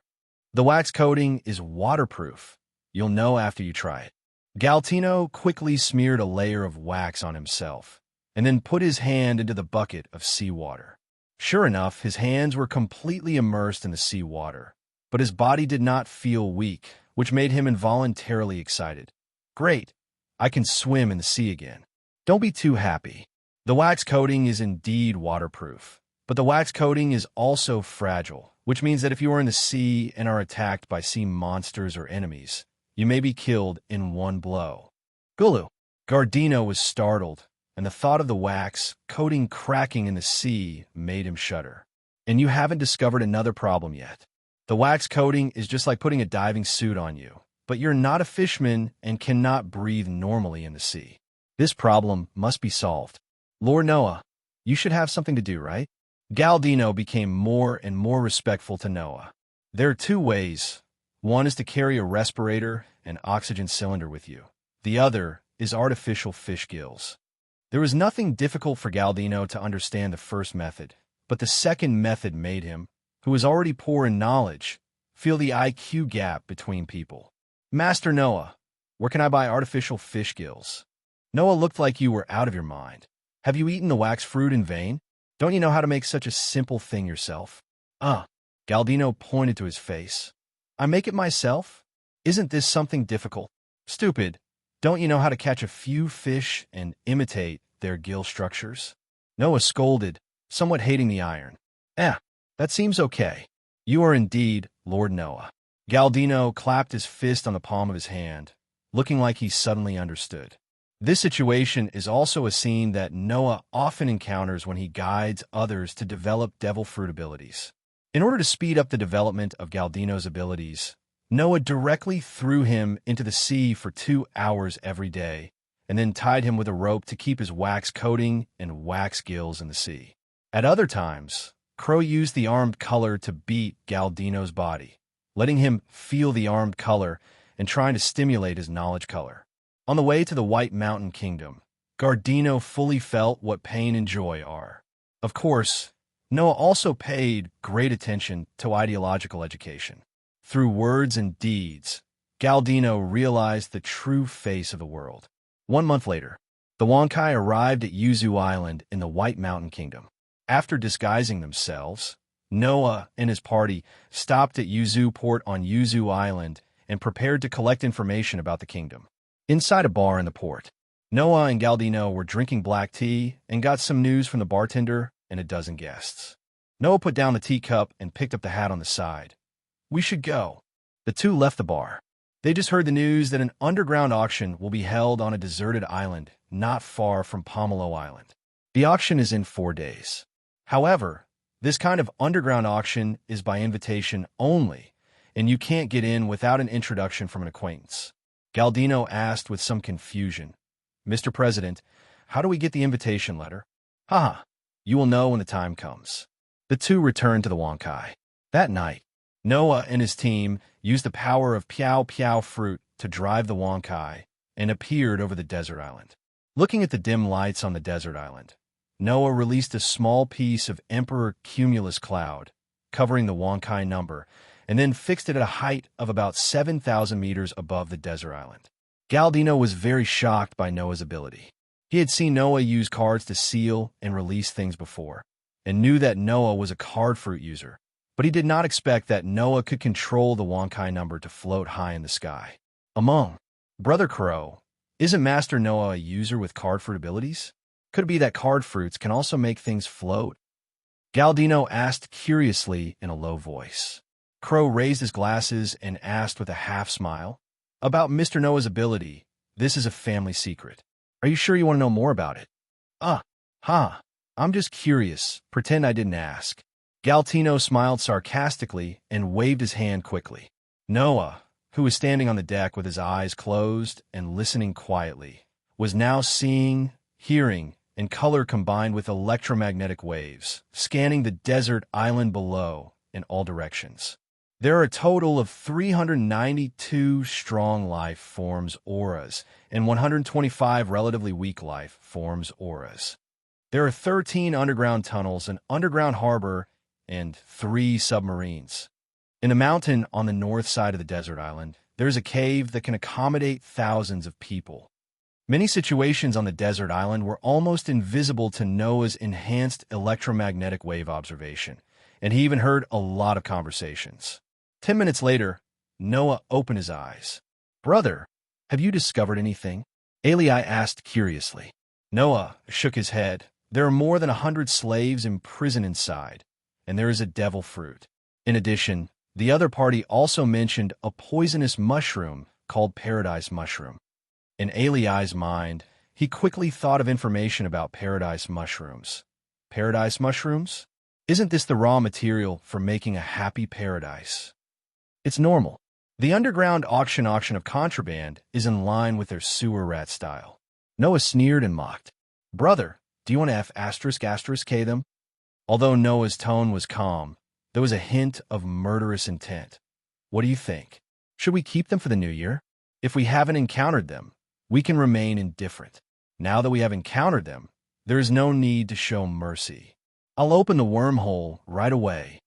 "The wax coating is waterproof. You'll know after you try it." Galtino quickly smeared a layer of wax on himself, and then put his hand into the bucket of seawater. Sure enough, his hands were completely immersed in the seawater, but his body did not feel weak, which made him involuntarily excited. "Great! I can swim in the sea again." Don't be too happy. The wax coating is indeed waterproof, but the wax coating is also fragile, which means that if you are in the sea and are attacked by sea monsters or enemies, you may be killed in one blow. Gulu. Gardino was startled, and the thought of the wax coating cracking in the sea made him shudder. And you haven't discovered another problem yet. The wax coating is just like putting a diving suit on you, but you're not a fisherman and cannot breathe normally in the sea. This problem must be solved. Lord Noah, you should have something to do, right? Galdino became more and more respectful to Noah. There are two ways. One is to carry a respirator and oxygen cylinder with you. The other is artificial fish gills. There was nothing difficult for Galdino to understand the first method, but the second method made him, who was already poor in knowledge, feel the IQ gap between people. Master Noah, where can I buy artificial fish gills? Noah looked like you were out of your mind. Have you eaten the wax fruit in vain? Don't you know how to make such a simple thing yourself? Galdino pointed to his face. I make it myself? Isn't this something difficult? Stupid. Don't you know how to catch a few fish and imitate their gill structures? Noah scolded, somewhat hating the iron. That seems okay. You are indeed Lord Noah. Galdino clapped his fist on the palm of his hand, looking like he suddenly understood. This situation is also a scene that Noah often encounters when he guides others to develop devil fruit abilities. In order to speed up the development of Galdino's abilities, Noah directly threw him into the sea for 2 hours every day, and then tied him with a rope to keep his wax coating and wax gills in the sea. At other times, Crow used the armed color to beat Galdino's body, letting him feel the armed color and trying to stimulate his knowledge color. On the way to the White Mountain Kingdom, Galdino fully felt what pain and joy are. Of course, Noah also paid great attention to ideological education. Through words and deeds, Galdino realized the true face of the world. 1 month later, the Wonkai arrived at Yuzu Island in the White Mountain Kingdom. After disguising themselves, Noah and his party stopped at Yuzu Port on Yuzu Island and prepared to collect information about the kingdom. Inside a bar in the port, Noah and Galdino were drinking black tea and got some news from the bartender and a dozen guests. Noah put down the teacup and picked up the hat on the side. We should go. The two left the bar. They just heard the news that an underground auction will be held on a deserted island not far from Pomelo Island. The auction is in 4 days. However, this kind of underground auction is by invitation only, and you can't get in without an introduction from an acquaintance. Galdino asked with some confusion, Mr. President, how do we get the invitation letter? You will know when the time comes. The two returned to the Wonkai. That night, Noah and his team used the power of Piao Piao fruit to drive the Wonkai and appeared over the desert island. Looking at the dim lights on the desert island, Noah released a small piece of Emperor Cumulus cloud, covering the Wonkai number, and then fixed it at a height of about 7,000 meters above the desert island. Galdino was very shocked by Noah's ability. He had seen Noah use cards to seal and release things before, and knew that Noah was a card fruit user, but he did not expect that Noah could control the Wonkai number to float high in the sky. Brother Crow, isn't Master Noah a user with card fruit abilities? Could it be that card fruits can also make things float? Galdino asked curiously in a low voice. Crow raised his glasses and asked with a half-smile, about Mr. Noah's ability, this is a family secret. Are you sure you want to know more about it? I'm just curious. Pretend I didn't ask. Galdino smiled sarcastically and waved his hand quickly. Noah, who was standing on the deck with his eyes closed and listening quietly, was now seeing, hearing, and color combined with electromagnetic waves, scanning the desert island below in all directions. There are a total of 392 strong life forms auras and 125 relatively weak life forms auras. There are 13 underground tunnels, an underground harbor, and 3 submarines. In a mountain on the north side of the desert island, there is a cave that can accommodate thousands of people. Many situations on the desert island were almost invisible to Noah's enhanced electromagnetic wave observation, and he even heard a lot of conversations. 10 minutes later, Noah opened his eyes. Brother, have you discovered anything? Eli asked curiously. Noah shook his head. There are more than 100 slaves imprisoned inside, and there is a devil fruit. In addition, the other party also mentioned a poisonous mushroom called paradise mushroom. In Eli's mind, he quickly thought of information about paradise mushrooms. Paradise mushrooms? Isn't this the raw material for making a happy paradise? It's normal. The underground auction of contraband is in line with their sewer rat style. Noah sneered and mocked. Brother, do you want to F***K them? Although Noah's tone was calm, there was a hint of murderous intent. What do you think? Should we keep them for the new year? If we haven't encountered them, we can remain indifferent. Now that we have encountered them, there is no need to show mercy. I'll open the wormhole right away.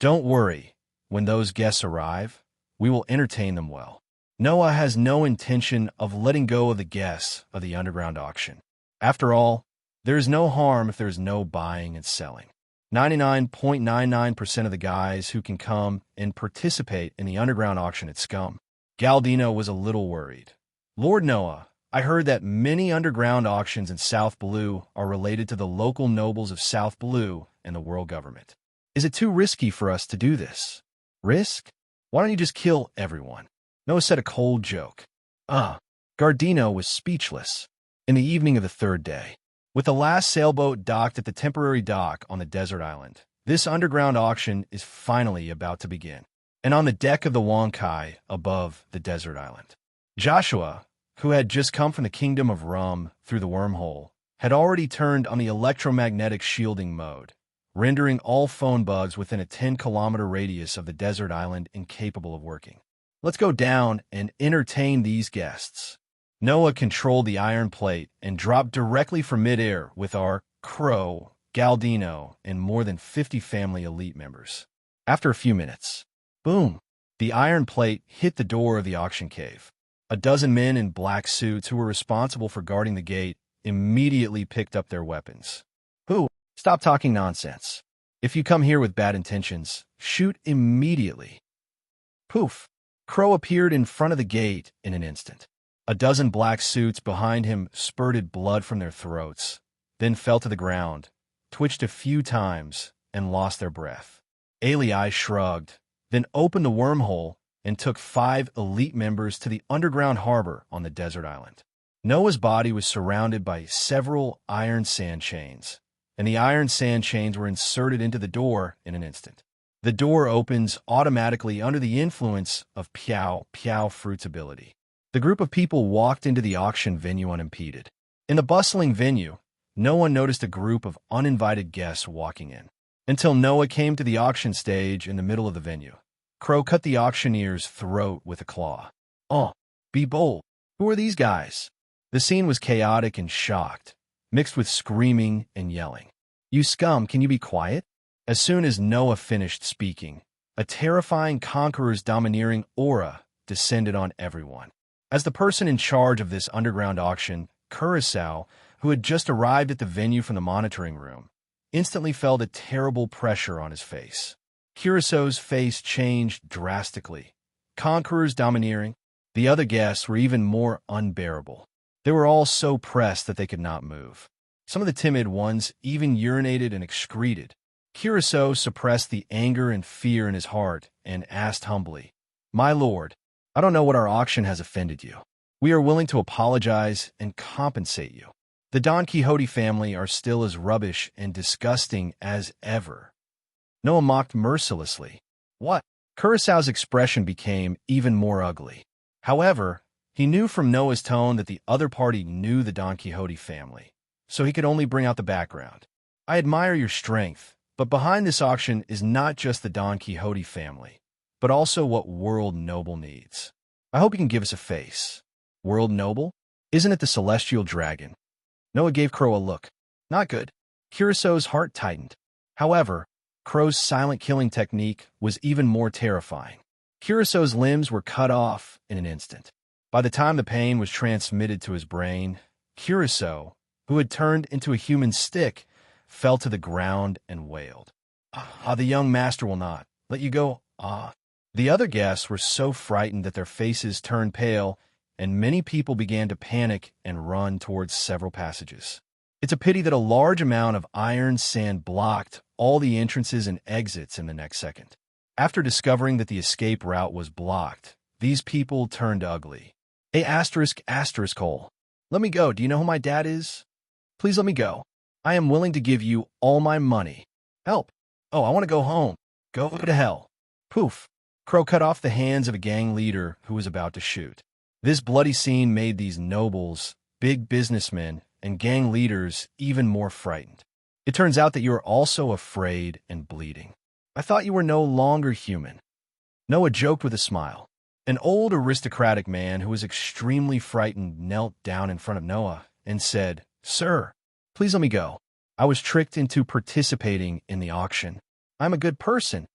Don't worry, when those guests arrive, we will entertain them well. Noah has no intention of letting go of the guests of the underground auction. After all, there is no harm if there is no buying and selling. 99.99% of the guys who can come and participate in the underground auction at Scum. Galdino was a little worried. Lord Noah, I heard that many underground auctions in South Blue are related to the local nobles of South Blue and the world government. Is it too risky for us to do this? Risk? Why don't you just kill everyone? Noah said a cold joke. Gardino was speechless. In the evening of the third day, with the last sailboat docked at the temporary dock on the desert island, this underground auction is finally about to begin. And on the deck of the Wonkai above the desert island, Joshua, who had just come from the kingdom of Rum through the wormhole, had already turned on the electromagnetic shielding mode, rendering all phone bugs within a 10-kilometer radius of the desert island incapable of working. Let's go down and entertain these guests. Noah controlled the iron plate and dropped directly from midair with our Crow, Galdino, and more than 50 family elite members. After a few minutes, boom, the iron plate hit the door of the auction cave. A dozen men in black suits who were responsible for guarding the gate immediately picked up their weapons. Stop talking nonsense. If you come here with bad intentions, shoot immediately. Poof! Crow appeared in front of the gate in an instant. A dozen black suits behind him spurted blood from their throats, then fell to the ground, twitched a few times, and lost their breath. Alii shrugged, then opened the wormhole and took 5 elite members to the underground harbor on the desert island. Noah's body was surrounded by several iron sand chains, and the iron sand chains were inserted into the door in an instant. The door opens automatically under the influence of Piao Fruit's ability. The group of people walked into the auction venue unimpeded. In the bustling venue, no one noticed a group of uninvited guests walking in, until Noah came to the auction stage in the middle of the venue. Crow cut the auctioneer's throat with a claw. Be bold. Who are these guys? The scene was chaotic and shocked, mixed with screaming and yelling. You scum, can you be quiet? As soon as Noah finished speaking, a terrifying conqueror's domineering aura descended on everyone. As the person in charge of this underground auction, Curacao, who had just arrived at the venue from the monitoring room, instantly felt a terrible pressure on his face. Curaçao's face changed drastically. Conqueror's domineering. The other guests were even more unbearable. They were all so pressed that they could not move. Some of the timid ones even urinated and excreted. Curaçao suppressed the anger and fear in his heart and asked humbly, My lord, I don't know what our auction has offended you. We are willing to apologize and compensate you. The Don Quixote family are still as rubbish and disgusting as ever. Noah mocked mercilessly. What? Curaçao's expression became even more ugly. However, he knew from Noah's tone that the other party knew the Don Quixote family, so he could only bring out the background. I admire your strength, but behind this auction is not just the Don Quixote family, but also what World Noble needs. I hope you can give us a face. World Noble? Isn't it the celestial dragon? Noah gave Crow a look. Not good. Curaçao's heart tightened. However, Crow's silent killing technique was even more terrifying. Curaçao's limbs were cut off in an instant. By the time the pain was transmitted to his brain, Curaçao, who had turned into a human stick, fell to the ground and wailed. The young master will not let you go. The other guests were so frightened that their faces turned pale, and many people began to panic and run towards several passages. It's a pity that a large amount of iron sand blocked all the entrances and exits in the next second. After discovering that the escape route was blocked, these people turned ugly. A ****. Let me go. Do you know who my dad is? Please let me go. I am willing to give you all my money. Help. Oh, I want to go home. Go to hell. Poof. Crow cut off the hands of a gang leader who was about to shoot. This bloody scene made these nobles, big businessmen, and gang leaders even more frightened. It turns out that you are also afraid and bleeding. I thought you were no longer human. Noah joked with a smile. An old aristocratic man who was extremely frightened knelt down in front of Noah and said, "Sir, please let me go. I was tricked into participating in the auction. I'm a good person."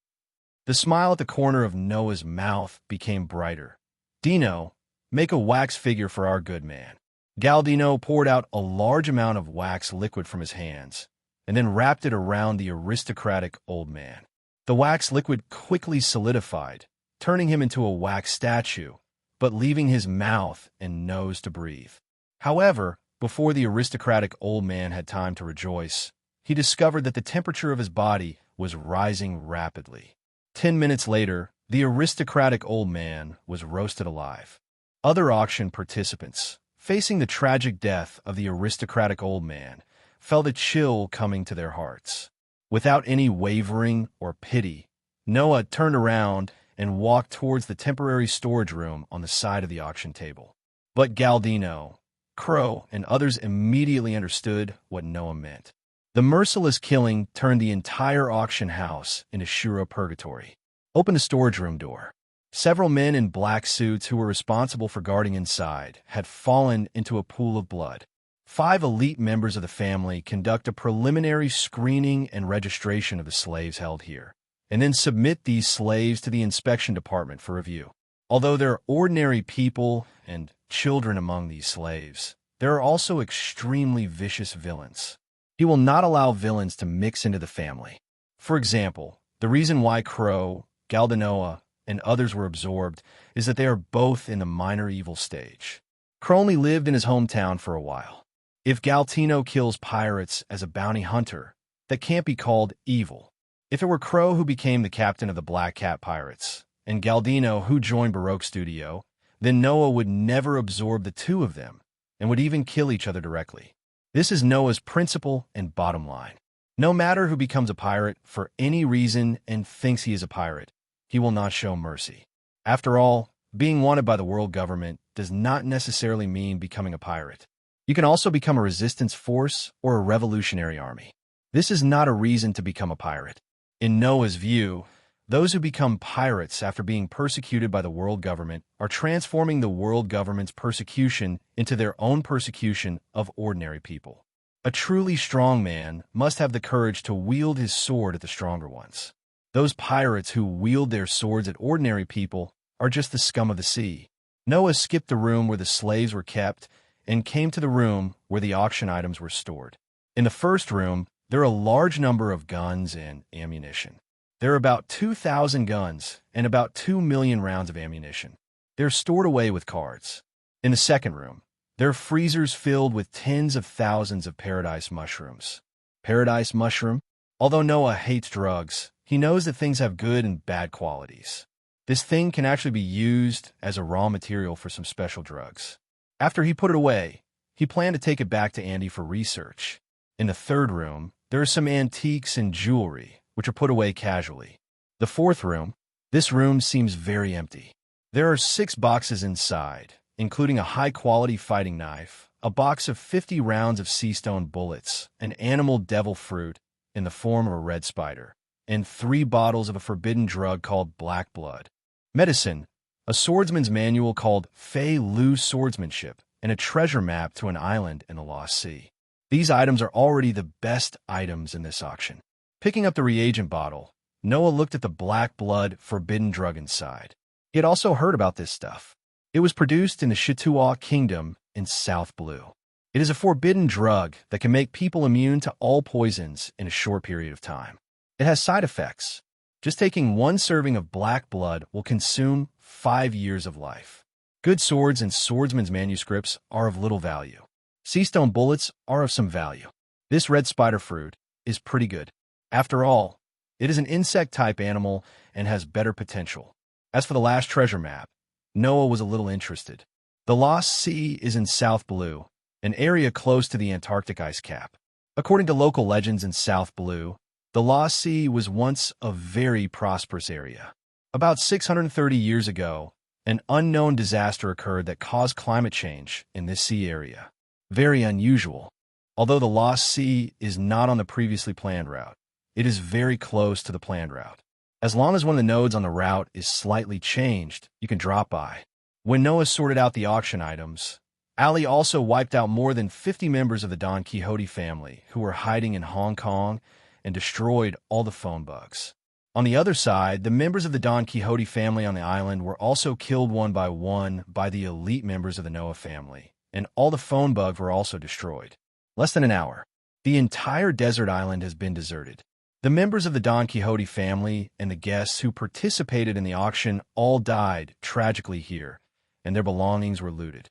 The smile at the corner of Noah's mouth became brighter. "Dino, make a wax figure for our good man." Galdino poured out a large amount of wax liquid from his hands and then wrapped it around the aristocratic old man. The wax liquid quickly solidified, turning him into a wax statue, but leaving his mouth and nose to breathe. However, before the aristocratic old man had time to rejoice, he discovered that the temperature of his body was rising rapidly. 10 minutes later, the aristocratic old man was roasted alive. Other auction participants, facing the tragic death of the aristocratic old man, felt a chill coming to their hearts. Without any wavering or pity, Noah turned around and walked towards the temporary storage room on the side of the auction table. But Galdino, Crow, and others immediately understood what Noah meant. The merciless killing turned the entire auction house into Shiro purgatory. Open the storage room door. Several men in black suits who were responsible for guarding inside had fallen into a pool of blood. 5 elite members of the family conduct a preliminary screening and registration of the slaves held here, and then submit these slaves to the inspection department for review. Although there are ordinary people and children among these slaves, there are also extremely vicious villains. He will not allow villains to mix into the family. For example, the reason why Crow, Galdinoa, and others were absorbed is that they are both in the minor evil stage. Crow only lived in his hometown for a while. If Galtino kills pirates as a bounty hunter, that can't be called evil. If it were Crow who became the captain of the Black Cat Pirates, and Galdino who joined Baroque Studio, then Noah would never absorb the two of them, and would even kill each other directly. This is Noah's principle and bottom line. No matter who becomes a pirate for any reason and thinks he is a pirate, he will not show mercy. After all, being wanted by the world government does not necessarily mean becoming a pirate. You can also become a resistance force or a revolutionary army. This is not a reason to become a pirate. In Noah's view, those who become pirates after being persecuted by the world government are transforming the world government's persecution into their own persecution of ordinary people. A truly strong man must have the courage to wield his sword at the stronger ones. Those pirates who wield their swords at ordinary people are just the scum of the sea. Noah skipped the room where the slaves were kept and came to the room where the auction items were stored. In the first room, there are a large number of guns and ammunition. There are about 2,000 guns and about 2 million rounds of ammunition. They're stored away with cards. In the second room, there are freezers filled with tens of thousands of paradise mushrooms. Paradise mushroom? Although Noah hates drugs, he knows that things have good and bad qualities. This thing can actually be used as a raw material for some special drugs. After he put it away, he planned to take it back to Andy for research. In the third room, there are some antiques and jewelry, which are put away casually. The fourth room, this room seems very empty. There are 6 boxes inside, including a high-quality fighting knife, a box of 50 rounds of sea stone bullets, an animal devil fruit in the form of a red spider, and 3 bottles of a forbidden drug called black blood. Medicine, a swordsman's manual called Fei Lu Swordsmanship, and a treasure map to an island in the Lost Sea. These items are already the best items in this auction. Picking up the reagent bottle, Noah looked at the black blood forbidden drug inside. He had also heard about this stuff. It was produced in the Chittua Kingdom in South Blue. It is a forbidden drug that can make people immune to all poisons in a short period of time. It has side effects. Just taking 1 serving of black blood will consume 5 years of life. Good swords and swordsman's manuscripts are of little value. Sea stone bullets are of some value. This red spider fruit is pretty good. After all, it is an insect-type animal and has better potential. As for the last treasure map, Noah was a little interested. The Lost Sea is in South Blue, an area close to the Antarctic ice cap. According to local legends in South Blue, the Lost Sea was once a very prosperous area. About 630 years ago, an unknown disaster occurred that caused climate change in this sea area. Very unusual. Although the Lost Sea is not on the previously planned route, it is very close to the planned route. As long as one of the nodes on the route is slightly changed, you can drop by. When Noah sorted out the auction items, Ali also wiped out more than 50 members of the Don Quixote family who were hiding in Hong Kong and destroyed all the phone bugs. On the other side, the members of the Don Quixote family on the island were also killed one by the elite members of the Noah family, and all the phone bugs were also destroyed. Less than an hour. The entire desert island has been deserted. The members of the Don Quixote family and the guests who participated in the auction all died tragically here, and their belongings were looted.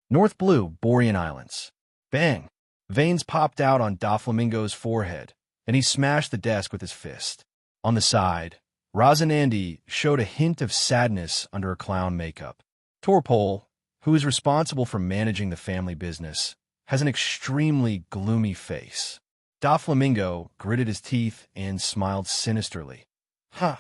North Blue, Borean Islands. Bang! Veins popped out on Doflamingo's forehead, and he smashed the desk with his fist. On the side, Rosanandi showed a hint of sadness under her clown makeup. Torpole, who is responsible for managing the family business, has an extremely gloomy face. Doflamingo gritted his teeth and smiled sinisterly. Huh.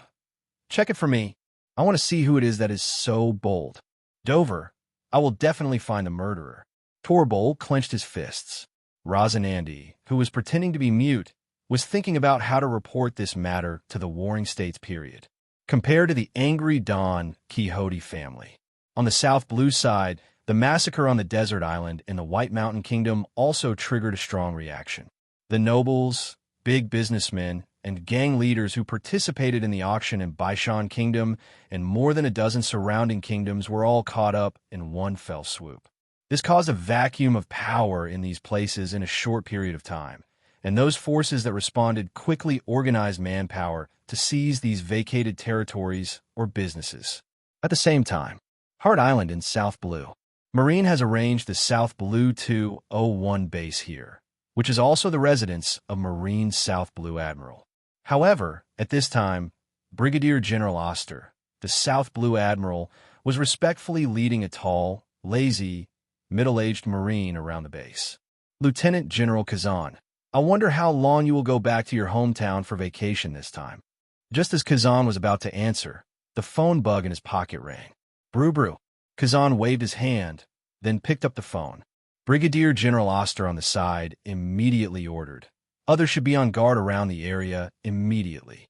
Check it for me. I want to see who it is that is so bold. Dover, I will definitely find the murderer. Torbol clenched his fists. Rosanandi, who was pretending to be mute, was thinking about how to report this matter to the Warring States period. Compared to the angry Don Quixote family. On the South Blue side, the massacre on the desert island in the White Mountain Kingdom also triggered a strong reaction. The nobles, big businessmen, and gang leaders who participated in the auction in Baishan Kingdom and more than a dozen surrounding kingdoms were all caught up in one fell swoop. This caused a vacuum of power in these places in a short period of time, and those forces that responded quickly organized manpower to seize these vacated territories or businesses. At the same time, Hart Island in South Blue. Marine has arranged the South Blue 201 base here, which is also the residence of Marine South Blue Admiral. However, at this time, Brigadier General Oster, the South Blue Admiral, was respectfully leading a tall, lazy, middle-aged Marine around the base. Lieutenant General Kazan, I wonder how long you will go back to your hometown for vacation this time. Just as Kazan was about to answer, the phone bug in his pocket rang. Brew. Kazan waved his hand, then picked up the phone. Brigadier General Oster on the side immediately ordered. Others should be on guard around the area immediately.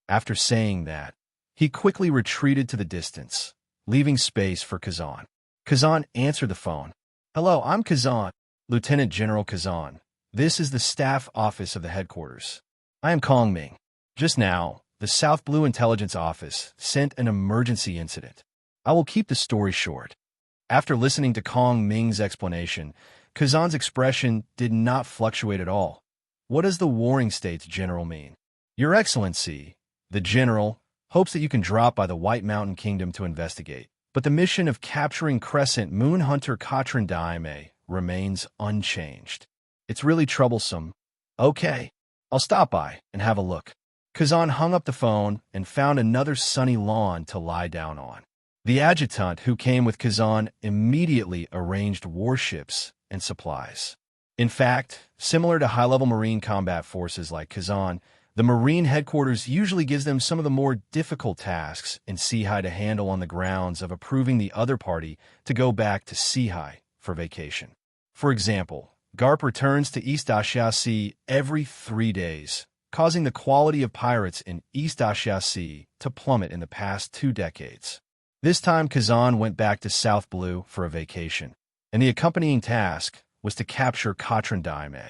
After saying that, he quickly retreated to the distance, leaving space for Kazan. Kazan answered the phone. Hello, I'm Kazan. Lieutenant General Kazan. This is the staff office of the headquarters. I am Kong Ming. Just now, the South Blue Intelligence Office sent an emergency incident. I will keep the story short. After listening to Kong Ming's explanation, Kazan's expression did not fluctuate at all. What does the Warring States General mean? Your Excellency, the General, hopes that you can drop by the White Mountain Kingdom to investigate, but the mission of capturing Crescent Moon Hunter Katrin Daime remains unchanged. It's really troublesome. Okay, I'll stop by and have a look. Kazan hung up the phone and found another sunny lawn to lie down on. The adjutant who came with Kazan immediately arranged warships and supplies. In fact, similar to high-level Marine combat forces like Kazan, the Marine headquarters usually gives them some of the more difficult tasks in Seahai to handle on the grounds of approving the other party to go back to Seahai for vacation. For example, Garp returns to East Asia Sea every 3 days, causing the quality of pirates in East Asia Sea to plummet in the past 2 decades. This time, Kazan went back to South Blue for a vacation, and the accompanying task was to capture Katrin Daime.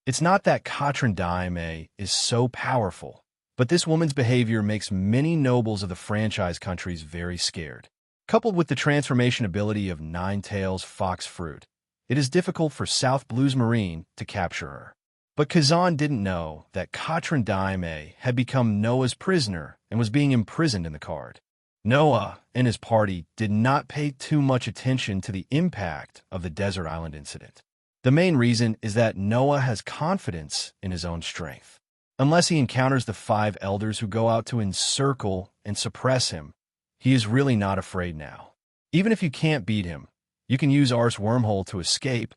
It's not that Katrin Daime is so powerful, but this woman's behavior makes many nobles of the franchise countries very scared. Coupled with the transformation ability of Nine-Tails Fox Fruit, it is difficult for South Blue's Marine to capture her. But Kazan didn't know that Katrin Daime had become Noah's prisoner and was being imprisoned in the card. Noah and his party did not pay too much attention to the impact of the desert island incident. The main reason is that Noah has confidence in his own strength. Unless he encounters the 5 elders who go out to encircle and suppress him, he is really not afraid now. Even if you can't beat him, you can use Ars Wormhole to escape,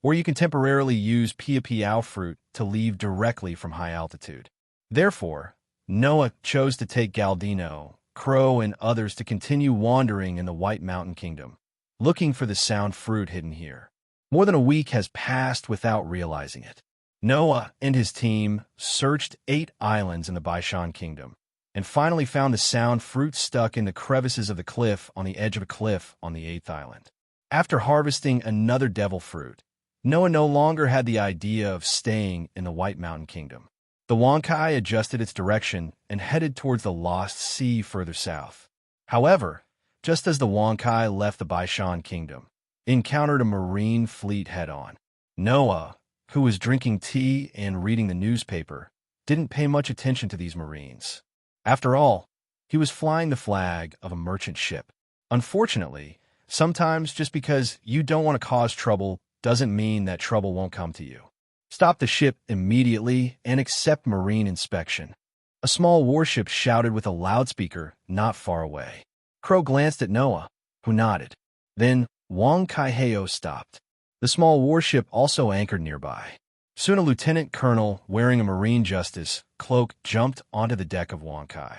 or you can temporarily use piao fruit to leave directly from high altitude. Therefore, Noah chose to take Galdino, Crow, and others to continue wandering in the White Mountain Kingdom, looking for the sound fruit hidden here. More than a week has passed without realizing it. Noah and his team searched 8 islands in the Baishan Kingdom, and finally found the sound fruit stuck in the crevices of the cliff on the edge of a cliff on the 8th island. After harvesting another devil fruit, Noah no longer had the idea of staying in the White Mountain Kingdom. The Wankai adjusted its direction and headed towards the Lost Sea further south. However, just as the Wankai left the Baishan Kingdom, it encountered a marine fleet head-on. Noah, who was drinking tea and reading the newspaper, didn't pay much attention to these marines. After all, he was flying the flag of a merchant ship. Unfortunately, sometimes just because you don't want to cause trouble doesn't mean that trouble won't come to you. Stop the ship immediately and accept marine inspection. A small warship shouted with a loudspeaker not far away. Crow glanced at Noah, who nodded. Then Wang Kaiheo stopped. The small warship also anchored nearby. Soon a lieutenant colonel wearing a marine justice cloak jumped onto the deck of Wankai.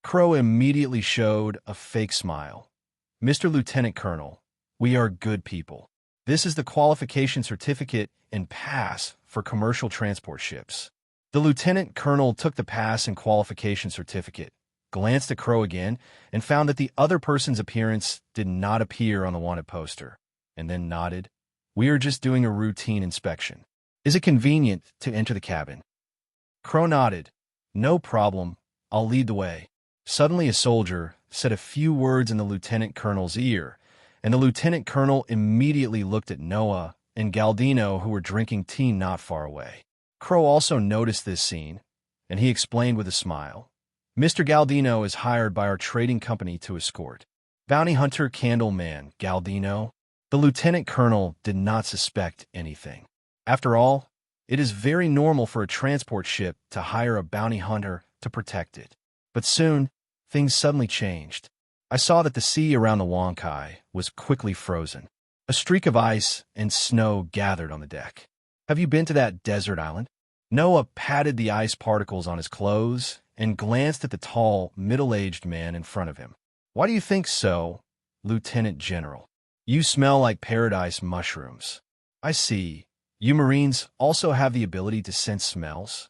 Crow immediately showed a fake smile. "Mr. Lieutenant Colonel, we are good people. This is the qualification certificate and pass for commercial transport ships." The lieutenant colonel took the pass and qualification certificate, glanced at Crow again, and found that the other person's appearance did not appear on the wanted poster, and then nodded. "We are just doing a routine inspection. Is it convenient to enter the cabin?" Crow nodded. "No problem. I'll lead the way." Suddenly a soldier said a few words in the lieutenant colonel's ear, and the lieutenant colonel immediately looked at Noah and Galdino, who were drinking tea not far away. Crow also noticed this scene, and he explained with a smile. "Mr. Galdino is hired by our trading company to escort bounty hunter Candleman Galdino." The lieutenant colonel did not suspect anything. After all, it is very normal for a transport ship to hire a bounty hunter to protect it. But soon, things suddenly changed. I saw that the sea around the Wankai was quickly frozen. A streak of ice and snow gathered on the deck. "Have you been to that desert island?" Noah patted the ice particles on his clothes and glanced at the tall, middle-aged man in front of him. "Why do you think so, Lieutenant General? You smell like paradise mushrooms." "I see. You Marines also have the ability to sense smells?"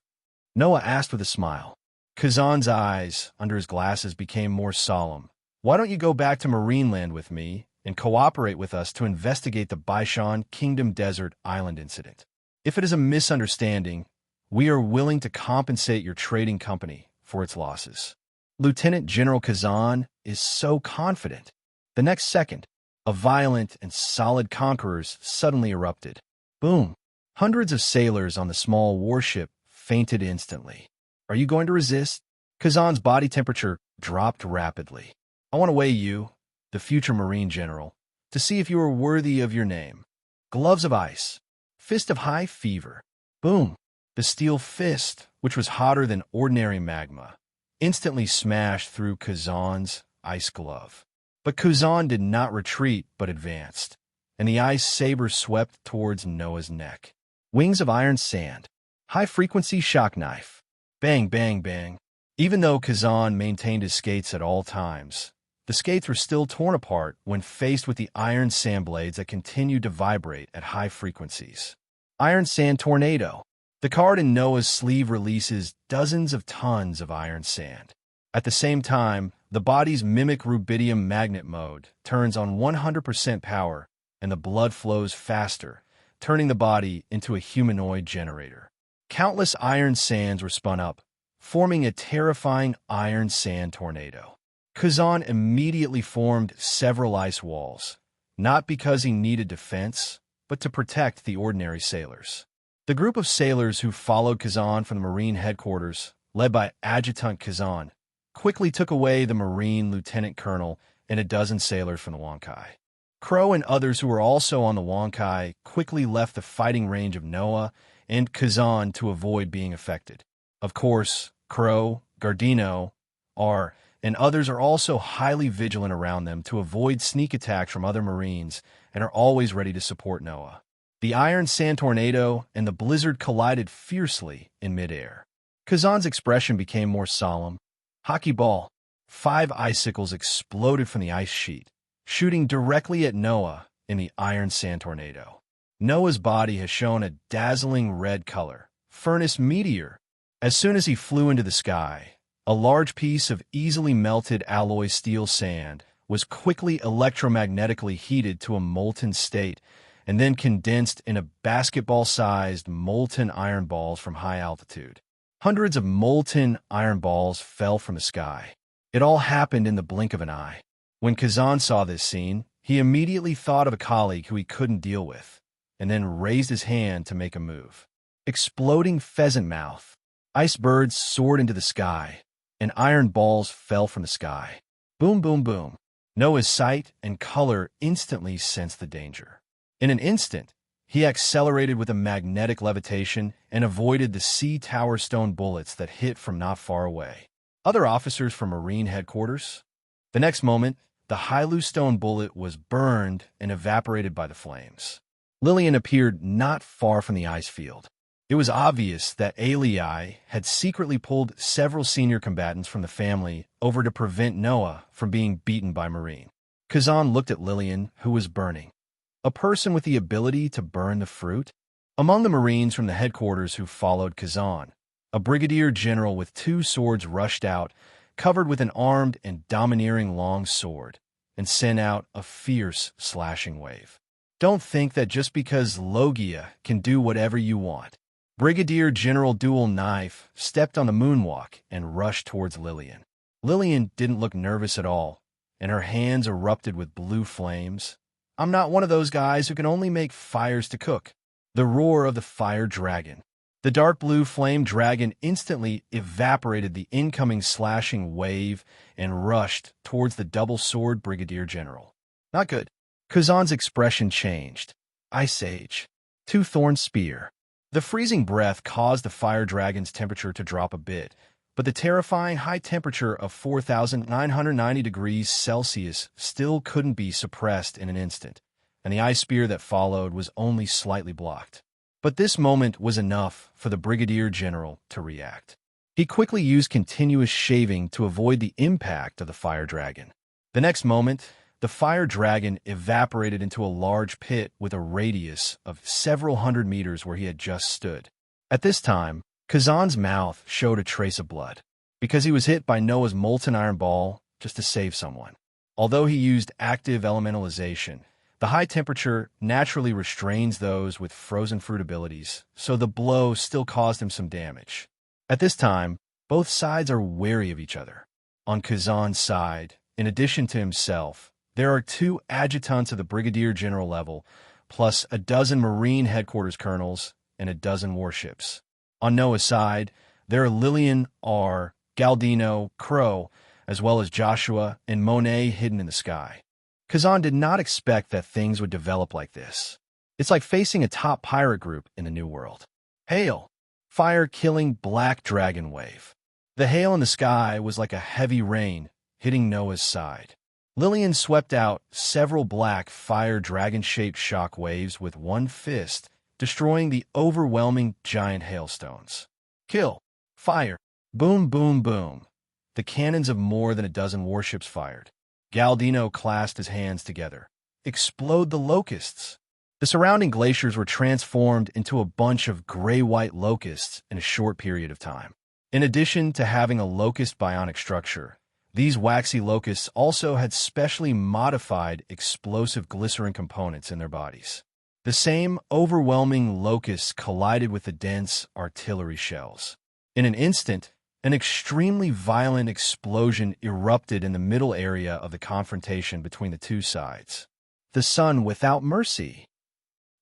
Noah asked with a smile. Kazan's eyes, under his glasses, became more solemn. "Why don't you go back to Marineland with me and cooperate with us to investigate the Baishan Kingdom Desert Island incident? If it is a misunderstanding, we are willing to compensate your trading company for its losses." Lieutenant General Kazan is so confident. The next second, a violent and solid conquerors suddenly erupted. Boom! Hundreds of sailors on the small warship fainted instantly. "Are you going to resist?" Kazan's body temperature dropped rapidly. "I want to weigh you, the future Marine General, to see if you are worthy of your name." Gloves of ice. Fist of high fever. Boom! The steel fist, which was hotter than ordinary magma, instantly smashed through Kazan's ice glove. But Kazan did not retreat but advanced, and the ice saber swept towards Noah's neck. Wings of iron sand. High-frequency shock knife. Bang, bang, bang. Even though Kazan maintained his skates at all times, the skates were still torn apart when faced with the iron sand blades that continued to vibrate at high frequencies. Iron Sand Tornado. The card in Noah's sleeve releases dozens of tons of iron sand. At the same time, the body's mimic rubidium magnet mode turns on 100% power, and the blood flows faster, turning the body into a humanoid generator. Countless iron sands were spun up, forming a terrifying iron sand tornado. Kazan immediately formed several ice walls, not because he needed defense, but to protect the ordinary sailors. The group of sailors who followed Kazan from the Marine headquarters, led by Adjutant Kazan, quickly took away the Marine Lieutenant Colonel and a dozen sailors from the Wankai. Crow and others who were also on the Wankai quickly left the fighting range of Noah and Kazan to avoid being affected. Of course, Crow, Gardino, and others are also highly vigilant around them to avoid sneak attacks from other Marines and are always ready to support Noah. The iron sand tornado and the blizzard collided fiercely in midair. Kazan's expression became more solemn. Hockey ball. 5 icicles exploded from the ice sheet, shooting directly at Noah in the iron sand tornado. Noah's body has shown a dazzling red color, furnace meteor. As soon as he flew into the sky, a large piece of easily melted alloy steel sand was quickly electromagnetically heated to a molten state and then condensed into basketball-sized molten iron balls from high altitude. Hundreds of molten iron balls fell from the sky. It all happened in the blink of an eye. When Kazan saw this scene, he immediately thought of a colleague who he couldn't deal with, and then raised his hand to make a move. Exploding pheasant mouth. Ice birds soared into the sky, and iron balls fell from the sky. Boom, boom, boom. Noah's sight and color instantly sensed the danger. In an instant, he accelerated with a magnetic levitation and avoided the sea tower stone bullets that hit from not far away. Other officers from Marine headquarters? The next moment, the Hailu stone bullet was burned and evaporated by the flames. Lillian appeared not far from the ice field. It was obvious that Alii had secretly pulled several senior combatants from the family over to prevent Noah from being beaten by Marine. Kazan looked at Lillian, who was burning. A person with the ability to burn the fruit? Among the Marines from the headquarters who followed Kazan, a brigadier general with 2 swords rushed out, covered with an armed and domineering long sword, and sent out a fierce slashing wave. Don't think that just because Logia can do whatever you want. Brigadier General Dual Knife stepped on the moonwalk and rushed towards Lillian. Lillian didn't look nervous at all, and her hands erupted with blue flames. I'm not one of those guys who can only make fires to cook. The roar of the fire dragon. The dark blue flame dragon instantly evaporated the incoming slashing wave and rushed towards the double-sword brigadier general. Not good. Kazan's expression changed. Ice Age. 2-thorn spear. The freezing breath caused the fire dragon's temperature to drop a bit, but the terrifying high temperature of 4,990 degrees Celsius still couldn't be suppressed in an instant, and the ice spear that followed was only slightly blocked. But this moment was enough for the brigadier general to react. He quickly used continuous shaving to avoid the impact of the fire dragon. The next moment, the fire dragon evaporated into a large pit with a radius of several hundred meters where he had just stood. At this time, Kazan's mouth showed a trace of blood, because he was hit by Noah's molten iron ball just to save someone. Although he used active elementalization, the high temperature naturally restrains those with frozen fruit abilities, so the blow still caused him some damage. At this time, both sides are wary of each other. On Kazan's side, in addition to himself, there are 2 adjutants of the brigadier general level, plus a dozen Marine headquarters colonels and a dozen warships. On Noah's side, there are Lillian R., Galdino, Crow, as well as Joshua and Monet hidden in the sky. Kazan did not expect that things would develop like this. It's like facing a top pirate group in the New World. Hail. Fire-killing black dragon wave. The hail in the sky was like a heavy rain hitting Noah's side. Lillian swept out several black fire dragon-shaped shock waves with one fist, destroying the overwhelming giant hailstones. Kill. Fire. Boom, boom, boom. The cannons of more than a dozen warships fired. Galdino clasped his hands together. Explode the locusts. The surrounding glaciers were transformed into a bunch of gray-white locusts in a short period of time. In addition to having a locust bionic structure, these waxy locusts also had specially modified explosive glycerin components in their bodies. The same overwhelming locusts collided with the dense artillery shells. In an instant, an extremely violent explosion erupted in the middle area of the confrontation between the 2 sides. The sun without mercy.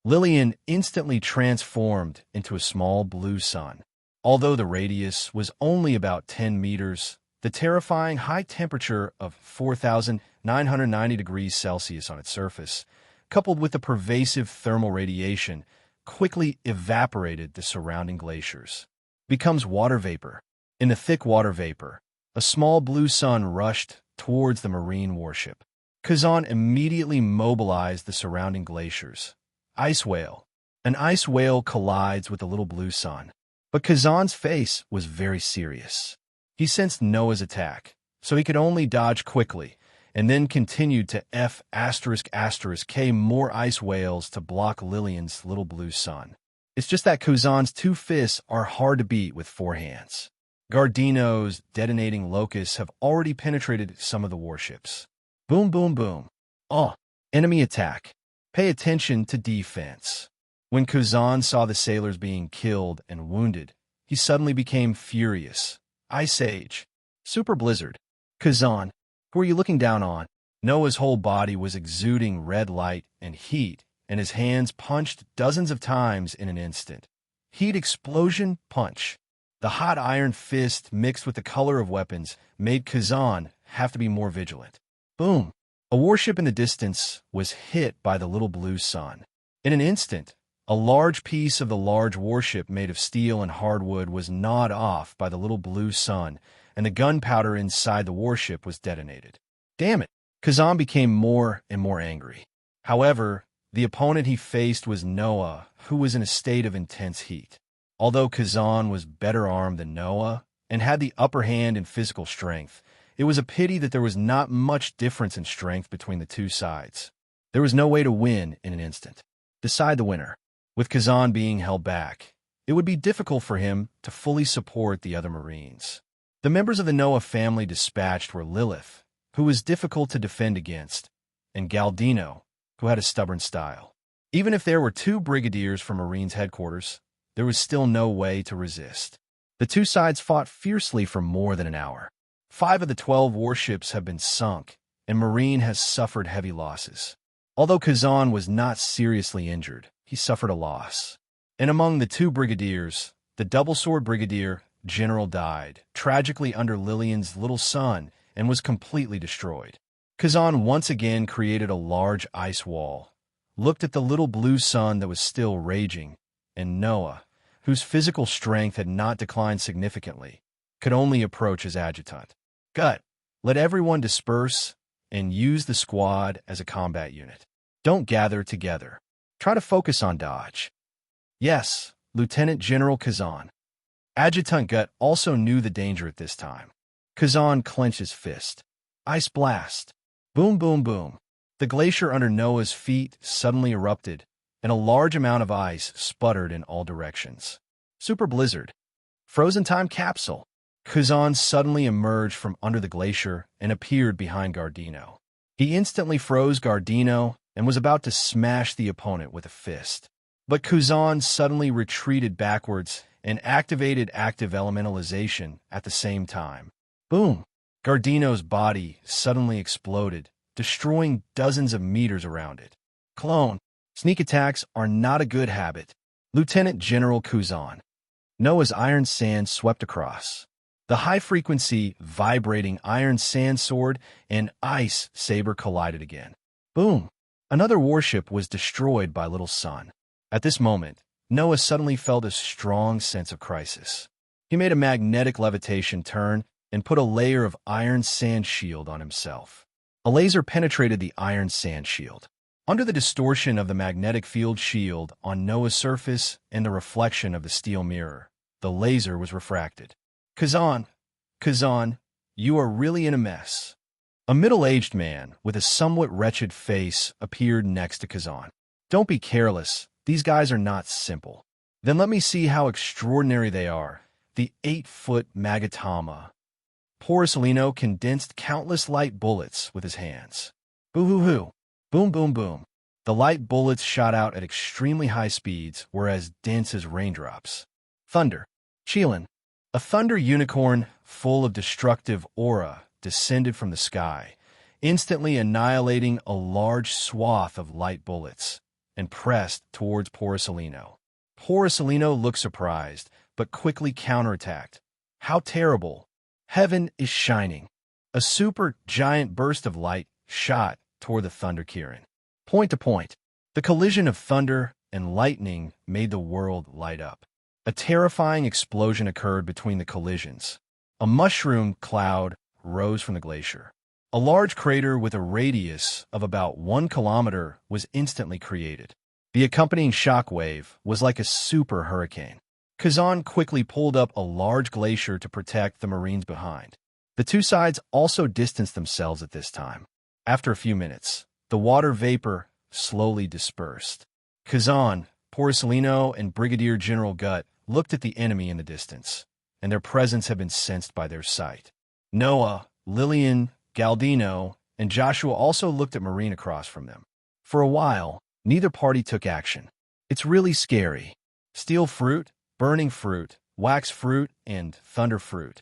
Lillian instantly transformed into a small blue sun. Although the radius was only about 10 meters, the terrifying high temperature of 4,990 degrees Celsius on its surface, coupled with the pervasive thermal radiation, quickly evaporated the surrounding glaciers. Becomes water vapor. In the thick water vapor, a small blue sun rushed towards the Marine warship. Kazan immediately mobilized the surrounding glaciers. Ice whale. An ice whale collides with the little blue sun. But Kazan's face was very serious. He sensed Noah's attack, so he could only dodge quickly, and then continued to F***K more ice whales to block Lillian's little blue sun. It's just that Kazan's two fists are hard to beat with four hands. Gardino's detonating locusts have already penetrated some of the warships. Boom, boom, boom. Oh, enemy attack. Pay attention to defense. When Kazan saw the sailors being killed and wounded, he suddenly became furious. Ice Age. Super Blizzard. Kazan, who are you looking down on? Noah's whole body was exuding red light and heat, and his hands punched dozens of times in an instant. Heat explosion, punch. The hot iron fist mixed with the color of weapons made Kazan have to be more vigilant. Boom. A warship in the distance was hit by the little blue sun. In an instant, a large piece of the large warship made of steel and hardwood was gnawed off by the little blue sun, and the gunpowder inside the warship was detonated. Damn it! Kazan became more and more angry. However, the opponent he faced was Noah, who was in a state of intense heat. Although Kazan was better armed than Noah and had the upper hand in physical strength, it was a pity that there was not much difference in strength between the two sides. There was no way to win in an instant. Decide the winner. With Kazan being held back, it would be difficult for him to fully support the other Marines. The members of the Noah family dispatched were Lilith, who was difficult to defend against, and Galdino, who had a stubborn style. Even if there were 2 brigadiers from Marines headquarters, there was still no way to resist. The two sides fought fiercely for more than an hour. 5 of the 12 warships have been sunk, and Marine has suffered heavy losses. Although Kazan was not seriously injured, he suffered a loss. And among the 2 brigadiers, the double-sword brigadier general died, tragically under Lillian's little son, and was completely destroyed. Kazan once again created a large ice wall, looked at the little blue sun that was still raging, and Noah, whose physical strength had not declined significantly, could only approach his adjutant. Gut, let everyone disperse and use the squad as a combat unit. Don't gather together. Try to focus on dodge. Yes, Lieutenant General Kazan. Adjutant Gut also knew the danger at this time. Kazan clenched his fist. Ice blast. Boom, boom, boom. The glacier under Noah's feet suddenly erupted, and a large amount of ice sputtered in all directions. Super blizzard. Frozen time capsule. Kazan suddenly emerged from under the glacier and appeared behind Gardino. He instantly froze Gardino and was about to smash the opponent with a fist. But Kazan suddenly retreated backwards and activated active elementalization at the same time. Boom! Gardino's body suddenly exploded, destroying dozens of meters around it. Clone. Sneak attacks are not a good habit. Lieutenant General Kazan. Noah's iron sand swept across. The high-frequency, vibrating iron sand sword and ice saber collided again. Boom! Another warship was destroyed by Little Sun. At this moment, Noah suddenly felt a strong sense of crisis. He made a magnetic levitation turn and put a layer of iron sand shield on himself. A laser penetrated the iron sand shield. Under the distortion of the magnetic field shield on Noah's surface and the reflection of the steel mirror, the laser was refracted. Kazan, you are really in a mess. A middle-aged man with a somewhat wretched face appeared next to Kazan. Don't be careless. These guys are not simple. Then let me see how extraordinary they are. The 8-foot Magatama. Porcelino condensed countless light bullets with his hands. Boo-hoo-hoo. Boom, boom, boom. The light bullets shot out at extremely high speeds, were as dense as raindrops. Thunder. Cheelin. A thunder unicorn full of destructive aura descended from the sky, instantly annihilating a large swath of light bullets, and pressed towards Porcelino. Porcelino looked surprised, but quickly counterattacked. How terrible! Heaven is shining. A super giant burst of light shot toward the Thunder Kirin. Point to point, the collision of thunder and lightning made the world light up. A terrifying explosion occurred between the collisions. A mushroom cloud rose from the glacier. A large crater with a radius of about 1 kilometer was instantly created. The accompanying shockwave was like a super hurricane. Kazan quickly pulled up a large glacier to protect the Marines behind. The two sides also distanced themselves at this time. After a few minutes, the water vapor slowly dispersed. Kazan, Porcelino, and Brigadier General Gut looked at the enemy in the distance, and their presence had been sensed by their sight. Noah, Lillian, Galdino, and Joshua also looked at Marine across from them. For a while, neither party took action. It's really scary. Steel fruit, burning fruit, wax fruit, and thunder fruit.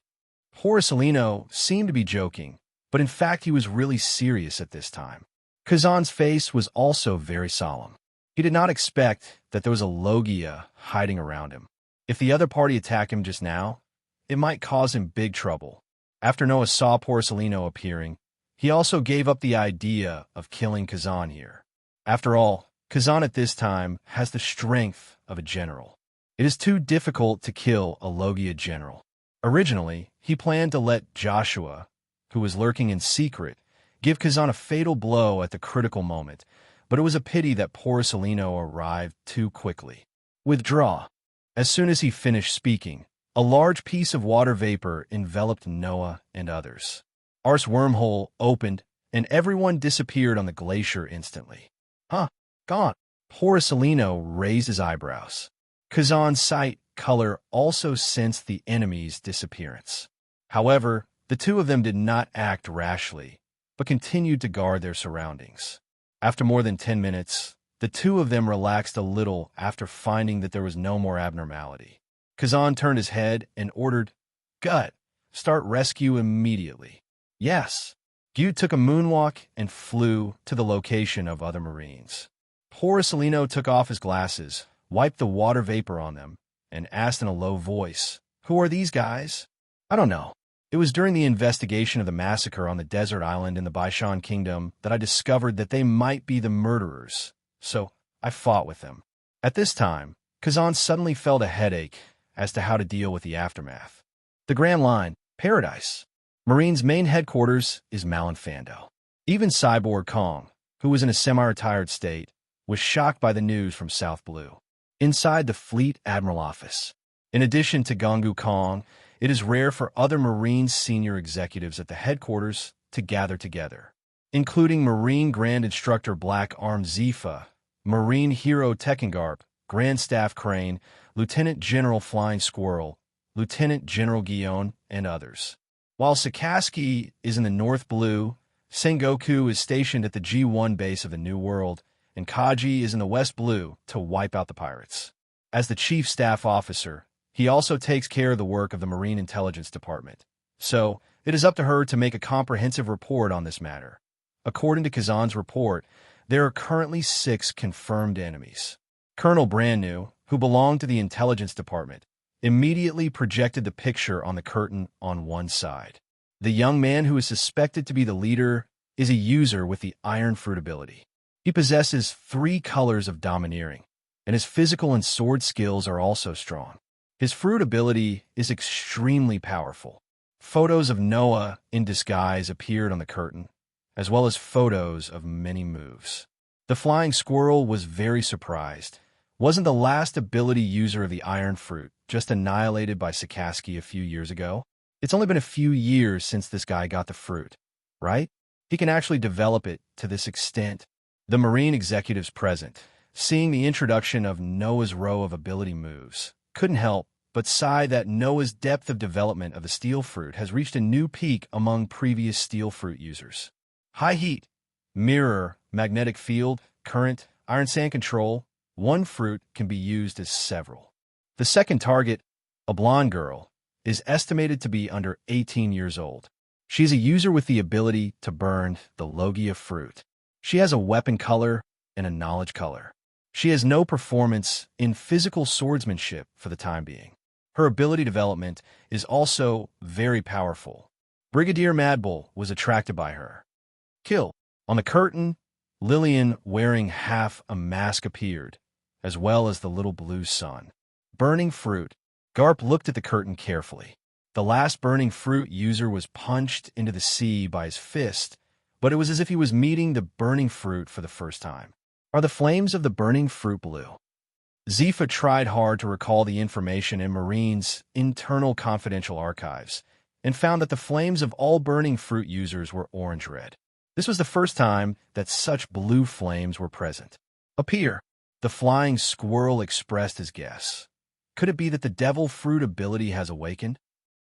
Porcelino seemed to be joking, but in fact he was really serious at this time. Kazan's face was also very solemn. He did not expect that there was a Logia hiding around him. If the other party attacked him just now, it might cause him big trouble. After Noah saw Porcelino appearing, he also gave up the idea of killing Kazan here. After all, Kazan at this time has the strength of a general. It is too difficult to kill a Logia general. Originally, he planned to let Joshua, who was lurking in secret, give Kazan a fatal blow at the critical moment, but it was a pity that Porcelino arrived too quickly. Withdraw. As soon as he finished speaking, a large piece of water vapor enveloped Noah and others. Ars wormhole opened, and everyone disappeared on the glacier instantly. Huh, gone. Porcelino raised his eyebrows. Kazan's sight color also sensed the enemy's disappearance. However, the two of them did not act rashly, but continued to guard their surroundings. After more than 10 minutes, the two of them relaxed a little after finding that there was no more abnormality. Kazan turned his head and ordered, "Gut, start rescue immediately." Yes. Gut took a moonwalk and flew to the location of other Marines. Porcelino took off his glasses, wiped the water vapor on them, and asked in a low voice, "Who are these guys?" "I don't know. It was during the investigation of the massacre on the desert island in the Baishan Kingdom that I discovered that they might be the murderers, so I fought with them." At this time, Kazan suddenly felt a headache as to how to deal with the aftermath. The Grand Line, Paradise. Marine's main headquarters is Malinfando. Even Cyborg Kong, who was in a semi-retired state, was shocked by the news from South Blue. Inside the Fleet Admiral office, in addition to Gongu Kong, it is rare for other Marine senior executives at the headquarters to gather together, including Marine Grand Instructor Black Arm Zifa, Marine Hero Tekkengarp, Grand Staff Crane, Lieutenant General Flying Squirrel, Lieutenant General Guion, and others. While Sakaski is in the North Blue, Sengoku is stationed at the G1 base of the New World, and Kaji is in the West Blue to wipe out the pirates. As the Chief Staff Officer, he also takes care of the work of the Marine Intelligence Department, so it is up to her to make a comprehensive report on this matter. According to Kazan's report, there are currently 6 confirmed enemies. Colonel Brandnew, who belonged to the Intelligence Department, immediately projected the picture on the curtain on one side. The young man who is suspected to be the leader is a user with the Iron Fruit ability. He possesses 3 colors of domineering, and his physical and sword skills are also strong. His fruit ability is extremely powerful. Photos of Noah in disguise appeared on the curtain, as well as photos of many moves. The Flying Squirrel was very surprised. Wasn't the last ability user of the Iron Fruit just annihilated by Sakaski a few years ago? It's only been a few years since this guy got the fruit, right? He can actually develop it to this extent. The Marine executives present, seeing the introduction of Noah's row of ability moves, couldn't help but sigh that Noah's depth of development of the Steel Fruit has reached a new peak among previous Steel Fruit users. High heat, mirror, magnetic field, current, iron sand control, one fruit can be used as several. The second target, a blonde girl, is estimated to be under 18 years old. She is a user with the ability to burn the Logia fruit. She has a weapon color and a knowledge color. She has no performance in physical swordsmanship for the time being. Her ability development is also very powerful. Brigadier Madbull was attracted by her. Kill. On the curtain, Lillian wearing half a mask appeared, as well as the little blue sun. Burning fruit. Garp looked at the curtain carefully. The last burning fruit user was punched into the sea by his fist, but it was as if he was meeting the burning fruit for the first time. Are the flames of the burning fruit blue? Zifa tried hard to recall the information in Marine's internal confidential archives and found that the flames of all burning fruit users were orange-red. This was the first time that such blue flames were present. Appear. The flying squirrel expressed his guess. Could it be that the devil fruit ability has awakened?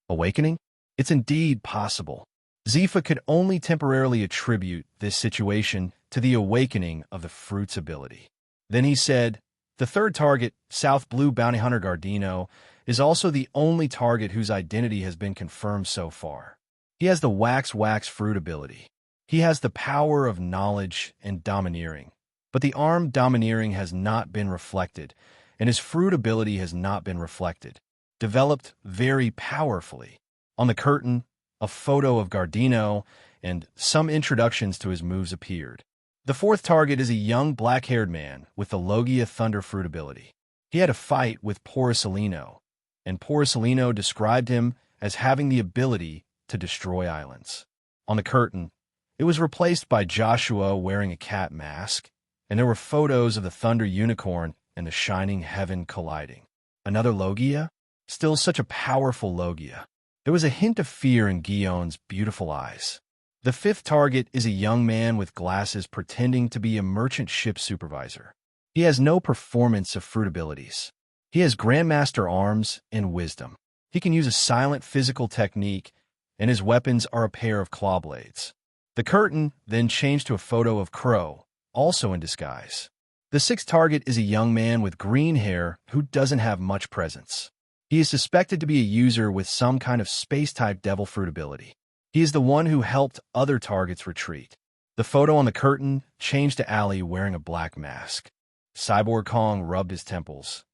Awakening? It's indeed possible. Zifa could only temporarily attribute this situation to the awakening of the fruit's ability. Then he said, the third target, South Blue Bounty Hunter Gardino, is also the only target whose identity has been confirmed so far. He has the wax fruit ability. He has the power of knowledge and domineering, but the arm domineering has not been reflected, and his fruit ability has not been reflected, developed very powerfully. On the curtain, a photo of Gardino and some introductions to his moves appeared. The fourth target is a young black-haired man with the Logia Thunder fruit ability. He had a fight with Porcelino, and Porcelino described him as having the ability to destroy islands. On the curtain, it was replaced by Joshua wearing a cat mask, and there were photos of the Thunder Unicorn and the Shining Heaven colliding. Another Logia? Still such a powerful Logia. There was a hint of fear in Guillaume's beautiful eyes. The fifth target is a young man with glasses pretending to be a merchant ship supervisor. He has no performance of fruit abilities. He has Grandmaster arms and wisdom. He can use a silent physical technique, and his weapons are a pair of claw blades. The curtain then changed to a photo of Crow, also in disguise. The sixth target is a young man with green hair who doesn't have much presence. He is suspected to be a user with some kind of space-type devil fruit ability. He is the one who helped other targets retreat. The photo on the curtain changed to Ali wearing a black mask. Cyborg Kong rubbed his temples.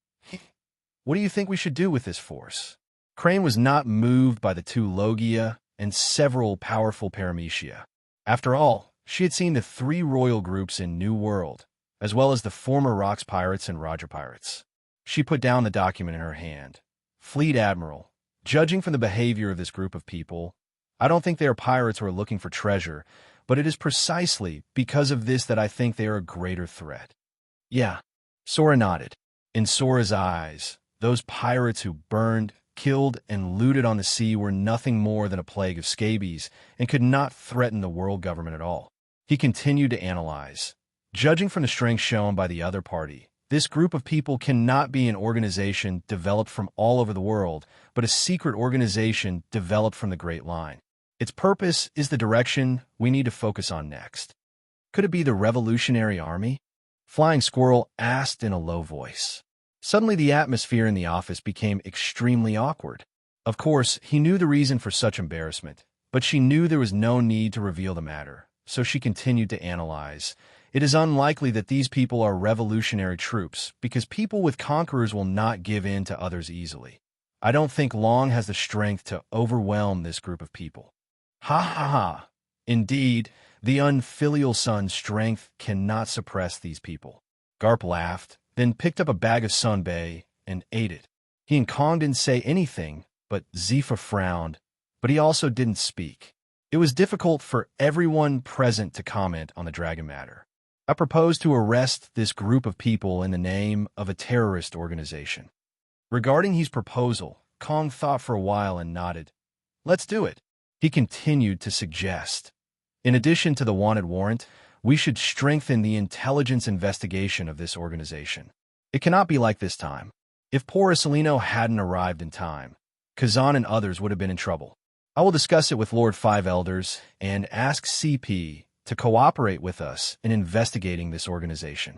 What do you think we should do with this force? Crane was not moved by the two Logia and several powerful Paramecia. After all, she had seen the 3 royal groups in New World, as well as the former Rocks Pirates and Roger Pirates. She put down the document in her hand. Fleet Admiral, judging from the behavior of this group of people, I don't think they are pirates who are looking for treasure, but it is precisely because of this that I think they are a greater threat. Yeah, Sora nodded. In Sora's eyes, those pirates who burned, killed, and looted on the sea were nothing more than a plague of scabies and could not threaten the world government at all. He continued to analyze. Judging from the strength shown by the other party, this group of people cannot be an organization developed from all over the world, but a secret organization developed from the Great Line. Its purpose is the direction we need to focus on next. Could it be the Revolutionary Army? Flying Squirrel asked in a low voice. Suddenly the atmosphere in the office became extremely awkward. Of course, he knew the reason for such embarrassment, but she knew there was no need to reveal the matter, so she continued to analyze. It is unlikely that these people are revolutionary troops, because people with conquerors will not give in to others easily. I don't think Long has the strength to overwhelm this group of people. Ha ha ha. Indeed, the unfilial son's strength cannot suppress these people. Garp laughed, then picked up a bag of sunbae and ate it. He and Kong didn't say anything, but Zifa frowned, but he also didn't speak. It was difficult for everyone present to comment on the dragon matter. I propose to arrest this group of people in the name of a terrorist organization. Regarding his proposal, Kong thought for a while and nodded. Let's do it. He continued to suggest. In addition to the wanted warrant, we should strengthen the intelligence investigation of this organization. It cannot be like this time. If Porcelino hadn't arrived in time, Kazan and others would have been in trouble. I will discuss it with Lord Five Elders and ask CP to cooperate with us in investigating this organization.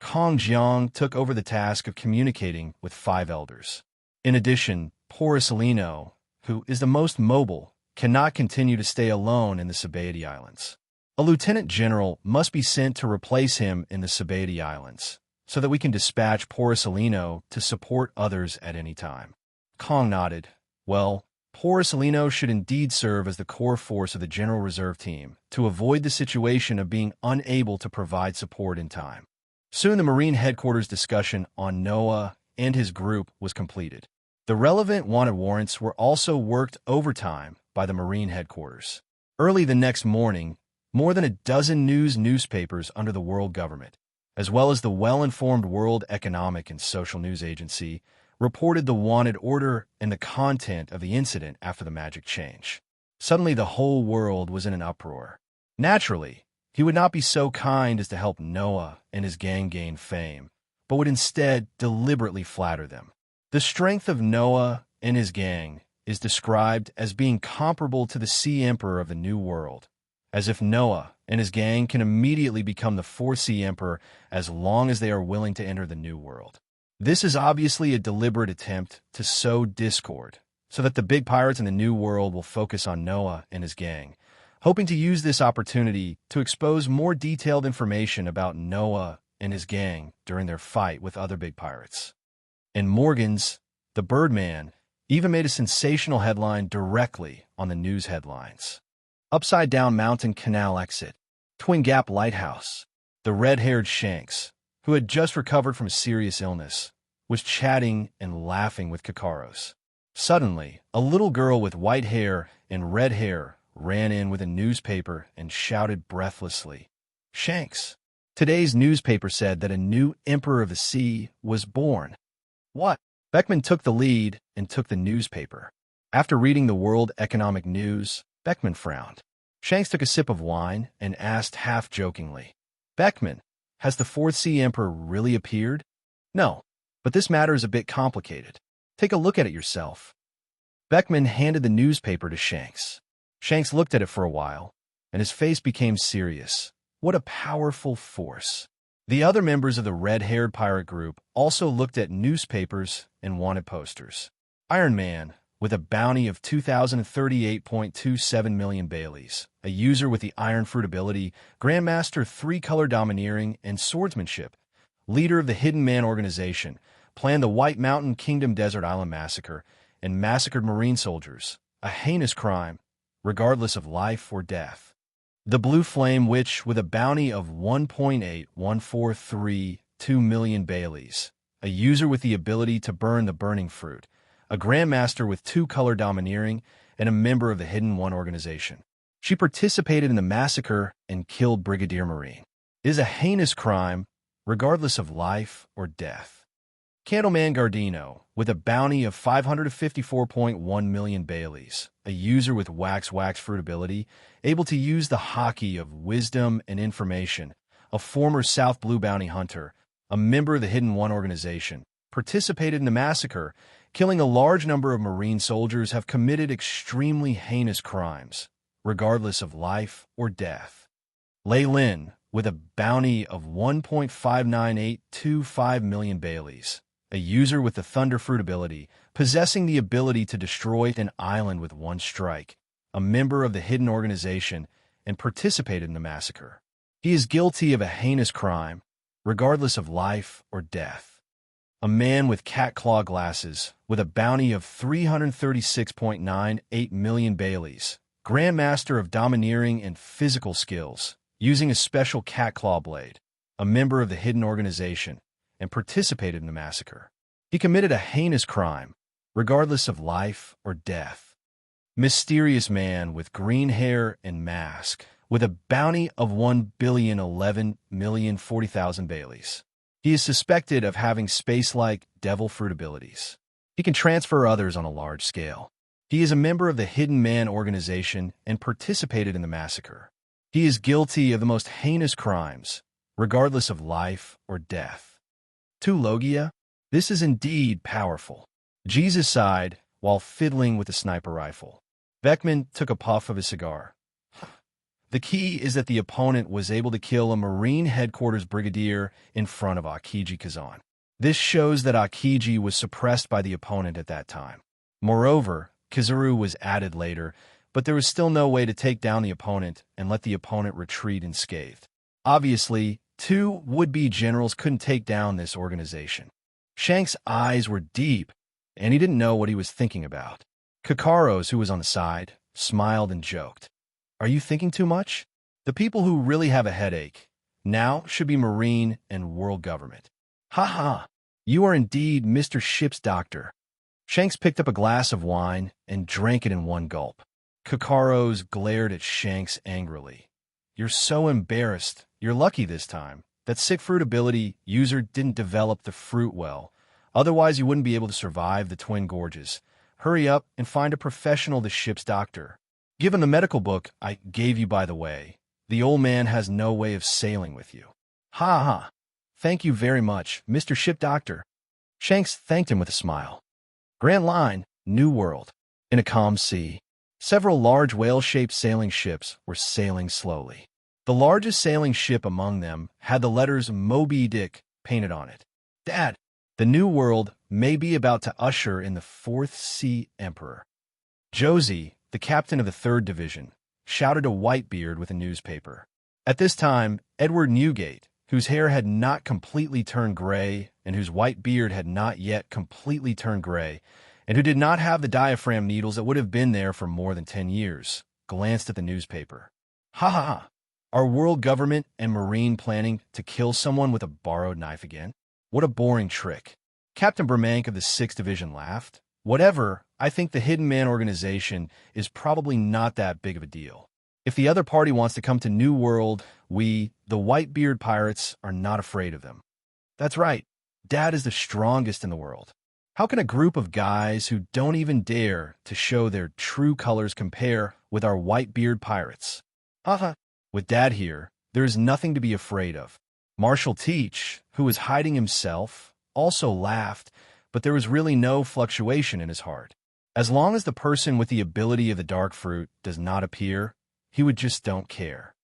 Kong Jiang took over the task of communicating with Five Elders. In addition, Porcelino, who is the most mobile, cannot continue to stay alone in the Sabaody Islands. A lieutenant general must be sent to replace him in the Sabaody Islands, so that we can dispatch Porcelino to support others at any time. Kong nodded. Well, Porcelino should indeed serve as the core force of the General Reserve Team to avoid the situation of being unable to provide support in time. Soon the Marine Headquarters discussion on Noah and his group was completed. The relevant wanted warrants were also worked overtime by the Marine Headquarters. Early the next morning, more than a dozen newspapers under the world government as well as the well-informed World Economic and Social News Agency, reported the wanted order and the content of the incident after the magic change. Suddenly, the whole world was in an uproar. Naturally, he would not be so kind as to help Noah and his gang gain fame, but would instead deliberately flatter them. The strength of Noah and his gang is described as being comparable to the Sea Emperor of the New World, as if Noah and his gang can immediately become the fourth Sea Emperor as long as they are willing to enter the New World. This is obviously a deliberate attempt to sow discord, so that the big pirates in the New World will focus on Noah and his gang, hoping to use this opportunity to expose more detailed information about Noah and his gang during their fight with other big pirates. And Morgan's, the Birdman, even made a sensational headline directly on the news headlines. Upside-down mountain canal exit, Twin Gap Lighthouse. The red-haired Shanks, who had just recovered from a serious illness, was chatting and laughing with Kakaros. Suddenly, a little girl with white hair and red hair ran in with a newspaper and shouted breathlessly, "Shanks, today's newspaper said that a new Emperor of the Sea was born." "What?" Beckman took the lead and took the newspaper. After reading the World Economic News, Beckman frowned. Shanks took a sip of wine and asked half-jokingly, "Beckman, has the Fourth Sea Emperor really appeared?" "No, but this matter is a bit complicated. Take a look at it yourself." Beckman handed the newspaper to Shanks. Shanks looked at it for a while, and his face became serious. What a powerful force. The other members of the red-haired pirate group also looked at newspapers and wanted posters. Iron Man, with a bounty of 2,038.27 million Baileys, a user with the Iron Fruit ability, Grandmaster 3-color domineering and swordsmanship, leader of the Hidden Man organization, planned the White Mountain Kingdom Desert Island Massacre, and massacred Marine soldiers, a heinous crime, regardless of life or death. The Blue Flame Witch, with a bounty of 1.81432 million Baileys, a user with the ability to burn the Burning Fruit, a Grandmaster with 2-color domineering, and a member of the Hidden One organization. She participated in the massacre and killed Brigadier Marine. It is a heinous crime, regardless of life or death. Candleman Gardino, with a bounty of 554.1 million Baileys, a user with Wax Fruit ability, able to use the Hockey of Wisdom and Information, a former South Blue bounty hunter, a member of the Hidden One organization, participated in the massacre, killing a large number of Marine soldiers, have committed extremely heinous crimes, regardless of life or death. Lei Lin, with a bounty of 1.59825 million Baileys, a user with the Thunder Fruit ability, possessing the ability to destroy an island with one strike, a member of the Hidden Organization, and participated in the massacre. He is guilty of a heinous crime, regardless of life or death. A man with cat claw glasses, with a bounty of 336.98 million Baileys, Grandmaster of Domineering and Physical Skills, using a special cat claw blade, a member of the Hidden Organization, and participated in the massacre. He committed a heinous crime, regardless of life or death. Mysterious man with green hair and mask, with a bounty of 1,011,040,000 Baileys. He is suspected of having space-like devil fruit abilities. He can transfer others on a large scale. He is a member of the Hidden Man organization and participated in the massacre. He is guilty of the most heinous crimes, regardless of life or death. To Logia, this is indeed powerful. Jesus sighed while fiddling with the sniper rifle. Beckman took a puff of his cigar. The key is that the opponent was able to kill a Marine headquarters brigadier in front of Akiji Kazan. This shows that Akiji was suppressed by the opponent at that time. Moreover, Kizaru was added later, but there was still no way to take down the opponent and let the opponent retreat unscathed. Obviously, two would-be generals couldn't take down this organization. Shanks' eyes were deep, and he didn't know what he was thinking about. Kakaros, who was on the side, smiled and joked. "Are you thinking too much? The people who really have a headache now should be Marine and world government." "Ha ha! You are indeed Mr. Ship's doctor." Shanks picked up a glass of wine and drank it in one gulp. Kakaros glared at Shanks angrily. "You're so embarrassed. You're lucky this time. That sick fruit ability user didn't develop the fruit well. Otherwise, you wouldn't be able to survive the Twin Gorges. Hurry up and find a professional, the ship's doctor. Give him the medical book I gave you, by the way. The old man has no way of sailing with you. Ha ha. Thank you very much, Mr. Ship Doctor. Shanks thanked him with a smile. Grand Line, New World. In a calm sea, several large whale-shaped sailing ships were sailing slowly. The largest sailing ship among them had the letters Moby Dick painted on it. Dad, the New World may be about to usher in the Fourth Sea Emperor. Josie, the captain of the 3rd Division, shouted to Whitebeard with a newspaper. At this time, Edward Newgate, whose hair had not completely turned gray and whose white beard had not yet completely turned gray, and who did not have the diaphragm needles that would have been there for more than 10 years, glanced at the newspaper. Ha ha ha! Are world government and marine planning to kill someone with a borrowed knife again? What a boring trick. Captain Bermank of the 6th Division laughed. Whatever, I think the Hidden Man organization is probably not that big of a deal. If the other party wants to come to New World, we, the Whitebeard pirates, are not afraid of them. That's right. Dad is the strongest in the world. How can a group of guys who don't even dare to show their true colors compare with our Whitebeard pirates? With Dad here, there is nothing to be afraid of. Marshal Teach, who was hiding himself, also laughed, but there was really no fluctuation in his heart. As long as the person with the ability of the dark fruit does not appear, he would just don't care.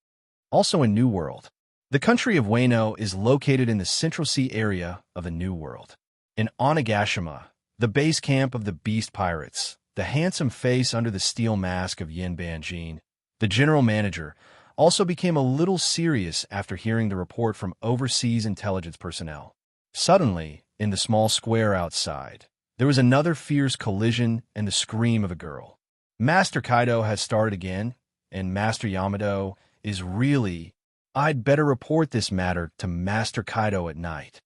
Also in New World, the country of Wano is located in the Central Sea area of the New World. In Onigashima, the base camp of the Beast Pirates, the handsome face under the steel mask of Yin Banjin, the general manager, also became a little serious after hearing the report from overseas intelligence personnel. Suddenly, in the small square outside, there was another fierce collision and the scream of a girl. Master Kaido has started again, and Master Yamato is really... I'd better report this matter to Master Kaido at night.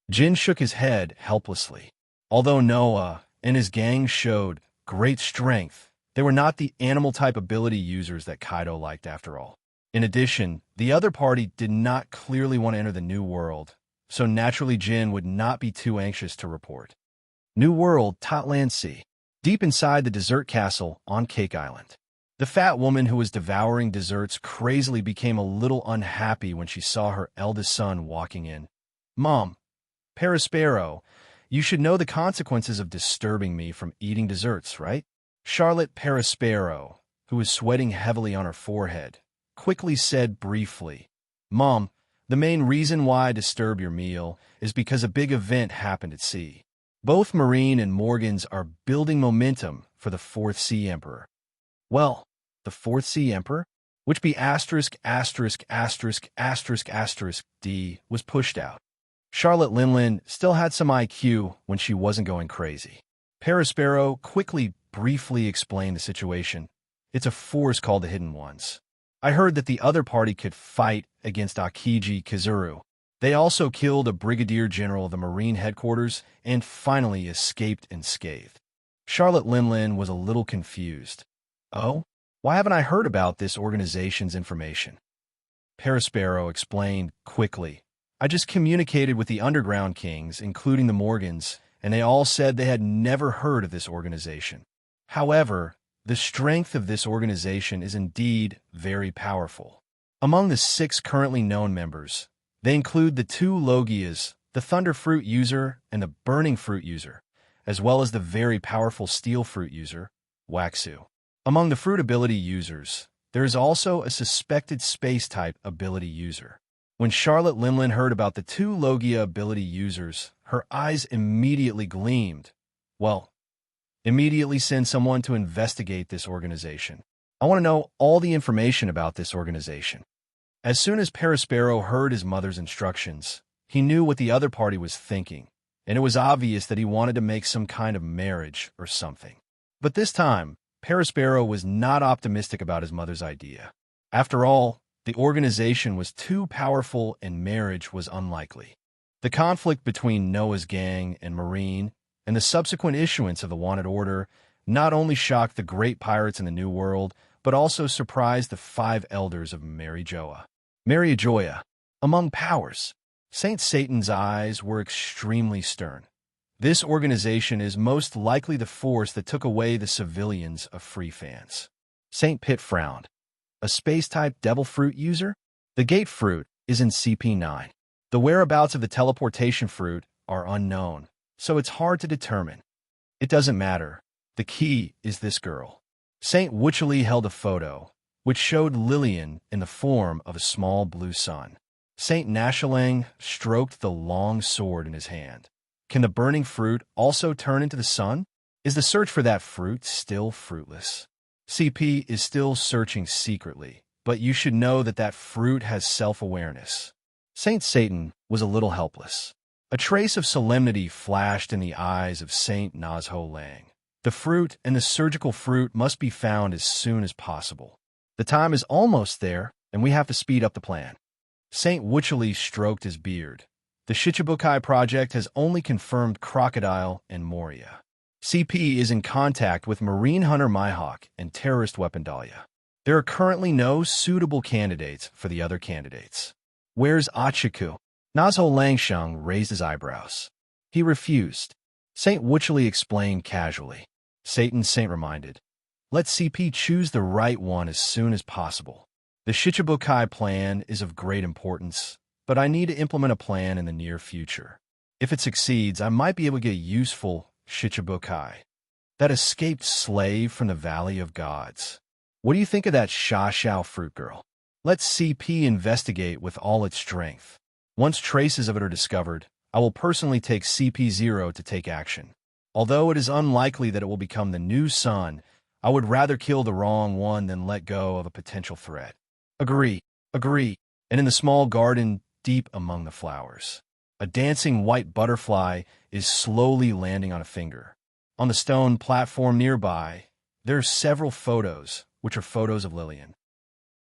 Jin shook his head helplessly. Although Noah and his gang showed great strength, they were not the animal-type ability users that Kaido liked after all. In addition, the other party did not clearly want to enter the New World, so naturally Jin would not be too anxious to report. New World, Totland Sea. Deep inside the dessert castle on Cake Island. The fat woman who was devouring desserts crazily became a little unhappy when she saw her eldest son walking in. Mom, Perispero, you should know the consequences of disturbing me from eating desserts, right? Charlotte Perispero, who was sweating heavily on her forehead, quickly said briefly, Mom, the main reason why I disturb your meal is because a big event happened at sea. Both Marine and Morgans are building momentum for the Fourth Sea Emperor. Well, the Fourth Sea Emperor, which be D, was pushed out. Charlotte Linlin still had some IQ when she wasn't going crazy. Perispero quickly, briefly explained the situation. It's a force called the Hidden Ones. I heard that the other party could fight against Akiji Kizuru. They also killed a brigadier general of the Marine headquarters and finally escaped unscathed. Charlotte Linlin was a little confused. Oh? Why haven't I heard about this organization's information? Perispero explained quickly. I just communicated with the Underground Kings, including the Morgans, and they all said they had never heard of this organization. However, the strength of this organization is indeed very powerful. Among the 6 currently known members, they include the 2 Logias, the Thunder Fruit user and the Burning Fruit user, as well as the very powerful Steel Fruit user, Waxu. Among the fruit ability users, there is also a suspected space-type ability user. When Charlotte Linlin heard about the 2 Logia ability users, her eyes immediately gleamed. Well, immediately send someone to investigate this organization. I want to know all the information about this organization. As soon as Perispero heard his mother's instructions, he knew what the other party was thinking, and it was obvious that he wanted to make some kind of marriage or something. But this time, Perispero was not optimistic about his mother's idea. After all, the organization was too powerful and marriage was unlikely. The conflict between Noah's gang and Marine and the subsequent issuance of the Wanted Order not only shocked the great pirates in the New World, but also surprised the 5 elders of Marijoa. Among powers, Saint Satan's eyes were extremely stern. This organization is most likely the force that took away the civilians of free fans. Saint Pitt frowned. A space-type devil fruit user? The gate fruit is in CP9. The whereabouts of the teleportation fruit are unknown, so it's hard to determine. It doesn't matter. The key is this girl. Saint Wycherley held a photo, which showed Lillian in the form of a small blue sun. Saint Nashalang stroked the long sword in his hand. Can the burning fruit also turn into the sun? Is the search for that fruit still fruitless? CP is still searching secretly, but you should know that that fruit has self-awareness. Saint Satan was a little helpless. A trace of solemnity flashed in the eyes of Saint Nazho Lang. The fruit and the surgical fruit must be found as soon as possible. The time is almost there, and we have to speed up the plan. Saint Wycherley stroked his beard. The Shichibukai project has only confirmed Crocodile and Moria. CP is in contact with Marine Hunter Mihawk and Terrorist Weapon Dahlia. There are currently no suitable candidates for the other candidates. Where's Achiku? Nazho Langsheng raised his eyebrows. He refused. Saint Wycherley explained casually. Saint reminded. Let CP choose the right one as soon as possible. The Shichibukai plan is of great importance, but I need to implement a plan in the near future. If it succeeds, I might be able to get a useful Shichibukai. That escaped slave from the Valley of Gods. What do you think of that Shao fruit girl? Let CP investigate with all its strength. Once traces of it are discovered, I will personally take CP0 to take action. Although it is unlikely that it will become the new sun, I would rather kill the wrong one than let go of a potential threat. Agree. And in the small garden deep among the flowers, a dancing white butterfly is slowly landing on a finger. On the stone platform nearby, there are several photos, which are photos of Lillian.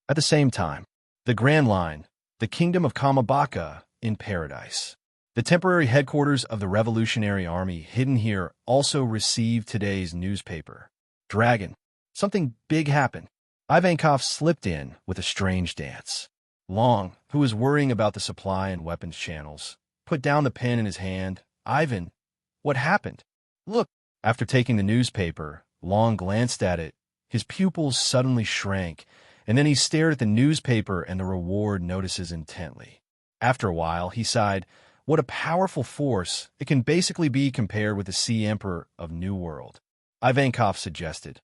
At the same time, the Grand Line, the kingdom of Kamabaka in paradise. The temporary headquarters of the Revolutionary Army hidden here also received today's newspaper. Dragon. Something big happened. Ivankov slipped in with a strange dance. Long, who was worrying about the supply and weapons channels, put down the pen in his hand. Ivan, what happened? Look. After taking the newspaper, Long glanced at it. His pupils suddenly shrank, and then he stared at the newspaper and the reward notices intently. After a while, he sighed. What a powerful force. It can basically be compared with the Sea Emperor of New World. Ivankov suggested.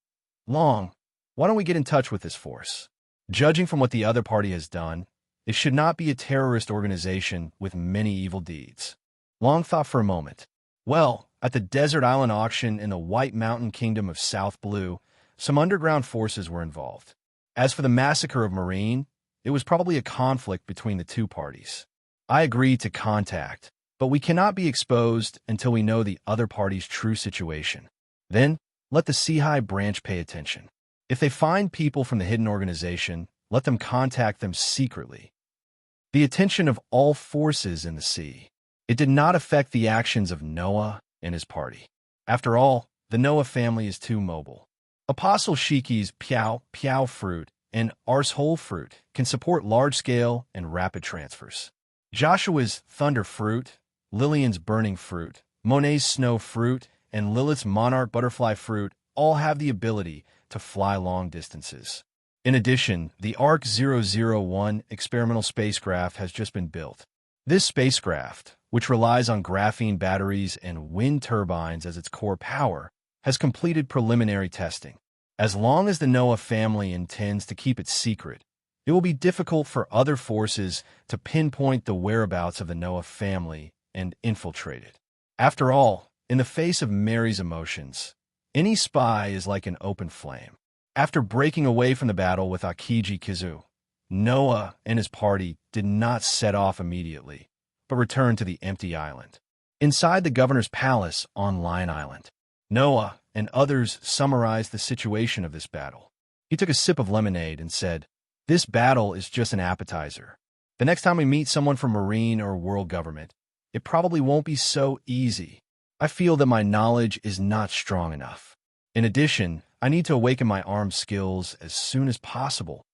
Long, why don't we get in touch with this force? Judging from what the other party has done, it should not be a terrorist organization with many evil deeds. Long thought for a moment. Well, at the Desert Island auction in the White Mountain Kingdom of South Blue, some underground forces were involved. As for the massacre of Marine, it was probably a conflict between the two parties. I agreed to contact, but we cannot be exposed until we know the other party's true situation. Then, let the Seahai branch pay attention. If they find people from the hidden organization, let them contact them secretly. The attention of all forces in the sea. It did not affect the actions of Noah and his party. After all, the Noah family is too mobile. Apostle Shiki's Piao fruit and Arshole fruit can support large-scale and rapid transfers. Joshua's thunder fruit, Lillian's burning fruit, Monet's snow fruit, and Lilith's monarch butterfly fruit all have the ability to fly long distances. In addition, the ARC-001 experimental spacecraft has just been built. This spacecraft, which relies on graphene batteries and wind turbines as its core power, has completed preliminary testing. As long as the Noah family intends to keep it secret, it will be difficult for other forces to pinpoint the whereabouts of the Noah family and infiltrate it. After all, in the face of Mary's emotions, any spy is like an open flame. After breaking away from the battle with Akiji Kizu, Noah and his party did not set off immediately, but returned to the empty island. Inside the governor's palace on Lion Island, Noah and others summarized the situation of this battle. He took a sip of lemonade and said, "This battle is just an appetizer. The next time we meet someone from Marine or world government, it probably won't be so easy. I feel that my knowledge is not strong enough. In addition, I need to awaken my arm skills as soon as possible."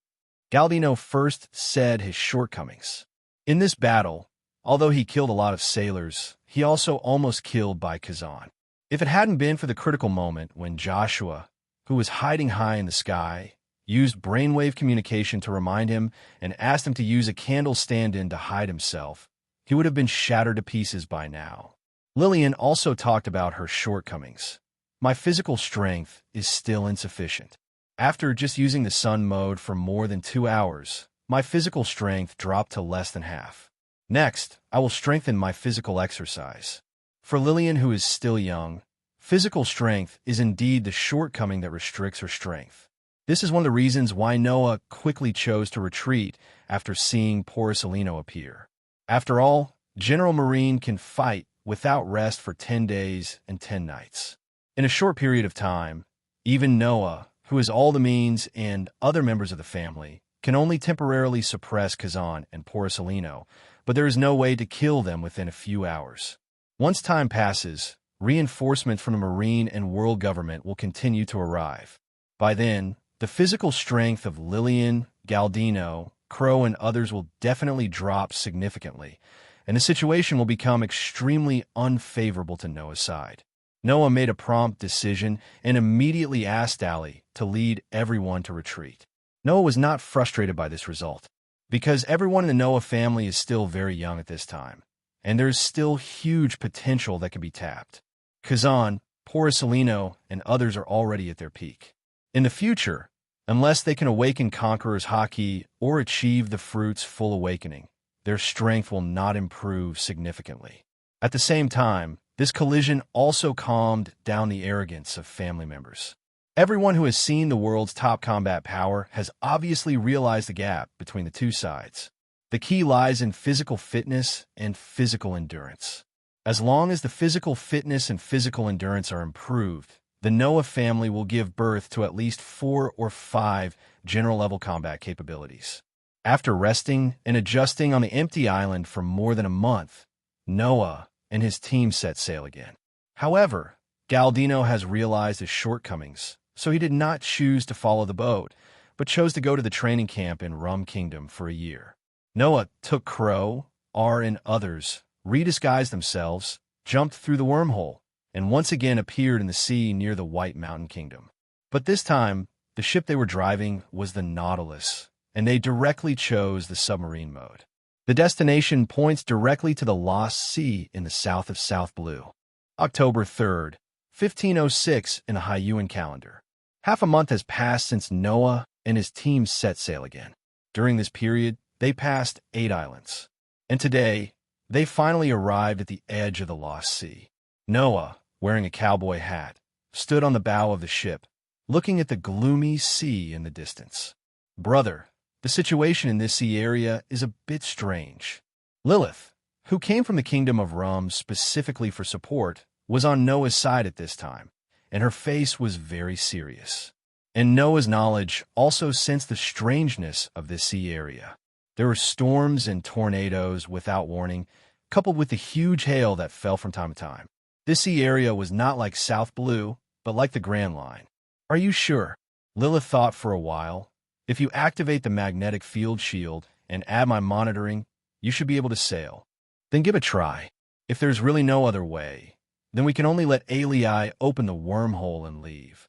Galvino first said his shortcomings. In this battle, although he killed a lot of sailors, he also almost killed by Kazan. If it hadn't been for the critical moment when Joshua, who was hiding high in the sky, used brainwave communication to remind him and asked him to use a candle stand-in to hide himself, he would have been shattered to pieces by now. Lillian also talked about her shortcomings. My physical strength is still insufficient. After just using the sun mode for more than 2 hours, my physical strength dropped to less than half. Next, I will strengthen my physical exercise. For Lillian, who is still young, physical strength is indeed the shortcoming that restricts her strength. This is one of the reasons why Noah quickly chose to retreat after seeing Porcelino appear. After all, General Marine can fight without rest for 10 days and 10 nights. In a short period of time, even Noah, who has all the means, and other members of the family, can only temporarily suppress Kazan and Porcelino, but there is no way to kill them within a few hours. Once time passes, reinforcements from the Marine and world government will continue to arrive. By then, the physical strength of Lillian, Galdino, Crow, and others will definitely drop significantly, and the situation will become extremely unfavorable to Noah's side. Noah made a prompt decision and immediately asked Ali to lead everyone to retreat. Noah was not frustrated by this result, because everyone in the Noah family is still very young at this time, and there is still huge potential that can be tapped. Kazan, Porcelino, and others are already at their peak. In the future, unless they can awaken Conqueror's Haki or achieve the fruit's full awakening, their strength will not improve significantly. At the same time, this collision also calmed down the arrogance of family members. Everyone who has seen the world's top combat power has obviously realized the gap between the two sides. The key lies in physical fitness and physical endurance. As long as the physical fitness and physical endurance are improved, the Noah family will give birth to at least 4 or 5 general-level combat capabilities. After resting and adjusting on the empty island for more than a month, Noah and his team set sail again. However, Galdino has realized his shortcomings, so he did not choose to follow the boat, but chose to go to the training camp in Rum Kingdom for a year. Noah took Crow, R, and others, redisguised themselves, jumped through the wormhole, and once again appeared in the sea near the White Mountain Kingdom. But this time, the ship they were driving was the Nautilus, and they directly chose the submarine mode. The destination points directly to the Lost Sea in the south of South Blue. October 3rd, 1506 in the Hyuan calendar. Half a month has passed since Noah and his team set sail again. During this period, they passed 8 islands. And today, they finally arrived at the edge of the Lost Sea. Noah, wearing a cowboy hat, stood on the bow of the ship, looking at the gloomy sea in the distance. Brother, the situation in this sea area is a bit strange. Lilith, who came from the Kingdom of Rum specifically for support, was on Noah's side at this time, and her face was very serious. And Noah's knowledge also sensed the strangeness of this sea area. There were storms and tornadoes without warning, coupled with the huge hail that fell from time to time. This sea area was not like South Blue, but like the Grand Line. Are you sure? Lilith thought for a while. If you activate the magnetic field shield and add my monitoring, you should be able to sail. Then give a try. If there's really no other way, then we can only let Alii open the wormhole and leave.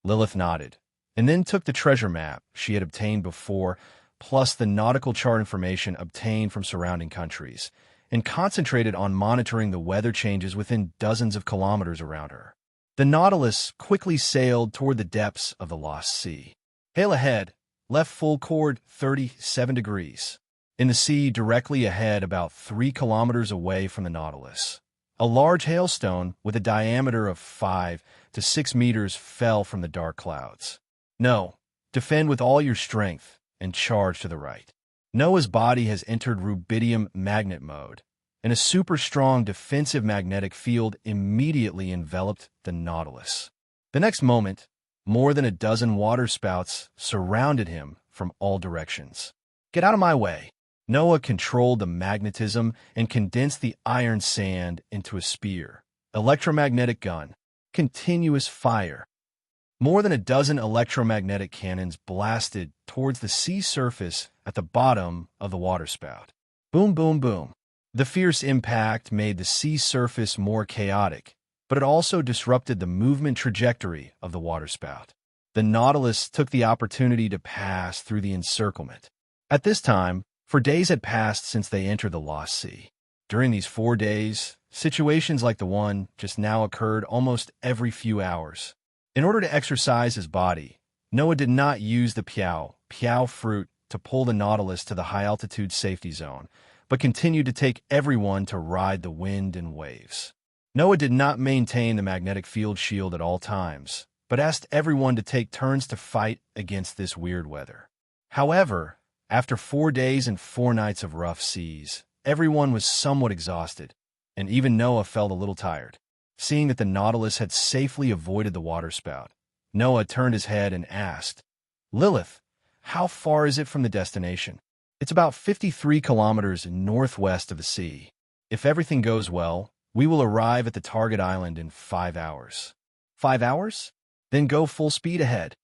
Lilith nodded, and then took the treasure map she had obtained before, plus the nautical chart information obtained from surrounding countries, and concentrated on monitoring the weather changes within dozens of kilometers around her. The Nautilus quickly sailed toward the depths of the Lost Sea. Hail ahead, left full chord 37 degrees. In the sea directly ahead, about 3 kilometers away from the Nautilus, a large hailstone with a diameter of 5 to 6 meters fell from the dark clouds. No, defend with all your strength and charge to the right. Noah's body has entered rubidium magnet mode, and a super strong defensive magnetic field immediately enveloped the Nautilus. The next moment, more than a dozen waterspouts surrounded him from all directions. Get out of my way. Noah controlled the magnetism and condensed the iron sand into a spear. Electromagnetic gun. Continuous fire. More than a dozen electromagnetic cannons blasted towards the sea surface at the bottom of the waterspout. Boom, boom, boom. The fierce impact made the sea surface more chaotic, but it also disrupted the movement trajectory of the waterspout. The Nautilus took the opportunity to pass through the encirclement. At this time, 4 days had passed since they entered the Lost Sea. During these 4 days, situations like the one just now occurred almost every few hours. In order to exercise his body, Noah did not use the piao fruit to pull the Nautilus to the high-altitude safety zone, but continued to take everyone to ride the wind and waves. Noah did not maintain the magnetic field shield at all times, but asked everyone to take turns to fight against this weird weather. However, after 4 days and 4 nights of rough seas, everyone was somewhat exhausted, and even Noah felt a little tired. Seeing that the Nautilus had safely avoided the waterspout, Noah turned his head and asked, "Lilith, how far is it from the destination?" "It's about 53 kilometers northwest of the sea. If everything goes well, we will arrive at the target island in 5 hours. 5 hours? Then go full speed ahead."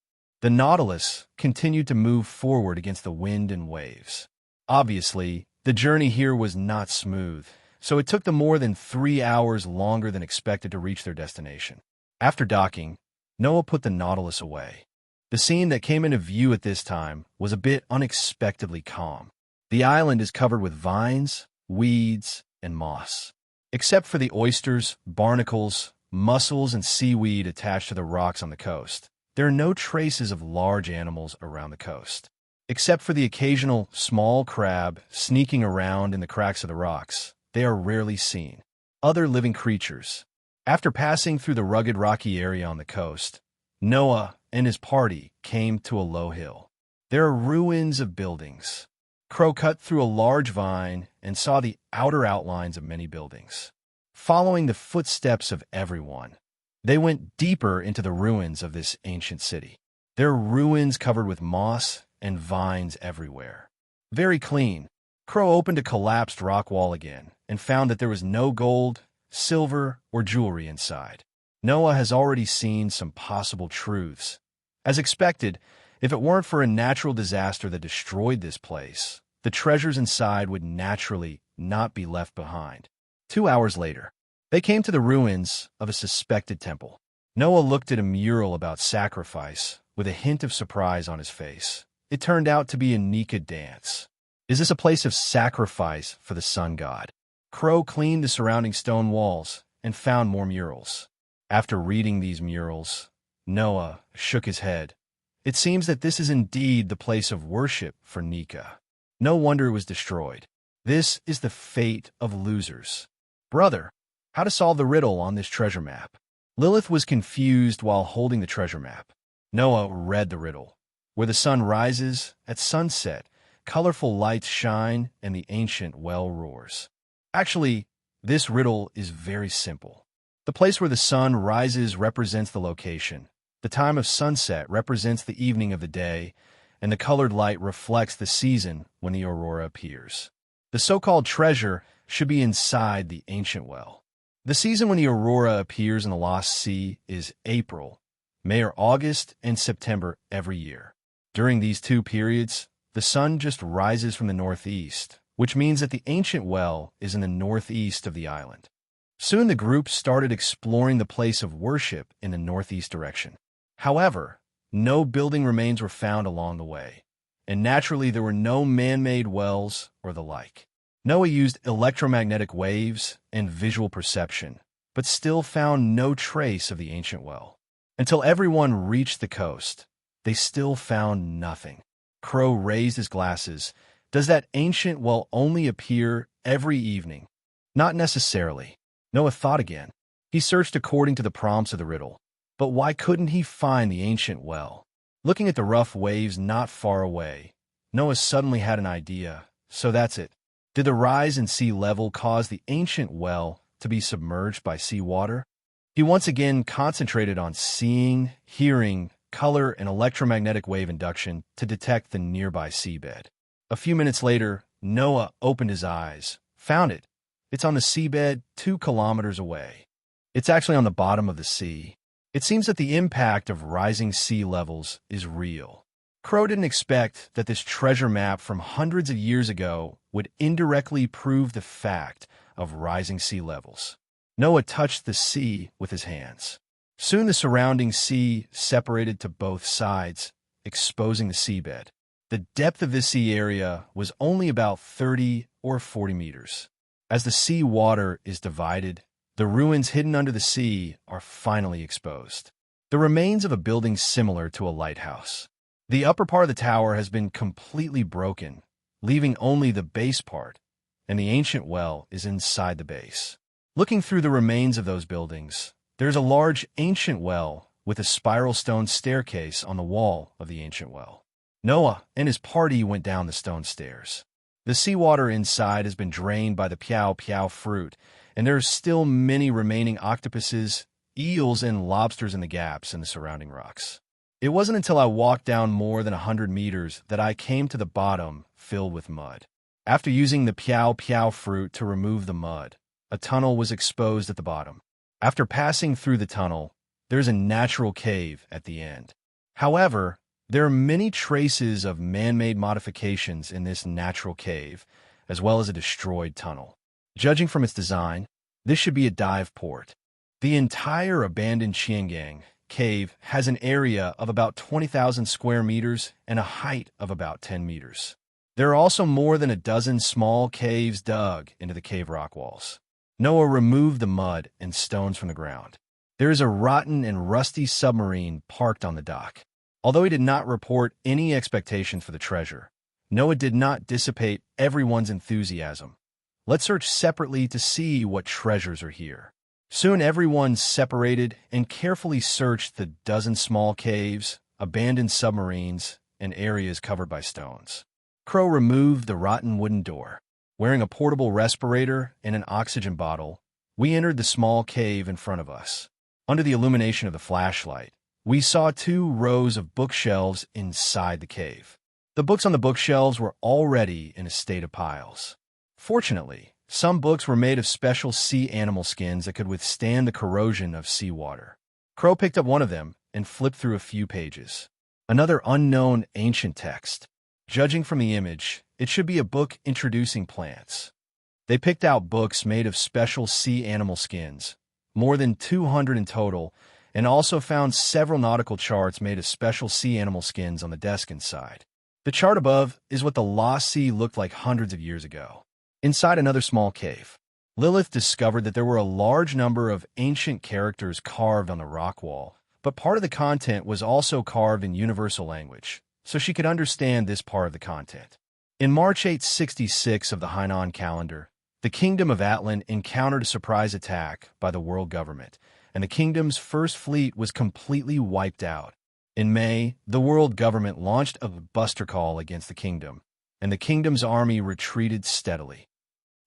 The Nautilus continued to move forward against the wind and waves. Obviously, the journey here was not smooth, so it took them more than 3 hours longer than expected to reach their destination. After docking, Noah put the Nautilus away. The scene that came into view at this time was a bit unexpectedly calm. The island is covered with vines, weeds, and moss. Except for the oysters, barnacles, mussels, and seaweed attached to the rocks on the coast, there are no traces of large animals around the coast. Except for the occasional small crab sneaking around in the cracks of the rocks, they are rarely seen. Other living creatures. After passing through the rugged rocky area on the coast, Noah and his party came to a low hill. There are ruins of buildings. Crow cut through a large vine and saw the outer outlines of many buildings. Following the footsteps of everyone, they went deeper into the ruins of this ancient city. There are ruins covered with moss and vines everywhere. Very clean. Crow opened a collapsed rock wall again and found that there was no gold, silver, or jewelry inside. Noah has already seen some possible truths. As expected, if it weren't for a natural disaster that destroyed this place, the treasures inside would naturally not be left behind. 2 hours later, they came to the ruins of a suspected temple. Noah looked at a mural about sacrifice with a hint of surprise on his face. It turned out to be a naked dance. Is this a place of sacrifice for the sun god? Crow cleaned the surrounding stone walls and found more murals. After reading these murals, Noah shook his head. It seems that this is indeed the place of worship for Nika. No wonder it was destroyed. This is the fate of losers. Brother, how to solve the riddle on this treasure map? Lilith was confused while holding the treasure map. Noah read the riddle. Where the sun rises at sunset, colorful lights shine and the ancient well roars. Actually, this riddle is very simple. The place where the sun rises represents the location. The time of sunset represents the evening of the day, and the colored light reflects the season when the aurora appears. The so-called treasure should be inside the ancient well. The season when the aurora appears in the Lost Sea is April, May or August, and September every year. During these 2 periods, the sun just rises from the northeast, which means that the ancient well is in the northeast of the island. Soon the group started exploring the place of worship in the northeast direction. However, no building remains were found along the way, and naturally there were no man-made wells or the like. Noah used electromagnetic waves and visual perception, but still found no trace of the ancient well. Until everyone reached the coast, they still found nothing. Crow raised his glasses. Does that ancient well only appear every evening? Not necessarily. Noah thought again. He searched according to the prompts of the riddle. But why couldn't he find the ancient well? Looking at the rough waves not far away, Noah suddenly had an idea. So that's it. Did the rise in sea level cause the ancient well to be submerged by seawater? He once again concentrated on seeing, hearing, color, and electromagnetic wave induction to detect the nearby seabed. A few minutes later, Noah opened his eyes. Found it. It's on the seabed 2 kilometers away. It's actually on the bottom of the sea. It seems that the impact of rising sea levels is real. Crow didn't expect that this treasure map from hundreds of years ago would indirectly prove the fact of rising sea levels. Noah touched the sea with his hands. Soon the surrounding sea separated to both sides, exposing the seabed. The depth of this sea area was only about 30 or 40 meters. As the sea water is divided, the ruins hidden under the sea are finally exposed. The remains of a building similar to a lighthouse. The upper part of the tower has been completely broken, leaving only the base part, and the ancient well is inside the base. Looking through the remains of those buildings, there's a large ancient well with a spiral stone staircase on the wall of the ancient well. Noah and his party went down the stone stairs. The seawater inside has been drained by the piao fruit, and there are still many remaining octopuses, eels, and lobsters in the gaps in the surrounding rocks. It wasn't until I walked down more than 100 meters that I came to the bottom filled with mud. After using the piao fruit to remove the mud, a tunnel was exposed at the bottom. After passing through the tunnel, there's a natural cave at the end. However, there are many traces of man-made modifications in this natural cave, as well as a destroyed tunnel. Judging from its design, this should be a dive port. The entire abandoned Chiangang cave has an area of about 20,000 square meters and a height of about 10 meters. There are also more than a dozen small caves dug into the cave rock walls. Noah removed the mud and stones from the ground. There is a rotten and rusty submarine parked on the dock. Although he did not report any expectations for the treasure, Noah did not dissipate everyone's enthusiasm. Let's search separately to see what treasures are here. Soon everyone separated and carefully searched the dozen small caves, abandoned submarines, and areas covered by stones. Crow removed the rotten wooden door. Wearing a portable respirator and an oxygen bottle, we entered the small cave in front of us. Under the illumination of the flashlight, we saw 2 rows of bookshelves inside the cave. The books on the bookshelves were already in a state of piles. Fortunately, some books were made of special sea animal skins that could withstand the corrosion of seawater. Crow picked up one of them and flipped through a few pages. Another unknown ancient text. Judging from the image, it should be a book introducing plants. They picked out books made of special sea animal skins, more than 200 in total, and also found several nautical charts made of special sea animal skins on the desk inside. The chart above is what the lost sea looked like hundreds of years ago. Inside another small cave, Lilith discovered that there were a large number of ancient characters carved on the rock wall, but part of the content was also carved in universal language, so she could understand this part of the content. In March 866 of the Hainan calendar, the Kingdom of Atlan encountered a surprise attack by the world government, and the kingdom's first fleet was completely wiped out. In May, the world government launched a buster call against the kingdom, and the kingdom's army retreated steadily.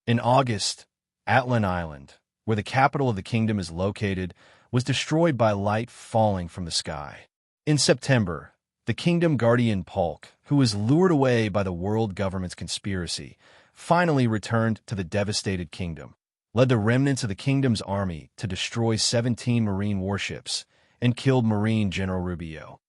In August, Atlan Island, where the capital of the kingdom is located, was destroyed by light falling from the sky. In September, the kingdom guardian Polk, who was lured away by the world government's conspiracy, finally returned to the devastated kingdom, led the remnants of the kingdom's army to destroy 17 marine warships, and killed Marine General Rubio.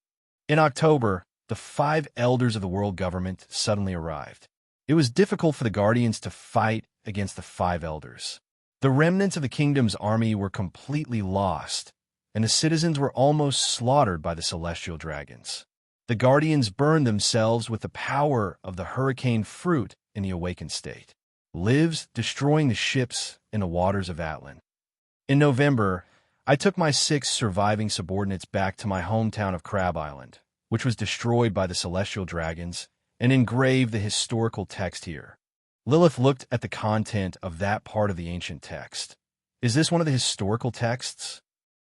In October, the 5 elders of the world government suddenly arrived. It was difficult for the guardians to fight against the 5 elders. The remnants of the kingdom's army were completely lost, and the citizens were almost slaughtered by the celestial dragons. The guardians burned themselves with the power of the hurricane fruit in the awakened state, lives destroying the ships in the waters of Atlan. In November, I took my 6 surviving subordinates back to my hometown of Crab Island, which was destroyed by the celestial dragons, and engraved the historical text here. Lilith looked at the content of that part of the ancient text. Is this one of the historical texts?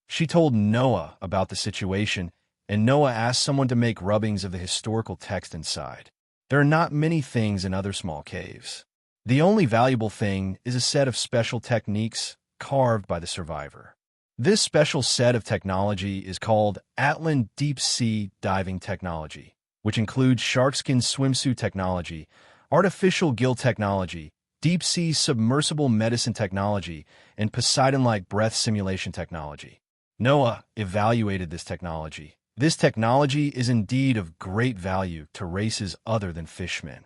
She told Noah about the situation, and Noah asked someone to make rubbings of the historical text inside. There are not many things in other small caves. The only valuable thing is a set of special techniques carved by the survivor. This special set of technology is called Atlan Deep Sea Diving Technology, which includes sharkskin swimsuit technology, artificial gill technology, deep-sea submersible medicine technology, and Poseidon-like breath simulation technology. Noah evaluated this technology, This technology is indeed of great value to races other than fishmen.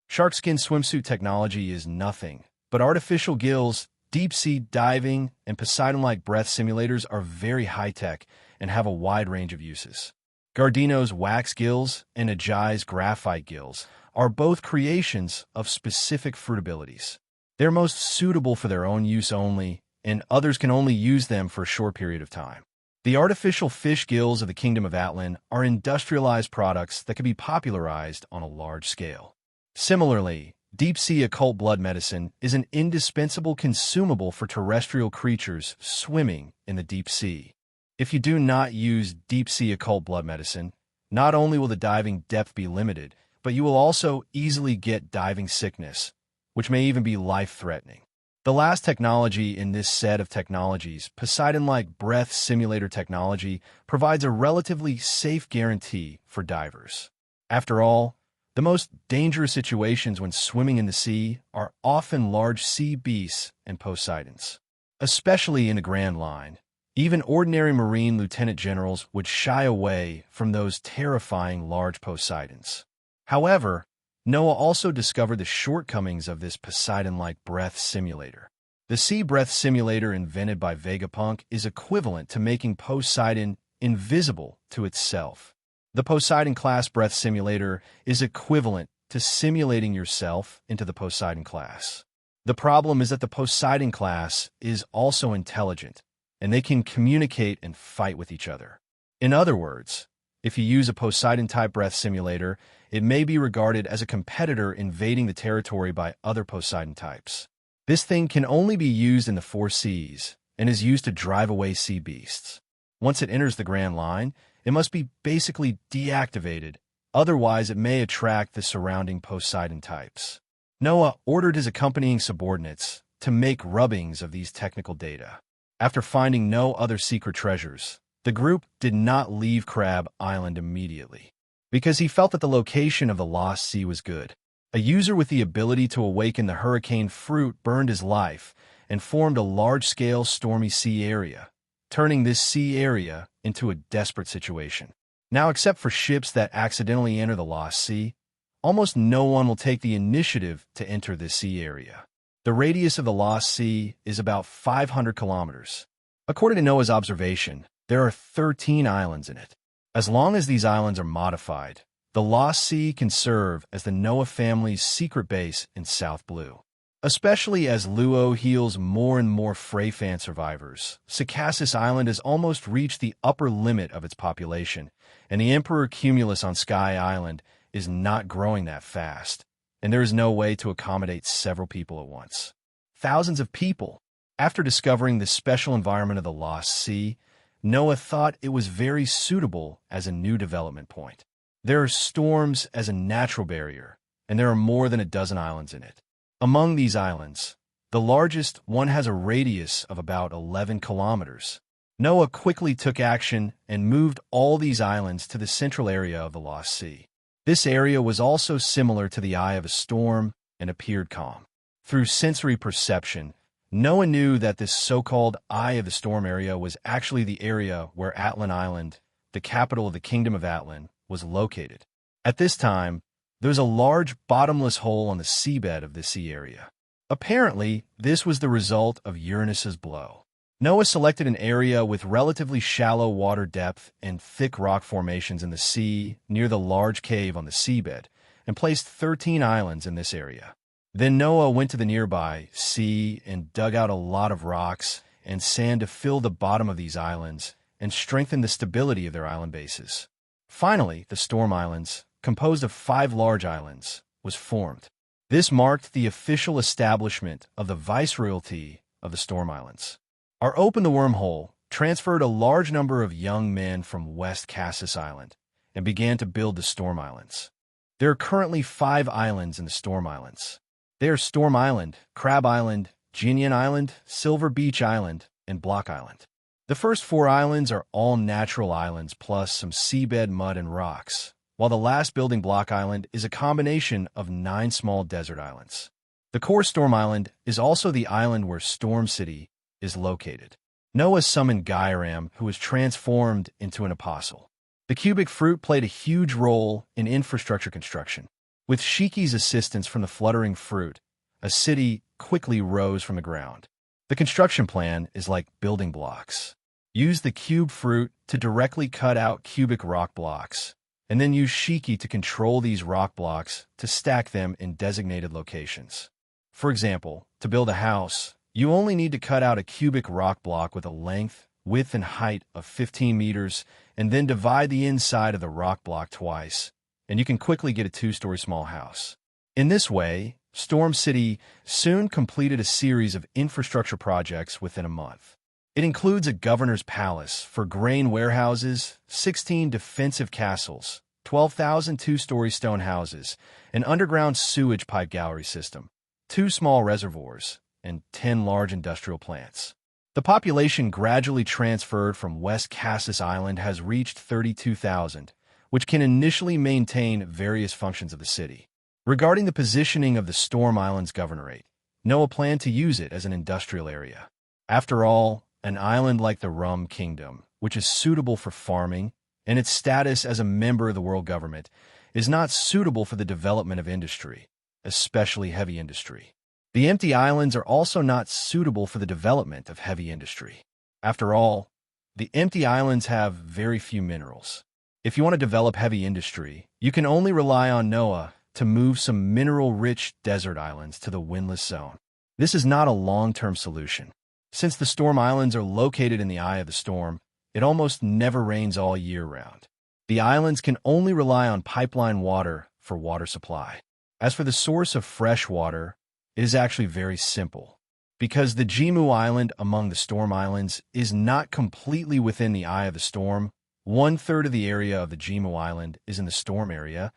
Shark skin swimsuit technology is nothing, but artificial gills, deep-sea diving, and Poseidon-like breath simulators are very high-tech and have a wide range of uses. Gardino's wax gills and Ajai's graphite gills are both creations of specific fruit abilities. They're most suitable for their own use only, and others can only use them for a short period of time. The artificial fish gills of the Kingdom of Atlan are industrialized products that can be popularized on a large scale. Similarly, deep-sea occult blood medicine is an indispensable consumable for terrestrial creatures swimming in the deep sea. If you do not use deep-sea occult blood medicine, not only will the diving depth be limited, but you will also easily get diving sickness, which may even be life-threatening. The last technology in this set of technologies, Poseidon-like breath simulator technology, provides a relatively safe guarantee for divers. After all, the most dangerous situations when swimming in the sea are often large sea beasts and Poseidons. Especially in the Grand Line, even ordinary marine lieutenant generals would shy away from those terrifying large Poseidons. However, Noah also discovered the shortcomings of this Poseidon-like breath simulator. The sea breath simulator invented by Vegapunk is equivalent to making Poseidon invisible to itself. The Poseidon-class breath simulator is equivalent to simulating yourself into the Poseidon class. The problem is that the Poseidon class is also intelligent, and they can communicate and fight with each other. In other words, if you use a Poseidon-type breath simulator, it may be regarded as a competitor invading the territory by other Poseidon types. This thing can only be used in the 4 seas and is used to drive away sea beasts. Once it enters the Grand Line, it must be basically deactivated, otherwise it may attract the surrounding Poseidon types. Noah ordered his accompanying subordinates to make rubbings of these technical data. After finding no other secret treasures, the group did not leave Crab Island immediately, because he felt that the location of the Lost Sea was good. A user with the ability to awaken the hurricane fruit burned his life and formed a large-scale stormy sea area, turning this sea area into a desperate situation. Now, except for ships that accidentally enter the Lost Sea, almost no one will take the initiative to enter this sea area. The radius of the Lost Sea is about 500 kilometers. According to Noah's observation, there are 13 islands in it. As long as these islands are modified, the Lost Sea can serve as the Noah family's secret base in South Blue. Especially as Luo heals more and more Freyfan survivors, Circassus Island has almost reached the upper limit of its population, and the Emperor Cumulus on Sky Island is not growing that fast, and there is no way to accommodate several people at once. Thousands of people. After discovering the special environment of the Lost Sea, Noah thought it was very suitable as a new development point. There are storms as a natural barrier, and there are more than a dozen islands in it. Among these islands, the largest one has a radius of about 11 kilometers. Noah quickly took action and moved all these islands to the central area of the Lost Sea. This area was also similar to the eye of a storm and appeared calm. Through sensory perception, Noah knew that this so-called Eye of the Storm area was actually the area where Atlan Island, the capital of the Kingdom of Atlan, was located. At this time, there was a large bottomless hole on the seabed of the sea area. Apparently, this was the result of Uranus's blow. Noah selected an area with relatively shallow water depth and thick rock formations in the sea near the large cave on the seabed and placed 13 islands in this area. Then Noah went to the nearby sea and dug out a lot of rocks and sand to fill the bottom of these islands and strengthen the stability of their island bases. Finally, the Storm Islands, composed of 5 large islands, was formed. This marked the official establishment of the viceroyalty of the Storm Islands. Our Open the Wormhole transferred a large number of young men from West Cassis Island and began to build the Storm Islands. There are currently 5 islands in the Storm Islands. They are Storm Island, Crab Island, Ginian Island, Silver Beach Island, and Block Island. The first 4 islands are all natural islands plus some seabed mud and rocks, while the last building Block Island is a combination of 9 small desert islands. The core Storm Island is also the island where Storm City is located. Noah summoned Gairam, who was transformed into an apostle. The cubic fruit played a huge role in infrastructure construction. With Shiki's assistance from the fluttering fruit, a city quickly rose from the ground. The construction plan is like building blocks. Use the cube fruit to directly cut out cubic rock blocks, and then use Shiki to control these rock blocks to stack them in designated locations. For example, to build a house, you only need to cut out a cubic rock block with a length, width, and height of 15 meters, and then divide the inside of the rock block twice, and you can quickly get a 2-story small house. In this way, Storm City soon completed a series of infrastructure projects within a month. It includes a governor's palace for grain warehouses, 16 defensive castles, 12,000 2-story stone houses, an underground sewage pipe gallery system, 2 small reservoirs, and 10 large industrial plants. The population gradually transferred from West Cassis Island has reached 32,000, which can initially maintain various functions of the city. Regarding the positioning of the Storm Island's governorate, Noah planned to use it as an industrial area. After all, an island like the Rum Kingdom, which is suitable for farming, and its status as a member of the world government, is not suitable for the development of industry, especially heavy industry. The empty islands are also not suitable for the development of heavy industry. After all, the empty islands have very few minerals. If you want to develop heavy industry, you can only rely on Noah to move some mineral-rich desert islands to the windless zone. This is not a long-term solution. Since the Storm Islands are located in the eye of the storm, it almost never rains all year round. The islands can only rely on pipeline water for water supply. As for the source of fresh water, it is actually very simple. Because the Jimu Island among the Storm Islands is not completely within the eye of the storm, 1/3 of the area of the Jimu Island is in the storm area,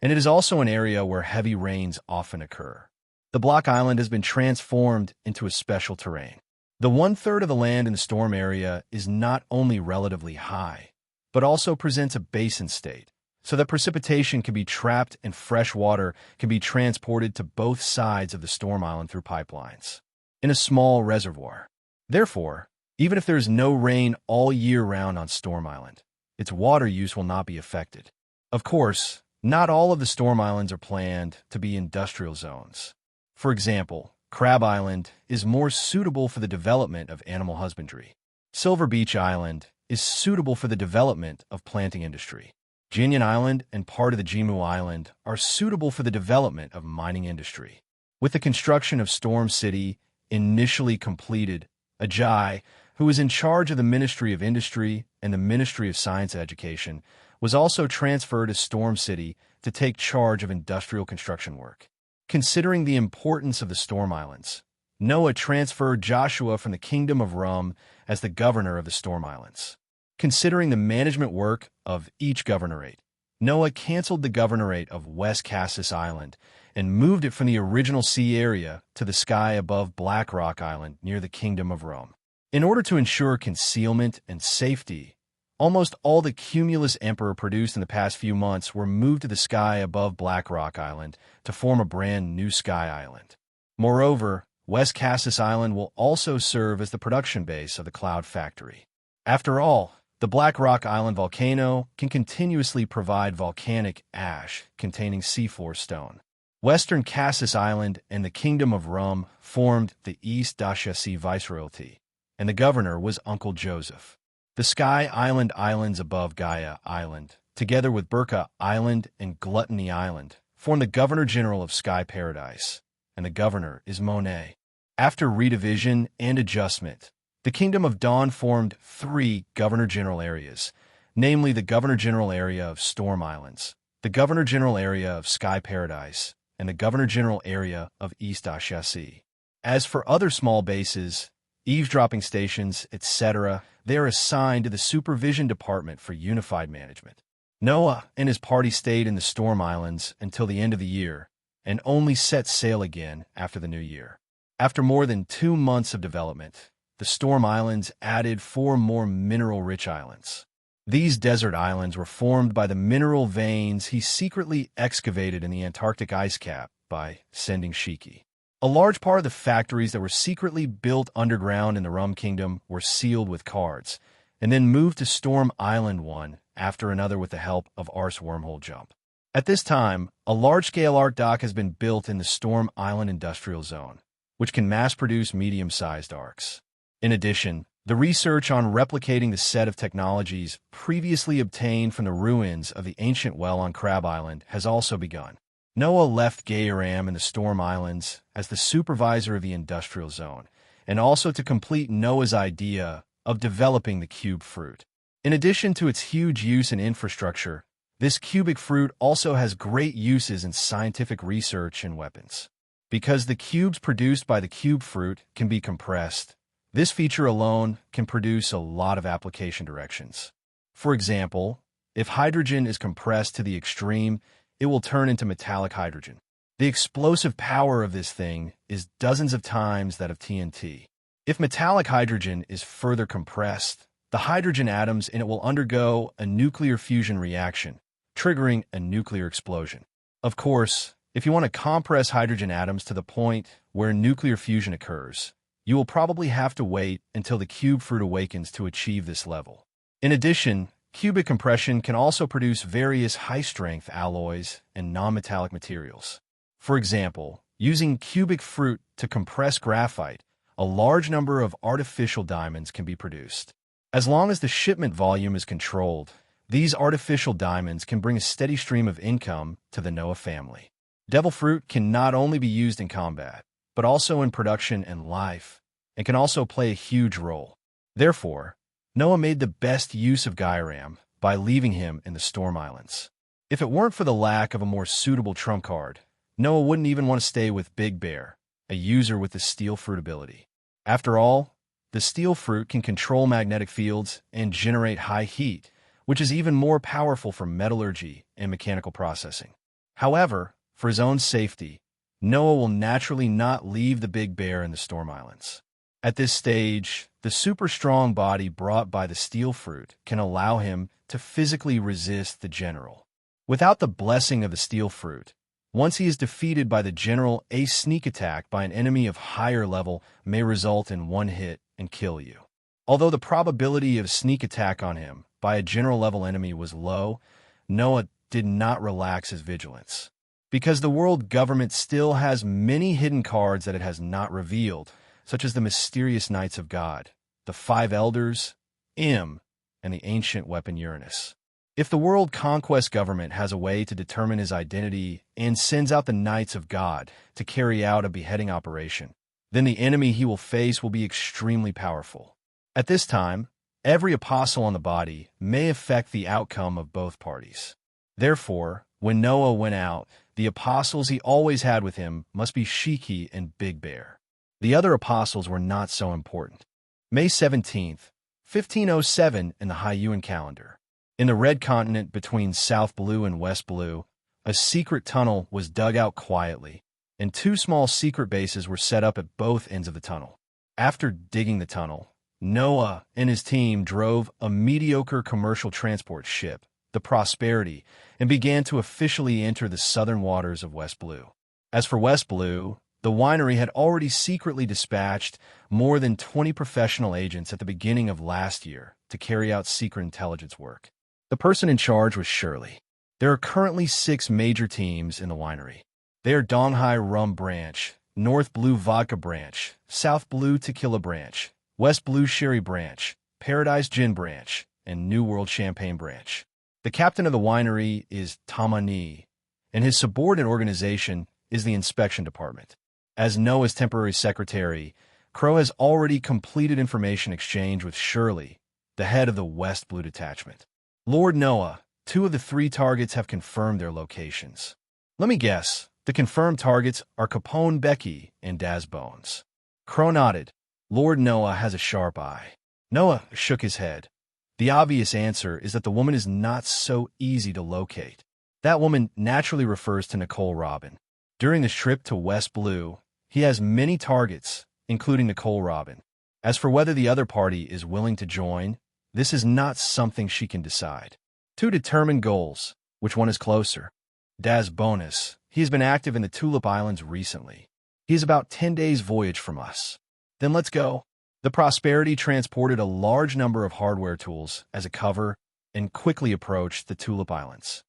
and it is also an area where heavy rains often occur. The block island has been transformed into a special terrain. The 1/3 of the land in the storm area is not only relatively high, but also presents a basin state, so that precipitation can be trapped and fresh water can be transported to both sides of the storm island through pipelines, in a small reservoir. Therefore, even if there is no rain all year round on Storm Island, its water use will not be affected. Of course, not all of the storm islands are planned to be industrial zones. For example, Crab Island is more suitable for the development of animal husbandry. Silver Beach Island is suitable for the development of planting industry. Jinyan Island and part of the Jimu Island are suitable for the development of mining industry. With the construction of Storm City initially completed, Ajay, who was in charge of the Ministry of Industry and the Ministry of Science and Education, was also transferred to Storm City to take charge of industrial construction work. Considering the importance of the Storm Islands, Noah transferred Joshua from the Kingdom of Rum as the governor of the Storm Islands. Considering the management work of each governorate, Noah canceled the governorate of West Cassis Island and moved it from the original sea area to the sky above Black Rock Island near the Kingdom of Rum. In order to ensure concealment and safety, almost all the cumulus emperor produced in the past few months were moved to the sky above Black Rock Island to form a brand new sky island. Moreover, West Cassis Island will also serve as the production base of the Cloud Factory. After all, the Black Rock Island volcano can continuously provide volcanic ash containing seafloor stone. Western Cassis Island and the Kingdom of Rum formed the East Dashasi Viceroyalty, and the governor was Uncle Joseph. The Sky Island islands above Gaia Island, together with Burka Island and Gluttony Island, form the Governor-General of Sky Paradise, and the governor is Monet. After redivision and adjustment, the Kingdom of Dawn formed 3 Governor-General areas, namely the Governor-General area of Storm Islands, the Governor-General area of Sky Paradise, and the Governor-General area of East Ashasi. As for other small bases, eavesdropping stations, etc., they are assigned to the Supervision Department for Unified Management. Noah and his party stayed in the Storm Islands until the end of the year and only set sail again after the new year. After more than 2 months of development, the Storm Islands added 4 more mineral-rich islands. These desert islands were formed by the mineral veins he secretly excavated in the Antarctic ice cap by sending Shiki. A large part of the factories that were secretly built underground in the Rum Kingdom were sealed with cards, and then moved to Storm Island 1 after another with the help of Art's wormhole jump. At this time, a large-scale Art dock has been built in the Storm Island Industrial Zone, which can mass-produce medium-sized arcs. In addition, the research on replicating the set of technologies previously obtained from the ruins of the ancient well on Crab Island has also begun. Noah left Gairam in the Storm Islands as the supervisor of the industrial zone, and also to complete Noah's idea of developing the cube fruit. In addition to its huge use in infrastructure, this cubic fruit also has great uses in scientific research and weapons. Because the cubes produced by the cube fruit can be compressed, this feature alone can produce a lot of application directions. For example, if hydrogen is compressed to the extreme, it will turn into metallic hydrogen. The explosive power of this thing is dozens of times that of TNT. If metallic hydrogen is further compressed, the hydrogen atoms in it will undergo a nuclear fusion reaction, triggering a nuclear explosion. Of course, if you want to compress hydrogen atoms to the point where nuclear fusion occurs, you will probably have to wait until the cube fruit awakens to achieve this level. In addition, cubic compression can also produce various high-strength alloys and non-metallic materials. For example, using cubic fruit to compress graphite, a large number of artificial diamonds can be produced. As long as the shipment volume is controlled, these artificial diamonds can bring a steady stream of income to the Noah family. Devil fruit can not only be used in combat, but also in production and life, and can also play a huge role. Therefore, Noah made the best use of Gairam by leaving him in the Storm Islands. If it weren't for the lack of a more suitable trump card, Noah wouldn't even want to stay with Big Bear, a user with the steel fruit ability. After all, the steel fruit can control magnetic fields and generate high heat, which is even more powerful for metallurgy and mechanical processing. However, for his own safety, Noah will naturally not leave the Big Bear in the Storm Islands. At this stage, the super strong body brought by the steel fruit can allow him to physically resist the general. Without the blessing of the steel fruit, once he is defeated by the general, a sneak attack by an enemy of higher level may result in one hit and kill you. Although the probability of sneak attack on him by a general level enemy was low, Noah did not relax his vigilance. Because the world government still has many hidden cards that it has not revealed, such as the mysterious Knights of God, the Five Elders, and the ancient weapon Uranus. If the world conquest government has a way to determine his identity and sends out the Knights of God to carry out a beheading operation, then the enemy he will face will be extremely powerful. At this time, every apostle on the body may affect the outcome of both parties. Therefore, when Noah went out, the apostles he always had with him must be Shiki and Big Bear. The other apostles were not so important. May 17th, 1507 in the Hyuan calendar. In the Red Continent between South Blue and West Blue, a secret tunnel was dug out quietly, and two small secret bases were set up at both ends of the tunnel. After digging the tunnel, Noah and his team drove a mediocre commercial transport ship, the Prosperity, and began to officially enter the southern waters of West Blue. As for West Blue, the winery had already secretly dispatched more than 20 professional agents at the beginning of last year to carry out secret intelligence work. The person in charge was Shirley. There are currently 6 major teams in the winery. They are Donghai Rum Branch, North Blue Vodka Branch, South Blue Tequila Branch, West Blue Sherry Branch, Paradise Gin Branch, and New World Champagne Branch. The captain of the winery is Tamani, and his subordinate organization is the inspection department. As Noah's temporary secretary, Crow has already completed information exchange with Shirley, the head of the West Blue detachment. Lord Noah, 2 of the 3 targets have confirmed their locations. Let me guess, the confirmed targets are Capone Becky and Daz Bones. Crow nodded. Lord Noah has a sharp eye. Noah shook his head. The obvious answer is that the woman is not so easy to locate. That woman naturally refers to Nicole Robin. During this trip to West Blue, he has many targets, including Nicole Robin. As for whether the other party is willing to join, this is not something she can decide. 2 determined goals. Which one is closer? Daz Bonus. He has been active in the Tulip Islands recently. He is about 10 days' voyage from us. Then let's go. The Prosperity transported a large number of hardware tools as a cover and quickly approached the Tulip Islands.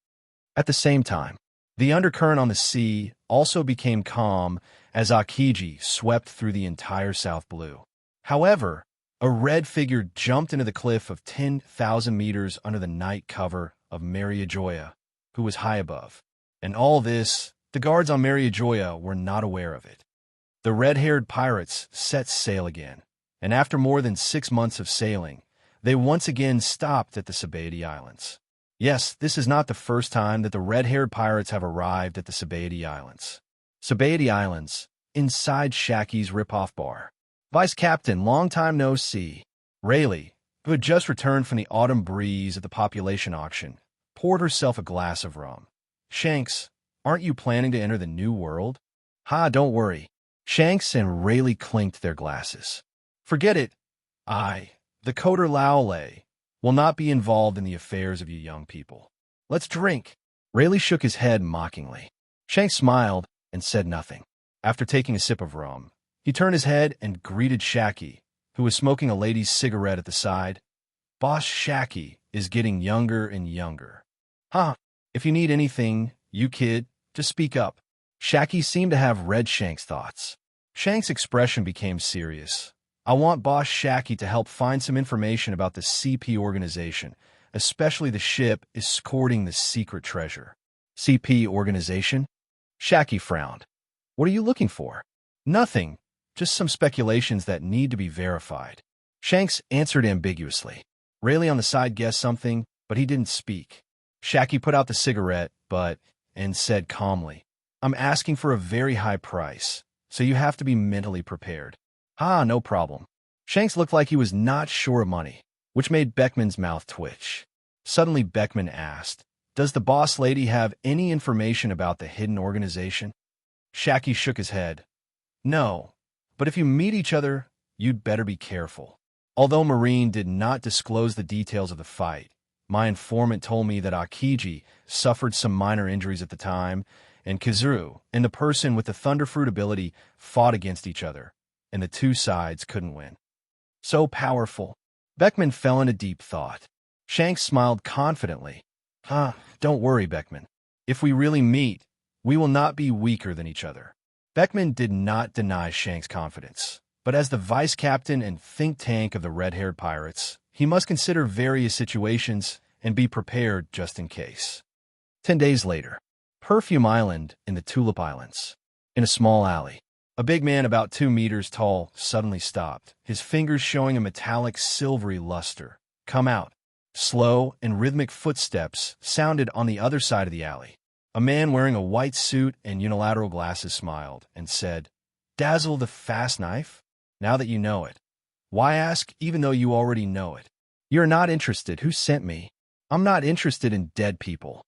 At the same time, the undercurrent on the sea also became calm as Akiji swept through the entire South Blue. However, a red figure jumped into the cliff of 10,000 meters under the night cover of Mariajoya, who was high above. And all this, the guards on Mariajoya were not aware of it. The red-haired pirates set sail again, and after more than 6 months of sailing, they once again stopped at the Sabaody Islands. Yes, this is not the first time that the red-haired pirates have arrived at the Sabaody Islands. Sabaody Islands, inside Shacky's rip-off bar. Vice Captain, long time no see, Rayleigh, who had just returned from the autumn breeze at the population auction, poured herself a glass of rum. Shanks, aren't you planning to enter the New World? Ha, don't worry. Shanks and Rayleigh clinked their glasses. Forget it. The coder Laole, will not be involved in the affairs of you young people. Let's drink. Rayleigh shook his head mockingly. Shanks smiled and said nothing. After taking a sip of rum, he turned his head and greeted Shacky, who was smoking a lady's cigarette at the side. Boss Shacky is getting younger and younger. Huh, if you need anything, you kid, just speak up. Shacky seemed to have read Shank's thoughts. Shank's expression became serious. I want Boss Shacky to help find some information about the CP organization, especially the ship escorting the secret treasure. CP organization? Shacky frowned. What are you looking for? Nothing, just some speculations that need to be verified. Shanks answered ambiguously. Rayleigh on the side guessed something, but he didn't speak. Shacky put out the cigarette, and said calmly, I'm asking for a very high price, so you have to be mentally prepared. Ah, no problem. Shanks looked like he was not sure of money, which made Beckman's mouth twitch. Suddenly Beckman asked, Does the boss lady have any information about the hidden organization? Shacky shook his head. No, but if you meet each other, you'd better be careful. Although Marine did not disclose the details of the fight, my informant told me that Akiji suffered some minor injuries at the time, and Kazuru and the person with the Thunderfruit ability fought against each other, and the two sides couldn't win. So powerful. Beckman fell into deep thought. Shanks smiled confidently. Don't worry, Beckman. If we really meet, we will not be weaker than each other. Beckman did not deny Shanks' confidence, but as the vice captain and think tank of the red-haired pirates, he must consider various situations and be prepared just in case. 10 days later, Perfume Island in the Tulip Islands. In a small alley, a big man about 2 meters tall suddenly stopped, his fingers showing a metallic silvery luster. Come out. Slow and rhythmic footsteps sounded on the other side of the alley. A man wearing a white suit and unilateral glasses smiled and said, Dazzle the fast knife? Now that you know it. Why ask even though you already know it? You're not interested. Who sent me? I'm not interested in dead people.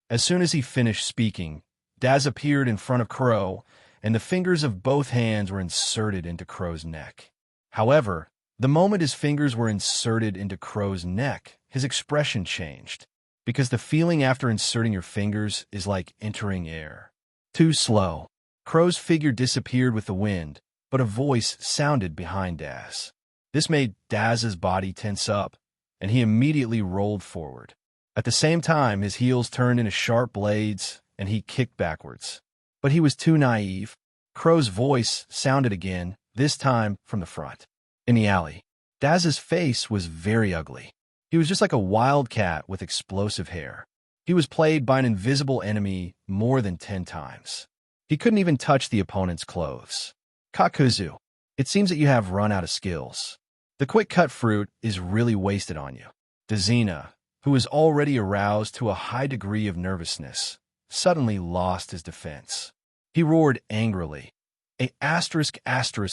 As soon as he finished speaking, Daz appeared in front of Crow, and the fingers of both hands were inserted into Crow's neck. However, the moment his fingers were inserted into Crow's neck, his expression changed, because the feeling after inserting your fingers is like entering air. Too slow. Crow's figure disappeared with the wind, but a voice sounded behind Daz. This made Daz's body tense up, and he immediately rolled forward. At the same time, his heels turned into sharp blades, and he kicked backwards. But he was too naive. Crow's voice sounded again, this time from the front. In the alley, Daz's face was very ugly. He was just like a wildcat with explosive hair. He was played by an invisible enemy more than 10 times. He couldn't even touch the opponent's clothes. Kakuzu, it seems that you have run out of skills. The quick-cut fruit is really wasted on you. Dazina, who was already aroused to a high degree of nervousness, suddenly lost his defense. He roared angrily.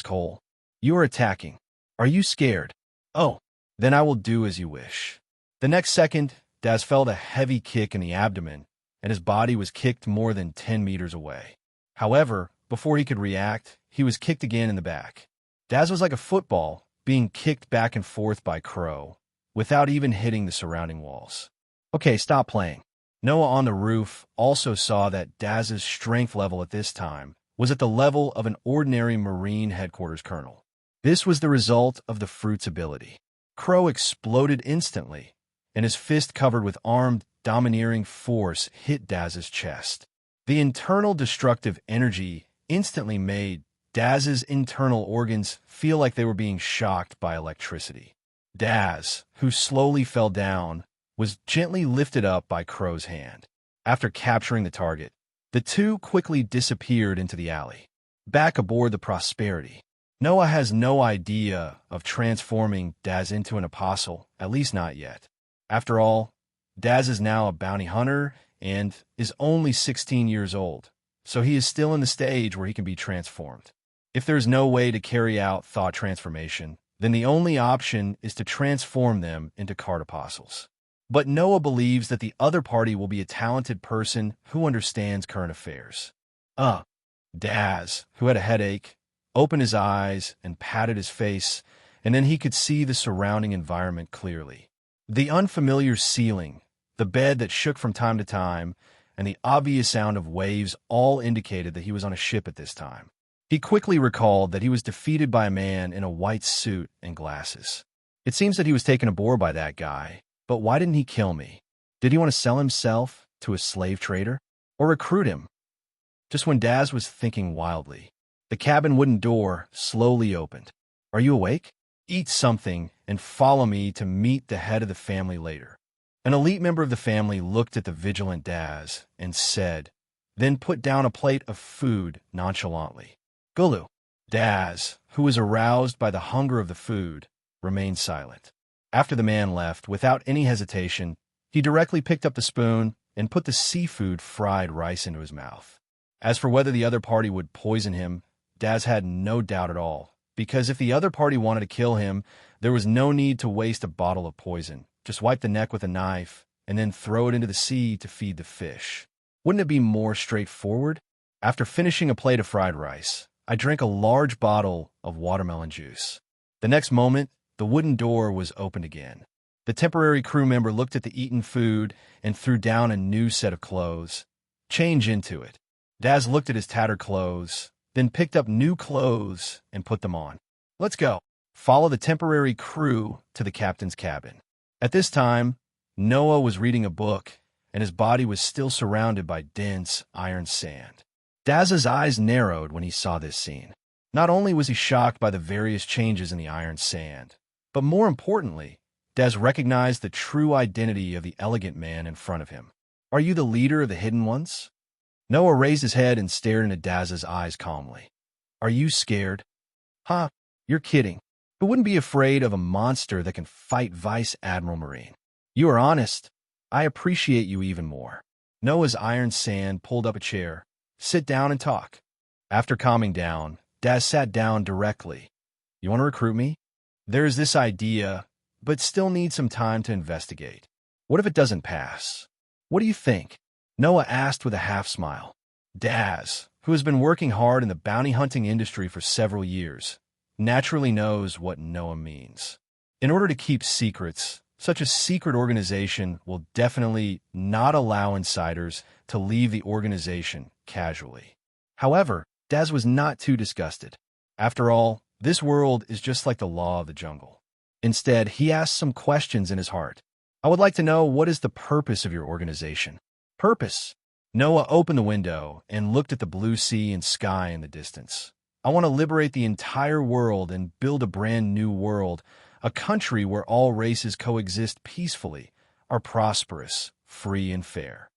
Hole. You are attacking. Are you scared? Oh, then I will do as you wish. The next second, Daz felt a heavy kick in the abdomen, and his body was kicked more than 10 meters away. However, before he could react, he was kicked again in the back. Daz was like a football, being kicked back and forth by Crow, without even hitting the surrounding walls. Okay, stop playing. Noah on the roof also saw that Daz's strength level at this time was at the level of an ordinary Marine headquarters colonel. This was the result of the fruit's ability. Crow exploded instantly, and his fist covered with armed, domineering force hit Daz's chest. The internal destructive energy instantly made Daz's internal organs feel like they were being shocked by electricity. Daz, who slowly fell down, was gently lifted up by Crow's hand. After capturing the target, the two quickly disappeared into the alley. Back aboard the Prosperity, Noah has no idea of transforming Daz into an apostle, at least not yet. After all, Daz is now a bounty hunter and is only 16 years old, so he is still in the stage where he can be transformed. If there's no way to carry out thought transformation, then the only option is to transform them into card apostles. But Noah believes that the other party will be a talented person who understands current affairs. Daz, who had a headache, opened his eyes and patted his face, and then he could see the surrounding environment clearly. The unfamiliar ceiling, the bed that shook from time to time, and the obvious sound of waves all indicated that he was on a ship at this time. He quickly recalled that he was defeated by a man in a white suit and glasses. It seems that he was taken aboard by that guy, but why didn't he kill me? Did he want to sell himself to a slave trader? Or recruit him? Just when Daz was thinking wildly, the cabin wooden door slowly opened. Are you awake? Eat something and follow me to meet the head of the family later. An elite member of the family looked at the vigilant Daz and said, then put down a plate of food nonchalantly. Gulu. Daz, who was aroused by the hunger of the food, remained silent. After the man left, without any hesitation, he directly picked up the spoon and put the seafood fried rice into his mouth. As for whether the other party would poison him, Daz had no doubt at all, because if the other party wanted to kill him, there was no need to waste a bottle of poison. Just wipe the neck with a knife and then throw it into the sea to feed the fish. Wouldn't it be more straightforward? After finishing a plate of fried rice, I drank a large bottle of watermelon juice. The next moment, the wooden door was opened again. The temporary crew member looked at the eaten food and threw down a new set of clothes. Change into it. Daz looked at his tattered clothes, then picked up new clothes and put them on. Let's go. Follow the temporary crew to the captain's cabin. At this time, Noah was reading a book, and his body was still surrounded by dense iron sand. Daz's eyes narrowed when he saw this scene. Not only was he shocked by the various changes in the iron sand, but more importantly, Daz recognized the true identity of the elegant man in front of him. Are you the leader of the Hidden Ones? Noah raised his head and stared into Daz's eyes calmly. Are you scared? Huh, you're kidding. Who wouldn't be afraid of a monster that can fight Vice Admiral Marine? You are honest. I appreciate you even more. Noah's iron sand pulled up a chair. Sit down and talk. After calming down, Daz sat down directly. You want to recruit me? There's this idea, but still need some time to investigate. What if it doesn't pass? What do you think? Noah asked with a half-smile. Daz, who has been working hard in the bounty hunting industry for several years, naturally knows what Noah means. In order to keep secrets, such a secret organization will definitely not allow insiders to leave the organization casually. However, Daz was not too disgusted. After all, this world is just like the law of the jungle. Instead, he asked some questions in his heart. I would like to know, what is the purpose of your organization? Purpose. Noah opened the window and looked at the blue sea and sky in the distance. I want to liberate the entire world and build a brand new world, a country where all races coexist peacefully, are prosperous, free, and fair.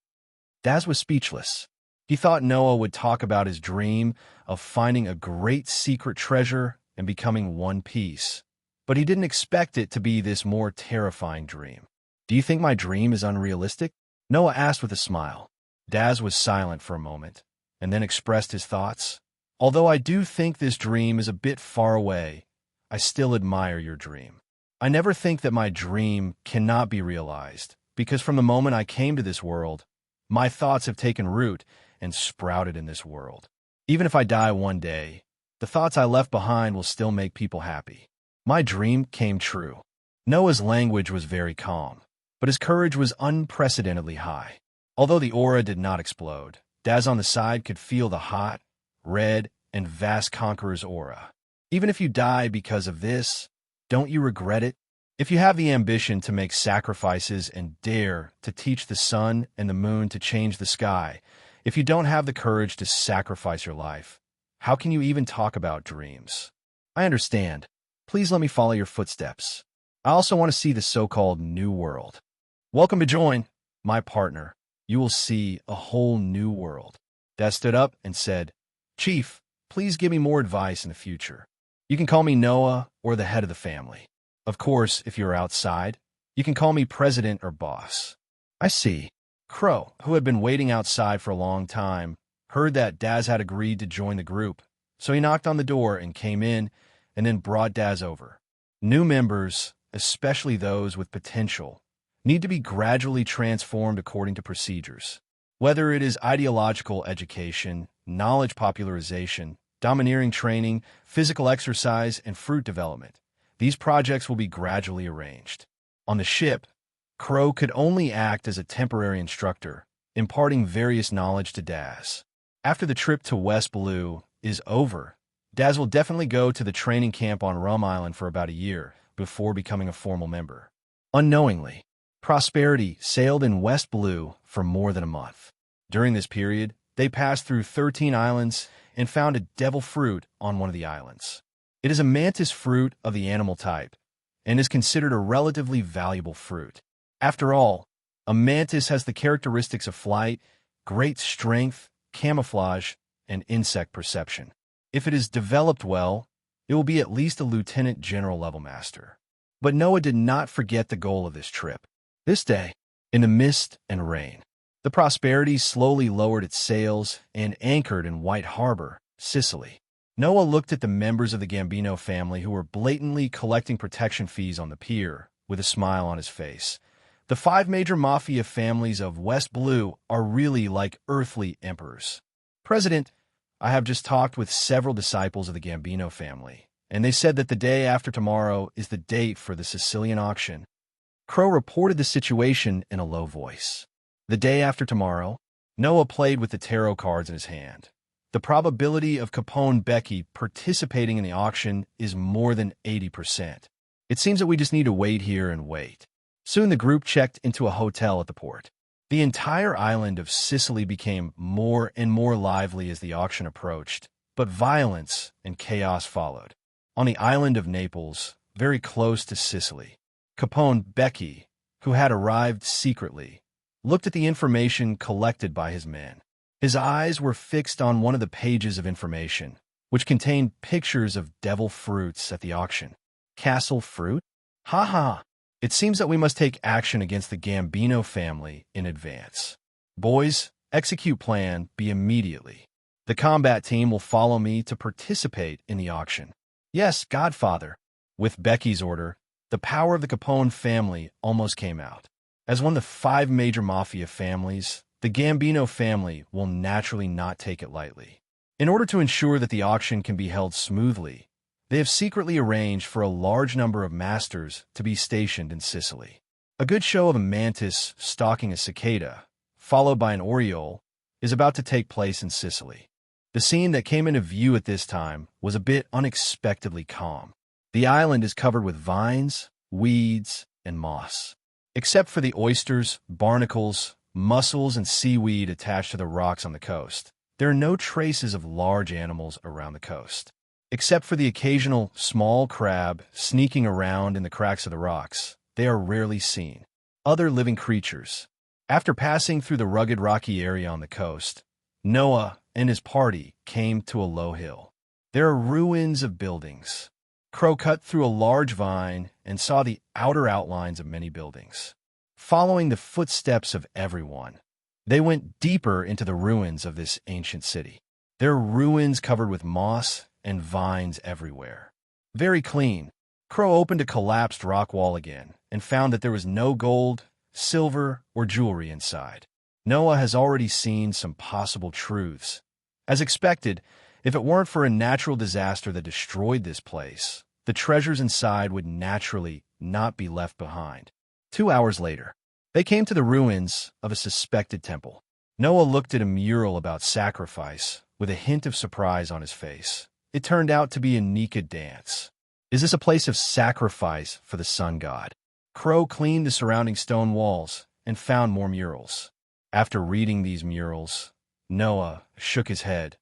Daz was speechless. He thought Noah would talk about his dream of finding a great secret treasure and becoming one piece, but he didn't expect it to be this more terrifying dream. Do you think my dream is unrealistic? Noah asked with a smile. Daz was silent for a moment, and then expressed his thoughts. Although I do think this dream is a bit far away, I still admire your dream. I never think that my dream cannot be realized, because from the moment I came to this world, my thoughts have taken root and sprouted in this world. Even if I die one day, the thoughts I left behind will still make people happy. My dream came true. Noah's language was very calm, but his courage was unprecedentedly high. Although the aura did not explode, Daz on the side could feel the hot, red, and vast conqueror's aura. Even if you die because of this, don't you regret it? If you have the ambition to make sacrifices and dare to teach the sun and the moon to change the sky, if you don't have the courage to sacrifice your life, how can you even talk about dreams? I understand. Please let me follow your footsteps. I also want to see the so-called New World. Welcome to join my partner. You will see a whole new world. Dad stood up and said, Chief, please give me more advice in the future. You can call me Noah or the head of the family. Of course, if you're outside, you can call me president or boss. I see. Crow, who had been waiting outside for a long time, heard that Daz had agreed to join the group, so he knocked on the door and came in and then brought Daz over. New members, especially those with potential, need to be gradually transformed according to procedures. Whether it is ideological education, knowledge popularization, domineering training, physical exercise, and fruit development, these projects will be gradually arranged. On the ship, Crow could only act as a temporary instructor, imparting various knowledge to Daz. After the trip to West Blue is over, Daz will definitely go to the training camp on Rum Island for about a year before becoming a formal member. Unknowingly, Prosperity sailed in West Blue for more than a month. During this period, they passed through 13 islands and found a devil fruit on one of the islands. It is a mantis fruit of the animal type and is considered a relatively valuable fruit. After all, a mantis has the characteristics of flight, great strength, camouflage, and insect perception. If it is developed well, it will be at least a lieutenant general level master. But Noah did not forget the goal of this trip. This day, in the mist and rain, the Prosperity slowly lowered its sails and anchored in White Harbor, Sicily. Noah looked at the members of the Gambino family who were blatantly collecting protection fees on the pier with a smile on his face. The 5 major mafia families of West Blue are really like earthly emperors. President, I have just talked with several disciples of the Gambino family, and they said that the day after tomorrow is the date for the Sicilian auction. Crow reported the situation in a low voice. The day after tomorrow, Noah played with the tarot cards in his hand. The probability of Capone Becky participating in the auction is more than 80%. It seems that we just need to wait here and wait. Soon the group checked into a hotel at the port. The entire island of Sicily became more and more lively as the auction approached, but violence and chaos followed. On the island of Naples, very close to Sicily, Capone Becky, who had arrived secretly, looked at the information collected by his men. His eyes were fixed on one of the pages of information, which contained pictures of devil fruits at the auction. Castle fruit? Ha ha! It seems that we must take action against the Gambino family in advance. Boys, execute plan B immediately. The combat team will follow me to participate in the auction. Yes, Godfather. With Becky's order, the power of the Capone family almost came out. As one of the 5 major mafia families, the Gambino family will naturally not take it lightly. In order to ensure that the auction can be held smoothly, they have secretly arranged for a large number of masters to be stationed in Sicily. A good show of a mantis stalking a cicada, followed by an oriole, is about to take place in Sicily. The scene that came into view at this time was a bit unexpectedly calm. The island is covered with vines, weeds, and moss. Except for the oysters, barnacles, mussels, and seaweed attached to the rocks on the coast, there are no traces of large animals around the coast. Except for the occasional small crab sneaking around in the cracks of the rocks, they are rarely seen. Other living creatures. After passing through the rugged rocky area on the coast, Noah and his party came to a low hill. There are ruins of buildings. Crow cut through a large vine and saw the outer outlines of many buildings. Following the footsteps of everyone, they went deeper into the ruins of this ancient city. There are ruins covered with moss and vines everywhere. Very clean. Crow opened a collapsed rock wall again and found that there was no gold, silver, or jewelry inside. Noah has already seen some possible truths. As expected, if it weren't for a natural disaster that destroyed this place, the treasures inside would naturally not be left behind. 2 hours later, they came to the ruins of a suspected temple. Noah looked at a mural about sacrifice with a hint of surprise on his face. It turned out to be a naked dance. Is this a place of sacrifice for the sun god? Crow cleaned the surrounding stone walls and found more murals. After reading these murals, Noah shook his head.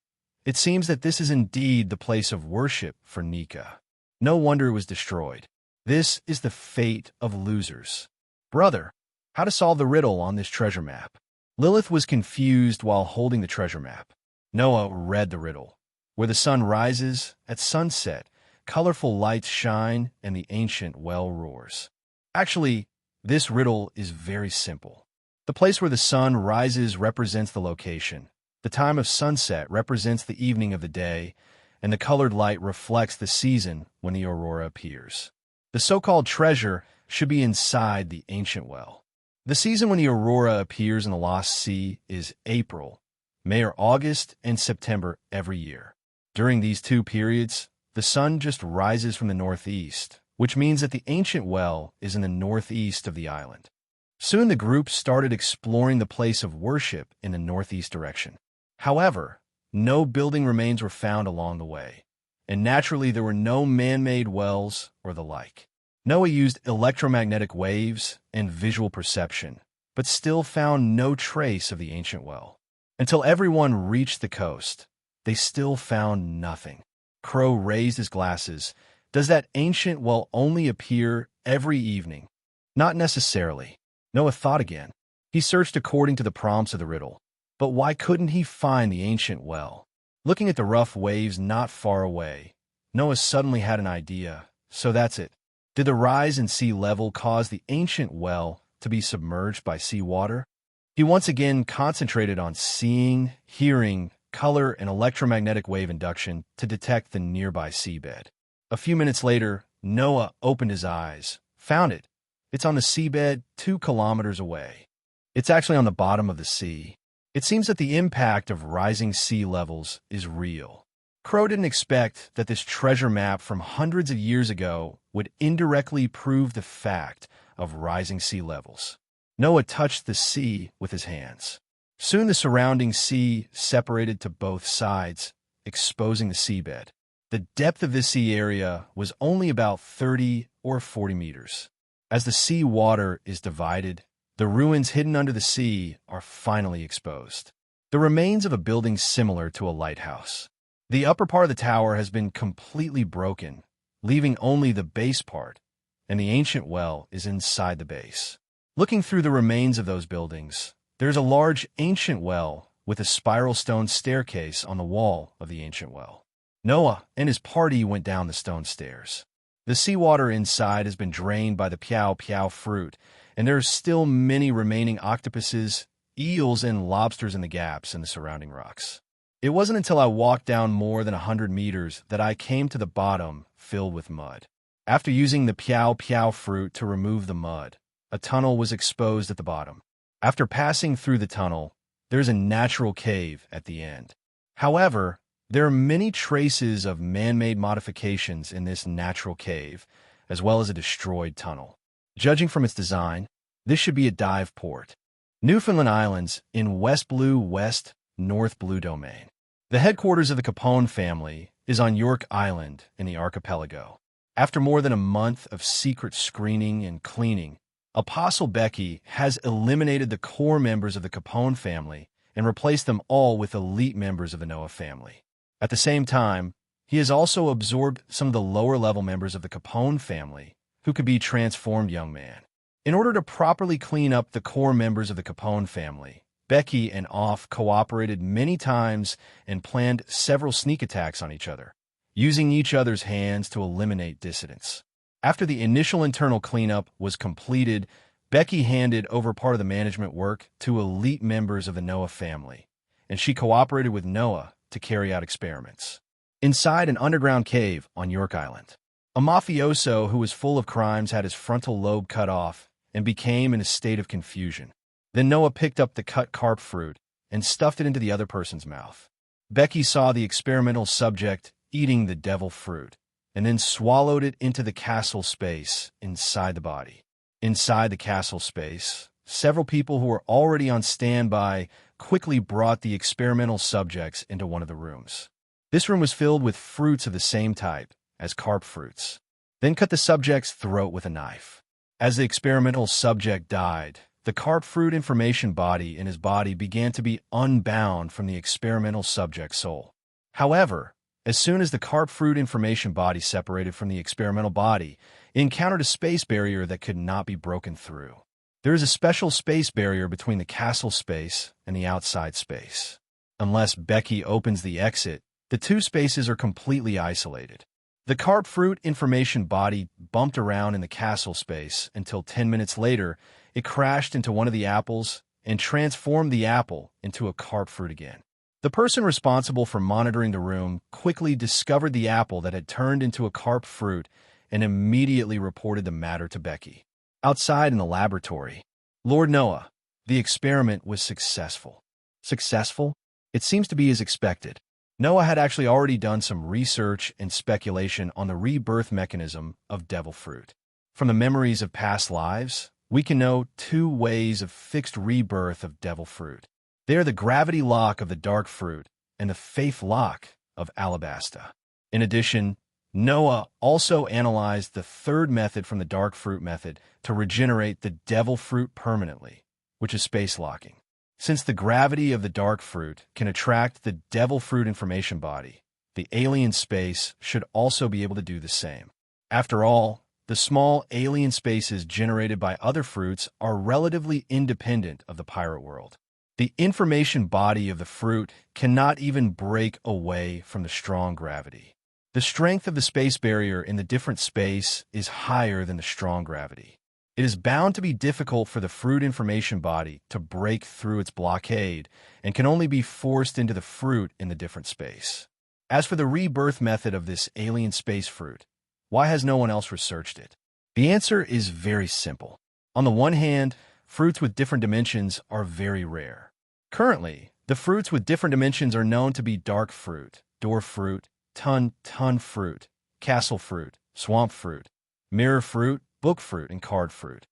It seems that this is indeed the place of worship for Nika. No wonder it was destroyed. This is the fate of losers. Brother, how to solve the riddle on this treasure map? Lilith was confused while holding the treasure map. Noah read the riddle. Where the sun rises at sunset, colorful lights shine and the ancient well roars. Actually, this riddle is very simple. The place where the sun rises represents the location. The time of sunset represents the evening of the day, and the colored light reflects the season when the aurora appears. The so-called treasure should be inside the ancient well. The season when the aurora appears in the Lost Sea is April, May or August, and September every year. During these two periods, the sun just rises from the northeast, which means that the ancient well is in the northeast of the island. Soon the group started exploring the place of worship in the northeast direction. However, no building remains were found along the way, and naturally there were no man-made wells or the like. Noah used electromagnetic waves and visual perception, but still found no trace of the ancient well. Until everyone reached the coast, they still found nothing. Crow raised his glasses. Does that ancient well only appear every evening? Not necessarily. Noah thought again. He searched according to the prompts of the riddle. But why couldn't he find the ancient well? Looking at the rough waves not far away, Noah suddenly had an idea. So that's it. Did the rise in sea level cause the ancient well to be submerged by seawater? He once again concentrated on seeing, hearing, color, and electromagnetic wave induction to detect the nearby seabed. A few minutes later, Noah opened his eyes. Found it. It's on the seabed 2 kilometers away. It's actually on the bottom of the sea. It seems that the impact of rising sea levels is real. Crow didn't expect that this treasure map from hundreds of years ago would indirectly prove the fact of rising sea levels. Noah touched the sea with his hands. Soon the surrounding sea separated to both sides, exposing the seabed. The depth of this sea area was only about 30 or 40 meters. As the sea water is divided, the ruins hidden under the sea are finally exposed. The remains of a building similar to a lighthouse. The upper part of the tower has been completely broken, leaving only the base part, and the ancient well is inside the base. Looking through the remains of those buildings, there's a large ancient well with a spiral stone staircase on the wall of the ancient well. Noah and his party went down the stone stairs. The seawater inside has been drained by the piao fruit, and there are still many remaining octopuses, eels, and lobsters in the gaps in the surrounding rocks. It wasn't until I walked down more than 100 meters that I came to the bottom filled with mud. After using the piao fruit to remove the mud, a tunnel was exposed at the bottom. After passing through the tunnel, there's a natural cave at the end. However, there are many traces of man-made modifications in this natural cave, as well as a destroyed tunnel. Judging from its design, this should be a dive port. Newfoundland Islands in West Blue West North Blue Domain. The headquarters of the Capone family is on York Island in the archipelago. After more than a month of secret screening and cleaning, Apostle Becky has eliminated the core members of the Capone family and replaced them all with elite members of the Noah family. At the same time, he has also absorbed some of the lower-level members of the Capone family who could be transformed young man. In order to properly clean up the core members of the Capone family, Becky and Off cooperated many times and planned several sneak attacks on each other, using each other's hands to eliminate dissidents. After the initial internal cleanup was completed, Becky handed over part of the management work to elite members of the Noah family, and she cooperated with Noah to carry out experiments. Inside an underground cave on York Island, a mafioso who was full of crimes had his frontal lobe cut off and became in a state of confusion. Then Noah picked up the cut carp fruit and stuffed it into the other person's mouth. Becky saw the experimental subject eating the devil fruit and then swallowed it into the castle space inside the body. Inside the castle space, several people who were already on standby quickly brought the experimental subjects into one of the rooms. This room was filled with fruits of the same type as carp fruits. then cut the subject's throat with a knife. As the experimental subject died, the carved fruit information body in his body began to be unbound from the experimental subject's soul. However, as soon as the carved fruit information body separated from the experimental body, it encountered a space barrier that could not be broken through. There is a special space barrier between the castle space and the outside space. Unless Becky opens the exit, the two spaces are completely isolated. The carved fruit information body bumped around in the castle space until 10 minutes later, it crashed into one of the apples and transformed the apple into a carved fruit again. The person responsible for monitoring the room quickly discovered the apple that had turned into a carved fruit and immediately reported the matter to Becky. Outside in the laboratory, Lord Noah, the experiment was successful. Successful? It seems to be as expected. Noah had actually already done some research and speculation on the rebirth mechanism of devil fruit. From the memories of past lives, we can know two ways of fixed rebirth of devil fruit. They are the gravity lock of the dark fruit and the faith lock of alabasta. In addition, Noah also analyzed the third method from the dark fruit method to regenerate the devil fruit permanently, which is space locking. Since the gravity of the dark fruit can attract the devil fruit information body, the alien space should also be able to do the same. After all, the small alien spaces generated by other fruits are relatively independent of the pirate world. The information body of the fruit cannot even break away from the strong gravity. The strength of the space barrier in the different space is higher than the strong gravity. It is bound to be difficult for the fruit information body to break through its blockade and can only be forced into the fruit in the different space. As for the rebirth method of this alien space fruit, why has no one else researched it? The answer is very simple. On the one hand, fruits with different dimensions are very rare. Currently, the fruits with different dimensions are known to be dark fruit, dwarf fruit, ton fruit, castle fruit, swamp fruit, mirror fruit, book fruit, and card fruit.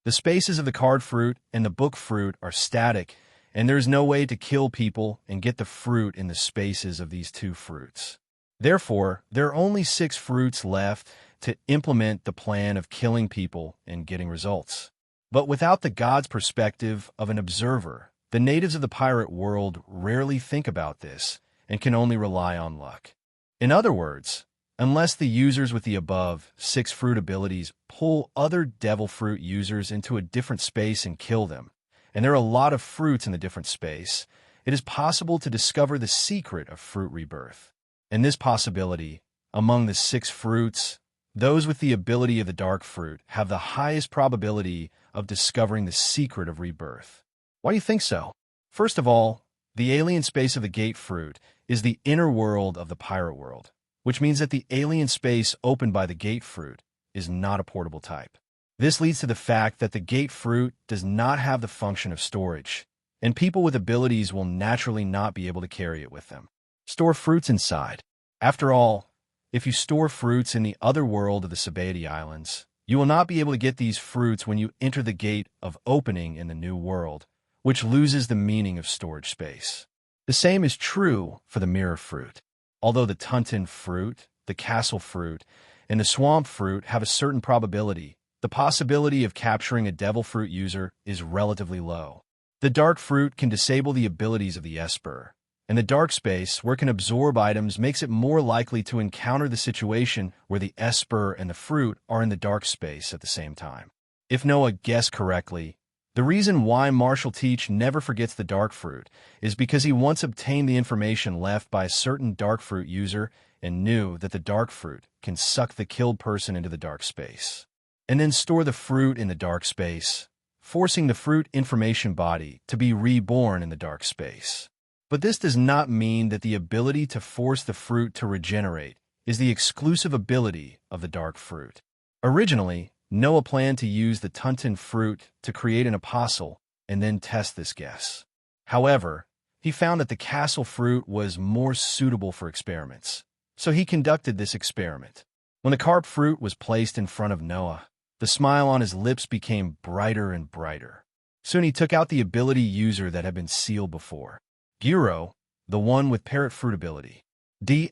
The spaces of the card fruit and the book fruit are static, and there is no way to kill people and get the fruit in the spaces of these two fruits. Therefore, there are only 6 fruits left to implement the plan of killing people and getting results. But without the god's perspective of an observer, the natives of the pirate world rarely think about this and can only rely on luck. In other words, unless the users with the above 6 fruit abilities pull other devil fruit users into a different space and kill them, and there are a lot of fruits in the different space, it is possible to discover the secret of fruit rebirth. In this possibility, among the 6 fruits, those with the ability of the dark fruit have the highest probability of discovering the secret of rebirth. Why do you think so? First of all, the alien space of the gate fruit is the inner world of the pirate world, which means that the alien space opened by the gate fruit is not a portable type. This leads to the fact that the gate fruit does not have the function of storage, and people with abilities will naturally not be able to carry it with them. Store fruits inside. After all, if you store fruits in the other world of the Sabaody Islands, you will not be able to get these fruits when you enter the gate of opening in the new world, which loses the meaning of storage space. The same is true for the mirror fruit. Although the Tunton fruit, the castle fruit, and the swamp fruit have a certain probability, the possibility of capturing a devil fruit user is relatively low. The dark fruit can disable the abilities of the Esper, and the dark space, where it can absorb items, makes it more likely to encounter the situation where the Esper and the fruit are in the dark space at the same time. If Noah guessed correctly, the reason why Marshall Teach never forgets the dark fruit is because he once obtained the information left by a certain dark fruit user and knew that the dark fruit can suck the killed person into the dark space, and then store the fruit in the dark space, forcing the fruit information body to be reborn in the dark space. But this does not mean that the ability to force the fruit to regenerate is the exclusive ability of the dark fruit. Originally, Noah planned to use the Tunton fruit to create an apostle and then test this guess. However, he found that the castle fruit was more suitable for experiments, so he conducted this experiment. When the carved fruit was placed in front of Noah, the smile on his lips became brighter and brighter. Soon he took out the ability user that had been sealed before. Giro, the one with parrot fruit ability. D***K,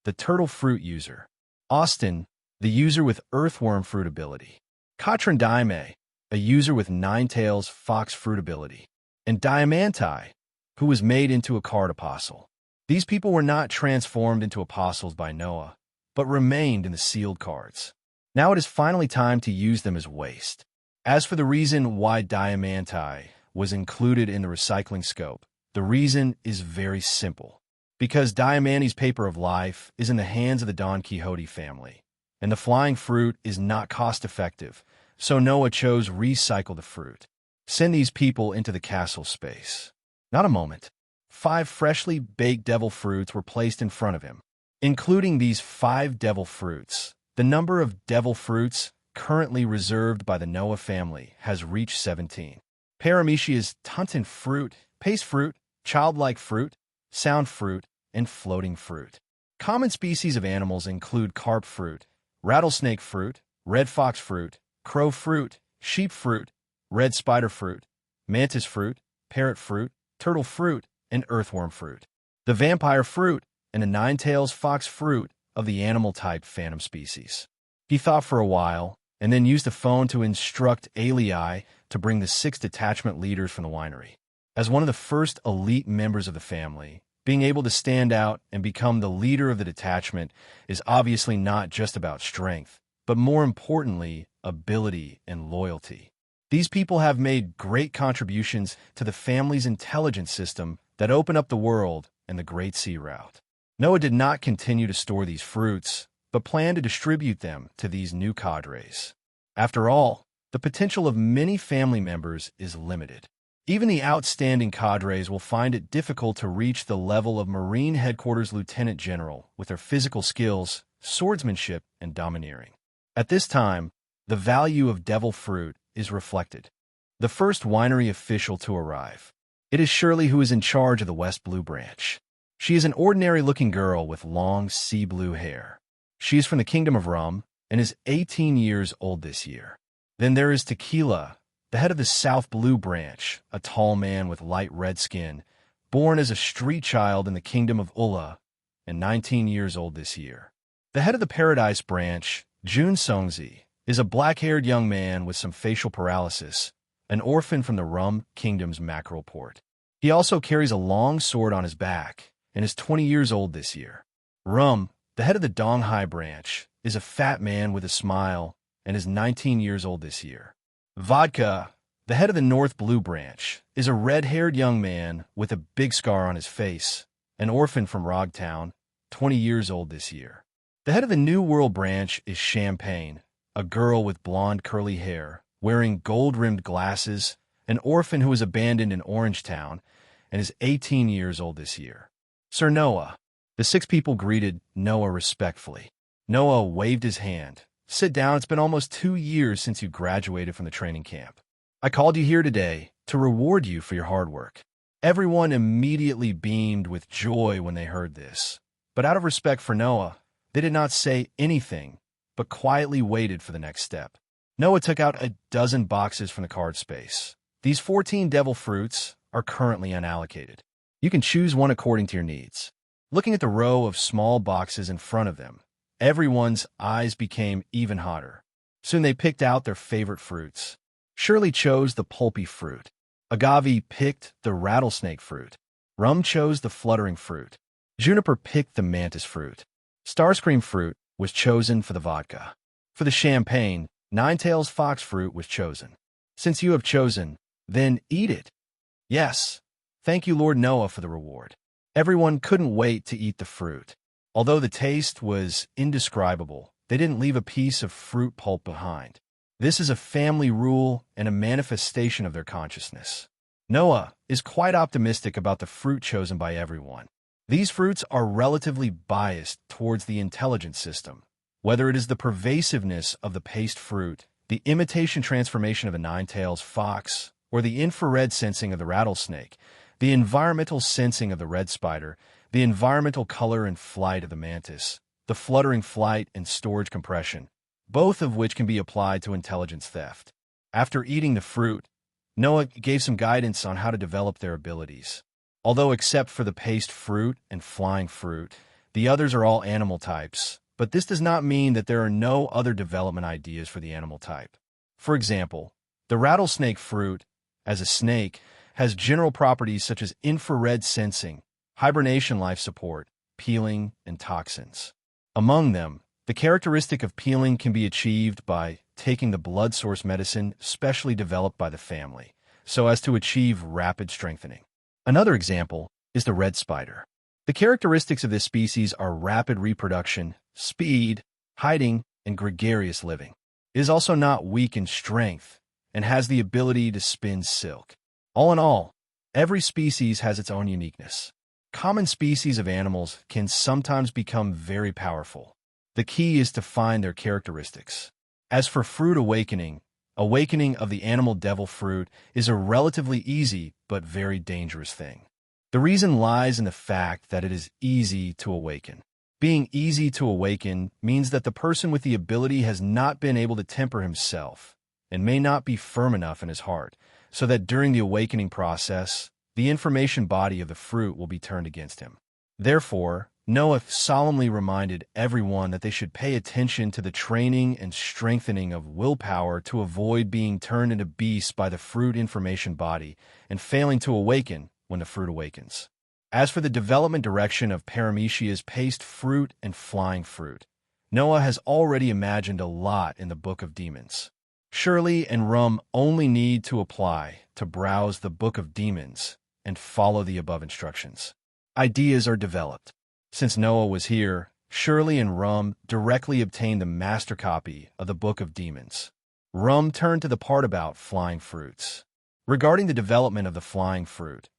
the turtle fruit user. Austin, the user with earthworm fruit ability. Katrin Daime, a user with nine-tails fox fruit ability. And Diamanti, who was made into a card apostle. These people were not transformed into apostles by Noah, but remained in the sealed cards. Now it is finally time to use them as waste. As for the reason why Diamanti was included in the recycling scope, the reason is very simple. Because Diamanti's paper of life is in the hands of the Don Quixote family, and the flying fruit is not cost-effective, so Noah chose recycle the fruit. Send these people into the castle space. Not a moment. 5 freshly baked devil fruits were placed in front of him. Including these 5 devil fruits, the number of devil fruits currently reserved by the Noah family has reached 17. Paramecia's Tunton fruit, paste fruit, childlike fruit, sound fruit, and floating fruit. Common species of animals include carp fruit, rattlesnake fruit, red fox fruit, crow fruit, sheep fruit, red spider fruit, mantis fruit, parrot fruit, turtle fruit, and earthworm fruit. The vampire fruit and the nine-tails fox fruit of the animal-type phantom species. He thought for a while, and then used the phone to instruct Alii to bring the 6 detachment leaders from the winery. As one of the first elite members of the family, being able to stand out and become the leader of the detachment is obviously not just about strength, but more importantly, ability and loyalty. These people have made great contributions to the family's intelligence system that opened up the world and the Great Sea Route. Noah did not continue to store these fruits, but planned to distribute them to these new cadres. After all, the potential of many family members is limited. Even the outstanding cadres will find it difficult to reach the level of Marine Headquarters Lieutenant General with their physical skills, swordsmanship, and domineering. At this time, the value of devil fruit is reflected. The first winery official to arrive. It is Shirley, who is in charge of the West Blue branch. She is an ordinary-looking girl with long sea blue hair. She is from the Kingdom of Rum and is 18 years old this year. Then there is Tequila, the head of the South Blue branch, a tall man with light red skin, born as a street child in the Kingdom of Ulla, and 19 years old this year. The head of the Paradise branch, Jun Songzi, is a black-haired young man with some facial paralysis, an orphan from the Rum Kingdom's mackerel port. He also carries a long sword on his back and is 20 years old this year. Rum, the head of the Donghai branch, is a fat man with a smile and is 19 years old this year. Vodka, the head of the North Blue branch, is a red-haired young man with a big scar on his face, an orphan from Rogtown, 20 years old this year. The head of the New World branch is Champagne, a girl with blonde curly hair, wearing gold-rimmed glasses, an orphan who was abandoned in Orangetown, and is 18 years old this year. Sir Noah. The 6 people greeted Noah respectfully. Noah waved his hand. Sit down, it's been almost 2 years since you graduated from the training camp. I called you here today to reward you for your hard work. Everyone immediately beamed with joy when they heard this. But out of respect for Noah, they did not say anything, but quietly waited for the next step. Noah took out a dozen boxes from the card space. These 14 devil fruits are currently unallocated. You can choose one according to your needs. Looking at the row of small boxes in front of them, everyone's eyes became even hotter. Soon they picked out their favorite fruits. Shirley chose the pulpy fruit. Agave picked the rattlesnake fruit. Rum chose the fluttering fruit. Juniper picked the mantis fruit. Starscream fruit was chosen for the vodka. For the champagne, Nine-Tails fox fruit was chosen. Since you have chosen, then eat it. Yes. Thank you, Lord Noah, for the reward. Everyone couldn't wait to eat the fruit. Although the taste was indescribable, they didn't leave a piece of fruit pulp behind. This is a family rule and a manifestation of their consciousness. Noah is quite optimistic about the fruit chosen by everyone. These fruits are relatively biased towards the intelligence system. Whether it is the pervasiveness of the paste fruit, the imitation transformation of a nine-tails fox, or the infrared sensing of the rattlesnake, the environmental sensing of the red spider, the environmental color and flight of the mantis, the fluttering flight and storage compression, both of which can be applied to intelligence theft. After eating the fruit, Noah gave some guidance on how to develop their abilities. Although except for the paste fruit and flying fruit, the others are all animal types, but this does not mean that there are no other development ideas for the animal type. For example, the rattlesnake fruit, as a snake, has general properties such as infrared sensing, hibernation life support, peeling, and toxins. Among them, the characteristic of peeling can be achieved by taking the blood source medicine specially developed by the family, so as to achieve rapid strengthening. Another example is the red spider. The characteristics of this species are rapid reproduction, speed, hiding, and gregarious living. It is also not weak in strength and has the ability to spin silk. All in all, every species has its own uniqueness. Common species of animals can sometimes become very powerful. The key is to find their characteristics. As for fruit awakening of the animal devil fruit is a relatively easy but very dangerous thing. The reason lies in the fact that it is easy to awaken. Being easy to awaken means that the person with the ability has not been able to temper himself and may not be firm enough in his heart, so that during the awakening process, the information body of the fruit will be turned against him. Therefore, Noah solemnly reminded everyone that they should pay attention to the training and strengthening of willpower to avoid being turned into beasts by the fruit information body and failing to awaken when the fruit awakens. As for the development direction of Paramecia's paste fruit and flying fruit, Noah has already imagined a lot in the Book of Demons. Shirley and Rum only need to apply to browse the Book of Demons and follow the above instructions. Ideas are developed. Since Noah was here, Shirley and Rum directly obtained the master copy of the Book of Demons. Rum turned to the part about flying fruits. Regarding the development of the flying fruit,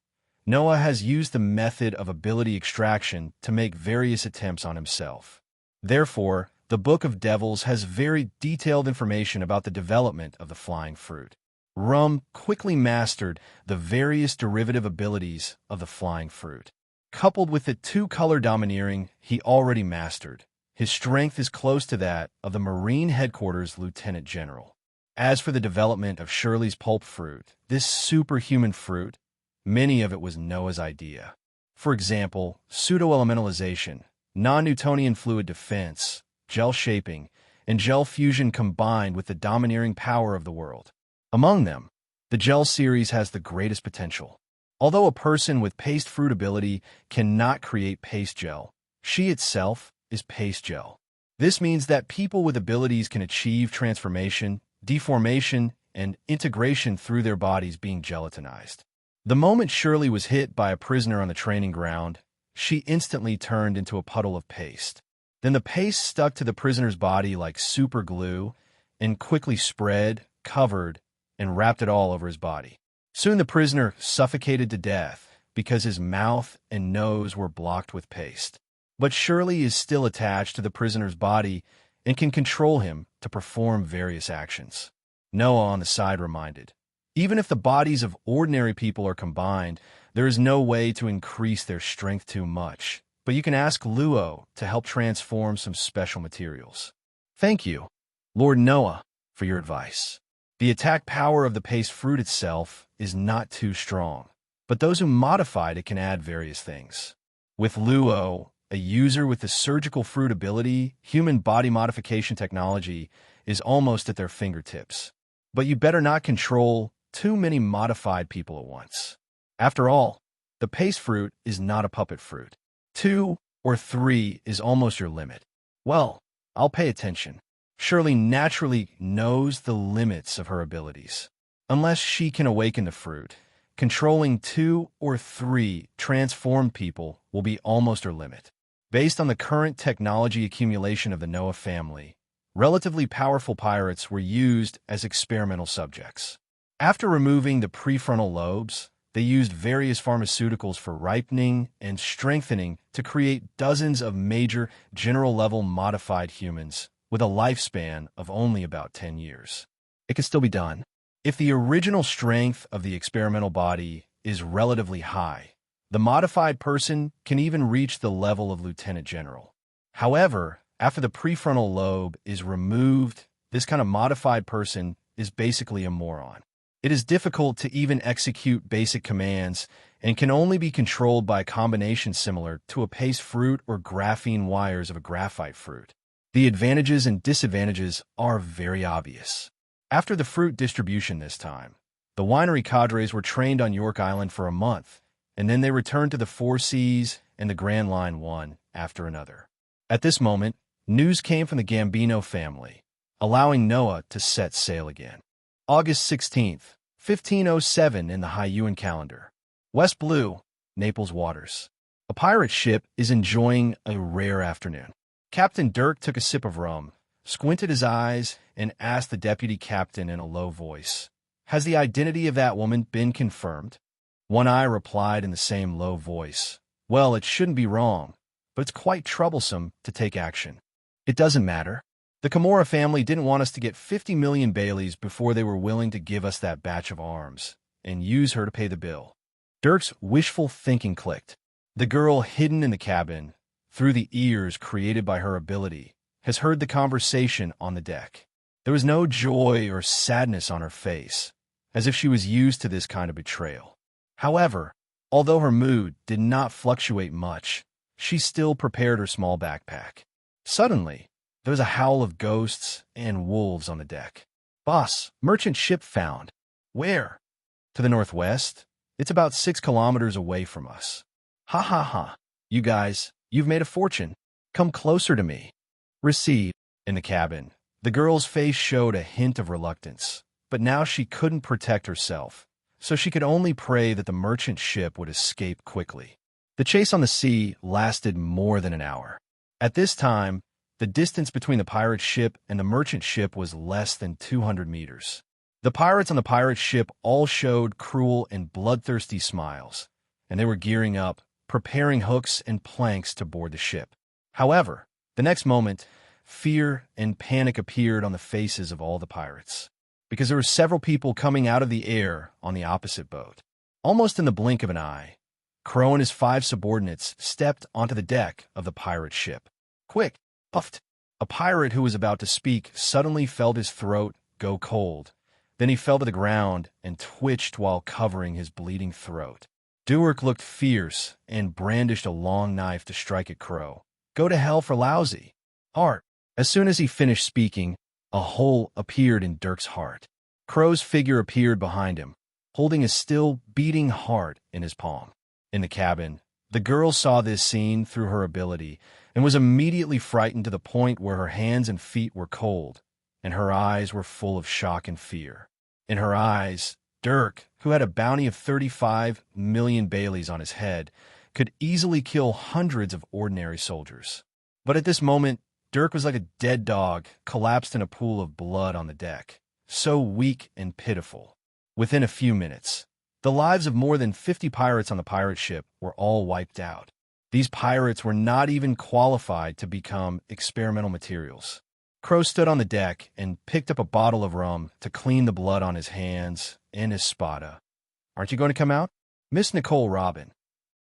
Noah has used the method of ability extraction to make various attempts on himself. Therefore, the Book of Devils has very detailed information about the development of the flying fruit. Rum quickly mastered the various derivative abilities of the flying fruit. Coupled with the two-color domineering he already mastered, his strength is close to that of the Marine Headquarters Lieutenant General. As for the development of Shirley's pulp fruit, this superhuman fruit, many of it was Noah's idea. For example, pseudo-elementalization, non-Newtonian fluid defense, gel shaping, and gel fusion combined with the domineering power of the world. Among them, the gel series has the greatest potential. Although a person with paste fruit ability cannot create paste gel, she itself is paste gel. This means that people with abilities can achieve transformation, deformation, and integration through their bodies being gelatinized. The moment Shirley was hit by a prisoner on the training ground, she instantly turned into a puddle of paste. Then the paste stuck to the prisoner's body like super glue and quickly spread, covered, and wrapped it all over his body. Soon the prisoner suffocated to death because his mouth and nose were blocked with paste. But Shirley is still attached to the prisoner's body and can control him to perform various actions. Noah on the side reminded, even if the bodies of ordinary people are combined, there is no way to increase their strength too much, but you can ask Luo to help transform some special materials. Thank you, Lord Noah, for your advice. The attack power of the paste fruit itself is not too strong, but those who modified it can add various things. With Luo, a user with the surgical fruit ability, human body modification technology is almost at their fingertips. But you better not control too many modified people at once. After all, the paste fruit is not a puppet fruit. 2 or 3 is almost your limit. Well, I'll pay attention. Shirley naturally knows the limits of her abilities. Unless she can awaken the fruit, controlling 2 or 3 transformed people will be almost her limit. Based on the current technology accumulation of the Noah family, relatively powerful pirates were used as experimental subjects. After removing the prefrontal lobes, they used various pharmaceuticals for ripening and strengthening to create dozens of major general-level modified humans with a lifespan of only about 10 years. It can still be done. If the original strength of the experimental body is relatively high, the modified person can even reach the level of lieutenant general. However, after the prefrontal lobe is removed, this kind of modified person is basically a moron. It is difficult to even execute basic commands and can only be controlled by a combination similar to a paste fruit or graphene wires of a graphite fruit. The advantages and disadvantages are very obvious. After the fruit distribution this time, the winery cadres were trained on York Island for a month, and then they returned to the Four Seas and the Grand Line one after another. At this moment, news came from the Gambino family, allowing Noah to set sail again. August 16th, 1507 in the Hyuan calendar. West Blue, Naples waters. A pirate ship is enjoying a rare afternoon. Captain Dirk took a sip of rum, squinted his eyes, and asked the deputy captain in a low voice, "Has the identity of that woman been confirmed?" One Eye replied in the same low voice, "Well, it shouldn't be wrong, but it's quite troublesome to take action." "It doesn't matter. The Camorra family didn't want us to get 50 million Baileys before they were willing to give us that batch of arms and use her to pay the bill." Dirk's wishful thinking clicked. The girl hidden in the cabin, through the ears created by her ability, has heard the conversation on the deck. There was no joy or sadness on her face, as if she was used to this kind of betrayal. However, although her mood did not fluctuate much, she still prepared her small backpack. Suddenly, there was a howl of ghosts and wolves on the deck. "Boss, merchant ship found." "Where?" "To the northwest. It's about 6 kilometers away from us." "Ha ha ha. You guys, you've made a fortune. Come closer to me." "Receive." In the cabin, the girl's face showed a hint of reluctance, but now she couldn't protect herself, so she could only pray that the merchant ship would escape quickly. The chase on the sea lasted more than an hour. At this time, the distance between the pirate ship and the merchant ship was less than 200 meters. The pirates on the pirate ship all showed cruel and bloodthirsty smiles, and they were gearing up, preparing hooks and planks to board the ship. However, the next moment, fear and panic appeared on the faces of all the pirates, because there were several people coming out of the air on the opposite boat. Almost in the blink of an eye, Crow and his 5 subordinates stepped onto the deck of the pirate ship. "Quick!" puffed. A pirate who was about to speak suddenly felt his throat go cold. Then he fell to the ground and twitched while covering his bleeding throat. Duerk looked fierce and brandished a long knife to strike at Crow. "Go to hell for lousy." "Heart." As soon as he finished speaking, a hole appeared in Dirk's heart. Crow's figure appeared behind him, holding a still beating heart in his palm. In the cabin, the girl saw this scene through her ability and was immediately frightened to the point where her hands and feet were cold, and her eyes were full of shock and fear. In her eyes, Dirk, who had a bounty of 35 million Baileys on his head, could easily kill hundreds of ordinary soldiers. But at this moment, Dirk was like a dead dog collapsed in a pool of blood on the deck, so weak and pitiful. Within a few minutes, the lives of more than 50 pirates on the pirate ship were all wiped out. These pirates were not even qualified to become experimental materials. Crow stood on the deck and picked up a bottle of rum to clean the blood on his hands and his spada. "Aren't you going to come out?" Miss Nicole Robin.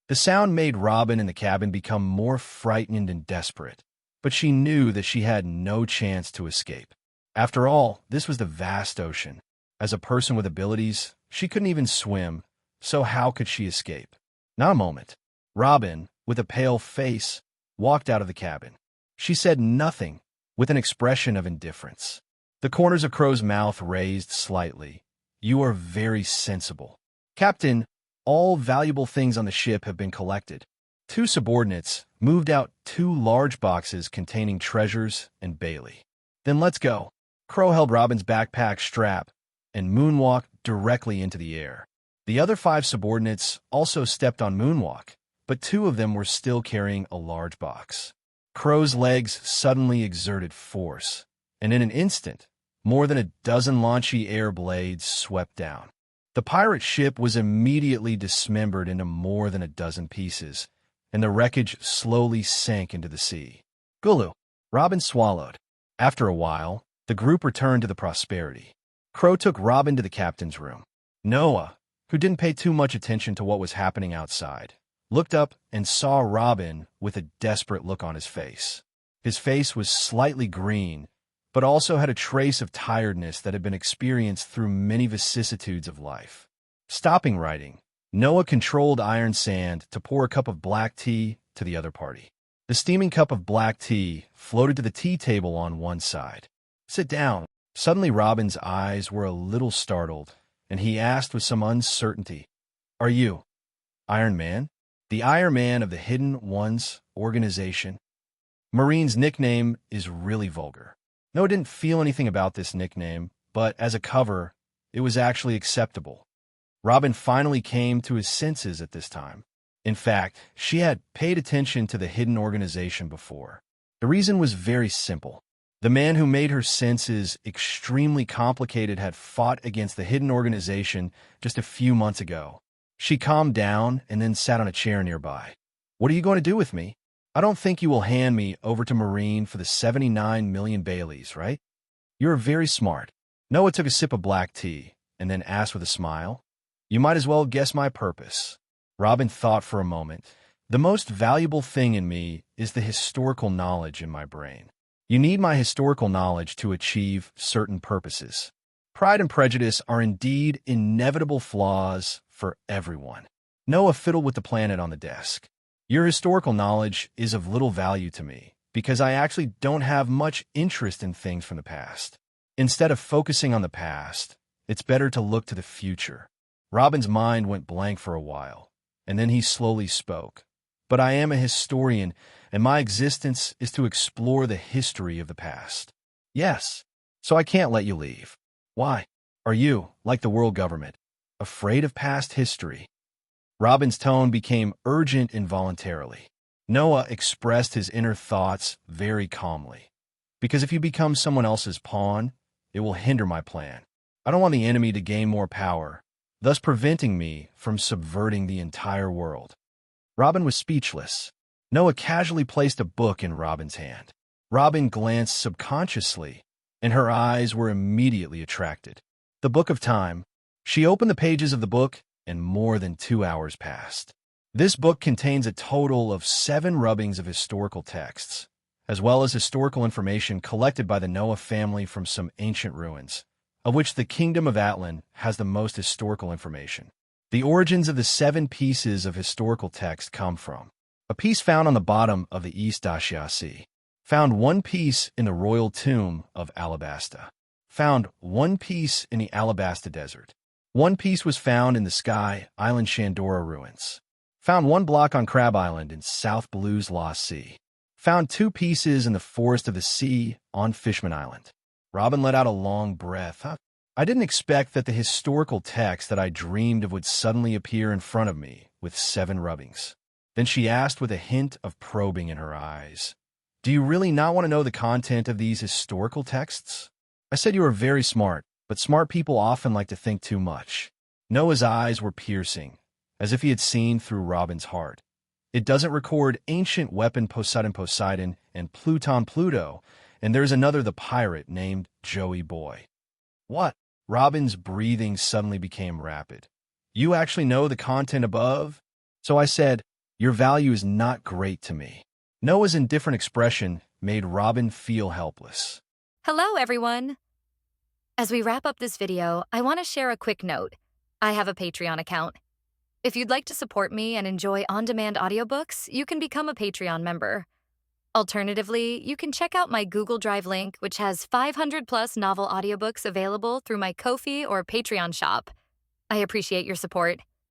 The sound made Robin in the cabin become more frightened and desperate, but she knew that she had no chance to escape. After all, this was the vast ocean. As a person with abilities, she couldn't even swim, so how could she escape? Not a moment. Robin, with a pale face, walked out of the cabin. She said nothing, with an expression of indifference. The corners of Crow's mouth raised slightly. "You are very sensible." "Captain, all valuable things on the ship have been collected." 2 subordinates moved out 2 large boxes containing treasures and Bailey. "Then let's go." Crow held Robin's backpack strap and moonwalked directly into the air. The other 5 subordinates also stepped on moonwalk, but 2 of them were still carrying a large box. Crow's legs suddenly exerted force, and in an instant, more than a dozen launchy air blades swept down. The pirate ship was immediately dismembered into more than a dozen pieces, and the wreckage slowly sank into the sea. "Gulu." Robin swallowed. After a while, the group returned to the Prosperity. Crow took Robin to the captain's room. Noah, who didn't pay too much attention to what was happening outside, looked up and saw Robin with a desperate look on his face. His face was slightly green, but also had a trace of tiredness that had been experienced through many vicissitudes of life. Stopping writing, Noah controlled Iron Sand to pour a cup of black tea to the other party. The steaming cup of black tea floated to the tea table on one side. Sit down. Suddenly Robin's eyes were a little startled, and he asked with some uncertainty, "Are you Iron Man? The Iron Man of the Hidden Ones organization?" Marine's nickname is really vulgar. Noah didn't feel anything about this nickname, but as a cover, it was actually acceptable. Robin finally came to his senses at this time. In fact, she had paid attention to the hidden organization before. The reason was very simple. The man who made her senses extremely complicated had fought against the hidden organization just a few months ago. She calmed down and then sat on a chair nearby. "What are you going to do with me? I don't think you will hand me over to Marine for the 79 million Baileys, right? You're very smart." Noah took a sip of black tea and then asked with a smile, "You might as well guess my purpose." Robin thought for a moment. "The most valuable thing in me is the historical knowledge in my brain. You need my historical knowledge to achieve certain purposes. Pride and prejudice are indeed inevitable flaws for everyone." Noah fiddled with the planet on the desk. "Your historical knowledge is of little value to me because I actually don't have much interest in things from the past. Instead of focusing on the past, it's better to look to the future." Robin's mind went blank for a while, and then he slowly spoke. "But I am a historian, and my existence is to explore the history of the past." "Yes, so I can't let you leave." "Why? Are you, like the world government, afraid of past history?" Robin's tone became urgent involuntarily. Noah expressed his inner thoughts very calmly. "Because if you become someone else's pawn, it will hinder my plan. I don't want the enemy to gain more power, thus preventing me from subverting the entire world." Robin was speechless. Noah casually placed a book in Robin's hand. Robin glanced subconsciously, and her eyes were immediately attracted. The Book of Time. She opened the pages of the book, and more than 2 hours passed. This book contains a total of 7 rubbings of historical texts, as well as historical information collected by the Noah family from some ancient ruins, of which the Kingdom of Atlan has the most historical information. The origins of the 7 pieces of historical text come from a piece found on the bottom of the East Asia Sea, found 1 piece in the royal tomb of Alabasta, found 1 piece in the Alabasta Desert. 1 piece was found in the Sky Island Shandora ruins, found 1 block on Crab Island in South Blue's Lost Sea, found 2 pieces in the Forest of the Sea on Fishman Island. Robin let out a long breath. I didn't expect that the historical text that I dreamed of would suddenly appear in front of me with 7 rubbings. Then she asked with a hint of probing in her eyes, "Do you really not want to know the content of these historical texts?" I said you are very smart, but smart people often like to think too much. Noah's eyes were piercing, as if he had seen through Robin's heart. "It doesn't record ancient weapon Poseidon and Pluton Pluto, and there's another the pirate named Joey Boy." "What?" Robin's breathing suddenly became rapid. "You actually know the content above?" So I said, "Your value is not great to me." Noah's indifferent expression made Robin feel helpless. Hello, everyone. As we wrap up this video, I want to share a quick note. I have a Patreon account. If you'd like to support me and enjoy on-demand audiobooks, you can become a Patreon member. Alternatively, you can check out my Google Drive link, which has 500+ novel audiobooks available through my Ko-fi or Patreon shop. I appreciate your support.